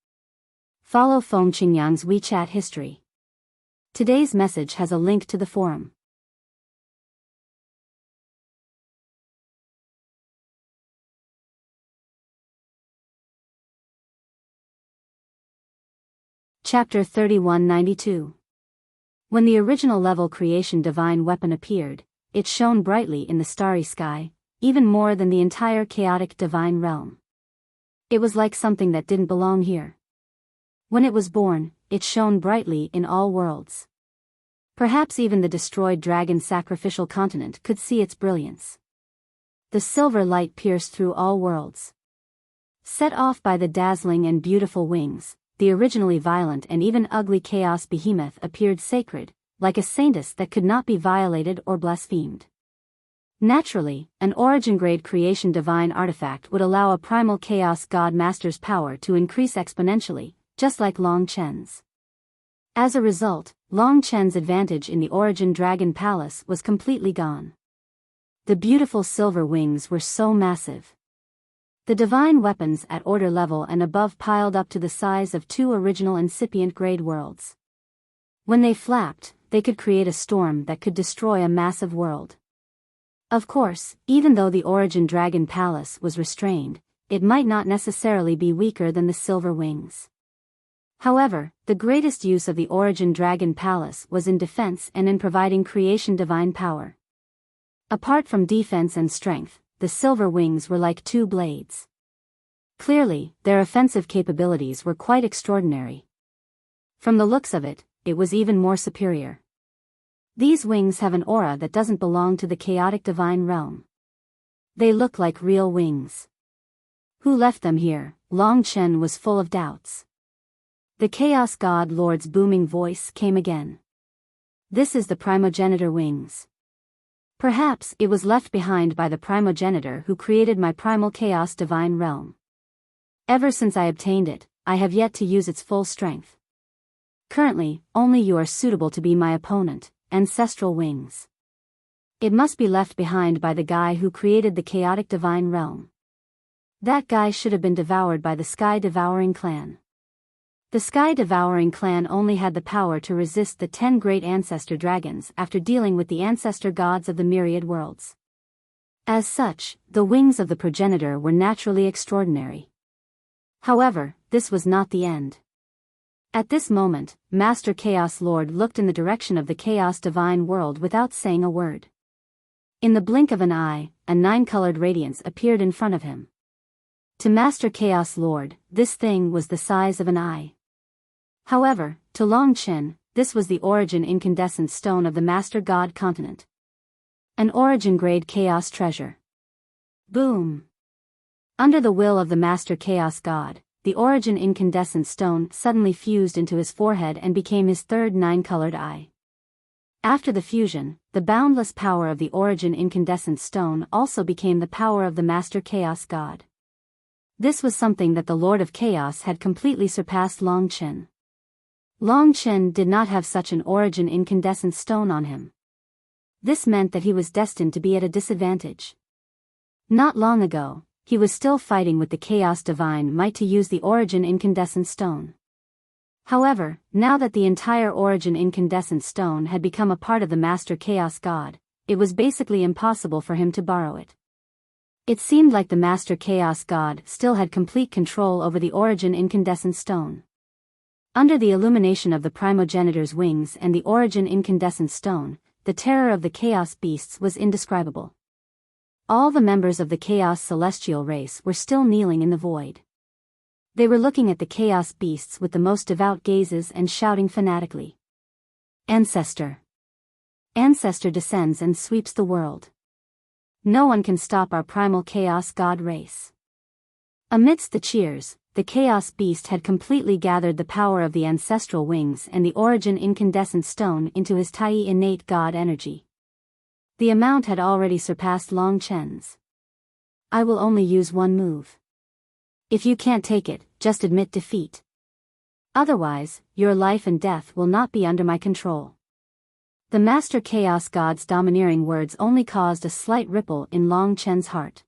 Follow Feng Qingyang's WeChat history. Today's message has a link to the forum. Chapter 3192. When the original level creation divine weapon appeared, it shone brightly in the starry sky, even more than the entire chaotic divine realm. It was like something that didn't belong here. When it was born, it shone brightly in all worlds. Perhaps even the destroyed dragon sacrificial continent could see its brilliance. The silver light pierced through all worlds. Set off by the dazzling and beautiful wings, the originally violent and even ugly chaos behemoth appeared sacred, like a saintess that could not be violated or blasphemed. Naturally, an origin-grade creation divine artifact would allow a primal chaos god master's power to increase exponentially, just like Long Chen's. As a result, Long Chen's advantage in the Origin Dragon Palace was completely gone. The beautiful silver wings were so massive. The divine weapons at order level and above piled up to the size of 2 original incipient grade worlds. When they flapped, they could create a storm that could destroy a massive world. Of course, even though the Origin Dragon Palace was restrained, it might not necessarily be weaker than the silver wings. However, the greatest use of the Origin Dragon Palace was in defense and in providing creation divine power. Apart from defense and strength, the silver wings were like 2 blades. Clearly, their offensive capabilities were quite extraordinary. From the looks of it, it was even more superior. These wings have an aura that doesn't belong to the chaotic divine realm. They look like real wings. Who left them here? Long Chen was full of doubts. The Chaos God Lord's booming voice came again. This is the primogenitor wings. Perhaps it was left behind by the primogenitor who created my primal chaos divine realm. Ever since I obtained it, I have yet to use its full strength. Currently, only you are suitable to be my opponent, Ancestral wings. It must be left behind by the guy who created the chaotic divine realm. That guy should have been devoured by the Sky Devouring Clan. The Sky Devouring Clan only had the power to resist the 10 great ancestor dragons after dealing with the ancestor gods of the myriad worlds. As such, the wings of the progenitor were naturally extraordinary. However, this was not the end. At this moment, Master Chaos Lord looked in the direction of the Chaos Divine World without saying a word. In the blink of an eye, a 9-colored radiance appeared in front of him. To Master Chaos Lord, this thing was the size of an eye. However, to Long Chen, this was the origin incandescent stone of the Master God continent. An origin-grade chaos treasure. Boom! Under the will of the Master Chaos God, the origin incandescent stone suddenly fused into his forehead and became his third nine-colored eye. After the fusion, the boundless power of the origin incandescent stone also became the power of the Master Chaos God. This was something that the Lord of Chaos had completely surpassed Long Chen. Long Chen did not have such an origin incandescent stone on him. This meant that he was destined to be at a disadvantage. Not long ago, he was still fighting with the Chaos Divine Might to use the origin incandescent stone. However, now that the entire origin incandescent stone had become a part of the Master Chaos God, it was basically impossible for him to borrow it. It seemed like the Master Chaos God still had complete control over the origin incandescent stone. Under the illumination of the primogenitor's wings and the origin incandescent stone, the terror of the Chaos Beasts was indescribable. All the members of the Chaos Celestial race were still kneeling in the void. They were looking at the Chaos Beasts with the most devout gazes and shouting fanatically. Ancestor! Ancestor descends and sweeps the world. No one can stop our primal Chaos God race. Amidst the cheers, the Chaos Beast had completely gathered the power of the ancestral wings and the origin incandescent stone into his Tai innate God energy. The amount had already surpassed Long Chen's. I will only use one move. If you can't take it, just admit defeat. Otherwise, your life and death will not be under my control. The Master Chaos God's domineering words only caused a slight ripple in Long Chen's heart.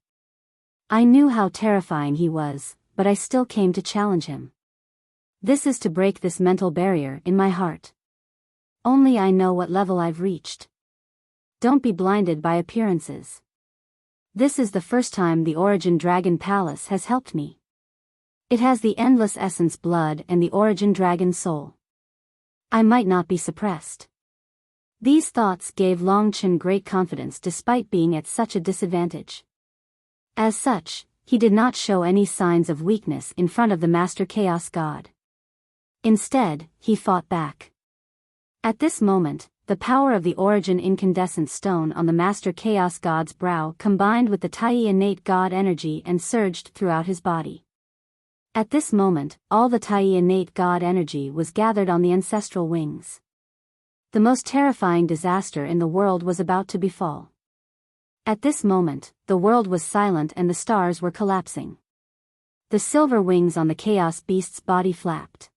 I knew how terrifying he was, but I still came to challenge him. This is to break this mental barrier in my heart. Only I know what level I've reached. Don't be blinded by appearances. This is the first time the Origin Dragon Palace has helped me. It has the endless essence blood and the Origin Dragon soul. I might not be suppressed. These thoughts gave Long Chen great confidence despite being at such a disadvantage. As such, he did not show any signs of weakness in front of the Master Chaos God. Instead, he fought back. At this moment, the power of the origin incandescent stone on the Master Chaos God's brow combined with the Tai innate God energy and surged throughout his body. At this moment, all the Tai innate God energy was gathered on the ancestral wings. The most terrifying disaster in the world was about to befall. At this moment, the world was silent and the stars were collapsing. The silver wings on the Chaos Beast's body flapped.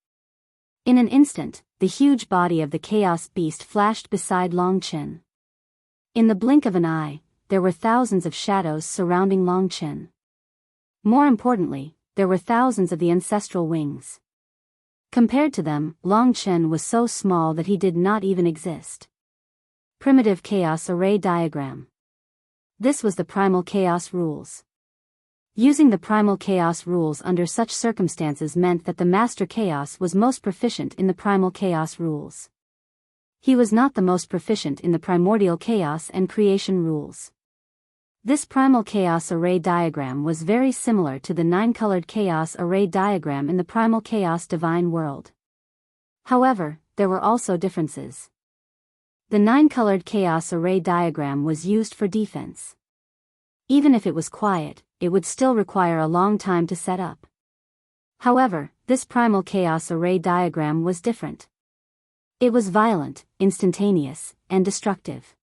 In an instant, the huge body of the Chaos Beast flashed beside Long Chen. In the blink of an eye, there were thousands of shadows surrounding Long Chen. More importantly, there were thousands of the ancestral wings. Compared to them, Long Chen was so small that he did not even exist. Primitive Chaos Array Diagram. This was the Primal Chaos Rules. Using the Primal Chaos Rules under such circumstances meant that the Master Chaos was most proficient in the Primal Chaos Rules. He was not the most proficient in the Primordial Chaos and Creation Rules. This Primal Chaos Array Diagram was very similar to the 9-colored Chaos Array Diagram in the Primal Chaos Divine World. However, there were also differences. The 9-colored Chaos Array Diagram was used for defense. Even if it was quiet, it would still require a long time to set up. However, this Primal Chaos Array Diagram was different. It was violent, instantaneous, and destructive.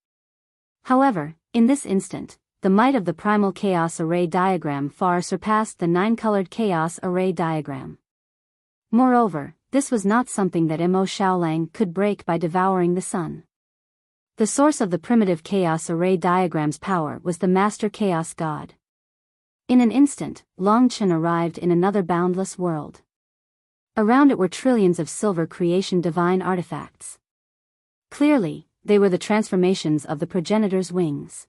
However, in this instant, the might of the Primal Chaos Array Diagram far surpassed the 9-colored Chaos Array Diagram. Moreover, this was not something that Mo Shaolang could break by devouring the sun. The source of the primitive Chaos Array Diagram's power was the Master Chaos God. In an instant, Long Chen arrived in another boundless world. Around it were trillions of silver creation divine artifacts. Clearly, they were the transformations of the progenitor's wings.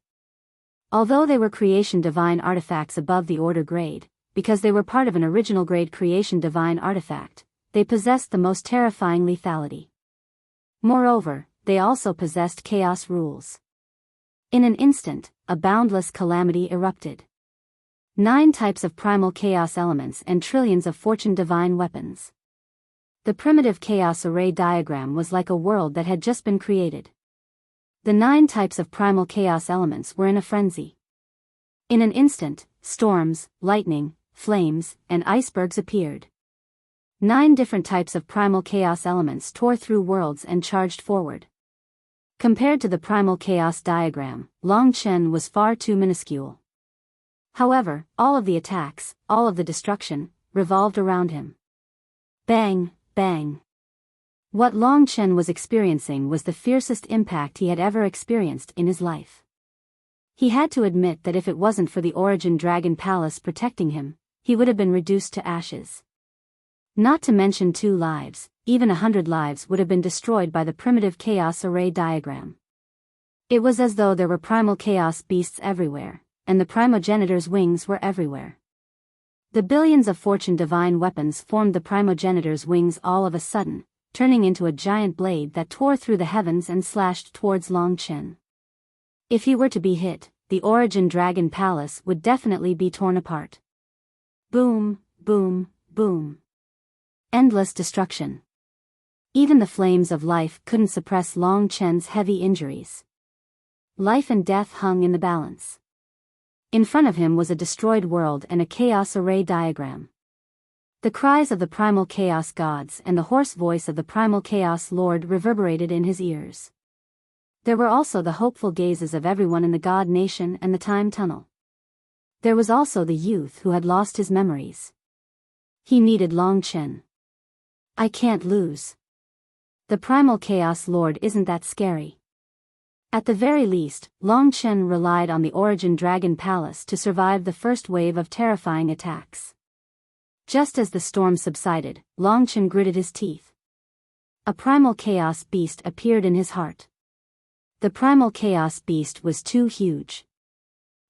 Although they were creation divine artifacts above the order grade, because they were part of an original grade creation divine artifact, they possessed the most terrifying lethality. Moreover, they also possessed chaos rules. In an instant, a boundless calamity erupted. 9 types of primal chaos elements and trillions of fortune divine weapons. The primitive chaos array diagram was like a world that had just been created. The 9 types of primal chaos elements were in a frenzy. In an instant, storms, lightning, flames, and icebergs appeared. 9 different types of primal chaos elements tore through worlds and charged forward. Compared to the primal chaos diagram, Long Chen was far too minuscule. However, all of the attacks, all of the destruction, revolved around him. Bang, bang. What Long Chen was experiencing was the fiercest impact he had ever experienced in his life. He had to admit that if it wasn't for the Origin Dragon Palace protecting him, he would have been reduced to ashes. Not to mention 2 lives, even 100 lives would have been destroyed by the primitive chaos array diagram. It was as though there were primal chaos beasts everywhere, and the primogenitor's wings were everywhere. The billions of fortune divine weapons formed the primogenitor's wings all of a sudden, turning into a giant blade that tore through the heavens and slashed towards Long Chen. If he were to be hit, the Origin Dragon Palace would definitely be torn apart. Boom, boom, boom. Endless destruction. Even the flames of life couldn't suppress Long Chen's heavy injuries. Life and death hung in the balance. In front of him was a destroyed world and a chaos array diagram. The cries of the primal chaos gods and the hoarse voice of the primal chaos lord reverberated in his ears. There were also the hopeful gazes of everyone in the God Nation and the Time Tunnel. There was also the youth who had lost his memories. He needed Long Chen. I can't lose. The primal chaos lord isn't that scary. At the very least, Long Chen relied on the Origin Dragon Palace to survive the first wave of terrifying attacks. Just as the storm subsided, Long Chen gritted his teeth. A primal chaos beast appeared in his heart. The primal chaos beast was too huge.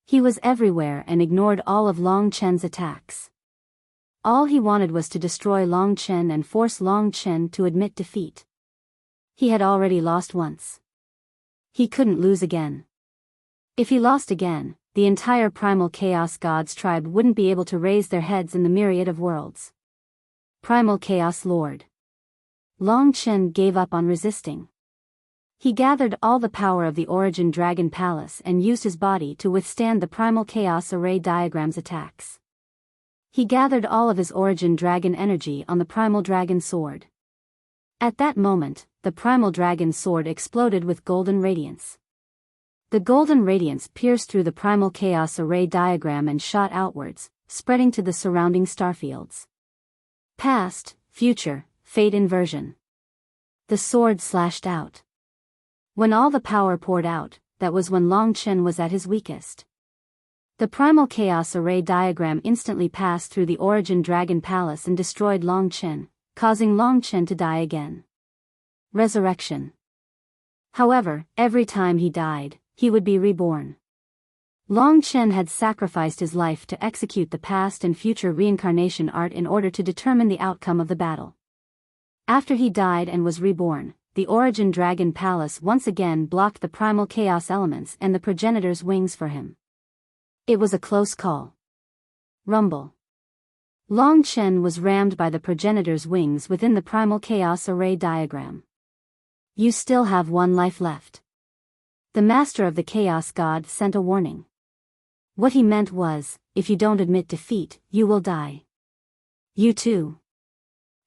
He was everywhere and ignored all of Long Chen's attacks. All he wanted was to destroy Long Chen and force Long Chen to admit defeat. He had already lost once. He couldn't lose again. If he lost again, the entire primal chaos gods tribe wouldn't be able to raise their heads in the myriad of worlds. Primal Chaos Lord. Long Chen gave up on resisting. He gathered all the power of the Origin Dragon Palace and used his body to withstand the primal chaos array diagram's attacks. He gathered all of his Origin Dragon energy on the primal dragon sword. At that moment, the primal dragon sword exploded with golden radiance. The golden radiance pierced through the primal chaos array diagram and shot outwards, spreading to the surrounding starfields. Past, future, fate inversion. The sword slashed out. When all the power poured out, that was when Long Chen was at his weakest. The primal chaos array diagram instantly passed through the Origin Dragon Palace and destroyed Long Chen, causing Long Chen to die again. Resurrection. However, every time he died, he would be reborn. Long Chen had sacrificed his life to execute the past and future reincarnation art in order to determine the outcome of the battle. After he died and was reborn, the Origin Dragon Palace once again blocked the primal chaos elements and the progenitor's wings for him. It was a close call. Rumble. Long Chen was rammed by the progenitor's wings within the primal chaos array diagram. You still have 1 life left. The master of the chaos god sent a warning. What he meant was, if you don't admit defeat, you will die. You too.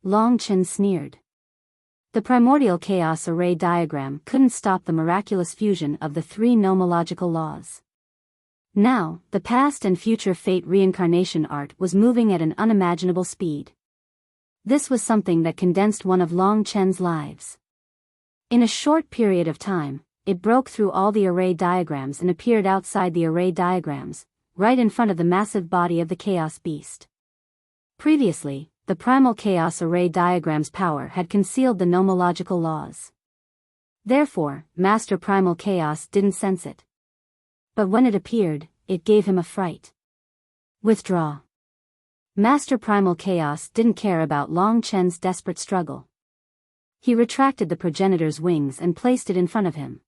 Long Chen sneered. The primordial chaos array diagram couldn't stop the miraculous fusion of the 3 nomological laws. Now, the past and future fate reincarnation art was moving at an unimaginable speed. This was something that condensed one of Long Chen's lives. In a short period of time, it broke through all the array diagrams and appeared outside the array diagrams, right in front of the massive body of the Chaos Beast. Previously, the primal chaos array diagram's power had concealed the nomological laws. Therefore, Master Primal Chaos didn't sense it. But when it appeared, it gave him a fright. Withdraw. Master Primal Chaos didn't care about Long Chen's desperate struggle. He retracted the progenitor's wings and placed it in front of him.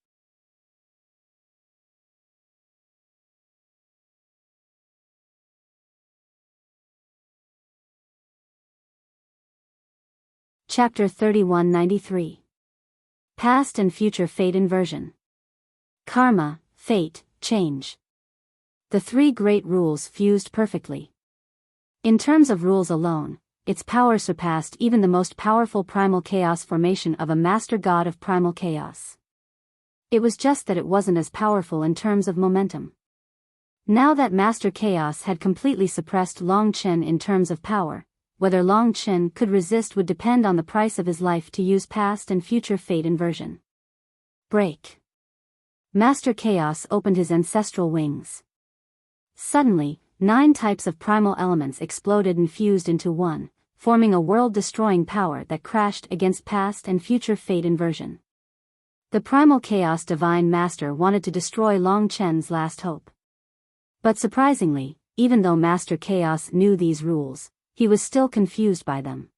Chapter 3193. Past and Future Fate Inversion. Karma, Fate, Change. The 3 great rules fused perfectly. In terms of rules alone, its power surpassed even the most powerful primal chaos formation of a master god of primal chaos. It was just that it wasn't as powerful in terms of momentum. Now that Master Chaos had completely suppressed Long Chen in terms of power, whether Long Chen could resist would depend on the price of his life to use past and future fate inversion. Break. Master Chaos opened his ancestral wings. Suddenly, 9 types of primal elements exploded and fused into one, forming a world-destroying power that crashed against past and future fate inversion. The primal chaos divine master wanted to destroy Long Chen's last hope. But surprisingly, even though Master Chaos knew these rules, he was still confused by them.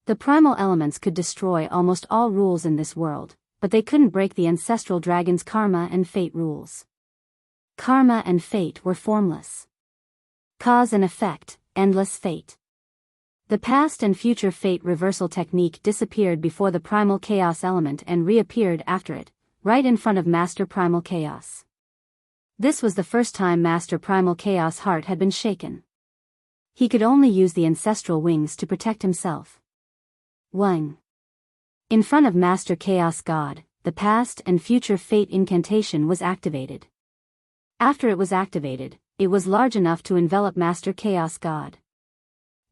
The primal elements could destroy almost all rules in this world, but they couldn't break the ancestral dragon's karma and fate rules. Karma and fate were formless. Cause and effect, endless fate. The past and future fate reversal technique disappeared before the primal chaos element and reappeared after it, right in front of Master Primal Chaos. This was the first time Master Primal Chaos' heart had been shaken. He could only use the ancestral wings to protect himself. 1. In front of Master Chaos God, the past and future fate incantation was activated. After it was activated, it was large enough to envelop Master Chaos God.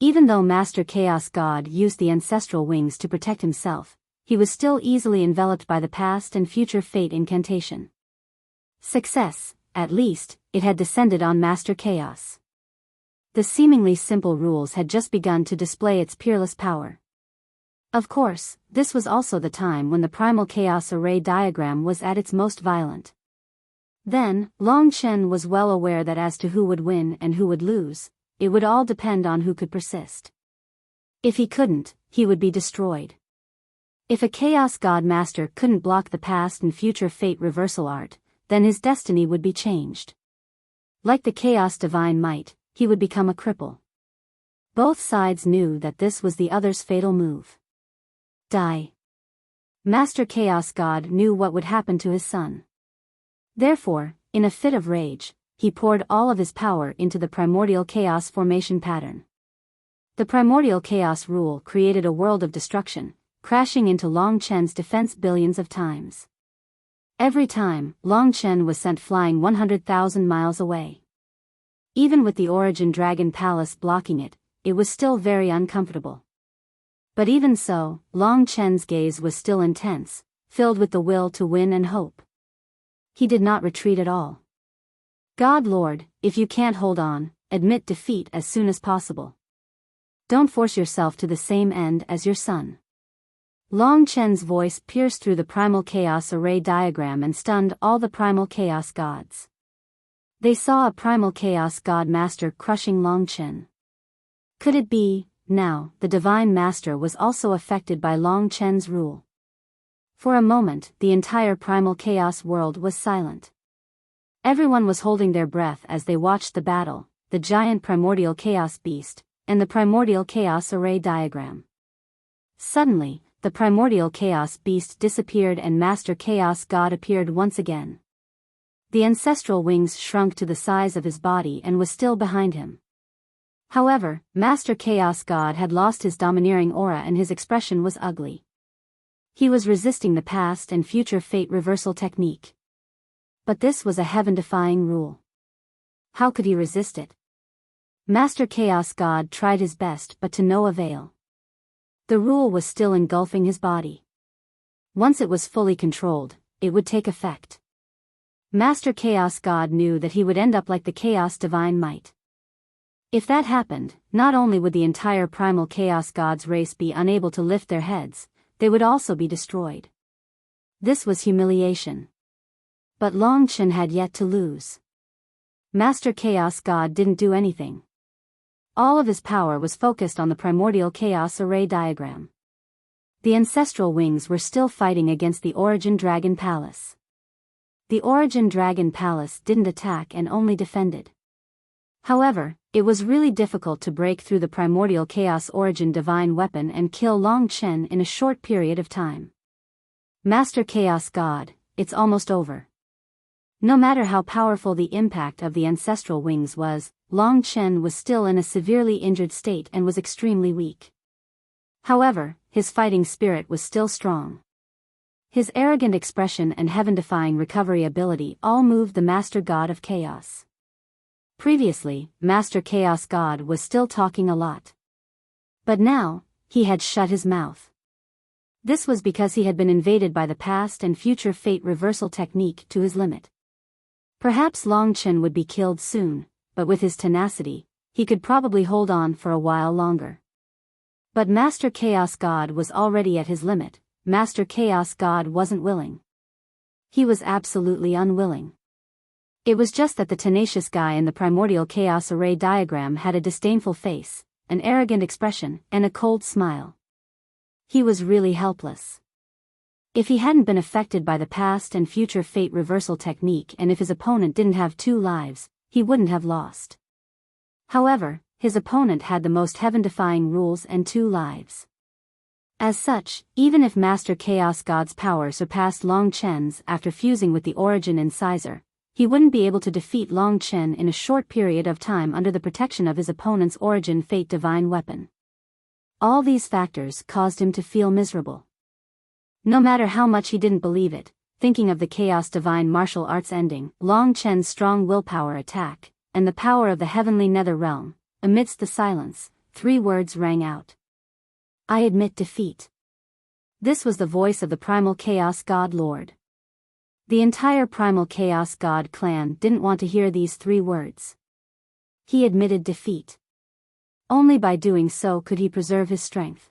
Even though Master Chaos God used the ancestral wings to protect himself, he was still easily enveloped by the past and future fate incantation. Success, at least, it had descended on Master Chaos. The seemingly simple rules had just begun to display its peerless power. Of course, this was also the time when the primal chaos array diagram was at its most violent. Then, Long Chen was well aware that as to who would win and who would lose, it would all depend on who could persist. If he couldn't, he would be destroyed. If a Chaos God Master couldn't block the past and future fate reversal art, then his destiny would be changed. Like the Chaos Divine Might, he would become a cripple. Both sides knew that this was the other's fatal move. Die. Master Chaos God knew what would happen to his son. Therefore, in a fit of rage, he poured all of his power into the primordial chaos formation pattern. The primordial chaos rule created a world of destruction, crashing into Long Chen's defense billions of times. Every time, Long Chen was sent flying 100,000 miles away. Even with the Origin Dragon Palace blocking it, it was still very uncomfortable. But even so, Long Chen's gaze was still intense, filled with the will to win and hope. He did not retreat at all. God Lord, if you can't hold on, admit defeat as soon as possible. Don't force yourself to the same end as your son. Long Chen's voice pierced through the primal chaos array diagram and stunned all the primal chaos gods. They saw a primal chaos god master crushing Long Chen. Could it be, now, the divine master was also affected by Long Chen's rule? For a moment, the entire primal chaos world was silent. Everyone was holding their breath as they watched the battle, the giant primordial chaos beast, and the primordial chaos array diagram. Suddenly, the primordial chaos beast disappeared and Master Chaos God appeared once again. The ancestral wings shrunk to the size of his body and was still behind him. However, Master Chaos God had lost his domineering aura and his expression was ugly. He was resisting the past and future fate reversal technique. But this was a heaven-defying rule. How could he resist it? Master Chaos God tried his best but to no avail. The rule was still engulfing his body. Once it was fully controlled, it would take effect. Master Chaos God knew that he would end up like the Chaos Divine Might. If that happened, not only would the entire primal Chaos God's race be unable to lift their heads, they would also be destroyed. This was humiliation. But Long Chen had yet to lose. Master Chaos God didn't do anything. All of his power was focused on the primordial chaos array diagram. The ancestral wings were still fighting against the Origin Dragon Palace. The Origin Dragon Palace didn't attack and only defended. However, it was really difficult to break through the primordial chaos origin divine weapon and kill Long Chen in a short period of time. Master Chaos God, it's almost over. No matter how powerful the impact of the ancestral wings was, Long Chen was still in a severely injured state and was extremely weak. However, his fighting spirit was still strong. His arrogant expression and heaven-defying recovery ability all moved the Master God of Chaos. Previously, Master Chaos God was still talking a lot. But now, he had shut his mouth. This was because he had been invaded by the past and future fate reversal technique to his limit. Perhaps Long Chen would be killed soon, but with his tenacity, he could probably hold on for a while longer. But Master Chaos God was already at his limit. Master Chaos God wasn't willing. He was absolutely unwilling. It was just that the tenacious guy in the primordial chaos array diagram had a disdainful face, an arrogant expression, and a cold smile. He was really helpless. If he hadn't been affected by the past and future fate reversal technique and if his opponent didn't have 2 lives, he wouldn't have lost. However, his opponent had the most heaven-defying rules and 2 lives. As such, even if Master Chaos God's power surpassed Long Chen's after fusing with the origin incisor, he wouldn't be able to defeat Long Chen in a short period of time under the protection of his opponent's origin fate divine weapon. All these factors caused him to feel miserable. No matter how much he didn't believe it, thinking of the Chaos Divine Martial Arts ending, Long Chen's strong willpower attack, and the power of the heavenly nether realm, amidst the silence, 3 words rang out. I admit defeat. This was the voice of the Primal Chaos God Lord. The entire Primal Chaos God clan didn't want to hear these 3 words. He admitted defeat. Only by doing so could he preserve his strength.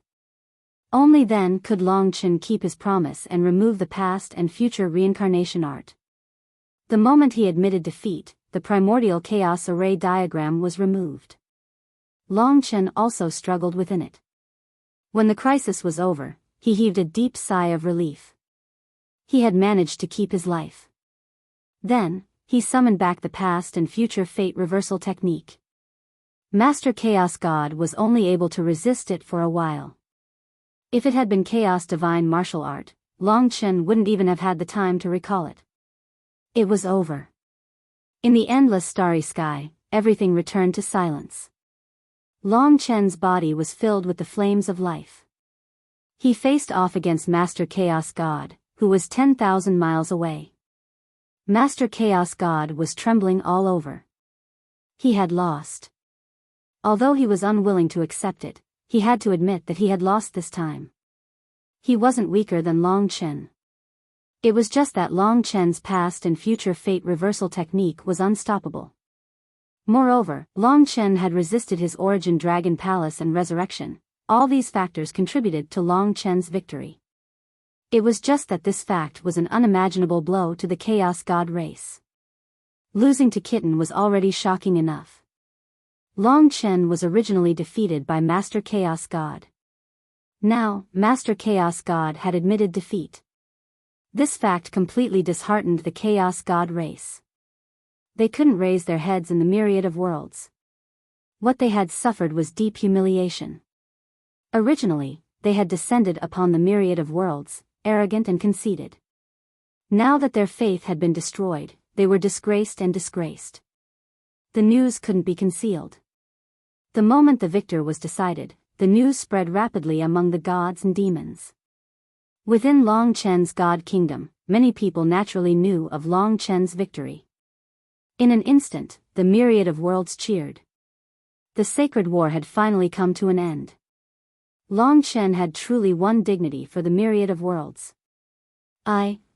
Only then could Long Chen keep his promise and remove the past and future reincarnation art. The moment he admitted defeat, the primordial chaos array diagram was removed. Long Chen also struggled within it. When the crisis was over, he heaved a deep sigh of relief. He had managed to keep his life. Then, he summoned back the past and future fate reversal technique. Master Chaos God was only able to resist it for a while. If it had been Chaos Divine Martial Art, Long Chen wouldn't even have had the time to recall it. It was over. In the endless starry sky, everything returned to silence. Long Chen's body was filled with the flames of life. He faced off against Master Chaos God, who was 10,000 miles away. Master Chaos God was trembling all over. He had lost. Although he was unwilling to accept it, he had to admit that he had lost this time. He wasn't weaker than Long Chen. It was just that Long Chen's past and future fate reversal technique was unstoppable. Moreover, Long Chen had resisted his origin dragon palace and resurrection. All these factors contributed to Long Chen's victory. It was just that this fact was an unimaginable blow to the Chaos God race. Losing to Kitten was already shocking enough. Long Chen was originally defeated by Master Chaos God. Now, Master Chaos God had admitted defeat. This fact completely disheartened the Chaos God race. They couldn't raise their heads in the myriad of worlds. What they had suffered was deep humiliation. Originally, they had descended upon the myriad of worlds, arrogant and conceited. Now that their faith had been destroyed, they were disgraced and disgraced. The news couldn't be concealed. The moment the victor was decided, the news spread rapidly among the gods and demons. Within Long Chen's god kingdom, many people naturally knew of Long Chen's victory. In an instant, the myriad of worlds cheered. The sacred war had finally come to an end. Long Chen had truly won dignity for the myriad of worlds.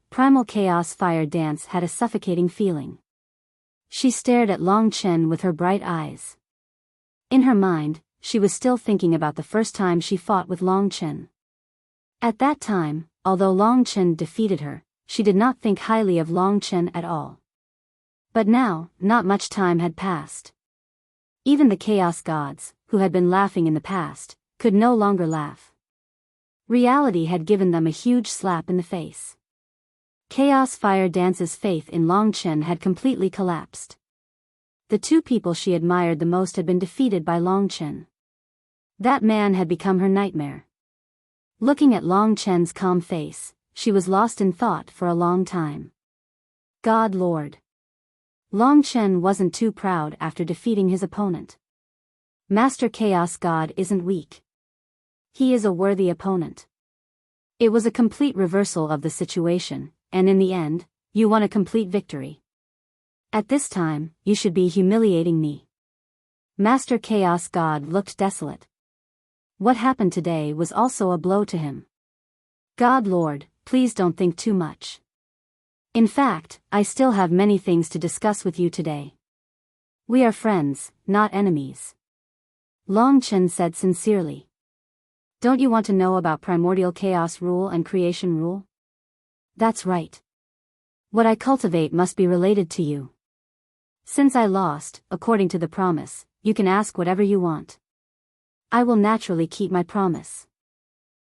Primal Chaos Fire Dance had a suffocating feeling. She stared at Long Chen with her bright eyes. In her mind, she was still thinking about the first time she fought with Long Chen. At that time, although Long Chen defeated her, she did not think highly of Long Chen at all. But now, not much time had passed. Even the Chaos Gods, who had been laughing in the past, could no longer laugh. Reality had given them a huge slap in the face. Chaos Fire Dance's faith in Long Chen had completely collapsed. The 2 people she admired the most had been defeated by Long Chen. That man had become her nightmare. Looking at Long Chen's calm face, she was lost in thought for a long time. God Lord. Long Chen wasn't too proud after defeating his opponent. Master Chaos God isn't weak. He is a worthy opponent. It was a complete reversal of the situation, and in the end, you won a complete victory. At this time, you should be humiliating me. Master Chaos God looked desolate. What happened today was also a blow to him. God Lord, please don't think too much. In fact, I still have many things to discuss with you today. We are friends, not enemies. Long Chen said sincerely. Don't you want to know about primordial chaos rule and creation rule? That's right. What I cultivate must be related to you. Since I lost, according to the promise, you can ask whatever you want. I will naturally keep my promise.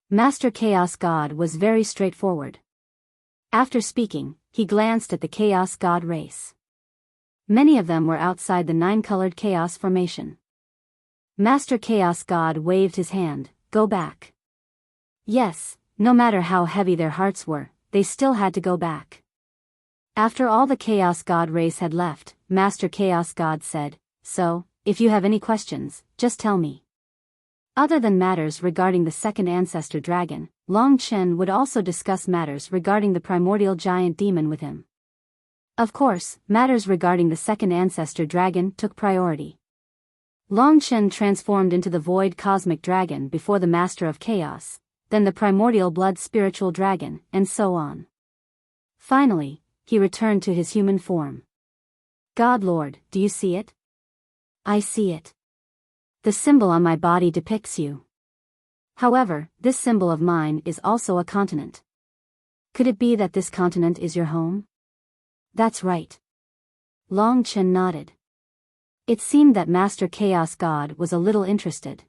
Master Chaos God was very straightforward. After speaking, he glanced at the Chaos God race. Many of them were outside the nine-colored chaos formation. Master Chaos God waved his hand, go back. Yes, no matter how heavy their hearts were, they still had to go back. After all the Chaos God race had left, Master Chaos God said, so, if you have any questions, just tell me. Other than matters regarding the second ancestor dragon, Long Chen would also discuss matters regarding the primordial giant demon with him. Of course, matters regarding the second ancestor dragon took priority. Long Chen transformed into the void cosmic dragon before the master of chaos, then the primordial blood spiritual dragon, and so on. Finally, he returned to his human form. God Lord, do you see it? I see it. The symbol on my body depicts you. However, this symbol of mine is also a continent. Could it be that this continent is your home? That's right. Long Chen nodded. It seemed that Master Chaos God was a little interested.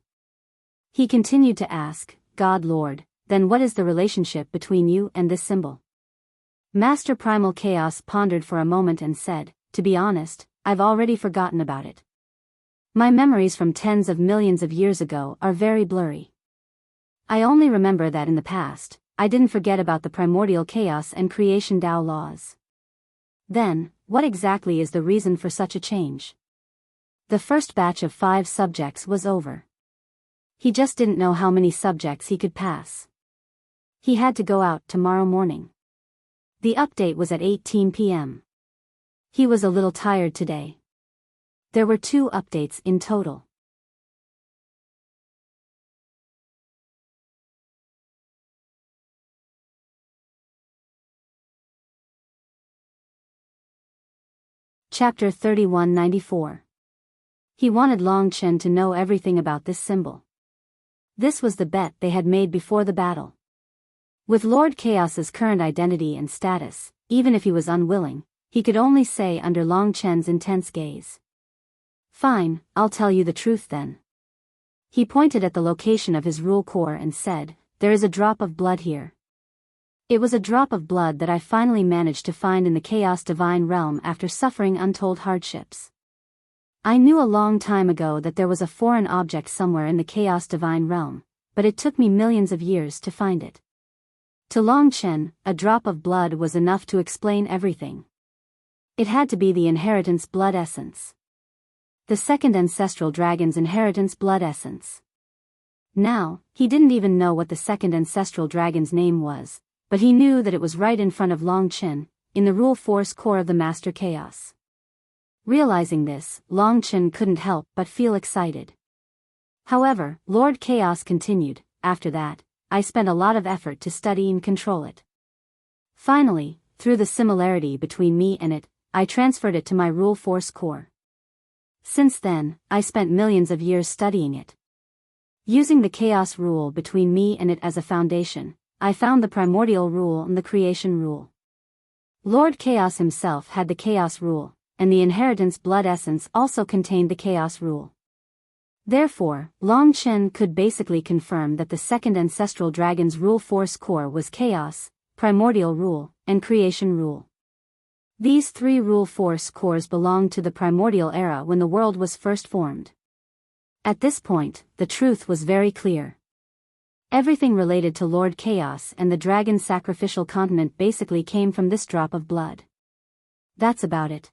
He continued to ask, God Lord, then what is the relationship between you and this symbol? Master Primal Chaos pondered for a moment and said, to be honest, I've already forgotten about it. My memories from tens of millions of years ago are very blurry. I only remember that in the past, I didn't forget about the primordial chaos and creation Tao laws. Then, what exactly is the reason for such a change? The first batch of 5 subjects was over. He just didn't know how many subjects he could pass. He had to go out tomorrow morning. The update was at 18 p.m. He was a little tired today. There were 2 updates in total. Chapter 3194. He wanted Long Chen to know everything about this symbol. This was the bet they had made before the battle. With Lord Chaos's current identity and status, even if he was unwilling, he could only say under Long Chen's intense gaze. Fine, I'll tell you the truth then. He pointed at the location of his rule core and said, there is a drop of blood here. It was a drop of blood that I finally managed to find in the Chaos Divine Realm after suffering untold hardships. I knew a long time ago that there was a foreign object somewhere in the Chaos Divine Realm, but it took me millions of years to find it. To Long Chen, a drop of blood was enough to explain everything. It had to be the inheritance blood essence. The second ancestral dragon's inheritance blood essence. Now, he didn't even know what the second ancestral dragon's name was, but he knew that it was right in front of Long Chen, in the rule force core of the Master Chaos. Realizing this, Long Chen couldn't help but feel excited. However, Lord Chaos continued, after that, I spent a lot of effort to study and control it. Finally, through the similarity between me and it, I transferred it to my rule force core. Since then, I spent millions of years studying it. Using the chaos rule between me and it as a foundation, I found the primordial rule and the creation rule. Lord Chaos himself had the chaos rule, and the inheritance blood essence also contained the chaos rule. Therefore, Long Chen could basically confirm that the second ancestral dragon's rule force core was chaos, primordial rule, and creation rule. These 3 rule force cores belonged to the primordial era when the world was first formed. At this point, the truth was very clear. Everything related to Lord Chaos and the dragon sacrificial continent basically came from this drop of blood. That's about it.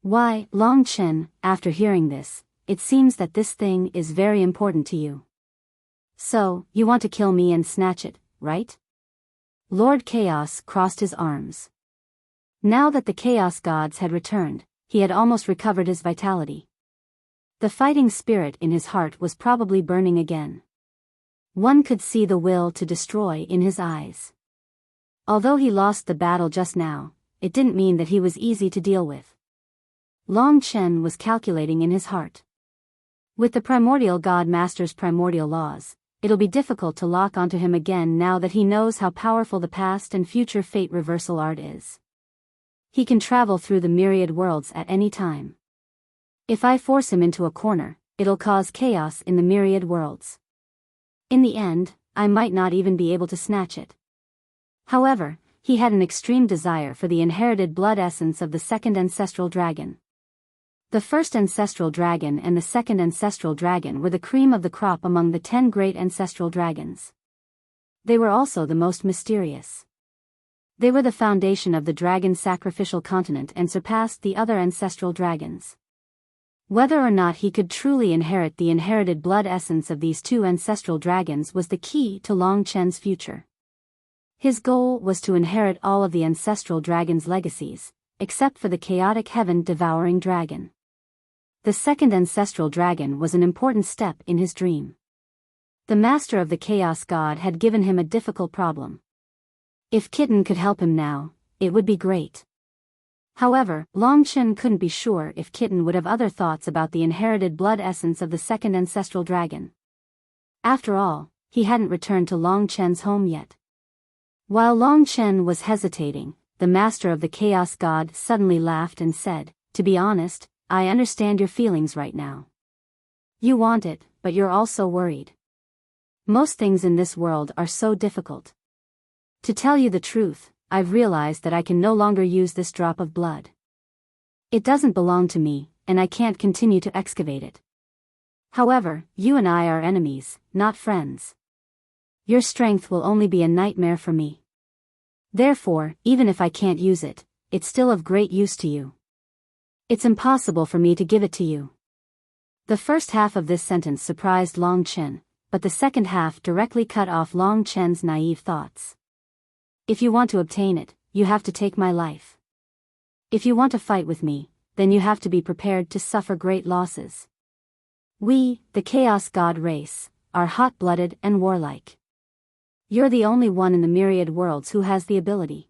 Why, Long Chen, after hearing this, it seems that this thing is very important to you. So, you want to kill me and snatch it, right? Lord Chaos crossed his arms. Now that the Chaos Gods had returned, he had almost recovered his vitality. The fighting spirit in his heart was probably burning again. One could see the will to destroy in his eyes. Although he lost the battle just now, it didn't mean that he was easy to deal with. Long Chen was calculating in his heart. With the Primordial God Master's primordial laws, it'll be difficult to lock onto him again now that he knows how powerful the past and future fate reversal art is. He can travel through the myriad worlds at any time. If I force him into a corner, it'll cause chaos in the myriad worlds. In the end, I might not even be able to snatch it. However, he had an extreme desire for the inherited blood essence of the second ancestral dragon. The first ancestral dragon and the second ancestral dragon were the cream of the crop among the 10 great ancestral dragons. They were also the most mysterious. They were the foundation of the dragon sacrificial continent and surpassed the other ancestral dragons. Whether or not he could truly inherit the inherited blood essence of these two ancestral dragons was the key to Long Chen's future. His goal was to inherit all of the ancestral dragon's legacies, except for the chaotic heaven-devouring dragon. The second ancestral dragon was an important step in his dream. The master of the Chaos God had given him a difficult problem. If Kitten could help him now, it would be great. However, Long Chen couldn't be sure if Kitten would have other thoughts about the inherited blood essence of the second ancestral dragon. After all, he hadn't returned to Long Chen's home yet. While Long Chen was hesitating, the master of the Chaos God suddenly laughed and said, "To be honest, I understand your feelings right now. You want it, but you're also worried. Most things in this world are so difficult. To tell you the truth, I've realized that I can no longer use this drop of blood. It doesn't belong to me, and I can't continue to excavate it. However, you and I are enemies, not friends. Your strength will only be a nightmare for me. Therefore, even if I can't use it, it's still of great use to you. It's impossible for me to give it to you." The first half of this sentence surprised Long Chen, but the second half directly cut off Long Chen's naive thoughts. If you want to obtain it, you have to take my life. If you want to fight with me, then you have to be prepared to suffer great losses. We, the Chaos God race, are hot-blooded and warlike. You're the only one in the myriad worlds who has the ability.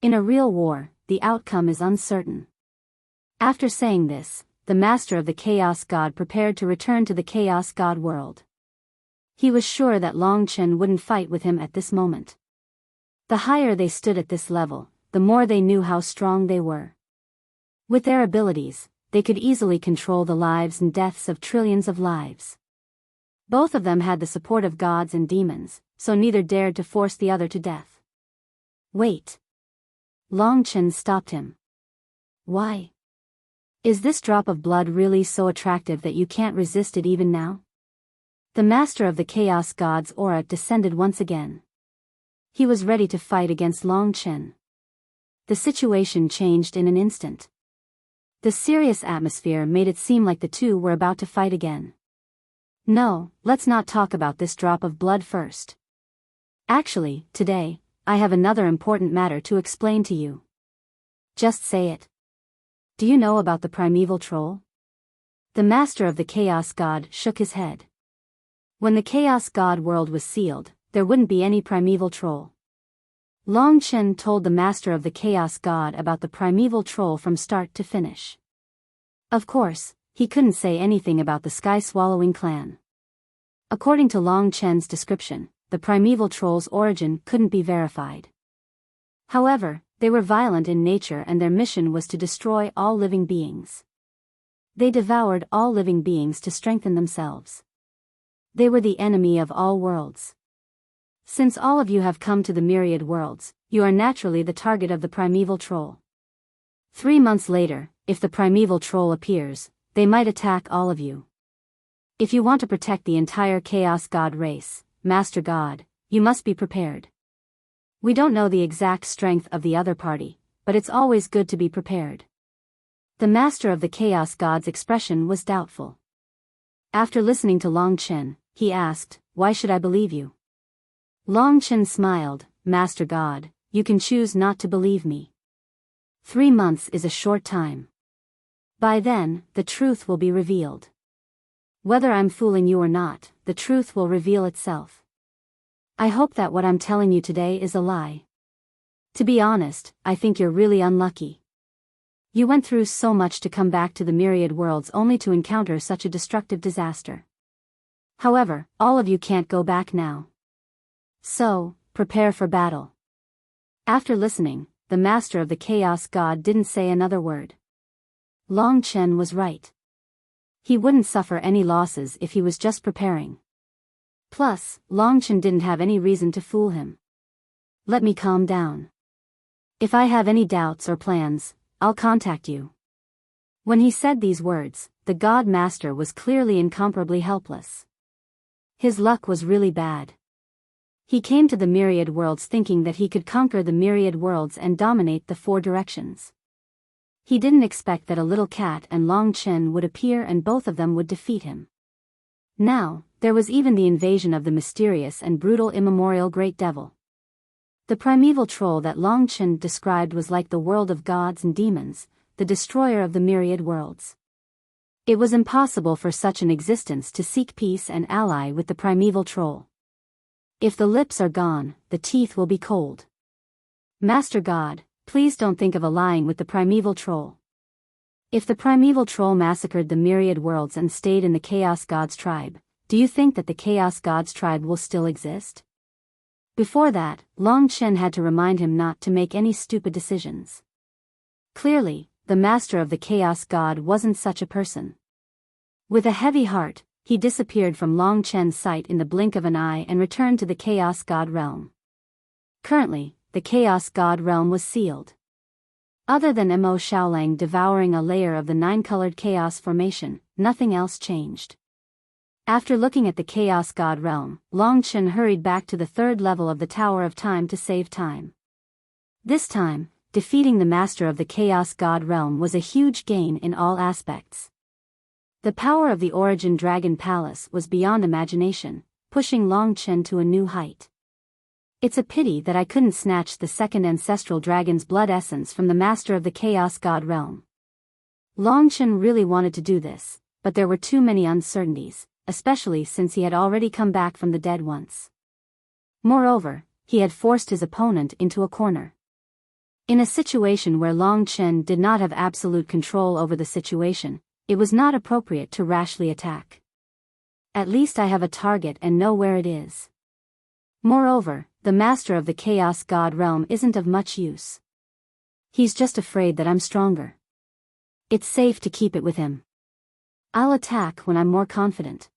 In a real war, the outcome is uncertain. After saying this, the master of the Chaos God prepared to return to the Chaos God world. He was sure that Long Chen wouldn't fight with him at this moment. The higher they stood at this level, the more they knew how strong they were. With their abilities, they could easily control the lives and deaths of trillions of lives. Both of them had the support of gods and demons, so neither dared to force the other to death. Wait. Long Chen stopped him. Why? Is this drop of blood really so attractive that you can't resist it even now? The master of the Chaos God's aura descended once again. He was ready to fight against Long Chen. The situation changed in an instant. The serious atmosphere made it seem like the two were about to fight again. No, let's not talk about this drop of blood first. Actually, today, I have another important matter to explain to you. Just say it. Do you know about the primeval troll? The master of the Chaos God shook his head. When the Chaos God world was sealed, there wouldn't be any primeval troll. Long Chen told the master of the Chaos God about the primeval troll from start to finish. Of course, he couldn't say anything about the sky-swallowing clan. According to Long Chen's description, the primeval troll's origin couldn't be verified. However, they were violent in nature and their mission was to destroy all living beings. They devoured all living beings to strengthen themselves. They were the enemy of all worlds. Since all of you have come to the myriad worlds, you are naturally the target of the primeval troll. 3 months later, if the primeval troll appears, they might attack all of you. If you want to protect the entire Chaos God race, Master God, you must be prepared. We don't know the exact strength of the other party, but it's always good to be prepared. The master of the chaos god's expression was doubtful. After listening to Long Chen, he asked, "Why should I believe you?" Long Chen smiled, "Master God, you can choose not to believe me. 3 months is a short time. By then, the truth will be revealed. Whether I'm fooling you or not, the truth will reveal itself. I hope that what I'm telling you today is a lie. To be honest, I think you're really unlucky. You went through so much to come back to the myriad worlds only to encounter such a destructive disaster. However, all of you can't go back now. So, prepare for battle." After listening, the master of the chaos god didn't say another word. Long Chen was right. He wouldn't suffer any losses if he was just preparing. Plus, Long Chen didn't have any reason to fool him. "Let me calm down. If I have any doubts or plans, I'll contact you." When he said these words, the god master was clearly incomparably helpless. His luck was really bad. He came to the myriad worlds thinking that he could conquer the myriad worlds and dominate the 4 directions. He didn't expect that a little cat and Long Chen would appear and both of them would defeat him. Now, there was even the invasion of the mysterious and brutal immemorial Great Devil. The primeval troll that Long Chen described was like the world of gods and demons, the destroyer of the myriad worlds. It was impossible for such an existence to seek peace and ally with the primeval troll. If the lips are gone, the teeth will be cold. Master God, please don't think of allying with the primeval troll. If the primeval troll massacred the myriad worlds and stayed in the Chaos God's tribe, do you think that the Chaos God's tribe will still exist? Before that, Long Chen had to remind him not to make any stupid decisions. Clearly, the master of the Chaos God wasn't such a person. With a heavy heart, he disappeared from Long Chen's sight in the blink of an eye and returned to the Chaos God realm. Currently, the Chaos God realm was sealed. Other than Mo Shaolang devouring a layer of the 9-colored chaos formation, nothing else changed. After looking at the Chaos God realm, Long Chen hurried back to the 3rd level of the Tower of Time to save time. This time, defeating the master of the Chaos God realm was a huge gain in all aspects. The power of the Origin Dragon Palace was beyond imagination, pushing Long Chen to a new height. It's a pity that I couldn't snatch the 2nd Ancestral Dragon's blood essence from the master of the Chaos God realm. Long Chen really wanted to do this, but there were too many uncertainties, especially since he had already come back from the dead once. Moreover, he had forced his opponent into a corner. In a situation where Long Chen did not have absolute control over the situation, it was not appropriate to rashly attack. At least I have a target and know where it is. Moreover, the master of the Chaos God realm isn't of much use. He's just afraid that I'm stronger. It's safe to keep it with him. I'll attack when I'm more confident.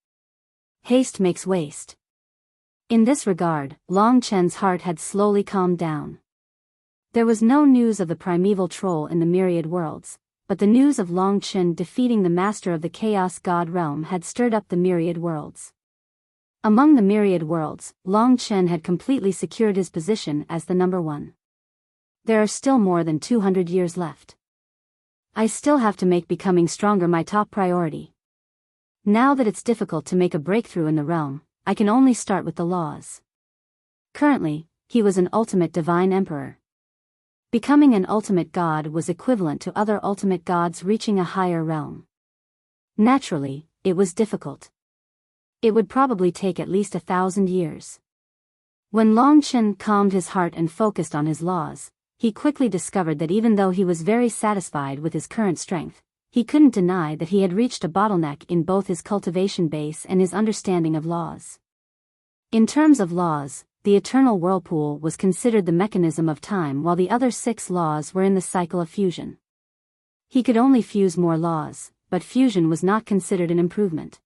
Haste makes waste. In this regard, Long Chen's heart had slowly calmed down. There was no news of the primeval troll in the myriad worlds, but the news of Long Chen defeating the master of the Chaos God realm had stirred up the myriad worlds. Among the myriad worlds, Long Chen had completely secured his position as the number 1. There are still more than 200 years left. I still have to make becoming stronger my top priority. Now that it's difficult to make a breakthrough in the realm, I can only start with the laws. Currently, he was an ultimate divine emperor. Becoming an ultimate god was equivalent to other ultimate gods reaching a higher realm. Naturally, it was difficult. It would probably take at least 1,000 years. When Long Chen calmed his heart and focused on his laws, he quickly discovered that even though he was very satisfied with his current strength, he couldn't deny that he had reached a bottleneck in both his cultivation base and his understanding of laws. In terms of laws, the eternal whirlpool was considered the mechanism of time while the other 6 laws were in the cycle of fusion. He could only fuse more laws, but fusion was not considered an improvement.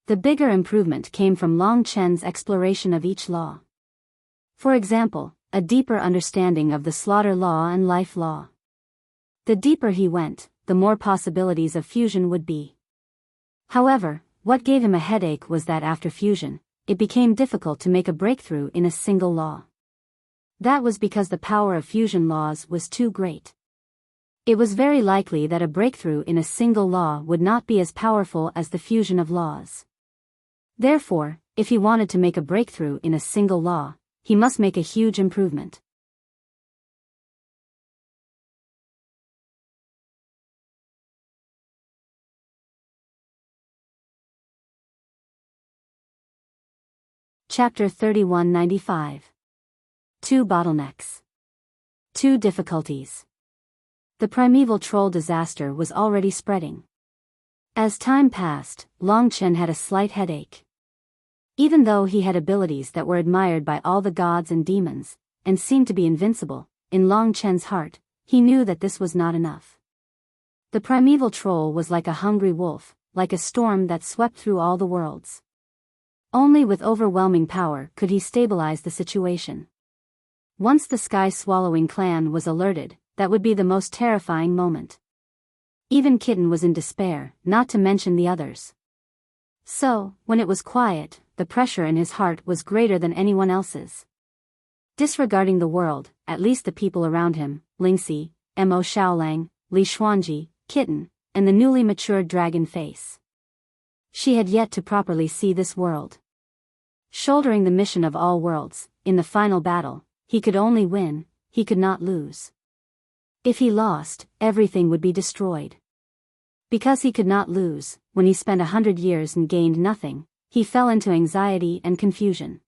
The bigger improvement came from Long Chen's exploration of each law. For example, a deeper understanding of the slaughter law and life law. The deeper he went, the more possibilities of fusion would be. However, what gave him a headache was that after fusion, it became difficult to make a breakthrough in a single law. That was because the power of fusion laws was too great. It was very likely that a breakthrough in a single law would not be as powerful as the fusion of laws. Therefore, if he wanted to make a breakthrough in a single law, he must make a huge improvement. Chapter 3195. 2 Bottlenecks. 2 Difficulties. The primeval troll disaster was already spreading. As time passed, Long Chen had a slight headache. Even though he had abilities that were admired by all the gods and demons, and seemed to be invincible, in Long Chen's heart, he knew that this was not enough. The primeval troll was like a hungry wolf, like a storm that swept through all the worlds. Only with overwhelming power could he stabilize the situation. Once the sky-swallowing clan was alerted, that would be the most terrifying moment. Even Kitten was in despair, not to mention the others. So, when it was quiet, the pressure in his heart was greater than anyone else's. Disregarding the world, at least the people around him, Lingxi, Mo Xiaolang, Li Xuanji, Kitten, and the newly matured dragon face. She had yet to properly see this world. Shouldering the mission of all worlds, in the final battle, he could only win, he could not lose. If he lost, everything would be destroyed. Because he could not lose, when he spent 100 years and gained nothing, he fell into anxiety and confusion.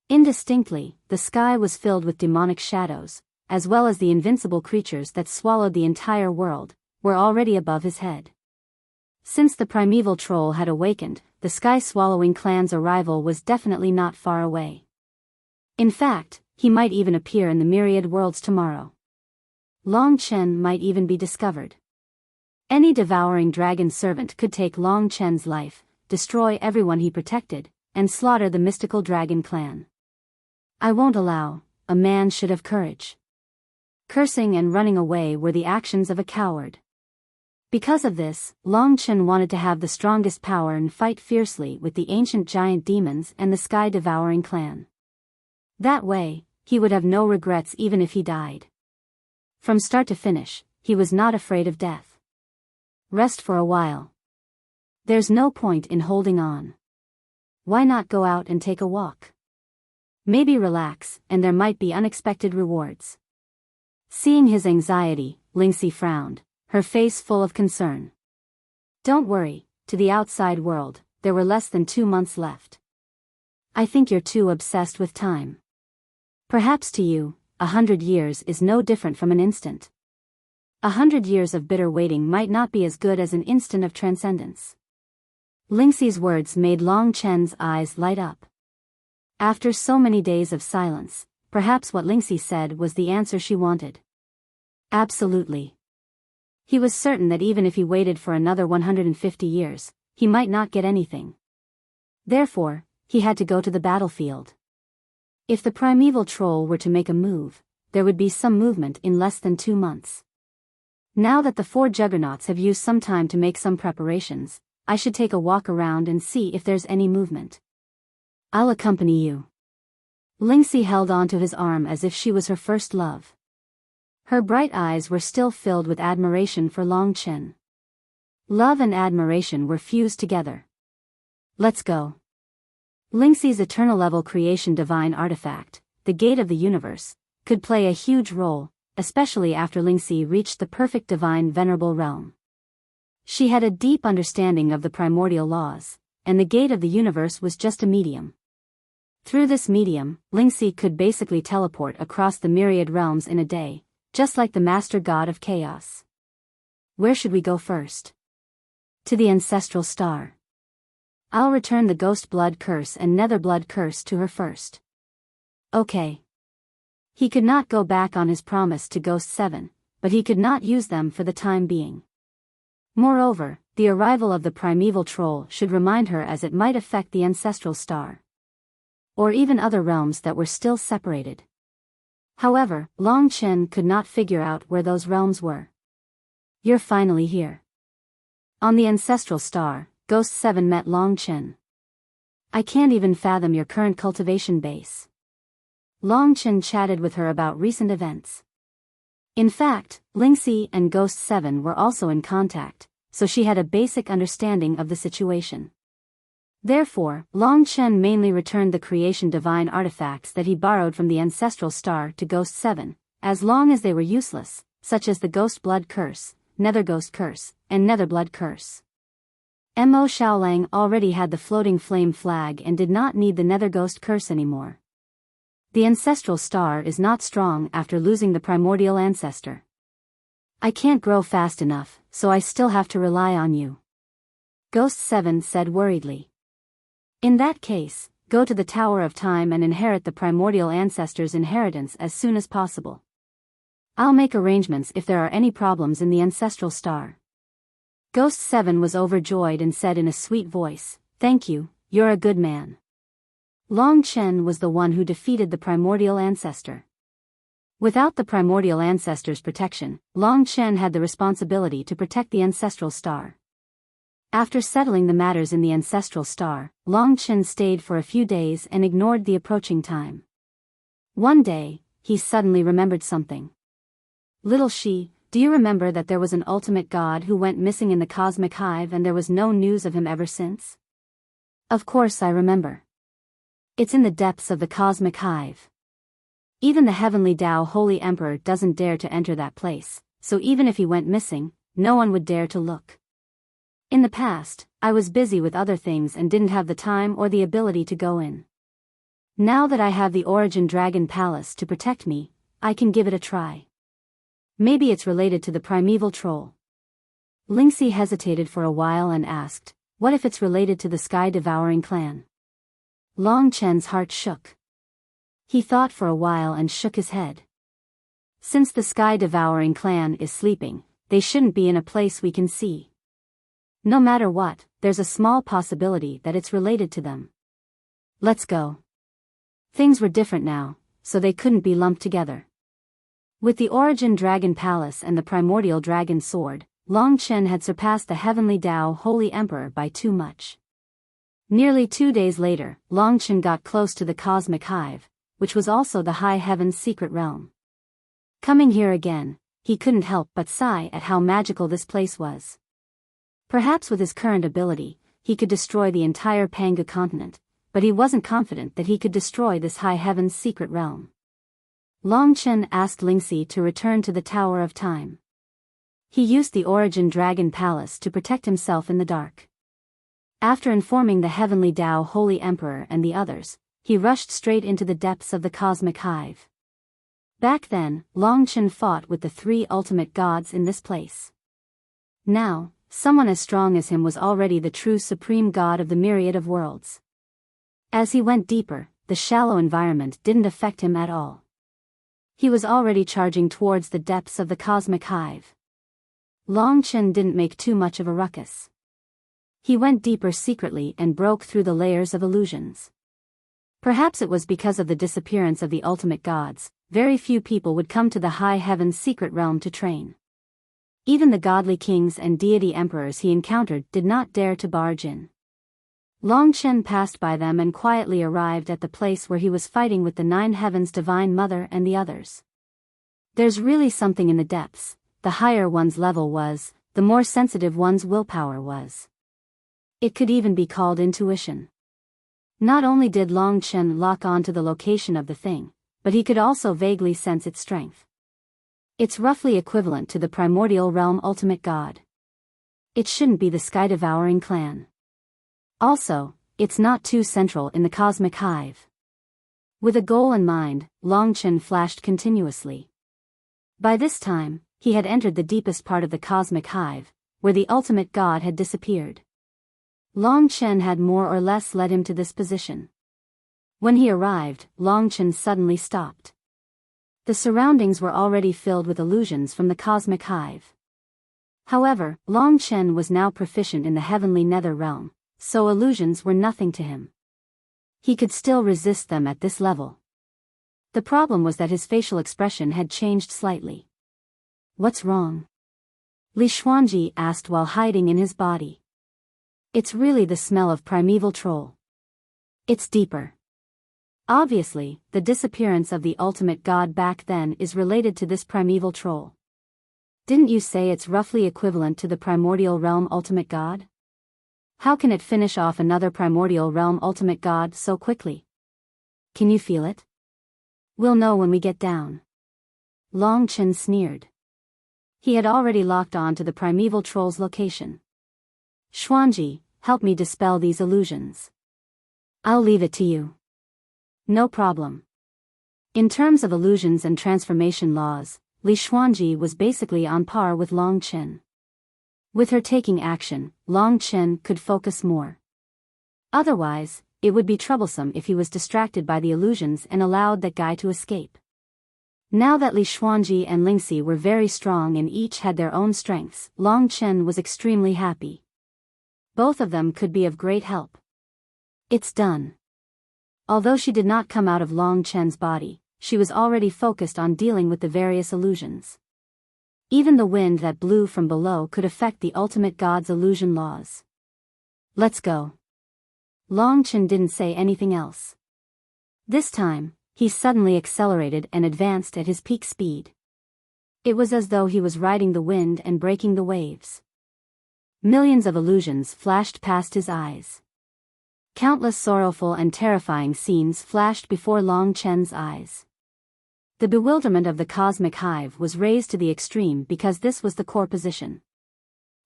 Indistinctly, the sky was filled with demonic shadows, as well as the invincible creatures that swallowed the entire world, were already above his head. Since the primeval troll had awakened, the sky-swallowing clan's arrival was definitely not far away. In fact, he might even appear in the myriad worlds tomorrow. Long Chen might even be discovered. Any devouring dragon servant could take Long Chen's life, destroy everyone he protected, and slaughter the mystical dragon clan. I won't allow, a man should have courage. Cursing and running away were the actions of a coward. Because of this, Long Chen wanted to have the strongest power and fight fiercely with the ancient giant demons and the sky-devouring clan. That way, he would have no regrets even if he died. From start to finish, he was not afraid of death. Rest for a while. There's no point in holding on. Why not go out and take a walk? Maybe relax, and there might be unexpected rewards. Seeing his anxiety, Lingxi frowned, her face full of concern. Don't worry, to the outside world, there were less than 2 months left. I think you're too obsessed with time. Perhaps to you, 100 years is no different from an instant. 100 years of bitter waiting might not be as good as an instant of transcendence. Lingxi's words made Long Chen's eyes light up. After so many days of silence, perhaps what Lingxi said was the answer she wanted. Absolutely. He was certain that even if he waited for another 150 years, he might not get anything. Therefore, he had to go to the battlefield. If the primeval troll were to make a move, there would be some movement in less than 2 months. Now that the 4 juggernauts have used some time to make some preparations, I should take a walk around and see if there's any movement. I'll accompany you. Lingxi held on to his arm as if she was her first love. Her bright eyes were still filled with admiration for Long Chen. Love and admiration were fused together. Let's go. Lingxi's eternal-level creation divine artifact, the Gate of the Universe, could play a huge role, especially after Lingxi reached the perfect divine venerable realm. She had a deep understanding of the primordial laws, and the Gate of the Universe was just a medium. Through this medium, Lingxi could basically teleport across the myriad realms in a day, just like the Master God of Chaos. Where should we go first? To the Ancestral Star. I'll return the Ghost Blood Curse and Nether Blood Curse to her first. Okay. He could not go back on his promise to Ghost 7, but he could not use them for the time being. Moreover, the arrival of the primeval troll should remind her as it might affect the Ancestral Star. Or even other realms that were still separated. However, Long Chen could not figure out where those realms were. You're finally here. On the Ancestral Star, Ghost 7 met Long Chen. I can't even fathom your current cultivation base. Long Chen chatted with her about recent events. In fact, Lingxi and Ghost 7 were also in contact, so she had a basic understanding of the situation. Therefore, Long Chen mainly returned the creation divine artifacts that he borrowed from the Ancestral Star to Ghost 7, as long as they were useless, such as the Ghost Blood Curse, Nether Ghost Curse, and Nether Blood Curse. Mo Xiaolang already had the floating flame flag and did not need the Nether Ghost Curse anymore. The Ancestral Star is not strong after losing the primordial ancestor. I can't grow fast enough, so I still have to rely on you. Ghost 7 said worriedly. In that case, go to the Tower of Time and inherit the primordial ancestor's inheritance as soon as possible. I'll make arrangements if there are any problems in the Ancestral Star. Ghost 7 was overjoyed and said in a sweet voice, "Thank you, you're a good man." Long Chen was the one who defeated the primordial ancestor. Without the primordial ancestor's protection, Long Chen had the responsibility to protect the Ancestral Star. After settling the matters in the Ancestral Star, Long Chen stayed for a few days and ignored the approaching time. One day, he suddenly remembered something. "Little Shi, do you remember that there was an ultimate god who went missing in the cosmic hive and there was no news of him ever since?" "Of course I remember. It's in the depths of the cosmic hive. Even the heavenly Tao Holy Emperor doesn't dare to enter that place, so even if he went missing, no one would dare to look. In the past, I was busy with other things and didn't have the time or the ability to go in. Now that I have the Origin Dragon Palace to protect me, I can give it a try. Maybe it's related to the primeval troll." Lingxi hesitated for a while and asked, "What if it's related to the Sky-Devouring clan?" Long Chen's heart shook. He thought for a while and shook his head. "Since the Sky-Devouring clan is sleeping, they shouldn't be in a place we can see. No matter what, there's a small possibility that it's related to them. Let's go." Things were different now, so they couldn't be lumped together. With the Origin Dragon Palace and the Primordial Dragon Sword, Long Chen had surpassed the Heavenly Tao Holy Emperor by too much. Nearly 2 days later, Long Chen got close to the Cosmic Hive, which was also the High Heaven's secret realm. Coming here again, he couldn't help but sigh at how magical this place was. Perhaps with his current ability, he could destroy the entire Panga continent, but he wasn't confident that he could destroy this High Heaven's secret realm. Long Chen asked Lingxi to return to the Tower of Time. He used the Origin Dragon Palace to protect himself in the dark. After informing the Heavenly Tao Holy Emperor and the others, he rushed straight into the depths of the Cosmic Hive. Back then, Long Chen fought with the 3 ultimate gods in this place. Now, someone as strong as him was already the true supreme god of the myriad of worlds. As he went deeper, the shallow environment didn't affect him at all. He was already charging towards the depths of the Cosmic Hive. Long Chen didn't make too much of a ruckus. He went deeper secretly and broke through the layers of illusions. Perhaps it was because of the disappearance of the ultimate gods, very few people would come to the High Heaven's secret realm to train. Even the godly kings and deity emperors he encountered did not dare to barge in. Long Chen passed by them and quietly arrived at the place where he was fighting with the 9 Heavens Divine Mother and the others. There's really something in the depths. The higher one's level was, the more sensitive one's willpower was. It could even be called intuition. Not only did Long Chen lock on to the location of the thing, but he could also vaguely sense its strength. It's roughly equivalent to the primordial realm ultimate god. It shouldn't be the Sky-Devouring clan. Also, it's not too central in the Cosmic Hive. With a goal in mind, Long Chen flashed continuously. By this time, he had entered the deepest part of the Cosmic Hive, where the ultimate god had disappeared. Long Chen had more or less led him to this position. When he arrived, Long Chen suddenly stopped. The surroundings were already filled with illusions from the Cosmic Hive. However, Long Chen was now proficient in the heavenly nether realm, so illusions were nothing to him. He could still resist them at this level. The problem was that his facial expression had changed slightly. "What's wrong?" Li Xuanji asked while hiding in his body. "It's really the smell of primeval troll. It's deeper. Obviously, the disappearance of the ultimate god back then is related to this primeval troll. Didn't you say it's roughly equivalent to the primordial realm ultimate god? How can it finish off another primordial realm ultimate god so quickly? Can you feel it? We'll know when we get down. Long Chen sneered. He had already locked on to the primeval troll's location. Xuanji, help me dispel these illusions. I'll leave it to you. No problem. In terms of illusions and transformation laws, Li Xuanji was basically on par with Long Chen. With her taking action, Long Chen could focus more. Otherwise, it would be troublesome if he was distracted by the illusions and allowed that guy to escape. Now that Li Xuanji and Lingxi were very strong and each had their own strengths, Long Chen was extremely happy. Both of them could be of great help. It's done. Although she did not come out of Long Chen's body, she was already focused on dealing with the various illusions. Even the wind that blew from below could affect the ultimate god's illusion laws. Let's go. Long Chen didn't say anything else. This time, he suddenly accelerated and advanced at his peak speed. It was as though he was riding the wind and breaking the waves. Millions of illusions flashed past his eyes. Countless sorrowful and terrifying scenes flashed before Long Chen's eyes. The bewilderment of the cosmic hive was raised to the extreme because this was the core position.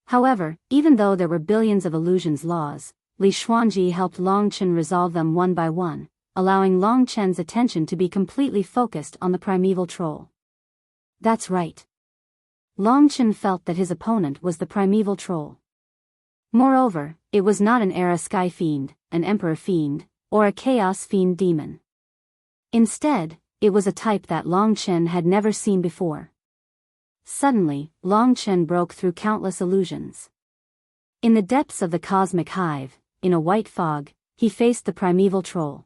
However, even though there were billions of illusions laws, Li Xuanji helped Long Chen resolve them one by one, allowing Long Chen's attention to be completely focused on the primeval troll. That's right. Long Chen felt that his opponent was the primeval troll. Moreover, it was not an Era Sky Fiend, an Emperor Fiend, or a Chaos Fiend demon. Instead, it was a type that Long Chen had never seen before. Suddenly, Long Chen broke through countless illusions. In the depths of the cosmic hive, in a white fog, he faced the primeval troll.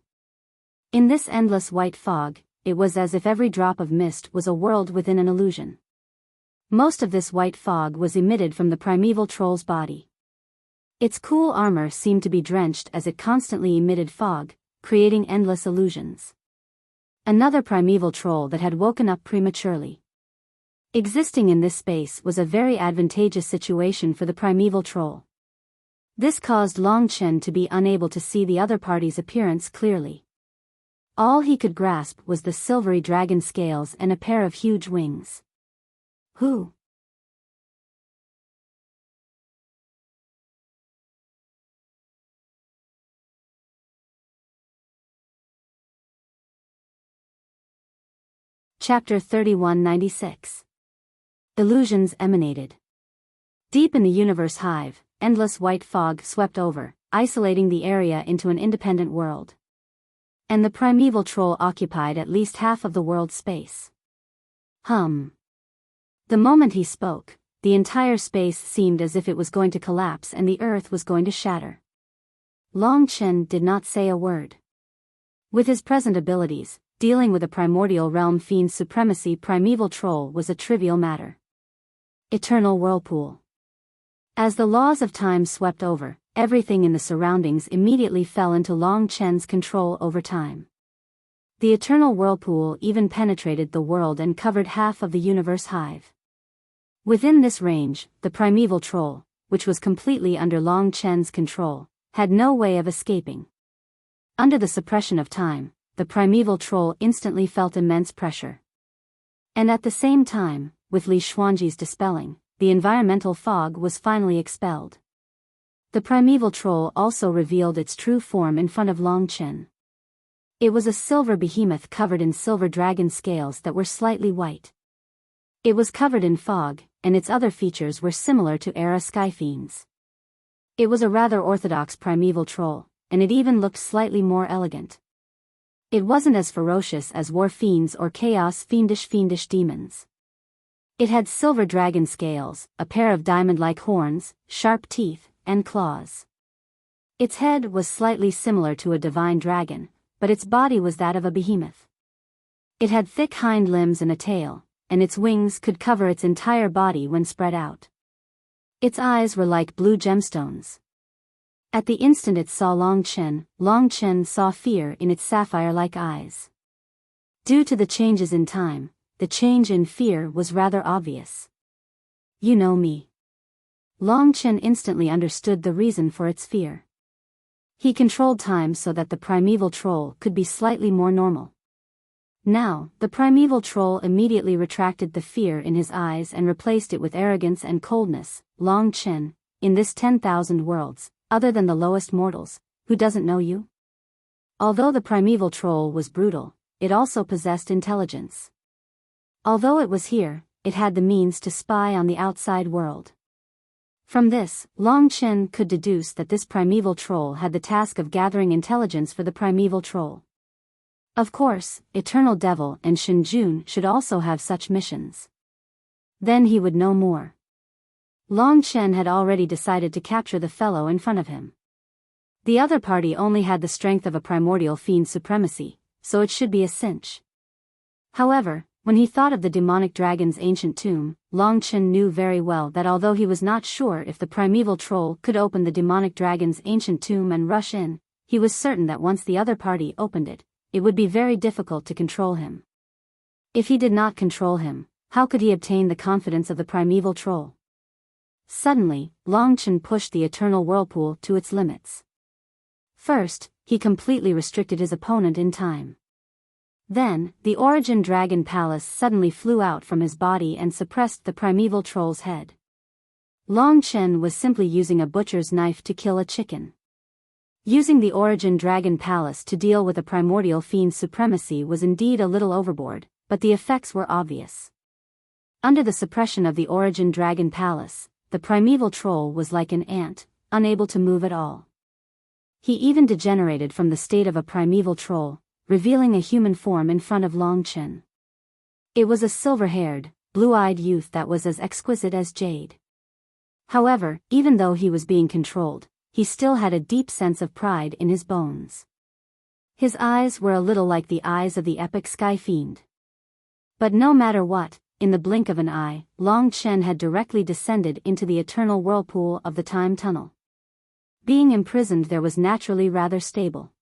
In this endless white fog, it was as if every drop of mist was a world within an illusion. Most of this white fog was emitted from the primeval troll's body. Its cool armor seemed to be drenched as it constantly emitted fog, creating endless illusions. Another primeval troll that had woken up prematurely. Existing in this space was a very advantageous situation for the primeval troll. This caused Long Chen to be unable to see the other party's appearance clearly. All he could grasp was the silvery dragon scales and a pair of huge wings. Who? Chapter 3196. Illusions emanated. Deep in the universe hive, endless white fog swept over, isolating the area into an independent world. And the primeval troll occupied at least half of the world's space. The moment he spoke, the entire space seemed as if it was going to collapse and the earth was going to shatter. Long Chen did not say a word. With his present abilities, dealing with a primordial realm fiend's supremacy primeval troll was a trivial matter. Eternal whirlpool. As the laws of time swept over, everything in the surroundings immediately fell into Long Chen's control over time. The eternal whirlpool even penetrated the world and covered half of the universe hive. Within this range, the primeval troll, which was completely under Long Chen's control, had no way of escaping. Under the suppression of time, the primeval troll instantly felt immense pressure. And at the same time, with Li Xuanji's dispelling, the environmental fog was finally expelled. The primeval troll also revealed its true form in front of Long Chen. It was a silver behemoth covered in silver dragon scales that were slightly white. It was covered in fog, and its other features were similar to Era Sky Fiends. It was a rather orthodox primeval troll, and it even looked slightly more elegant. It wasn't as ferocious as war fiends or chaos fiendish demons. It had silver dragon scales, a pair of diamond-like horns, sharp teeth, and claws. Its head was slightly similar to a divine dragon, but its body was that of a behemoth. It had thick hind limbs and a tail, and its wings could cover its entire body when spread out. Its eyes were like blue gemstones. At the instant it saw Long Chen saw fear in its sapphire-like eyes. Due to the changes in time, the change in fear was rather obvious. You know me. Long Chen instantly understood the reason for its fear. He controlled time so that the primeval troll could be slightly more normal. Now, the primeval troll immediately retracted the fear in his eyes and replaced it with arrogance and coldness. Long Chen, in this 10,000 worlds, other than the lowest mortals, who doesn't know you? Although the primeval troll was brutal, it also possessed intelligence. Although it was here, it had the means to spy on the outside world. From this, Long Chen could deduce that this primeval troll had the task of gathering intelligence for the primeval troll. Of course, Eternal Devil and Shen Jun should also have such missions. Then he would know more. Long Chen had already decided to capture the fellow in front of him. The other party only had the strength of a primordial fiend supremacy, so it should be a cinch. However, when he thought of the demonic dragon's ancient tomb, Long Chen knew very well that although he was not sure if the primeval troll could open the demonic dragon's ancient tomb and rush in, he was certain that once the other party opened it, it would be very difficult to control him. If he did not control him, how could he obtain the confidence of the primeval troll? Suddenly, Long Chen pushed the eternal whirlpool to its limits. First, he completely restricted his opponent in time. Then, the Origin Dragon Palace suddenly flew out from his body and suppressed the primeval troll's head. Long Chen was simply using a butcher's knife to kill a chicken. Using the Origin Dragon Palace to deal with a primordial fiend's supremacy was indeed a little overboard, but the effects were obvious. Under the suppression of the Origin Dragon Palace, the primeval troll was like an ant, unable to move at all. He even degenerated from the state of a primeval troll, revealing a human form in front of Long Chen. It was a silver-haired, blue-eyed youth that was as exquisite as jade. However, even though he was being controlled, he still had a deep sense of pride in his bones. His eyes were a little like the eyes of the epic Sky Fiend. But no matter what, in the blink of an eye, Long Chen had directly descended into the eternal whirlpool of the time tunnel. Being imprisoned there was naturally rather stable.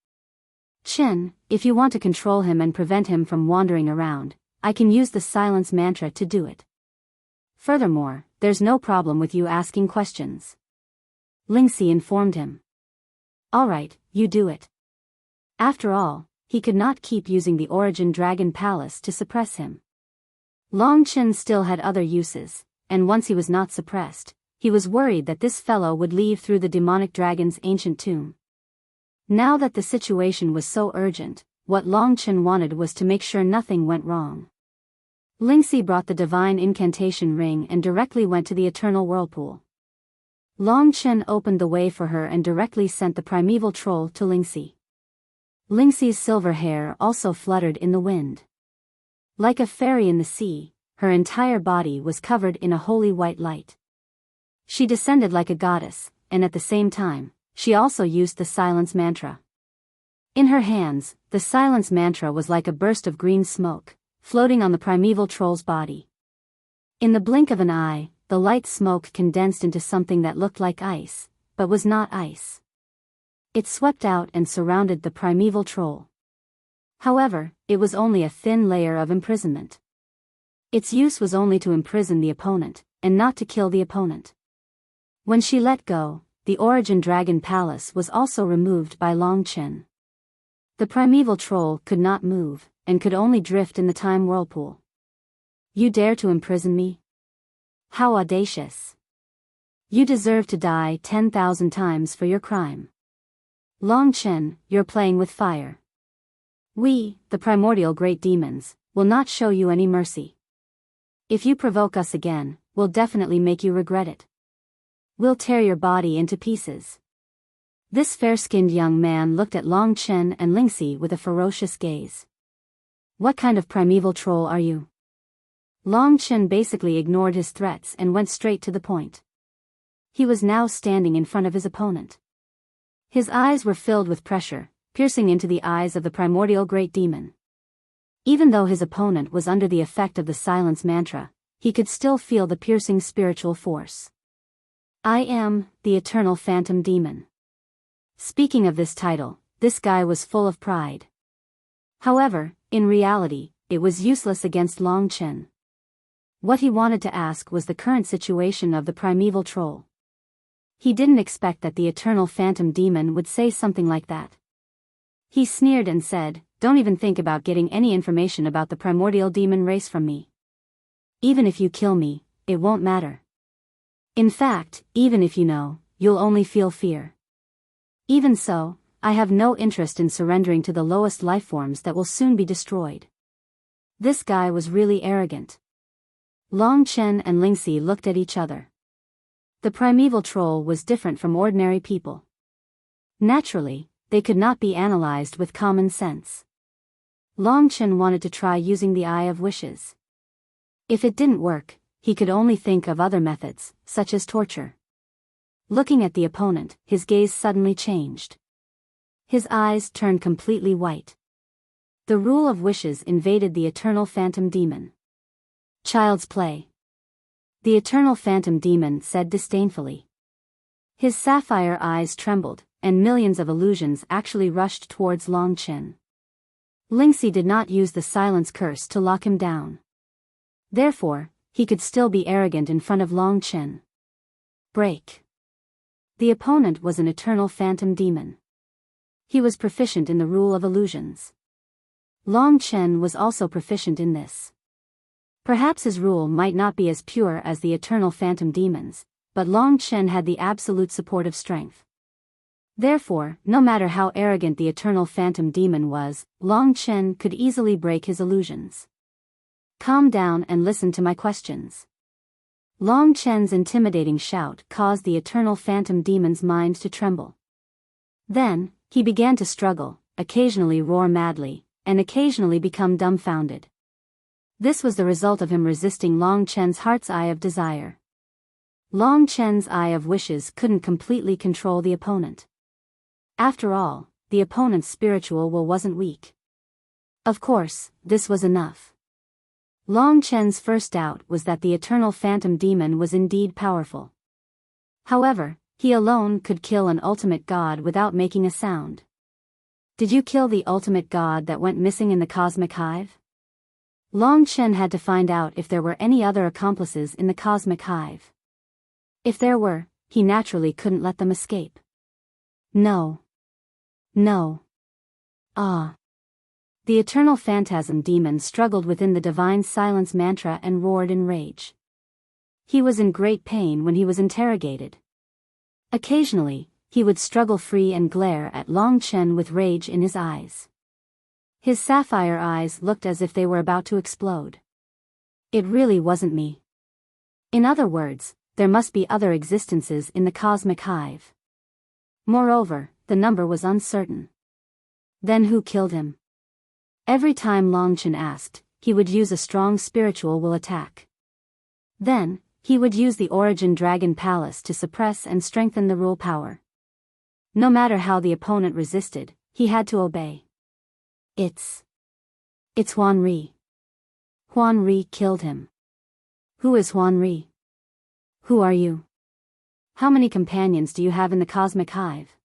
Chen, if you want to control him and prevent him from wandering around, I can use the silence mantra to do it. Furthermore, there's no problem with you asking questions. Lingxi informed him. Alright, you do it. After all, he could not keep using the Origin Dragon Palace to suppress him. Long Chen still had other uses, and once he was not suppressed, he was worried that this fellow would leave through the demonic dragon's ancient tomb. Now that the situation was so urgent, what Long Chen wanted was to make sure nothing went wrong. Lingxi brought the divine incantation ring and directly went to the eternal whirlpool. Long Chen opened the way for her and directly sent the primeval troll to Lingxi. Lingxi's silver hair also fluttered in the wind. Like a fairy in the sea, her entire body was covered in a holy white light. She descended like a goddess, and at the same time, she also used the silence mantra. In her hands, the silence mantra was like a burst of green smoke, floating on the primeval troll's body. In the blink of an eye, the light smoke condensed into something that looked like ice, but was not ice. It swept out and surrounded the primeval troll. However, it was only a thin layer of imprisonment. Its use was only to imprison the opponent, and not to kill the opponent. When she let go, the Origin Dragon Palace was also removed by Long Chen. The primeval troll could not move, and could only drift in the time whirlpool. You dare to imprison me? How audacious! You deserve to die 10,000 times for your crime. Long Chen, you're playing with fire. We, the primordial great demons, will not show you any mercy. If you provoke us again, we'll definitely make you regret it. We'll tear your body into pieces. This fair-skinned young man looked at Long Chen and Lingxi with a ferocious gaze. What kind of primeval troll are you? Long Chen basically ignored his threats and went straight to the point. He was now standing in front of his opponent. His eyes were filled with pressure, piercing into the eyes of the primordial great demon. Even though his opponent was under the effect of the silence mantra, he could still feel the piercing spiritual force. I am the eternal phantom demon. Speaking of this title, this guy was full of pride. However, in reality, it was useless against Long Chen. What he wanted to ask was the current situation of the primeval troll. He didn't expect that the eternal phantom demon would say something like that. He sneered and said, "Don't even think about getting any information about the primordial demon race from me. Even if you kill me, it won't matter. In fact, even if you know, you'll only feel fear. Even so, I have no interest in surrendering to the lowest lifeforms that will soon be destroyed." This guy was really arrogant. Long Chen and Lingxi looked at each other. The primeval troll was different from ordinary people. Naturally, they could not be analyzed with common sense. Long Chen wanted to try using the Eye of Wishes. If it didn't work, he could only think of other methods, such as torture. Looking at the opponent, his gaze suddenly changed. His eyes turned completely white. The rule of wishes invaded the eternal phantom demon. Child's play. The eternal phantom demon said disdainfully. His sapphire eyes trembled, and millions of illusions actually rushed towards Long Chen. Lingxi did not use the silence curse to lock him down. Therefore, he could still be arrogant in front of Long Chen. Break. The opponent was an eternal phantom demon. He was proficient in the rule of illusions. Long Chen was also proficient in this. Perhaps his rule might not be as pure as the eternal phantom demons, but Long Chen had the absolute support of strength. Therefore, no matter how arrogant the eternal phantom demon was, Long Chen could easily break his illusions. Calm down and listen to my questions. Long Chen's intimidating shout caused the eternal phantom demon's mind to tremble. Then, he began to struggle, occasionally roar madly, and occasionally become dumbfounded. This was the result of him resisting Long Chen's heart's eye of desire. Long Chen's eye of wishes couldn't completely control the opponent. After all, the opponent's spiritual will wasn't weak. Of course, this was enough. Long Chen's first doubt was that the eternal phantom demon was indeed powerful. However, he alone could kill an ultimate god without making a sound. Did you kill the ultimate god that went missing in the cosmic hive? Long Chen had to find out if there were any other accomplices in the cosmic hive. If there were, he naturally couldn't let them escape. No. No. Ah. The eternal phantasm demon struggled within the divine silence mantra and roared in rage. He was in great pain when he was interrogated. Occasionally, he would struggle free and glare at Long Chen with rage in his eyes. His sapphire eyes looked as if they were about to explode. It really wasn't me. In other words, there must be other existences in the cosmic hive. Moreover, the number was uncertain. Then who killed him? Every time Long Chen asked, he would use a strong spiritual will attack. Then, he would use the Origin Dragon Palace to suppress and strengthen the rule power. No matter how the opponent resisted, he had to obey. It's Huan Ri. Huan Ri killed him. Who is Huan Ri? Who are you? How many companions do you have in the cosmic hive?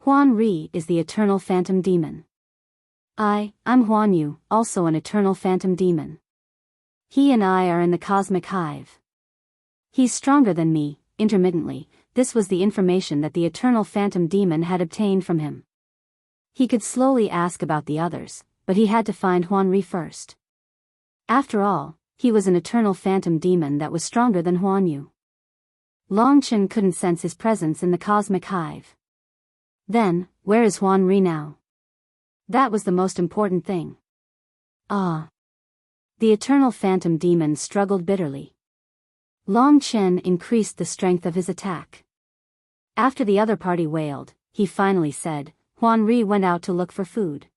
Huan Ri is the eternal phantom demon. I'm Huan Yu, also an eternal phantom demon. He and I are in the cosmic hive. He's stronger than me. Intermittently, this was the information that the eternal phantom demon had obtained from him. He could slowly ask about the others, but he had to find Huan Ri first. After all, he was an eternal phantom demon that was stronger than Huan Yu. Long Chen couldn't sense his presence in the cosmic hive. Then, where is Huan Ri now? That was the most important thing. Ah. The eternal phantom demon struggled bitterly. Long Chen increased the strength of his attack. After the other party wailed, he finally said, Huan Ri went out to look for food.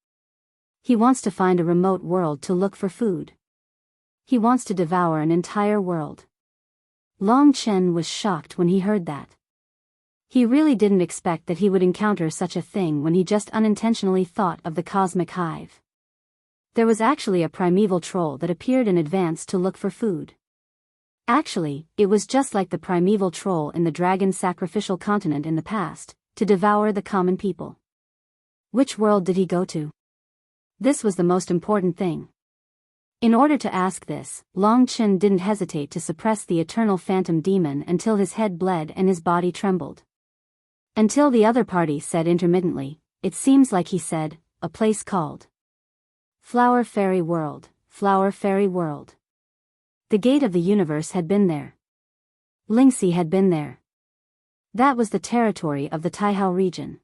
He wants to find a remote world to look for food. He wants to devour an entire world. Long Chen was shocked when he heard that. He really didn't expect that he would encounter such a thing when he just unintentionally thought of the cosmic hive. There was actually a primeval troll that appeared in advance to look for food. Actually, it was just like the primeval troll in the dragon sacrificial continent in the past, to devour the common people. Which world did he go to? This was the most important thing. In order to ask this, Long Chen didn't hesitate to suppress the eternal phantom demon until his head bled and his body trembled. Until the other party said intermittently, "It seems like he said, a place called Flower Fairy World, Flower Fairy World." The gate of the universe had been there. Lingxi had been there. That was the territory of the Taihao region.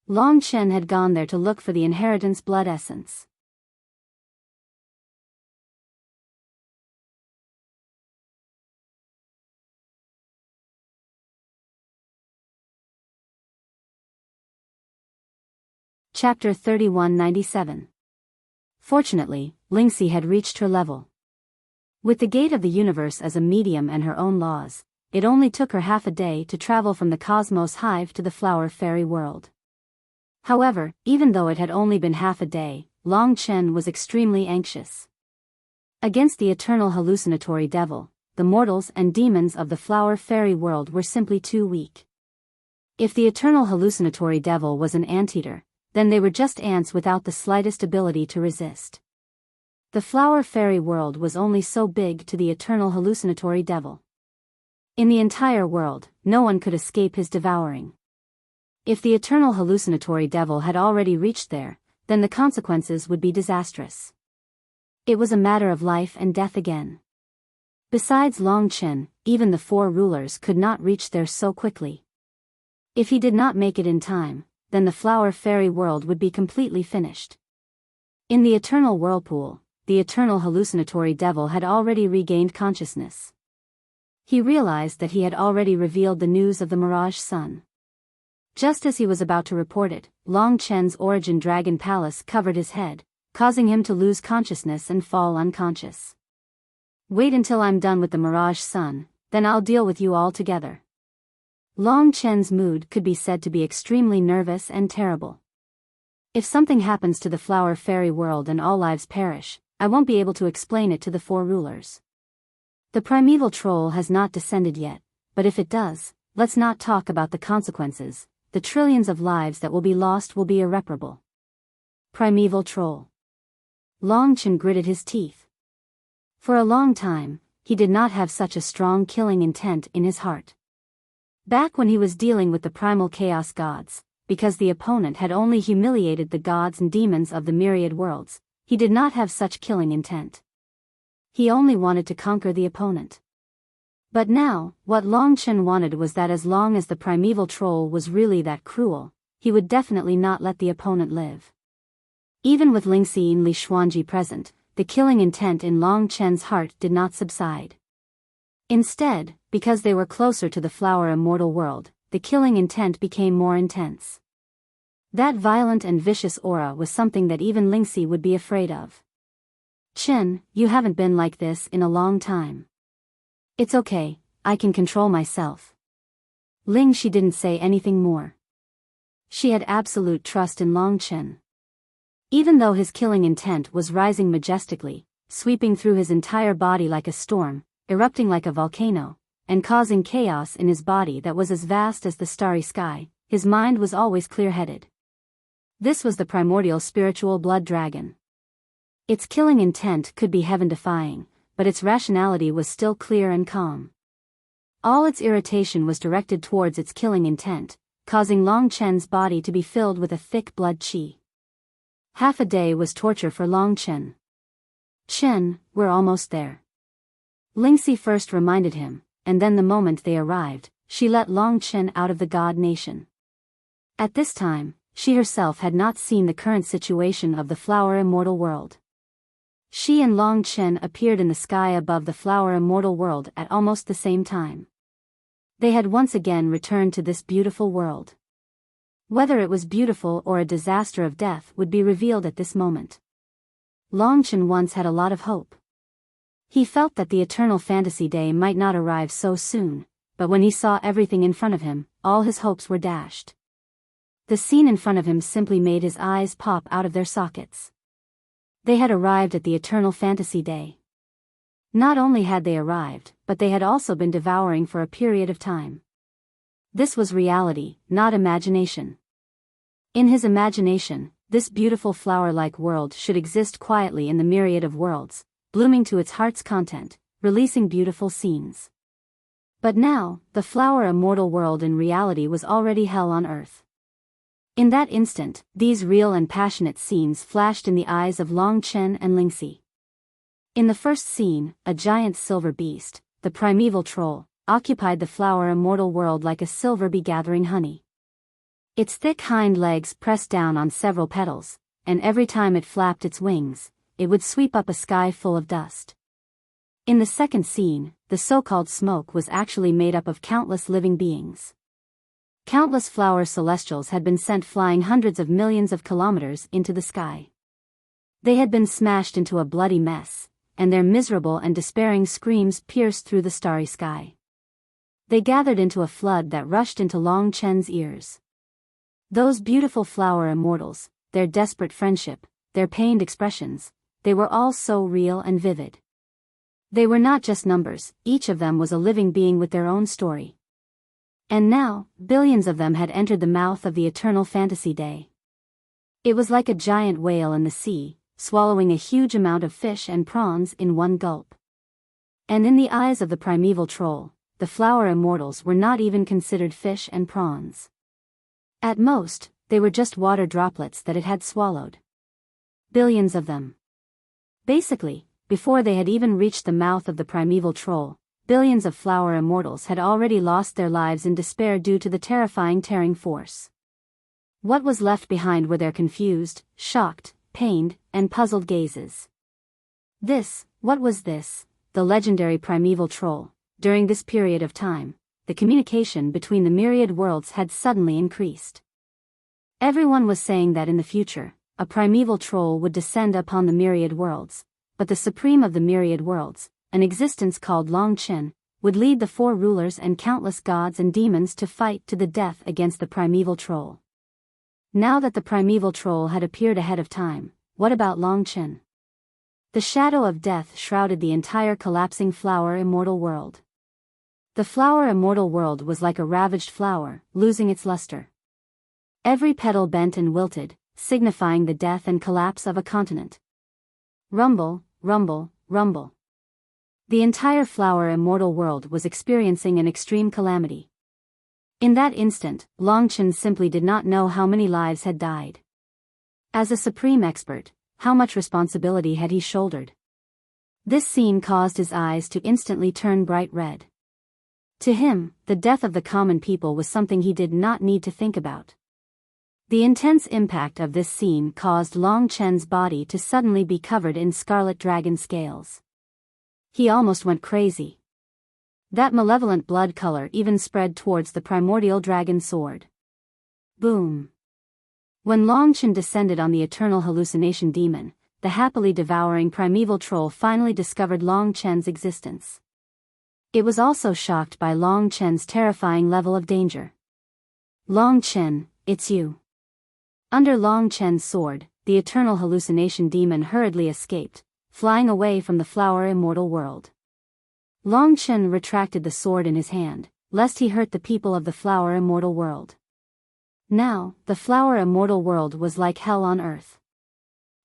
Long Chen had gone there to look for the inheritance blood essence. Chapter 3197. Fortunately, Lingxi had reached her level. With the gate of the universe as a medium and her own laws, it only took her half a day to travel from the cosmos hive to the flower fairy world. However, even though it had only been half a day, Long Chen was extremely anxious. Against the eternal hallucinatory devil, the mortals and demons of the flower fairy world were simply too weak. If the eternal hallucinatory devil was an anteater, then they were just ants without the slightest ability to resist. The flower fairy world was only so big to the eternal hallucinatory devil. In the entire world, no one could escape his devouring. If the eternal hallucinatory devil had already reached there, then the consequences would be disastrous. It was a matter of life and death again. Besides Long Chen, even the four rulers could not reach there so quickly. If he did not make it in time, then the flower fairy world would be completely finished. In the eternal whirlpool, the eternal hallucinatory devil had already regained consciousness. He realized that he had already revealed the news of the Mirage Sun. Just as he was about to report it, Long Chen's origin dragon palace covered his head, causing him to lose consciousness and fall unconscious. "Wait until I'm done with the Mirage Sun, then I'll deal with you all together." Long Chen's mood could be said to be extremely nervous and terrible. "If something happens to the flower fairy world and all lives perish, I won't be able to explain it to the four rulers. The primeval troll has not descended yet, but if it does, let's not talk about the consequences. The trillions of lives that will be lost will be irreparable." Primeval troll. Long Chen gritted his teeth. For a long time, he did not have such a strong killing intent in his heart. Back when he was dealing with the primal chaos gods, because the opponent had only humiliated the gods and demons of the myriad worlds, he did not have such killing intent. He only wanted to conquer the opponent. But now, what Long Chen wanted was that as long as the primeval troll was really that cruel, he would definitely not let the opponent live. Even with Lingxi and Li Xuanji present, the killing intent in Long Chen's heart did not subside. Instead, because they were closer to the flower immortal world, the killing intent became more intense. That violent and vicious aura was something that even Lingxi would be afraid of. "Chen, you haven't been like this in a long time. It's okay, I can control myself." Lingxi didn't say anything more. She had absolute trust in Long Chen. Even though his killing intent was rising majestically, sweeping through his entire body like a storm, erupting like a volcano, and causing chaos in his body that was as vast as the starry sky, his mind was always clear-headed. This was the primordial spiritual blood dragon. Its killing intent could be heaven-defying, but its rationality was still clear and calm. All its irritation was directed towards its killing intent, causing Long Chen's body to be filled with a thick blood qi. Half a day was torture for Long Chen. "Chen, we're almost there." Lingxi first reminded him, and then the moment they arrived, she let Long Chen out of the god nation. At this time, she herself had not seen the current situation of the flower immortal world. She and Long Chen appeared in the sky above the flower immortal world at almost the same time. They had once again returned to this beautiful world. Whether it was beautiful or a disaster of death would be revealed at this moment. Long Chen once had a lot of hope. He felt that the eternal fantasy day might not arrive so soon, but when he saw everything in front of him, all his hopes were dashed. The scene in front of him simply made his eyes pop out of their sockets. They had arrived at the eternal fantasy day. Not only had they arrived, but they had also been devouring for a period of time. This was reality, not imagination. In his imagination, this beautiful flower-like world should exist quietly in the myriad of worlds, blooming to its heart's content, releasing beautiful scenes. But now, the flower immortal world in reality was already hell on earth. In that instant, these real and passionate scenes flashed in the eyes of Long Chen and Lingxi. In the first scene, a giant silver beast, the primeval troll, occupied the flower immortal world like a silver bee gathering honey. Its thick hind legs pressed down on several petals, and every time it flapped its wings, it would sweep up a sky full of dust. In the second scene, the so-called smoke was actually made up of countless living beings. Countless flower celestials had been sent flying hundreds of millions of kilometers into the sky. They had been smashed into a bloody mess, and their miserable and despairing screams pierced through the starry sky. They gathered into a flood that rushed into Long Chen's ears. Those beautiful flower immortals, their desperate friendship, their pained expressions, they were all so real and vivid. They were not just numbers, each of them was a living being with their own story. And now, billions of them had entered the mouth of the eternal fantasy day. It was like a giant whale in the sea, swallowing a huge amount of fish and prawns in one gulp. And in the eyes of the primeval troll, the flower immortals were not even considered fish and prawns. At most, they were just water droplets that it had swallowed. Billions of them. Basically, before they had even reached the mouth of the primeval troll, billions of flower immortals had already lost their lives in despair due to the terrifying tearing force. What was left behind were their confused, shocked, pained, and puzzled gazes. What was this? The legendary primeval troll. During this period of time, the communication between the myriad worlds had suddenly increased. Everyone was saying that in the future, a primeval troll would descend upon the myriad worlds, but the supreme of the myriad worlds, an existence called Long Chen, would lead the four rulers and countless gods and demons to fight to the death against the primeval troll. Now that the primeval troll had appeared ahead of time, what about Long Chen? The shadow of death shrouded the entire collapsing flower immortal world. The flower immortal world was like a ravaged flower, losing its luster. Every petal bent and wilted, signifying the death and collapse of a continent. Rumble, rumble, rumble. The entire flower immortal world was experiencing an extreme calamity. In that instant, Long Chen simply did not know how many lives had died. As a supreme expert, how much responsibility had he shouldered? This scene caused his eyes to instantly turn bright red. To him, the death of the common people was something he did not need to think about. The intense impact of this scene caused Long Chen's body to suddenly be covered in scarlet dragon scales. He almost went crazy. That malevolent blood color even spread towards the primordial dragon sword. Boom. When Long Chen descended on the eternal hallucination demon, the happily devouring primeval troll finally discovered Long Chen's existence. It was also shocked by Long Chen's terrifying level of danger. Long Chen, it's you. Under Long Chen's sword, the eternal hallucination demon hurriedly escaped, flying away from the flower immortal world. Long Chen retracted the sword in his hand, lest he hurt the people of the flower immortal world. Now, the flower immortal world was like hell on earth.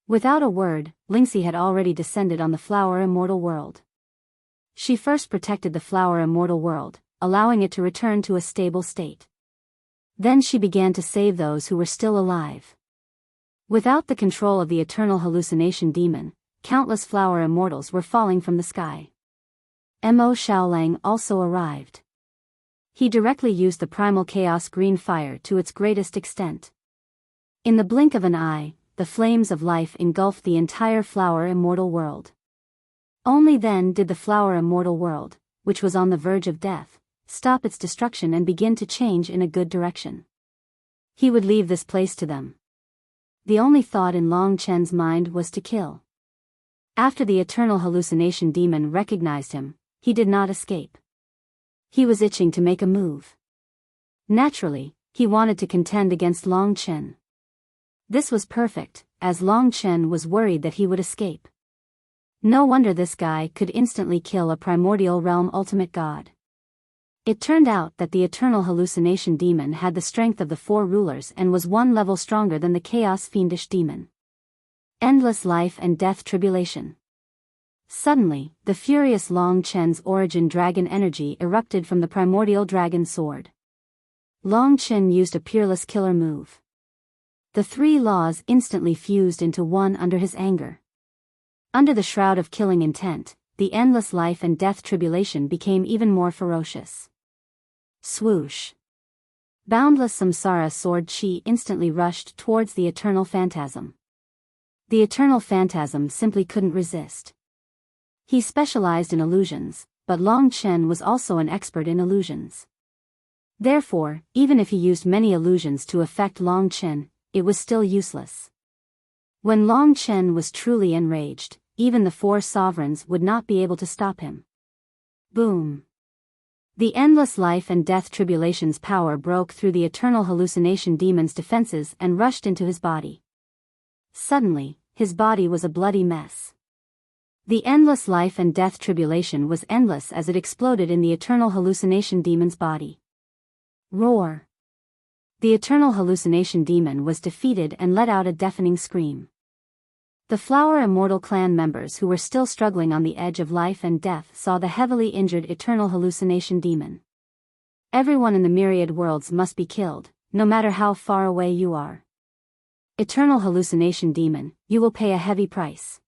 Without a word, Lingxi had already descended on the flower immortal world. She first protected the flower immortal world, allowing it to return to a stable state. Then she began to save those who were still alive. Without the control of the eternal hallucination demon, countless flower immortals were falling from the sky. Mo Xiaolang also arrived. He directly used the primal chaos green fire to its greatest extent. In the blink of an eye, the flames of life engulfed the entire flower immortal world. Only then did the flower immortal world, which was on the verge of death, stop its destruction and begin to change in a good direction. He would leave this place to them. The only thought in Long Chen's mind was to kill. After the eternal hallucination demon recognized him, he did not escape. He was itching to make a move. Naturally, he wanted to contend against Long Chen. This was perfect, as Long Chen was worried that he would escape. No wonder this guy could instantly kill a primordial realm ultimate god. It turned out that the eternal hallucination demon had the strength of the four rulers and was one level stronger than the chaos fiendish demon. Endless life and death tribulation. Suddenly, the furious Long Chen's origin dragon energy erupted from the primordial dragon sword. Long Chen used a peerless killer move. The three laws instantly fused into one under his anger. Under the shroud of killing intent, the endless life and death tribulation became even more ferocious. Swoosh. Boundless samsara sword chi instantly rushed towards the eternal phantasm. The eternal phantasm simply couldn't resist. He specialized in illusions, but Long Chen was also an expert in illusions. Therefore, even if he used many illusions to affect Long Chen, it was still useless. When Long Chen was truly enraged, even the four sovereigns would not be able to stop him. Boom. The endless life and death tribulation's power broke through the eternal hallucination demon's defenses and rushed into his body. Suddenly, his body was a bloody mess. The endless life and death tribulation was endless as it exploded in the eternal hallucination demon's body. Roar. The eternal hallucination demon was defeated and let out a deafening scream. The Flower Immortal clan members who were still struggling on the edge of life and death saw the heavily injured eternal hallucination demon. Everyone in the myriad worlds must be killed, no matter how far away you are. Eternal hallucination demon, you will pay a heavy price.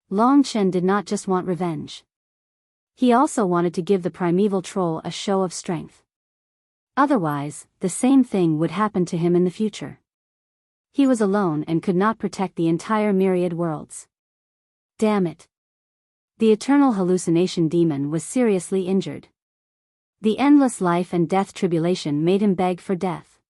Long Chen did not just want revenge. He also wanted to give the primeval troll a show of strength. Otherwise, the same thing would happen to him in the future. He was alone and could not protect the entire myriad worlds. Damn it. The eternal hallucination demon was seriously injured. The endless life and death tribulation made him beg for death.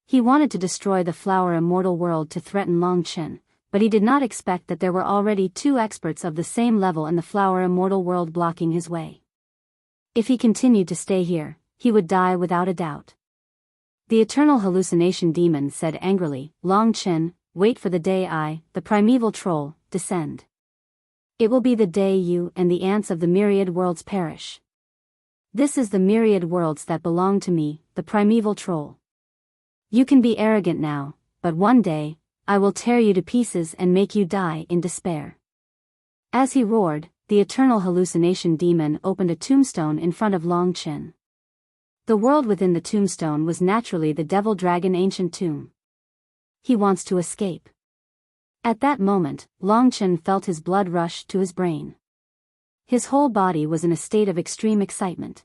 He wanted to destroy the Flower Immortal world to threaten Long Chen, but he did not expect that there were already two experts of the same level in the Flower Immortal world blocking his way. If he continued to stay here, he would die without a doubt. The eternal hallucination demon said angrily, Long Chen, wait for the day I, the primeval troll, descend. It will be the day you and the ants of the myriad worlds perish. This is the myriad worlds that belong to me, the primeval troll. You can be arrogant now, but one day, I will tear you to pieces and make you die in despair. As he roared, the eternal hallucination demon opened a tombstone in front of Long Chen. The world within the tombstone was naturally the Devil Dragon ancient tomb. He wants to escape. At that moment, Long Chen felt his blood rush to his brain. His whole body was in a state of extreme excitement.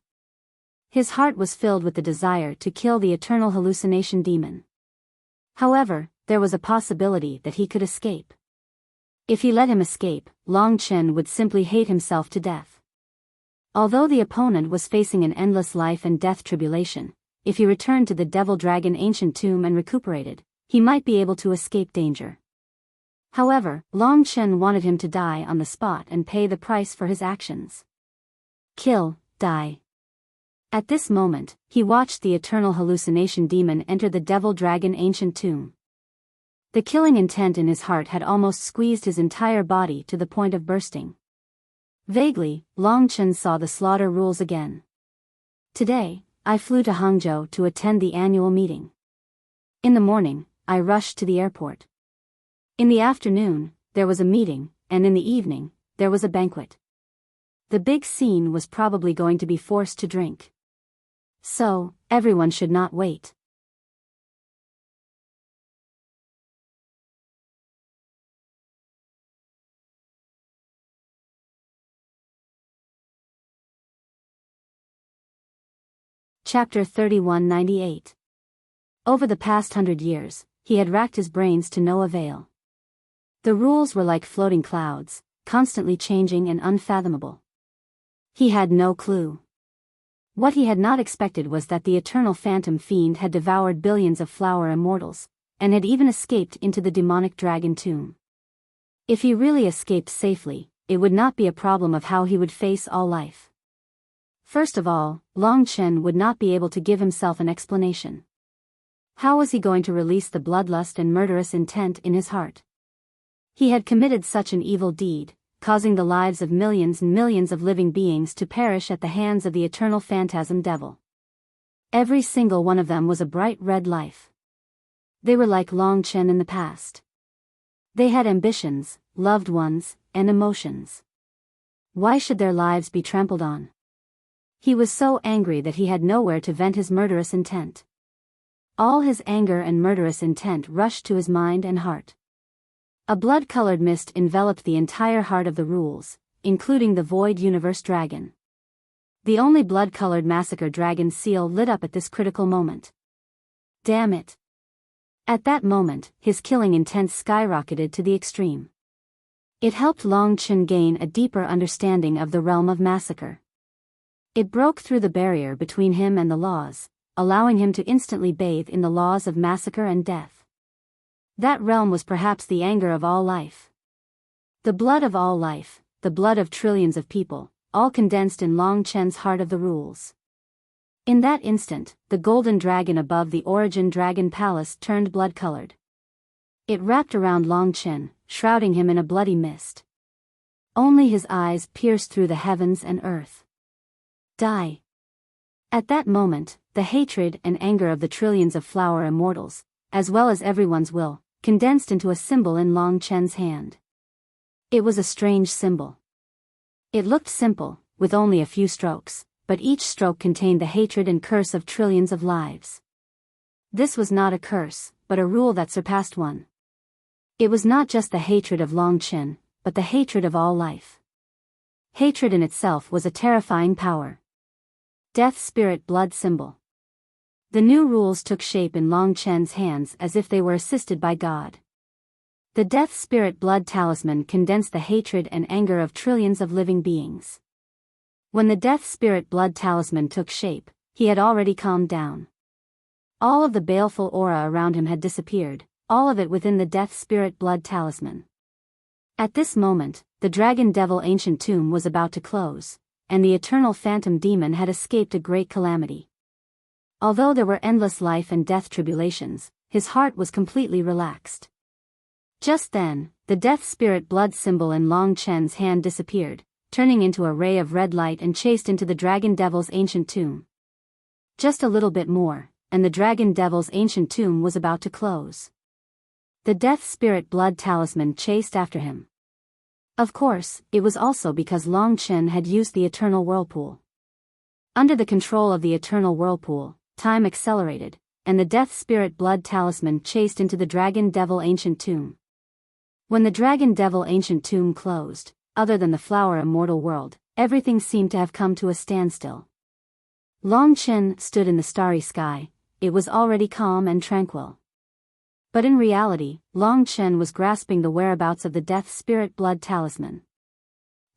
His heart was filled with the desire to kill the eternal hallucination demon. However, there was a possibility that he could escape. If he let him escape, Long Chen would simply hate himself to death. Although the opponent was facing an endless life and death tribulation, if he returned to the Devil Dragon ancient tomb and recuperated, he might be able to escape danger. However, Long Chen wanted him to die on the spot and pay the price for his actions. Kill, die. At this moment, he watched the eternal hallucination demon enter the Devil Dragon ancient tomb. The killing intent in his heart had almost squeezed his entire body to the point of bursting. Vaguely, Long Chen saw the slaughter rules again. Today, I flew to Hangzhou to attend the annual meeting. In the morning, I rushed to the airport. In the afternoon, there was a meeting, and in the evening, there was a banquet. The big scene was probably going to be forced to drink. So, everyone should not wait. Chapter 3198. Over the past 100 years, he had racked his brains to no avail. The rules were like floating clouds, constantly changing and unfathomable. He had no clue. What he had not expected was that the eternal phantom fiend had devoured billions of Flower Immortals, and had even escaped into the demonic dragon tomb. If he really escaped safely, it would not be a problem of how he would face all life. First of all, Long Chen would not be able to give himself an explanation. How was he going to release the bloodlust and murderous intent in his heart? He had committed such an evil deed, causing the lives of millions and millions of living beings to perish at the hands of the eternal phantasm devil. Every single one of them was a bright red life. They were like Long Chen in the past. They had ambitions, loved ones, and emotions. Why should their lives be trampled on? He was so angry that he had nowhere to vent his murderous intent. All his anger and murderous intent rushed to his mind and heart. A blood-colored mist enveloped the entire heart of the rules, including the Void Universe Dragon. The only blood-colored massacre dragon seal lit up at this critical moment. Damn it! At that moment, his killing intent skyrocketed to the extreme. It helped Long Chen gain a deeper understanding of the realm of massacre. It broke through the barrier between him and the laws, allowing him to instantly bathe in the laws of massacre and death. That realm was perhaps the anger of all life. The blood of all life, the blood of trillions of people, all condensed in Long Chen's heart of the rules. In that instant, the golden dragon above the Origin Dragon Palace turned blood-colored. It wrapped around Long Chen, shrouding him in a bloody mist. Only his eyes pierced through the heavens and earth. Die. At that moment, the hatred and anger of the trillions of flower immortals, as well as everyone's will, condensed into a symbol in Long Chen's hand. It was a strange symbol. It looked simple, with only a few strokes, but each stroke contained the hatred and curse of trillions of lives. This was not a curse, but a rule that surpassed one. It was not just the hatred of Long Chen, but the hatred of all life. Hatred in itself was a terrifying power. Death Spirit Blood Symbol. The new rules took shape in Long Chen's hands as if they were assisted by God. The Death Spirit Blood Talisman condensed the hatred and anger of trillions of living beings. When the Death Spirit Blood Talisman took shape, he had already calmed down. All of the baleful aura around him had disappeared, all of it within the Death Spirit Blood Talisman. At this moment, the Dragon Devil Ancient Tomb was about to close, and the Eternal Phantom Demon had escaped a great calamity. Although there were endless life and death tribulations, his heart was completely relaxed. Just then, the Death Spirit Blood symbol in Long Chen's hand disappeared, turning into a ray of red light and chased into the Dragon Devil's ancient tomb. Just a little bit more, and the Dragon Devil's ancient tomb was about to close. The Death Spirit Blood Talisman chased after him. Of course, it was also because Long Chen had used the Eternal Whirlpool. Under the control of the Eternal Whirlpool, time accelerated, and the Death Spirit Blood Talisman chased into the Dragon Devil Ancient Tomb. When the Dragon Devil Ancient Tomb closed, other than the flower immortal world, everything seemed to have come to a standstill. Long Chen stood in the starry sky. It was already calm and tranquil. But in reality, Long Chen was grasping the whereabouts of the Death Spirit Blood Talisman.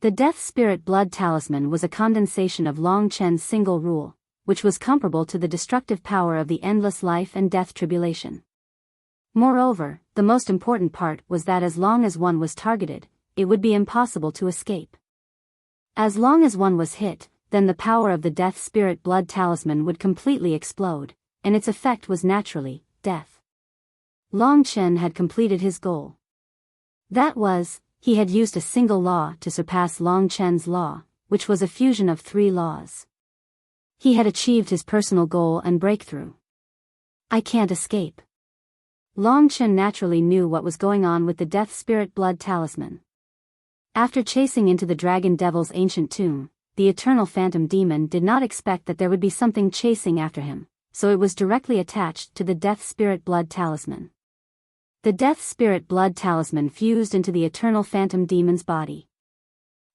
The Death Spirit Blood Talisman was a condensation of Long Chen's single rule, which was comparable to the destructive power of the endless life and death tribulation. Moreover, the most important part was that as long as one was targeted, it would be impossible to escape. As long as one was hit, then the power of the Death Spirit Blood Talisman would completely explode, and its effect was naturally death. Long Chen had completed his goal. That was, he had used a single law to surpass Long Chen's law, which was a fusion of 3 laws. He had achieved his personal goal and breakthrough. I can't escape. Long Chen naturally knew what was going on with the Death Spirit Blood Talisman. After chasing into the Dragon Devil's ancient tomb, the Eternal Phantom Demon did not expect that there would be something chasing after him, so it was directly attached to the Death Spirit Blood Talisman. The Death Spirit Blood Talisman fused into the Eternal Phantom Demon's body.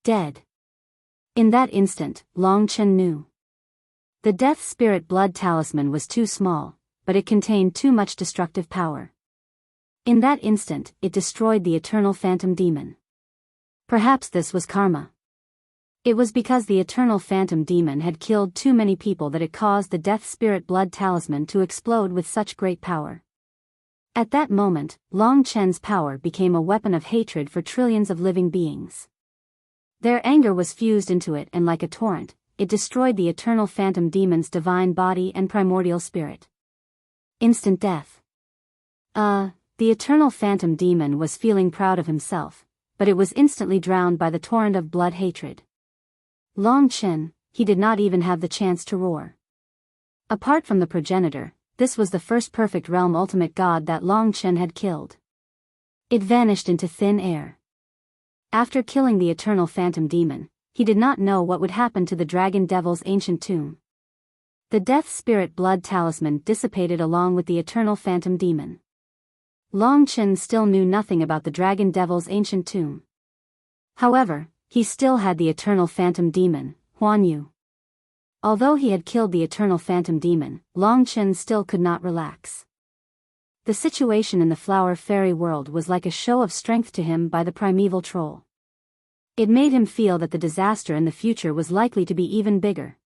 Dead. In that instant, Long Chen knew. The Death Spirit Blood Talisman was too small, but it contained too much destructive power. In that instant, it destroyed the Eternal Phantom Demon. Perhaps this was karma. It was because the Eternal Phantom Demon had killed too many people that it caused the Death Spirit Blood Talisman to explode with such great power. At that moment, Long Chen's power became a weapon of hatred for trillions of living beings. Their anger was fused into it, and like a torrent, it destroyed the Eternal Phantom Demon's divine body and primordial spirit. Instant death. The Eternal Phantom Demon was feeling proud of himself, but it was instantly drowned by the torrent of blood hatred. Long Chen, he did not even have the chance to roar. Apart from the progenitor, this was the first perfect realm ultimate god that Long Chen had killed. It vanished into thin air. After killing the eternal phantom demon, he did not know what would happen to the dragon devil's ancient tomb. The death spirit blood talisman dissipated along with the eternal phantom demon. Long Chen still knew nothing about the dragon devil's ancient tomb. However, he still had the eternal phantom demon, Huan Yu. Although he had killed the eternal phantom demon, Long Chen still could not relax. The situation in the flower fairy world was like a show of strength to him by the primeval troll. It made him feel that the disaster in the future was likely to be even bigger.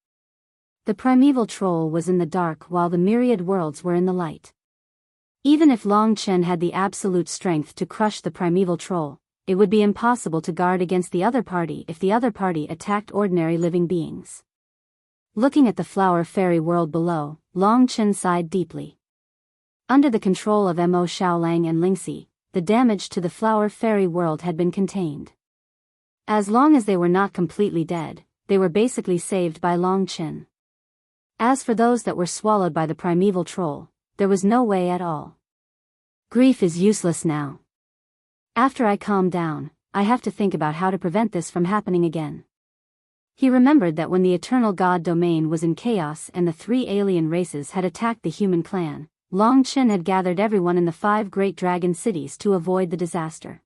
The primeval troll was in the dark while the myriad worlds were in the light. Even if Long Chen had the absolute strength to crush the primeval troll, it would be impossible to guard against the other party if the other party attacked ordinary living beings. Looking at the flower fairy world below, Long Chen sighed deeply. Under the control of Mo Xiaolang and Lingxi, the damage to the flower fairy world had been contained. As long as they were not completely dead, they were basically saved by Long Chen. As for those that were swallowed by the primeval troll, there was no way at all. Grief is useless now. After I calm down, I have to think about how to prevent this from happening again. He remembered that when the Eternal God domain was in chaos and the 3 alien races had attacked the human clan, Long Chen had gathered everyone in the 5 great dragon cities to avoid the disaster.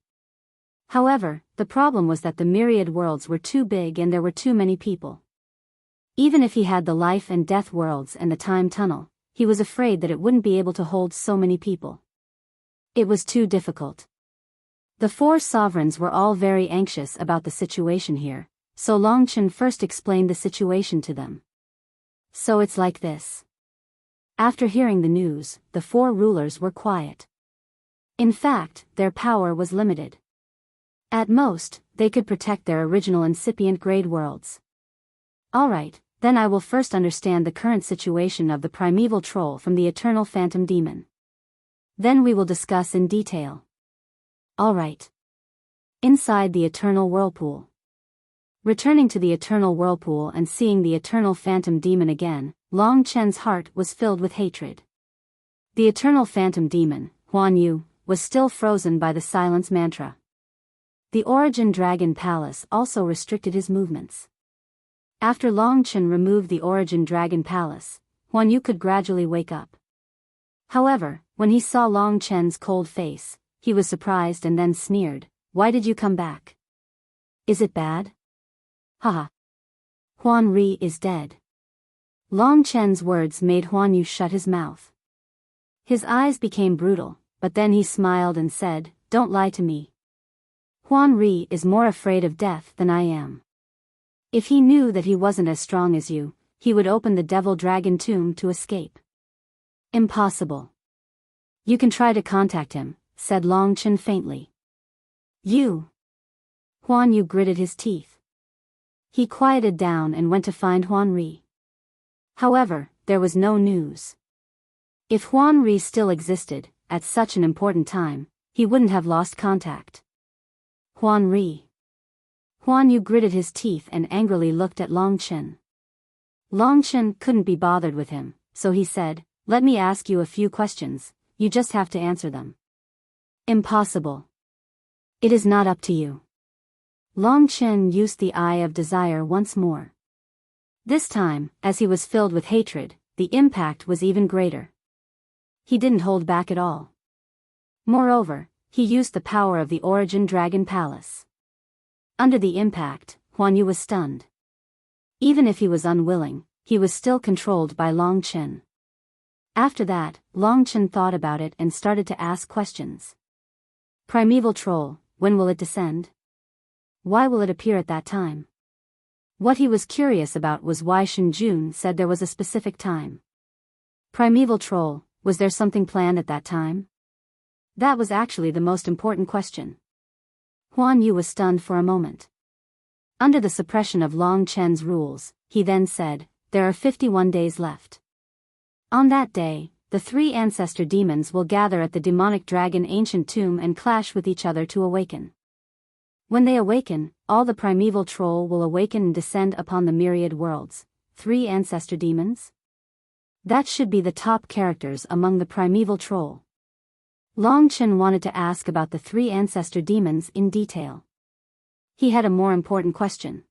However, the problem was that the myriad worlds were too big and there were too many people. Even if he had the life and death worlds and the time tunnel, he was afraid that it wouldn't be able to hold so many people. It was too difficult. The 4 sovereigns were all very anxious about the situation here, so Long Chen first explained the situation to them. So it's like this. After hearing the news, the 4 rulers were quiet. In fact, their power was limited. At most, they could protect their original incipient grade worlds. Alright, then I will first understand the current situation of the primeval troll from the eternal phantom demon. Then we will discuss in detail. Alright. Inside the eternal whirlpool. Returning to the eternal whirlpool and seeing the eternal phantom demon again, Long Chen's heart was filled with hatred. The eternal phantom demon, Huan Yu, was still frozen by the silence mantra. The Origin Dragon Palace also restricted his movements. After Long Chen removed the Origin Dragon Palace, Huan Yu could gradually wake up. However, when he saw Long Chen's cold face, he was surprised and then sneered, "Why did you come back? Is it bad?" Haha. Huan Ri is dead. Long Chen's words made Huan Yu shut his mouth. His eyes became brutal, but then he smiled and said, "Don't lie to me. Huan Ri is more afraid of death than I am. If he knew that he wasn't as strong as you, he would open the Devil Dragon tomb to escape." "Impossible. You can try to contact him," said Long Chen faintly. "You." Huan Yu gritted his teeth. He quieted down and went to find Huan Ri. However, there was no news. If Huan Ri still existed, at such an important time, he wouldn't have lost contact. Huan Ri. Huan Yu gritted his teeth and angrily looked at Long Chen. Long Chen couldn't be bothered with him, so he said, "Let me ask you a few questions, you just have to answer them." "Impossible. It is not up to you." Long Chen used the eye of desire once more. This time, as he was filled with hatred, the impact was even greater. He didn't hold back at all. Moreover, he used the power of the Origin Dragon Palace. Under the impact, Huan Yu was stunned. Even if he was unwilling, he was still controlled by Long Chen. After that, Long Chen thought about it and started to ask questions. Primeval Troll, when will it descend? Why will it appear at that time? What he was curious about was why Shinjun said there was a specific time. Primeval Troll, was there something planned at that time? That was actually the most important question. Huan Yu was stunned for a moment. Under the suppression of Long Chen's rules, he then said, "There are 51 days left. On that day, the 3 ancestor demons will gather at the demonic dragon ancient tomb and clash with each other to awaken. When they awaken, all the primeval troll will awaken and descend upon the myriad worlds, 3 ancestor demons? That should be the top characters among the primeval troll. Long Chen wanted to ask about the 3 ancestor demons in detail. He had a more important question.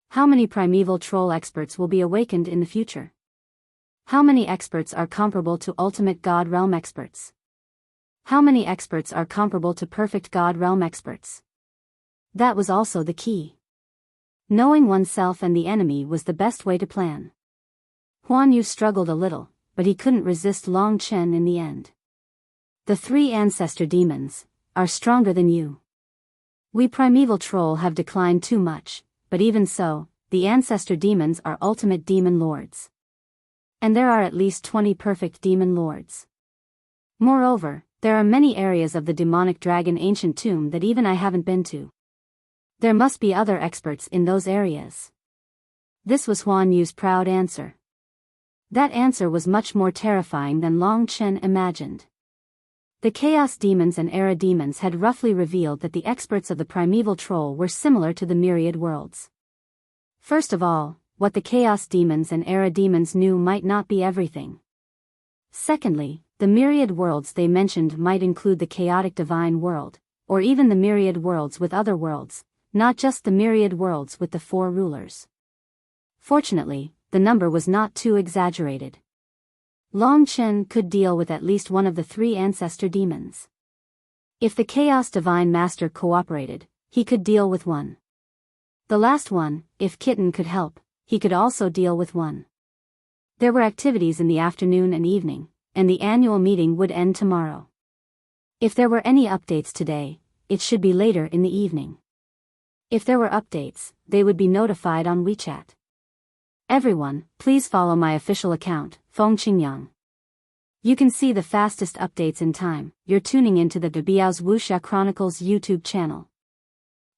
How many primeval troll experts will be awakened in the future? How many experts are comparable to ultimate God realm experts? How many experts are comparable to perfect God realm experts? That was also the key. Knowing oneself and the enemy was the best way to plan. Huan Yu struggled a little, but he couldn't resist Long Chen in the end. The 3 ancestor demons are stronger than you. We primeval troll have declined too much, but even so, the ancestor demons are ultimate demon lords. And there are at least 20 perfect demon lords. Moreover, there are many areas of the demonic dragon ancient tomb that even I haven't been to. There must be other experts in those areas. This was Huan Yu's proud answer. That answer was much more terrifying than Long Chen imagined. The Chaos Demons and Era Demons had roughly revealed that the experts of the primeval troll were similar to the myriad worlds. First of all, what the Chaos Demons and Era Demons knew might not be everything. Secondly, the myriad worlds they mentioned might include the chaotic divine world, or even the myriad worlds with other worlds, not just the myriad worlds with the 4 rulers. Fortunately, the number was not too exaggerated. Long Chen could deal with at least one of the 3 ancestor demons. If the Chaos Divine Master cooperated, he could deal with one. The last one, if Kitten could help, he could also deal with one. There were activities in the afternoon and evening, and the annual meeting would end tomorrow. If there were any updates today, it should be later in the evening. If there were updates, they would be notified on WeChat. Everyone, please follow my official account, Feng Qingyang. You can see the fastest updates in time. You're tuning into the Biyao's Wuxia Chronicles YouTube channel.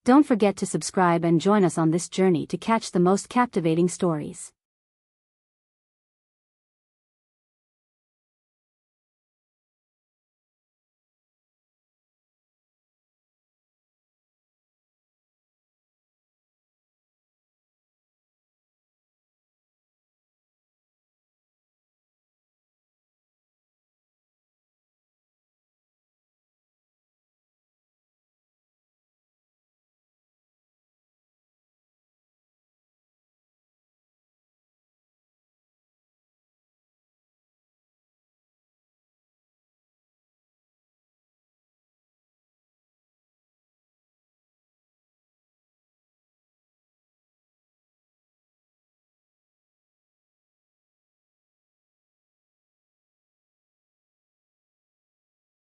Don't forget to subscribe and join us on this journey to catch the most captivating stories.